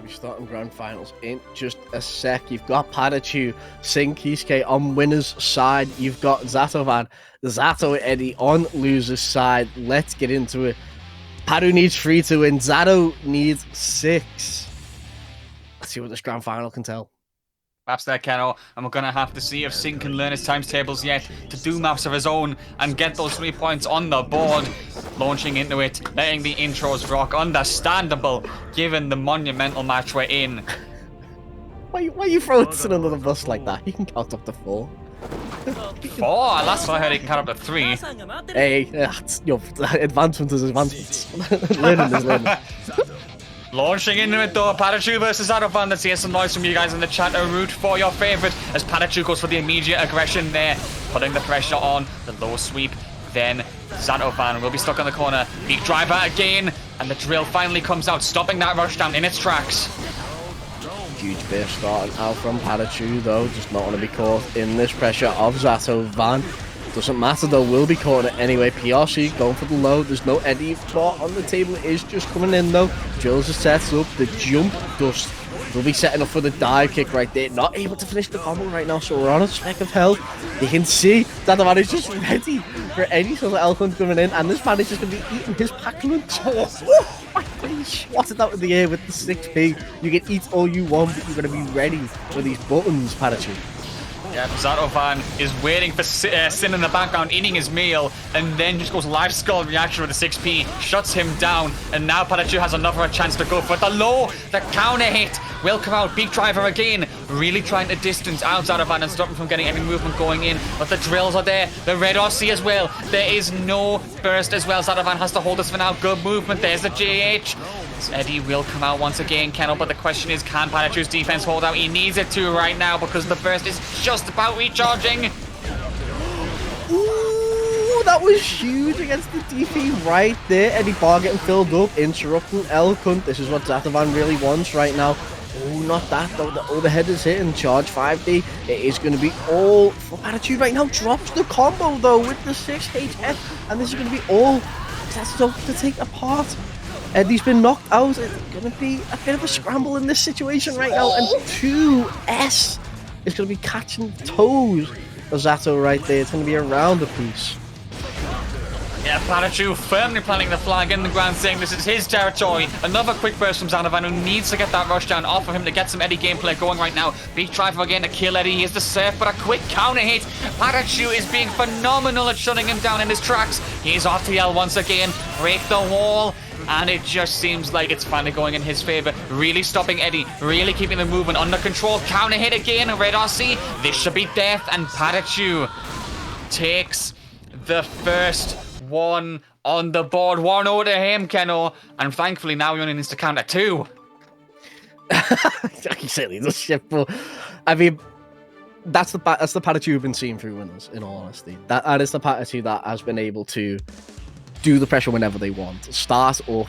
Starting grand finals in just a sec. You've got PataChu, Sing Kisuke on winners side. You've got Zato-VaN, Zato Eddie on losers side. Let's get into it. Patu needs 3 to win. Zato needs 6. Let's see what this grand final can tell. Maps there, Keno, and we're going to have to see if Sing can learn his times tables yet to do maps of his own and get those 3 points on the board. Launching into it, letting the intros rock. Understandable, given the monumental match we're in. Why you throwing Sin under the bus like that? He can count up to 4. 4? Last time I heard he can count up to 3. Hey, advancement is advancement. Learning is learning. Launching into it though, PataChu versus Zato-VaN. Let's hear some noise from you guys in the chat. A root for your favorite as PataChu goes for the immediate aggression there, putting the pressure on the low sweep. Then Zato-VaN will be stuck on the corner. Big driver again, and the drill finally comes out, stopping that rushdown in its tracks. Huge burst starting out from PataChu though, just not want to be caught in this pressure of Zato-VaN. Doesn't matter though, will be caught it anyway. PRC going for the low, there's no Eddie spot on the table, it is just coming in though. Drills are set up, the jump dust will be setting up for the dive kick right there. Not able to finish the combo right now, so we're on a speck of health. You can see that the man is just ready for any sort of Elkhorn coming in, and this man is just going to be eating his Pac-Man toss. He swatted out in the air with the 6p. You can eat all you want, but you're going to be ready for these buttons, PataChu. Yeah, Zato-VaN is waiting for Sin in the background, eating his meal, and then just goes live skull reaction with the 6p, shuts him down, and now PataChu has another chance to go for the low. The counter hit will come out. Big driver again, really trying to distance out Zato-VaN and stop him from getting any movement going in, but the drills are there. The red RC as well. There is no burst as well. Zato-VaN has to hold this for now. Good movement. There's the JH. Eddie will come out once again, Kennel, but the question is, can PataChu's defense hold out? He needs it to right now because the burst is just about recharging. Ooh, that was huge against the DP right there. Eddie Bar getting filled up, interrupting Elkhorn. This is what Zato-VaN really wants right now. Oh, not that though. The overhead is hitting. Charge 5D. It is going to be all for PataChu right now. Drops the combo though with the 6HS, and this is going to be all Zato to take apart. Eddie's been knocked out. It's going to be a bit of a scramble in this situation right now. And 2S is going to be catching toes of Zato right there. It's going to be around the piece. Yeah, PataChu firmly planting the flag in the ground, saying this is his territory. Another quick burst from Zato-VaN, who needs to get that rush down off of him to get some Eddie gameplay going right now. Big driver again to kill Eddie. Here's the surf, but a quick counter hit. PataChu is being phenomenal at shutting him down in his tracks. Here's RTL once again. Break the wall. And it just seems like it's finally going in his favor. Really stopping Eddie. Really keeping the movement under control. Counter hit again. Red RC. This should be death. And PataChu takes the first one on the board. 1-0 to him, Keno. And thankfully now he only needs to counter 2. He certainly does shit, but I mean, that's the PataChu we've been seeing through winners, in all honesty. That is the PataChu that has been able to do the pressure whenever they want, start up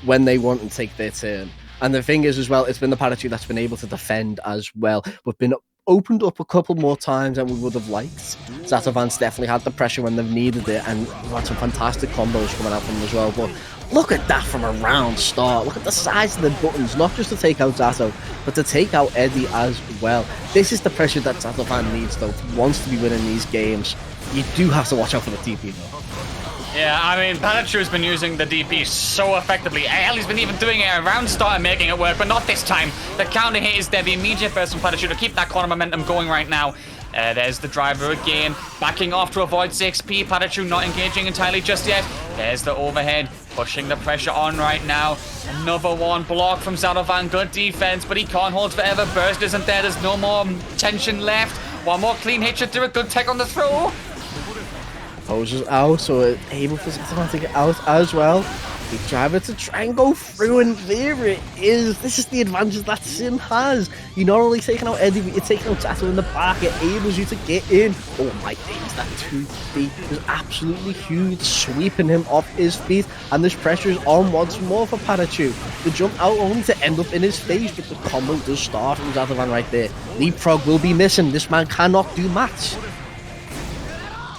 when they want and take their turn. And the thing is as well, it's been the PataChu that's been able to defend as well. We've been opened up a couple more times than we would have liked. Zato-VaN's definitely had the pressure when they've needed it, and we've had some fantastic combos coming out from them as well. But look at that from a round start. Look at the size of the buttons, not just to take out Zato, but to take out Eddie as well. This is the pressure that Zato-VaN needs though, if he wants to be winning these games. You do have to watch out for the TP though. Yeah, I mean, PataChu has been using the DP so effectively. Hell, he's been even doing it around start and making it work, but not this time. The counter hit is there, the immediate burst from PataChu to keep that corner momentum going right now. There's the driver again, backing off to avoid 6p. PataChu not engaging entirely just yet. There's the overhead, pushing the pressure on right now. Another one block from Zato-VaN. Good defense, but he can't hold forever. Burst isn't there. There's no more tension left. One more clean hit should do a good tech on the throw. Poses out, so able for Zato-VaN to get out as well. Big driver to try and go through, and there it is. This is the advantage that Sim has. You're not only taking out Eddie, but you're taking out Zato in the back. It enables you to get in. Oh my days, that 2B is absolutely huge, sweeping him off his feet. And this pressure is on once more for PataChu. The jump out only to end up in his face, but the combo does start from Zato-VaN right there. Leapfrog will be missing. This man cannot do maths.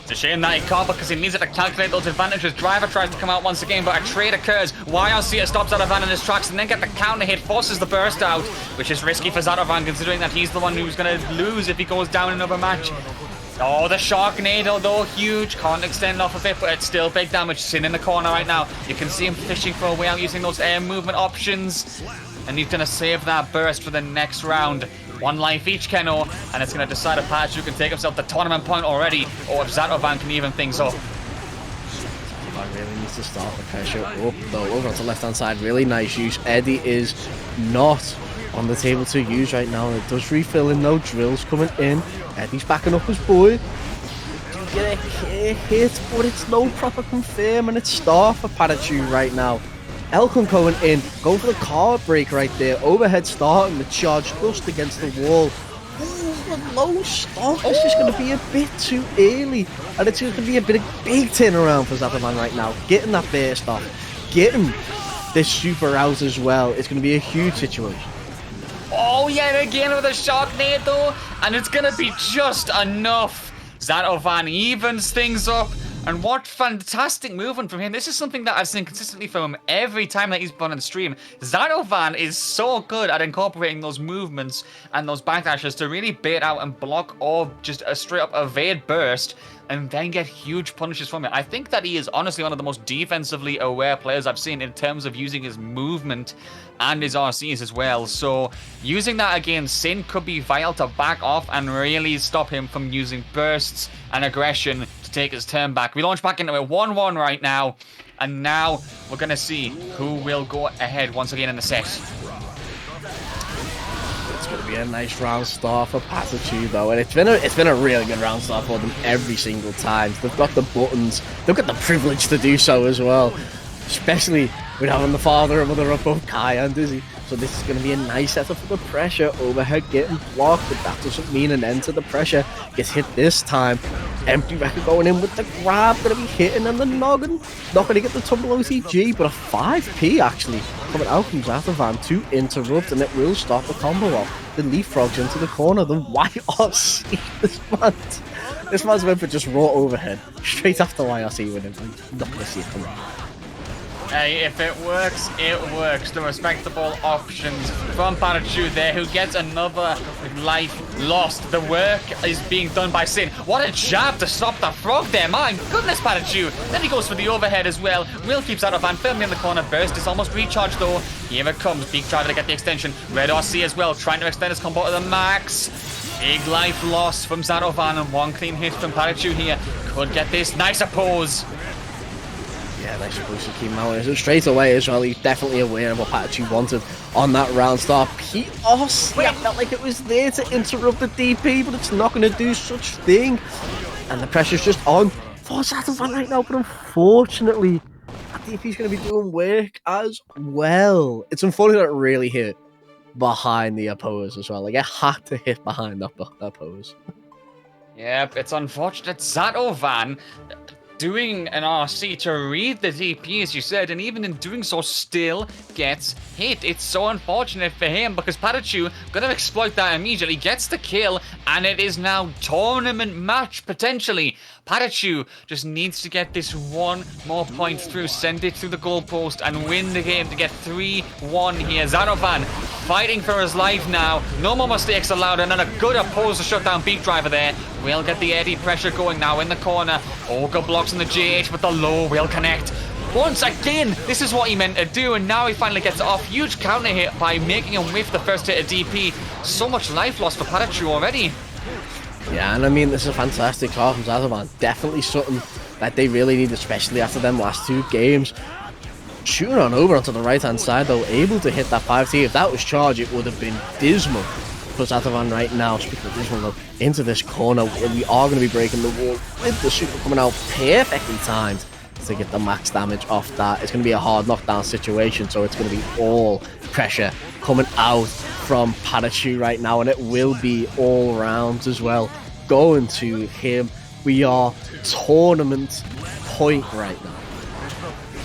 It's a shame that he can't because he needs it to calculate those advantages. Driver tries to come out once again, but a trade occurs. YRC stops Zato-VaN in his tracks and then get the counter hit, forces the burst out, which is risky for Zato-VaN considering that he's the one who's going to lose if he goes down another match. Oh, the Sharknado though, huge. Can't extend off of it, but it's still big damage. Sin in the corner right now. You can see him fishing for a way out using those air movement options. And he's going to save that burst for the next round. 1 life each, Keno, and it's going to decide if PataChu can take himself the tournament point already, or if Zato-VaN can even things up. Zato-VaN really needs to start the pressure up, though. Over onto the left-hand side, really nice use. Eddie is not on the table to use right now, and it does refill in, no drills coming in. Eddie's backing up his boy. Do get a hit, but it's no proper confirm, and it's star for PataChu right now. Elkon going in, going for the card break right there. Overhead starting the charge just against the wall. The low stock is just going to be a bit too early. And it's going to be a big turnaround for Zato-VaN right now. Getting that burst off. Getting this super out as well. It's going to be a huge situation. Oh, yeah, again with a Sharknado. And it's going to be just enough. Zato-VaN evens things up. And what fantastic movement from him. This is something that I've seen consistently from him every time that he's been on stream. Zato-VaN is so good at incorporating those movements and those backdashes to really bait out and block or just a straight up evade burst and then get huge punishes from it. I think that he is honestly one of the most defensively aware players I've seen in terms of using his movement and his RCs as well. So using that against Sin could be vital to back off and really stop him from using bursts and aggression to take his turn back. We launch back into a 1-1 right now, and now we're going to see who will go ahead once again in the set. It's going to be a nice round start for PataChu though, and it's been a really good round start for them every single time. They've got the buttons, they've got the privilege to do so as well, especially with having the father and mother up both Kai and Dizzy. So this is going to be a nice setup for the pressure. Overhead getting blocked, but that doesn't mean an end to the pressure. Gets hit this time. Empty record going in with the grab, going to be hitting on the noggin. Not going to get the tumble OTG, but a 5p actually coming out from Zato-VaN to interrupt, and it will start the combo off. The leapfrogs into the corner, the YRC. This man's went for just raw overhead straight after YRC with him. I'm not going to see it coming. Hey, if it works, it works. The respectable options from PataChu there, who gets another life lost. The work is being done by Sin. What a jab to stop the frog there. My goodness, PataChu. Then he goes for the overhead as well. Will keeps Zato-VaN firmly in the corner. Burst is almost recharged though. Here it comes. Big driver to get the extension. Red RC as well, trying to extend his combo to the max. Big life loss from Zato-VaN, and one clean hit from PataChu here. Could get this. Nice oppose. Yeah, nice to keep him out. Straight away as well, he's definitely aware of what PataChu wanted on that round start. I felt like it was there to interrupt the DP, but it's not going to do such thing. And the pressure's just on for Zato-VaN right now, but unfortunately, that DP's going to be doing work as well. It's unfortunate it really hit behind the oppose as well. Like, it had to hit behind that oppose. Yep, it's unfortunate. Zato-VaN doing an RC to read the DP, as you said, and even in doing so, still gets hit. It's so unfortunate for him because PataChu gonna exploit that immediately, gets the kill, and it is now tournament match potentially. PataChu just needs to get this one more point through, send it through the goalpost, and win the game to get 3-1 here. Zato-VaN fighting for his life now. No more mistakes allowed, and then a good oppose to shut down Beak Driver there. We'll get the Eddie pressure going now in the corner. Ogre blocks in the GH, but the low will connect. Once again, this is what he meant to do, and now he finally gets it off. Huge counter hit by making him whiff the first hit of DP. So much life lost for PataChu already. Yeah, and I mean, this is a fantastic call from Zato-VaN. Definitely something that they really need, especially after them last two games. Shooting on over onto the right-hand side, though, able to hit that 5T. If that was charged, it would have been dismal for Zato-VaN right now. Speaking of dismal, though, into this corner, we are going to be breaking the wall with the super coming out perfectly timed to get the max damage off that. It's going to be a hard knockdown situation, so it's going to be all pressure coming out from PataChu right now, and it will be all rounds as well going to him. We are tournament point right now.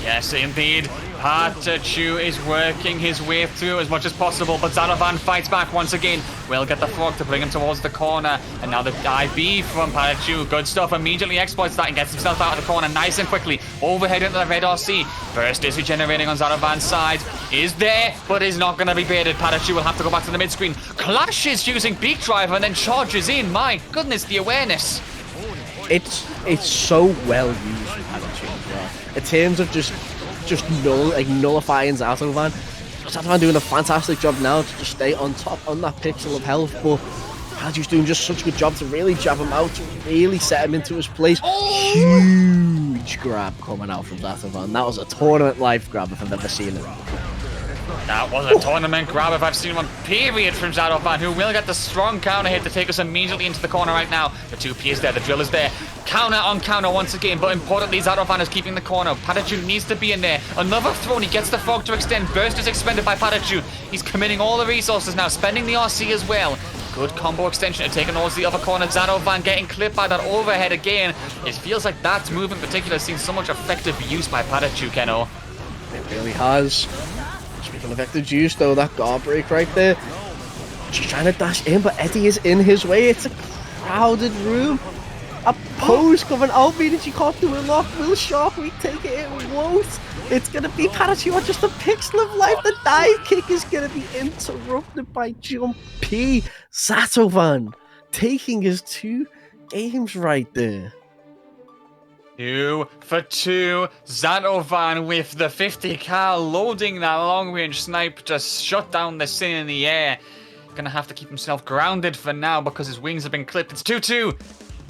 Yes, indeed. PataChu is working his way through as much as possible, but Zato-VaN fights back once again. Will get the frog to bring him towards the corner, and now the IB from PataChu. Good stuff, immediately exploits that and gets himself out of the corner nice and quickly. Overhead into the red RC. Burst is regenerating on Zato-VaN's side. Is there, but is not going to be baited. PataChu will have to go back to the mid-screen. Clashes using Beak Driver and then charges in. My goodness, the awareness. It's so well used from PataChu as well. In terms of just nullifying Zato-VaN. Zato-VaN doing a fantastic job now to just stay on top on that pixel of health, but PataChu's doing just such a good job to really jab him out, to really set him into his place. Huge grab coming out from Zato-VaN. That was a tournament life grab if I've ever seen it. That was a tournament grab if I've seen one, period, from Zato-VaN, who will get the strong counter hit to take us immediately into the corner right now. The 2P is there, the drill is there. Counter on counter once again, but importantly, Zato-VaN is keeping the corner. PataChu needs to be in there. Another throw, and he gets the fog to extend. Burst is expended by PataChu. He's committing all the resources now, spending the RC as well. Good combo extension to take towards the other corner. Zato-VaN getting clipped by that overhead again. It feels like that move in particular has seen so much effective use by PataChu, Keno. It really has. Speaking of effective use, though, that guard break right there. She's trying to dash in, but Eddie is in his way. It's a crowded room. A pose coming out, meaning she can't do a lot. Will Sharply take it? It won't. It's going to be PataChu on just a pixel of life. The dive kick is going to be interrupted by Jumpy. Zato-VaN taking his 2 games right there. 2 for 2. Zato-VaN with the 50 cal loading that long range snipe to shut down the sin in the air. Gonna have to keep himself grounded for now because his wings have been clipped. It's 2-2.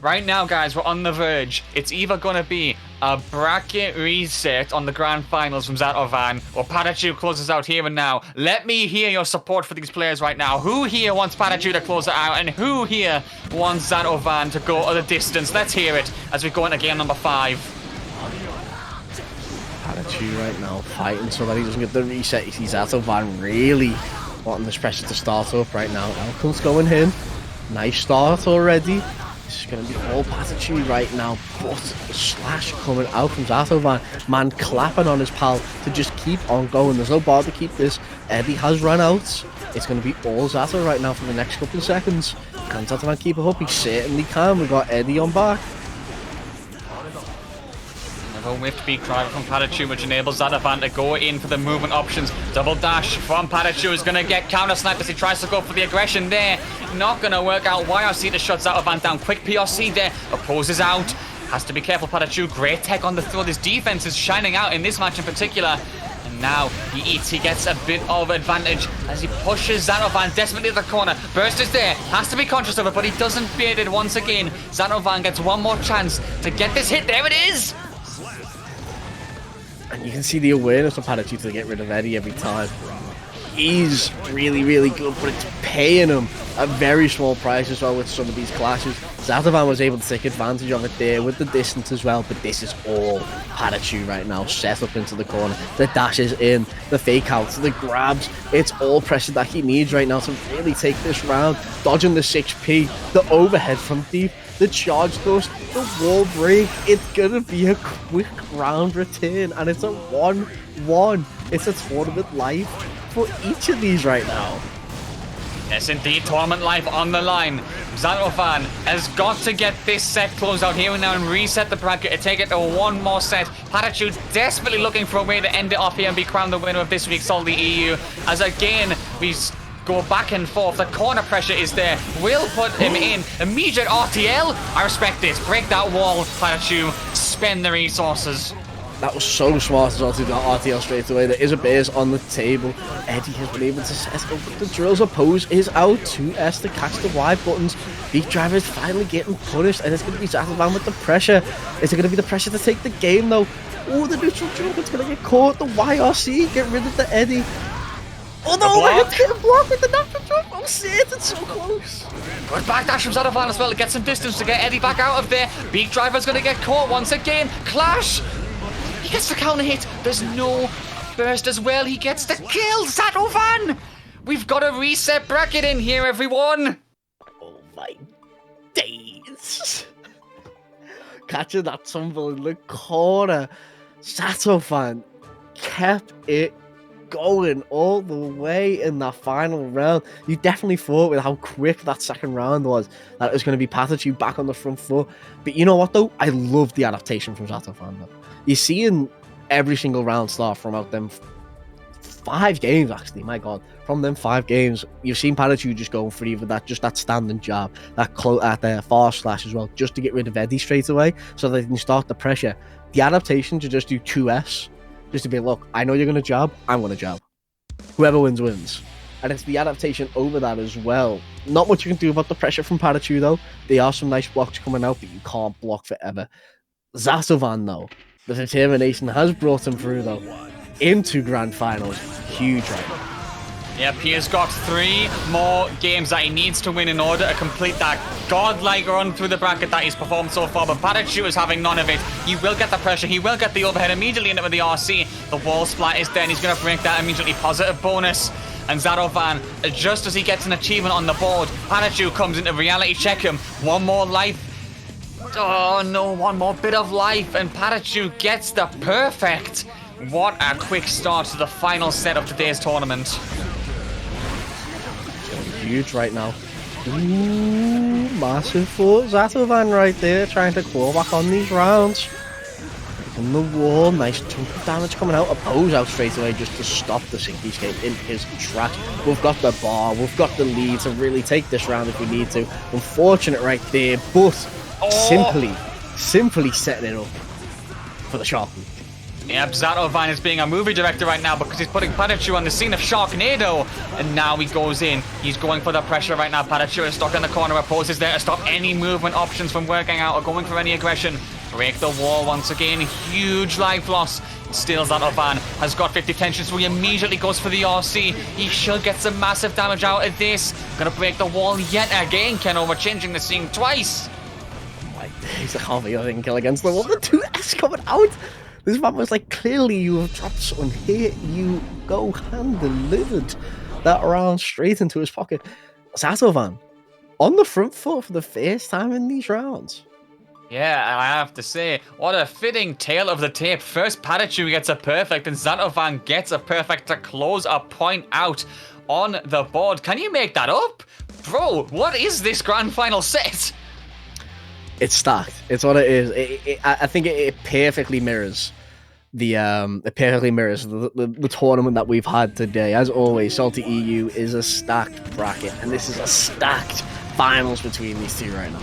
Right now, guys, we're on the verge. It's either going to be a bracket reset on the grand finals from Zato-VaN, or PataChu closes out here and now. Let me hear your support for these players right now. Who here wants PataChu to close it out, and who here wants Zato-VaN to go the distance? Let's hear it as we go into game number 5. PataChu right now fighting so that he doesn't get the reset. You see Zato-VaN really wanting this pressure to start up right now. Alkhabbaz going in. Nice start already. This is going to be all PataChu right now, but the slash coming out from Zato-VaN. Man clapping on his pal to just keep on going. There's no bar to keep this. Eddie has run out. It's going to be all Zato right now for the next couple of seconds. Can Zato-VaN keep it up? He certainly can. We've got Eddie on back. Another whipped beak driver from PataChu, which enables Zato-VaN to go in for the movement options. Double dash from PataChu is going to get counter sniped as he tries to go for the aggression there. Not going to work out. YRC to shut Zato-VaN down. Quick PRC there. Opposes out. Has to be careful, PataChu. Great tech on the throw. His defense is shining out in this match in particular. And now he gets a bit of advantage as he pushes Zato-VaN desperately to the corner. Burst is there. Has to be conscious of it, but he doesn't bait it once again. Zato-VaN gets one more chance to get this hit. There it is. And you can see the awareness of PataChu to get rid of Eddie every time. He's really, really good, but it's paying him a very small price as well with some of these clashes. Zato-VaN was able to take advantage of it there with the distance as well, but this is all PataChu right now, set up into the corner. The dashes in, the fake outs, the grabs. It's all pressure that he needs right now to really take this round. Dodging the 6P, the overhead from deep, the charge dust, the wall break. It's gonna be a quick round return, and it's a 1-1. It's a tournament life for each of these right now. Yes, indeed, tournament life on the line. Zato-VaN has got to get this set closed out here and now and reset the bracket and take it to one more set. PataChu desperately looking for a way to end it off here and be crowned the winner of this week's SaltyEU. As again, we go back and forth. The corner pressure is there. Will put him in. Immediate RTL. I respect this. Break that wall, PataChu. Spend the resources. That was so smart as well to do that RTL straight away. There is a base on the table. Eddie has been able to set up the drills. Oppose is out. 2S to catch the Y buttons. Beak Driver is finally getting punished, and it's going to be Zato-VaN with the pressure. Is it going to be the pressure to take the game though? Oh, the neutral jump, it's going to get caught. The YRC, get rid of the Eddie. Oh no, I have to block with the natural jump. Oh shit, it's so close. Good backdash from Zato-VaN as well to get some distance to get Eddie back out of there. Beak Driver's going to get caught once again. Clash. He gets the counter hit. There's no burst as well. He gets the kill. Zato-VaN. We've got a reset bracket in here, everyone. Oh my days. Catching that tumble in the corner. Zato-VaN kept it going all the way in that final round. You definitely thought with how quick that second round was that it was going to be PataChu back on the front foot. But you know what though? I love the adaptation from Zato-VaN though. You're seeing every single round start from out them 5 games actually, my god. From them 5 games, you've seen PataChu just going for either that, just that standing jab, that far slash as well, just to get rid of Eddie straight away so they can start the pressure. The adaptation to just do 2S, just to be, look, I know you're going to jab, I'm going to jab. Whoever wins, wins. And it's the adaptation over that as well. Not much you can do about the pressure from PataChu though. There are some nice blocks coming out, but you can't block forever. Zato-VaN though, the determination has brought him through though. into grand finals. Huge right now. Yep, he has got 3 more games that he needs to win in order to complete that godlike run through the bracket that he's performed so far. But PataChu is having none of it. He will get the pressure. He will get the overhead immediately into the RC. The wall splat is there, and he's going to break that immediately. Positive bonus. And Zato-VaN, just as he gets an achievement on the board, PataChu comes into reality check him. 1 more life. Oh no, 1 more bit of life. And PataChu gets the perfect. What a quick start to the final set of today's tournament. Huge right now. Ooh, massive for Zato-VaN right there, trying to claw back on these rounds. On the wall, nice chunk of damage coming out. Oppose out straight away just to stop the Sinky in his tracks. We've got the bar, we've got the lead to really take this round if we need to. Unfortunate right there, but simply setting it up for the Sharky. Yep, Zato-VaN is being a movie director right now because he's putting PataChu on the scene of Sharknado. And now he goes in. He's going for the pressure right now. PataChu is stuck in the corner. Oppose is there to stop any movement options from working out or going for any aggression. Break the wall once again. Huge life loss. Still, Zato-VaN has got 50 tension, so he immediately goes for the RC. He should get some massive damage out of this. Gonna break the wall yet again. Keno, we're changing the scene twice. My days, I can't believe I didn't kill against the wall. The 2S coming out. This man was like, clearly you have dropped something. Here you go, hand delivered that round straight into his pocket. Zato-VaN on the front foot for the first time in these rounds. Yeah, I have to say, what a fitting tale of the tape. First, PataChu gets a perfect, and Zato-VaN gets a perfect to close a point out on the board. Can you make that up? Bro, what is this grand final set? It's stacked. It's what it is. I think it perfectly mirrors the tournament that we've had today. As always, SaltyEU is a stacked bracket, and this is a stacked finals between these two right now.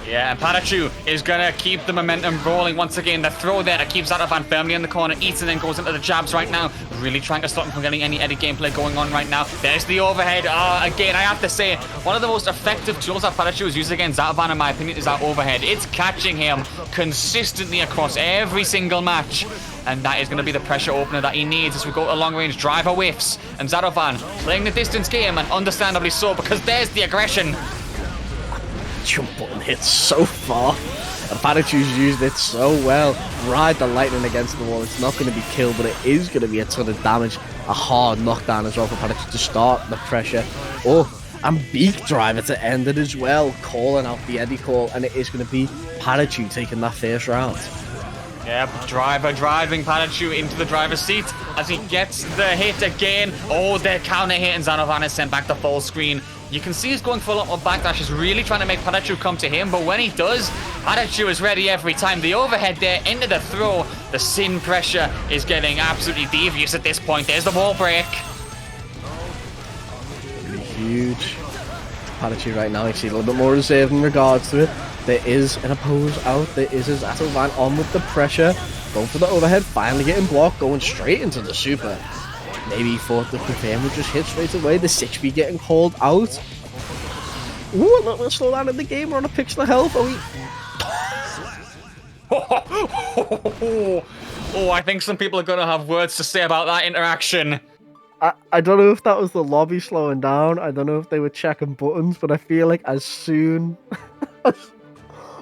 Yeah, and PataChu is going to keep the momentum rolling once again. The throw there to keep Zato-VaN firmly in the corner. Eats and then goes into the jabs right now. Really trying to stop him from getting any eddy gameplay going on right now. There's the overhead. Again, I have to say, one of the most effective tools that PataChu is used against Zato-VaN, in my opinion, is that overhead. It's catching him consistently across every single match. And that is going to be the pressure opener that he needs as we go to long-range driver whiffs. And Zato-VaN playing the distance game, and understandably so, because there's the aggression. Jump button hits so far, and PataChu's used it so well. Ride the lightning against the wall. It's not going to be killed, but it is going to be a ton of damage. A hard knockdown as well for PataChu to start the pressure. Oh, and beak driver to end it as well, calling out the eddy call, and it is going to be PataChu taking that first round. Yep, driver driving PataChu into the driver's seat as he gets the hit again. Oh, the counter hit, and Zato-VaN is sent back to full screen. You can see he's going for a lot more backdash. He's really trying to make PataChu come to him, but when he does, PataChu is ready every time. The overhead there into the throw. The sin pressure is getting absolutely devious at this point. There's the wall break. Huge. PataChu right now, you see a little bit more reserved in regards to it. There is an oppose out. There is a Zato-VaN on with the pressure. Going for the overhead, finally getting blocked, going straight into the super. Maybe he thought the confirm would just hit straight away. The 6B getting called out. Ooh, a little bit slow down in the game. We're on a pixel of health. Oh, I think some people are going to have words to say about that interaction. I don't know if that was the lobby slowing down. I don't know if they were checking buttons, but I feel like as soon as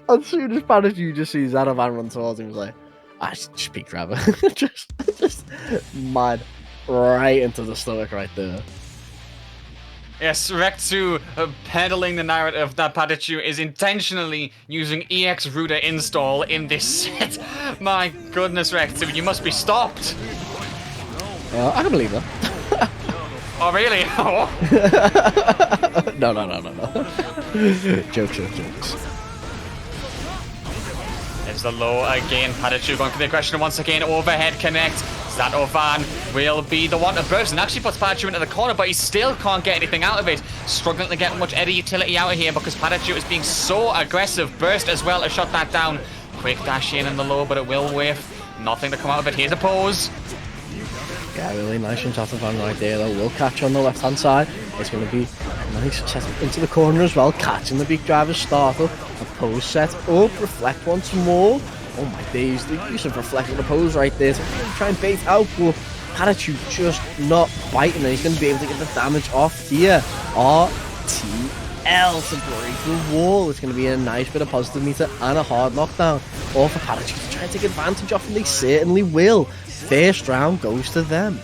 PataChu just sees Zato-VaN run towards him, he's like, just peak driver. just mad. Right into the stomach right there. Yes, Rectu peddling the narrative that PataChu is intentionally using EX router install in this set. My goodness, Rectu, you must be stopped. I can believe that. Oh, really? No. Jokes. There's the low again. PataChu going for the aggression once again. Overhead connect. Zato-VaN will be the one to burst and actually puts PataChu into the corner, but he still can't get anything out of it. Struggling to get much eddy utility out of here because PataChu is being so aggressive. Burst as well to shut that down. Quick dash in the low, but it will whiff. Nothing to come out of it. Here's a pose. Yeah, really nice from Zato-VaN right there, though. Will catch on the left-hand side. It's going to be nice set into the corner as well. Catching the big driver's start up. A pose set up. Reflect once more. Oh my days, the use of reflecting the pose right there to really try and bait out, but PataChu just not biting, and he's going to be able to get the damage off here. RTL to break the wall. It's going to be a nice bit of positive meter and a hard knockdown. All for PataChu to try and take advantage of, and they certainly will. First round goes to them.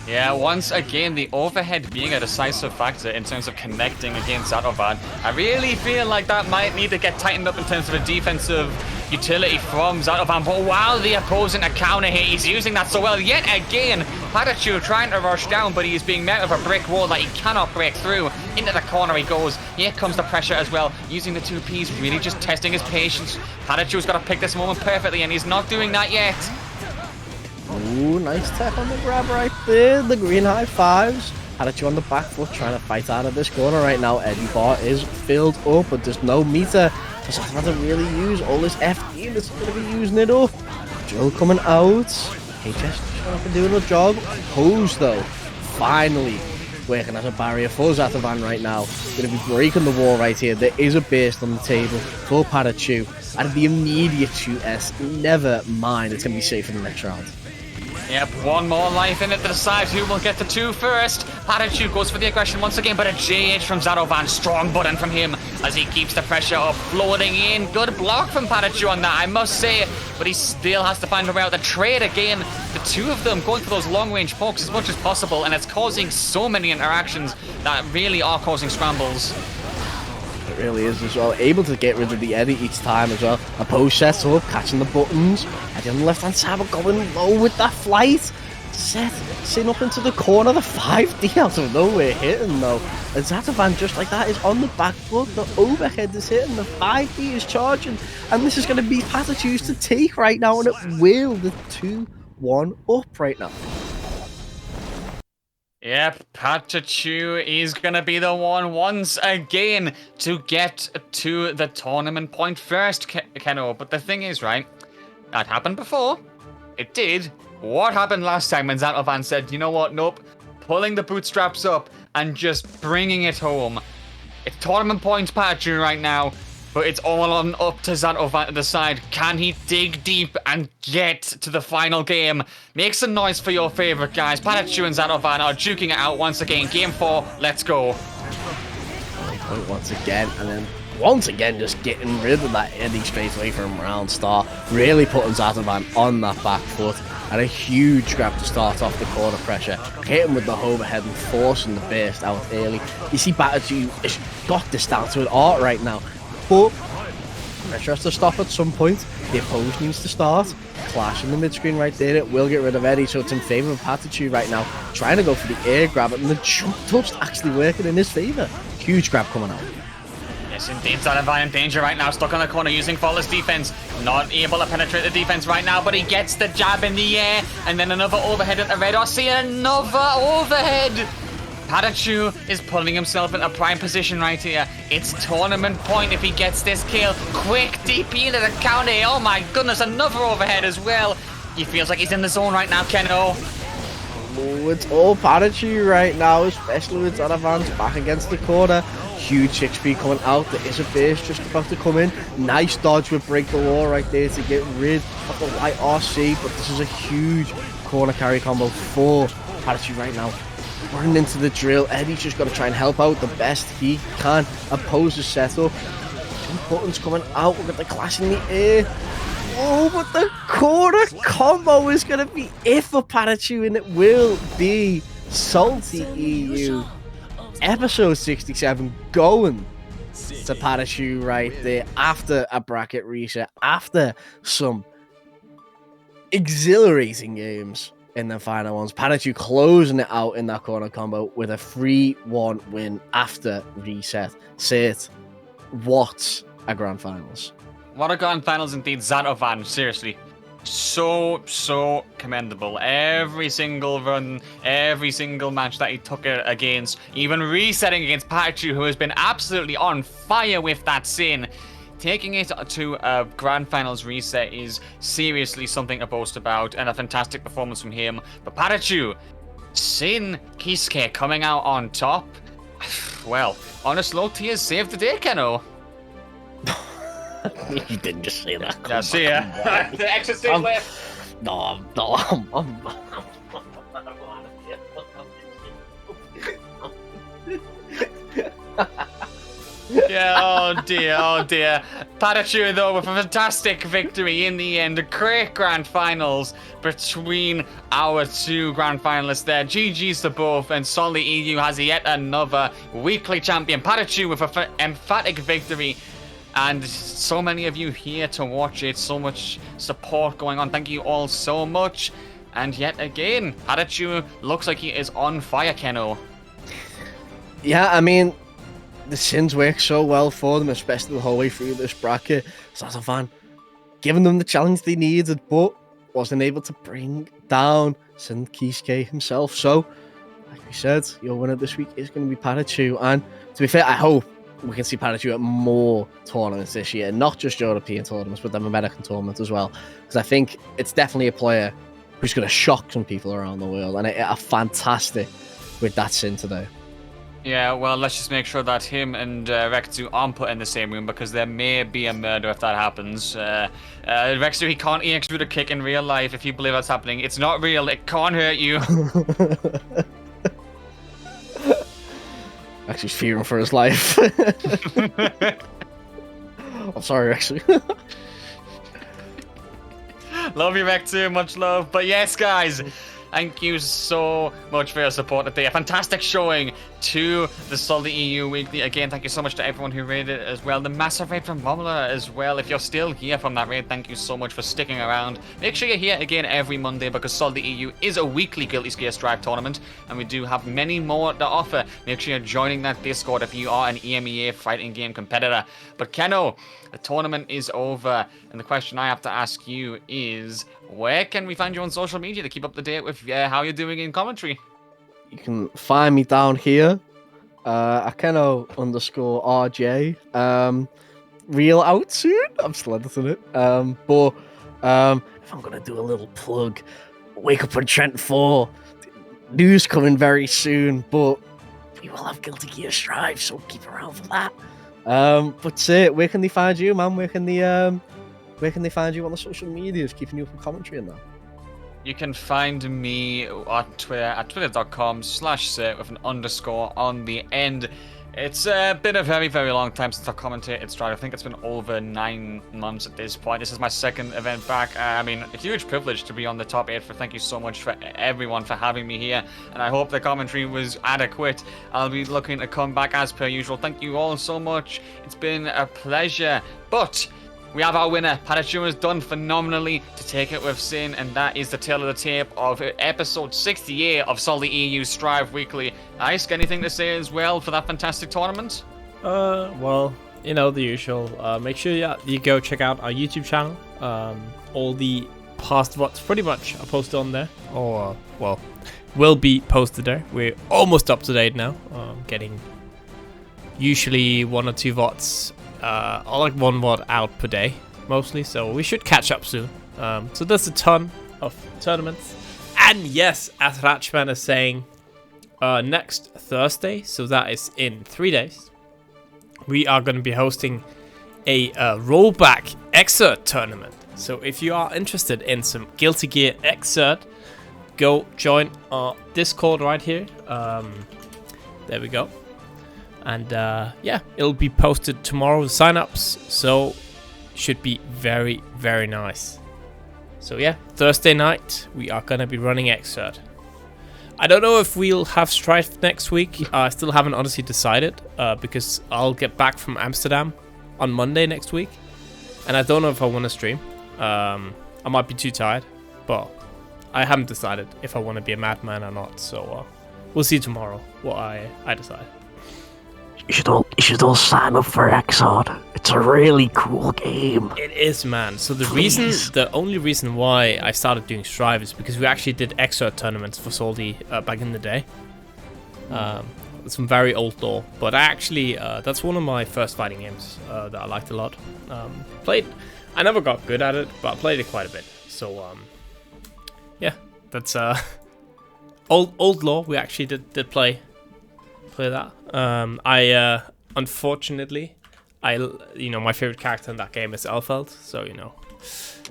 Yeah, once again, the overhead being a decisive factor in terms of connecting against Zato-VaN. I really feel like that might need to get tightened up in terms of a defensive utility from Zato-VaN. But while the opposing counter here, he's using that so well. Yet again, PataChu trying to rush down, but he's being met with a brick wall that he cannot break through. Into the corner he goes. Here comes the pressure as well. Using the 2Ps, really just testing his patience. PataChu's got to pick this moment perfectly, and he's not doing that yet. Ooh, nice tech on the grab right there. The green high fives. PataChu on the back foot trying to fight out of this corner right now. Eddie bar is filled up, but there's no meter. So Zato-VaN to really use all this FD that's going to be using it up. Drill coming out. HS trying to do a job. Pose though, finally working as a barrier for Zato-VaN right now. Going to be breaking the wall right here. There is a burst on the table for PataChu. And the immediate 2S, never mind. It's going to be safe in the next round. Yep, one more life in it to decide who will get the 2 first. PataChu goes for the aggression once again, but a JH from Zato-VaN. Strong button from him as he keeps the pressure up, floating in. Good block from PataChu on that, I must say. But he still has to find a way out. The trade again, the two of them going for those long-range pokes as much as possible, and it's causing so many interactions that really are causing scrambles. It really is as well. Able to get rid of the Eddie each time as well. A post sets up, catching the buttons. Eddie on the left hand side, but going low with that flight. Set, sitting up into the corner. The 5D out of nowhere hitting though. And Zato-VaN just like that is on the back foot. The overhead is hitting. The 5D is charging. And this is going to be PataChu's to take right now. And it will. The 2-1 up right now. Yep, PataChu is going to be the one once again to get to the tournament point first, Keno. But the thing is, right, that happened before. It did. What happened last time when Zato-VaN said, you know what, nope, pulling the bootstraps up and just bringing it home. It's tournament points PataChu right now, but it's all on up to Zato-VaN to decide, can he dig deep and get to the final game? Make some noise for your favorite guys. PataChu and Zato-VaN are duking it out once again. Game 4, let's go. Once again, and then once again just getting rid of that Eddie straight away from round start. Really putting Zato-VaN on that back foot. And a huge grab to start off the corner pressure. Hitting with the overhead and forcing the burst out early. You see PataChu has got this down to an art right now. But pressure has to stop at some point. The opposed needs to start. Clash in the mid-screen right there. It will get rid of Eddie, so it's in favour of PataChu right now. Trying to go for the air grab, and the jump touch actually working in his favour. Huge grab coming out. Yes, indeed, Zato-VaN in danger right now. Stuck on the corner using flawless defense. Not able to penetrate the defense right now, but he gets the jab in the air. And then another overhead into red. Or see another overhead. PataChu is putting himself in a prime position right here. It's tournament point if he gets this kill. Quick DP into the counter. Oh my goodness, another overhead as well. He feels like he's in the zone right now, Keno. Oh, it's all PataChu right now, especially with Zato-VaN's back against the corner. Huge 6P coming out. There is a base just about to come in. Nice dodge with break the wall right there to get rid of the light RC. But this is a huge corner carry combo for PataChu right now. Running into the drill. Eddie's just got to try and help out the best he can. Oppose the setup. Two buttons coming out. We've got the clash in the air. Oh, but the corner combo is going to be it for PataChu, and it will be SaltyEU. Episode 67 going to PataChu right there after a bracket reset, after some exhilarating games in the final ones. PataChu closing it out in that corner combo with a 3-1 win after reset. Sit, what a grand finals. What a grand finals indeed, Zato-VaN, seriously. So commendable. Every single run, every single match that he took it against, even resetting against PataChu, who has been absolutely on fire with that sin. Taking it to a grand finals reset is seriously something to boast about, and a fantastic performance from him. But PataChu, Sin Kisuke coming out on top. Well, on a slow tier, saved the day, Keno. You didn't just say that. Yeah, see ya. The exit stage left. No, I'm Yeah, oh dear. PataChu, though, with a fantastic victory in the end. A great grand finals between our two grand finalists there. GG's to both, and SaltyEU has yet another weekly champion. PataChu with an emphatic victory. And so many of you here to watch it. So much support going on. Thank you all so much. And yet again, PataChu looks like he is on fire, Keno. Yeah, I mean, the Sins work so well for them, especially the whole way through this bracket. Zato-VaN giving them the challenge they needed, but wasn't able to bring down Sin Kiske himself. So, like we said, your winner this week is going to be PataChu. And to be fair, I hope we can see PataChu at more tournaments this year, not just European tournaments, but the American tournament as well. Because I think it's definitely a player who's going to shock some people around the world, and it are fantastic with that Sin today. Yeah, well, let's just make sure that him and Rexu aren't put in the same room, because there may be a murder if that happens. Rexu, he can't EX-root a kick in real life if you believe that's happening. It's not real. It can't hurt you. Actually, he's fearing for his life. I'm sorry, actually. Love you, Rexu. Much love. But yes, guys, thank you so much for your support today. A fantastic showing to the SaltyEU Weekly. Again, thank you so much to everyone who raided it as well. The massive raid from Romula as well. If you're still here from that raid, thank you so much for sticking around. Make sure you're here again every Monday, because SaltyEU is a weekly Gear Xrd Rev tournament, and we do have many more to offer. Make sure you're joining that Discord if you are an EMEA fighting game competitor. But Keno, the tournament is over, and the question I have to ask you is, where can we find you on social media to keep up to date with how you're doing in commentary? You can find me down here, Akeno_RJ. Real out soon. I'm still editing it. But if I'm gonna do a little plug, Wake Up on Trent 4. News coming very soon, but we will have Guilty Gear Strive, so keep around for that. But where can they find you, man? Where can they find you on the social medias, keeping you up in commentary and that? You can find me on Twitter at twitter.com/sit with an underscore on the end. It's been a very, very long time since I've commentated Strive. I think it's been over 9 months at this point. This is my second event back. I mean, a huge privilege to be on the top 8. Thank you so much for everyone for having me here. And I hope the commentary was adequate. I'll be looking to come back as per usual. Thank you all so much. It's been a pleasure. But we have our winner. PataChu has done phenomenally to take it with Sin, and that is the tail of the tape of episode 68 of SaltyEU Strive Weekly. Ice, anything to say as well for that fantastic tournament? Well, you know, the usual. Make sure you go check out our YouTube channel. All the past VODs pretty much are posted on there, or, well, will be posted there. We're almost up to date now. Getting usually 1 or 2 VODs. I like 1 VOD out per day, mostly, so we should catch up soon. So there's a ton of tournaments. And yes, as Ratchman is saying, next Thursday, so that is in 3 days, we are going to be hosting a rollback Xrd tournament. So if you are interested in some Guilty Gear Xrd, go join our Discord right here. There we go. And yeah, it'll be posted tomorrow, the sign-ups, so should be very, very nice. So yeah, Thursday night, we are going to be running Xrd. I don't know if we'll have Strife next week. I still haven't honestly decided, because I'll get back from Amsterdam on Monday next week. And I don't know if I want to stream. I might be too tired, but I haven't decided if I want to be a madman or not. So we'll see tomorrow what I decide. You should all sign up for Xrd. It's a really cool game. It is, man. So the only reason why I started doing Strive is because we actually did Xrd tournaments for Salty back in the day. Some very old lore, but actually that's one of my first fighting games that I liked a lot. I never got good at it, but I played it quite a bit. So yeah, that's old lore. We actually did play that. I unfortunately my favorite character in that game is Elfeld, so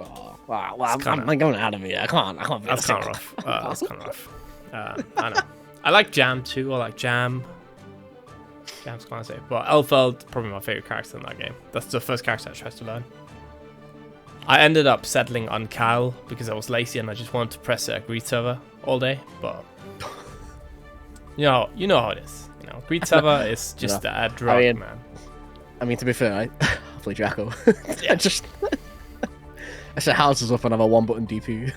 Oh, wow, I'm going out of here. I can't. That's kind of rough. That's kind of rough. I know. I like Jam too. I like Jam. Jam's kind of safe, but Elfeld probably my favorite character in that game. That's the first character I tried to learn. I ended up settling on Kyle because I was lazy and I just wanted to press a greed server all day. But you know how it is. Greed server is just a drug, man. I mean, to be fair, I play Jacko. Yeah. I set houses up and have a one-button DP.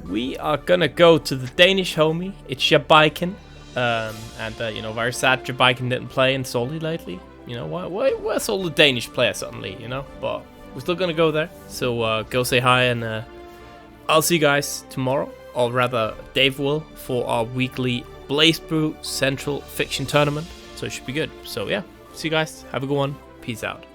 We are gonna go to the Danish homie. It's your Baiken. Very sad your Baiken didn't play in Salty lately. Where's all the Danish players suddenly, But we're still gonna go there. So go say hi, and I'll see you guys tomorrow, or rather Dave will, for our weekly Blazblue Central Fiction Tournament. So it should be good. So yeah, see you guys. Have a good one. Peace out.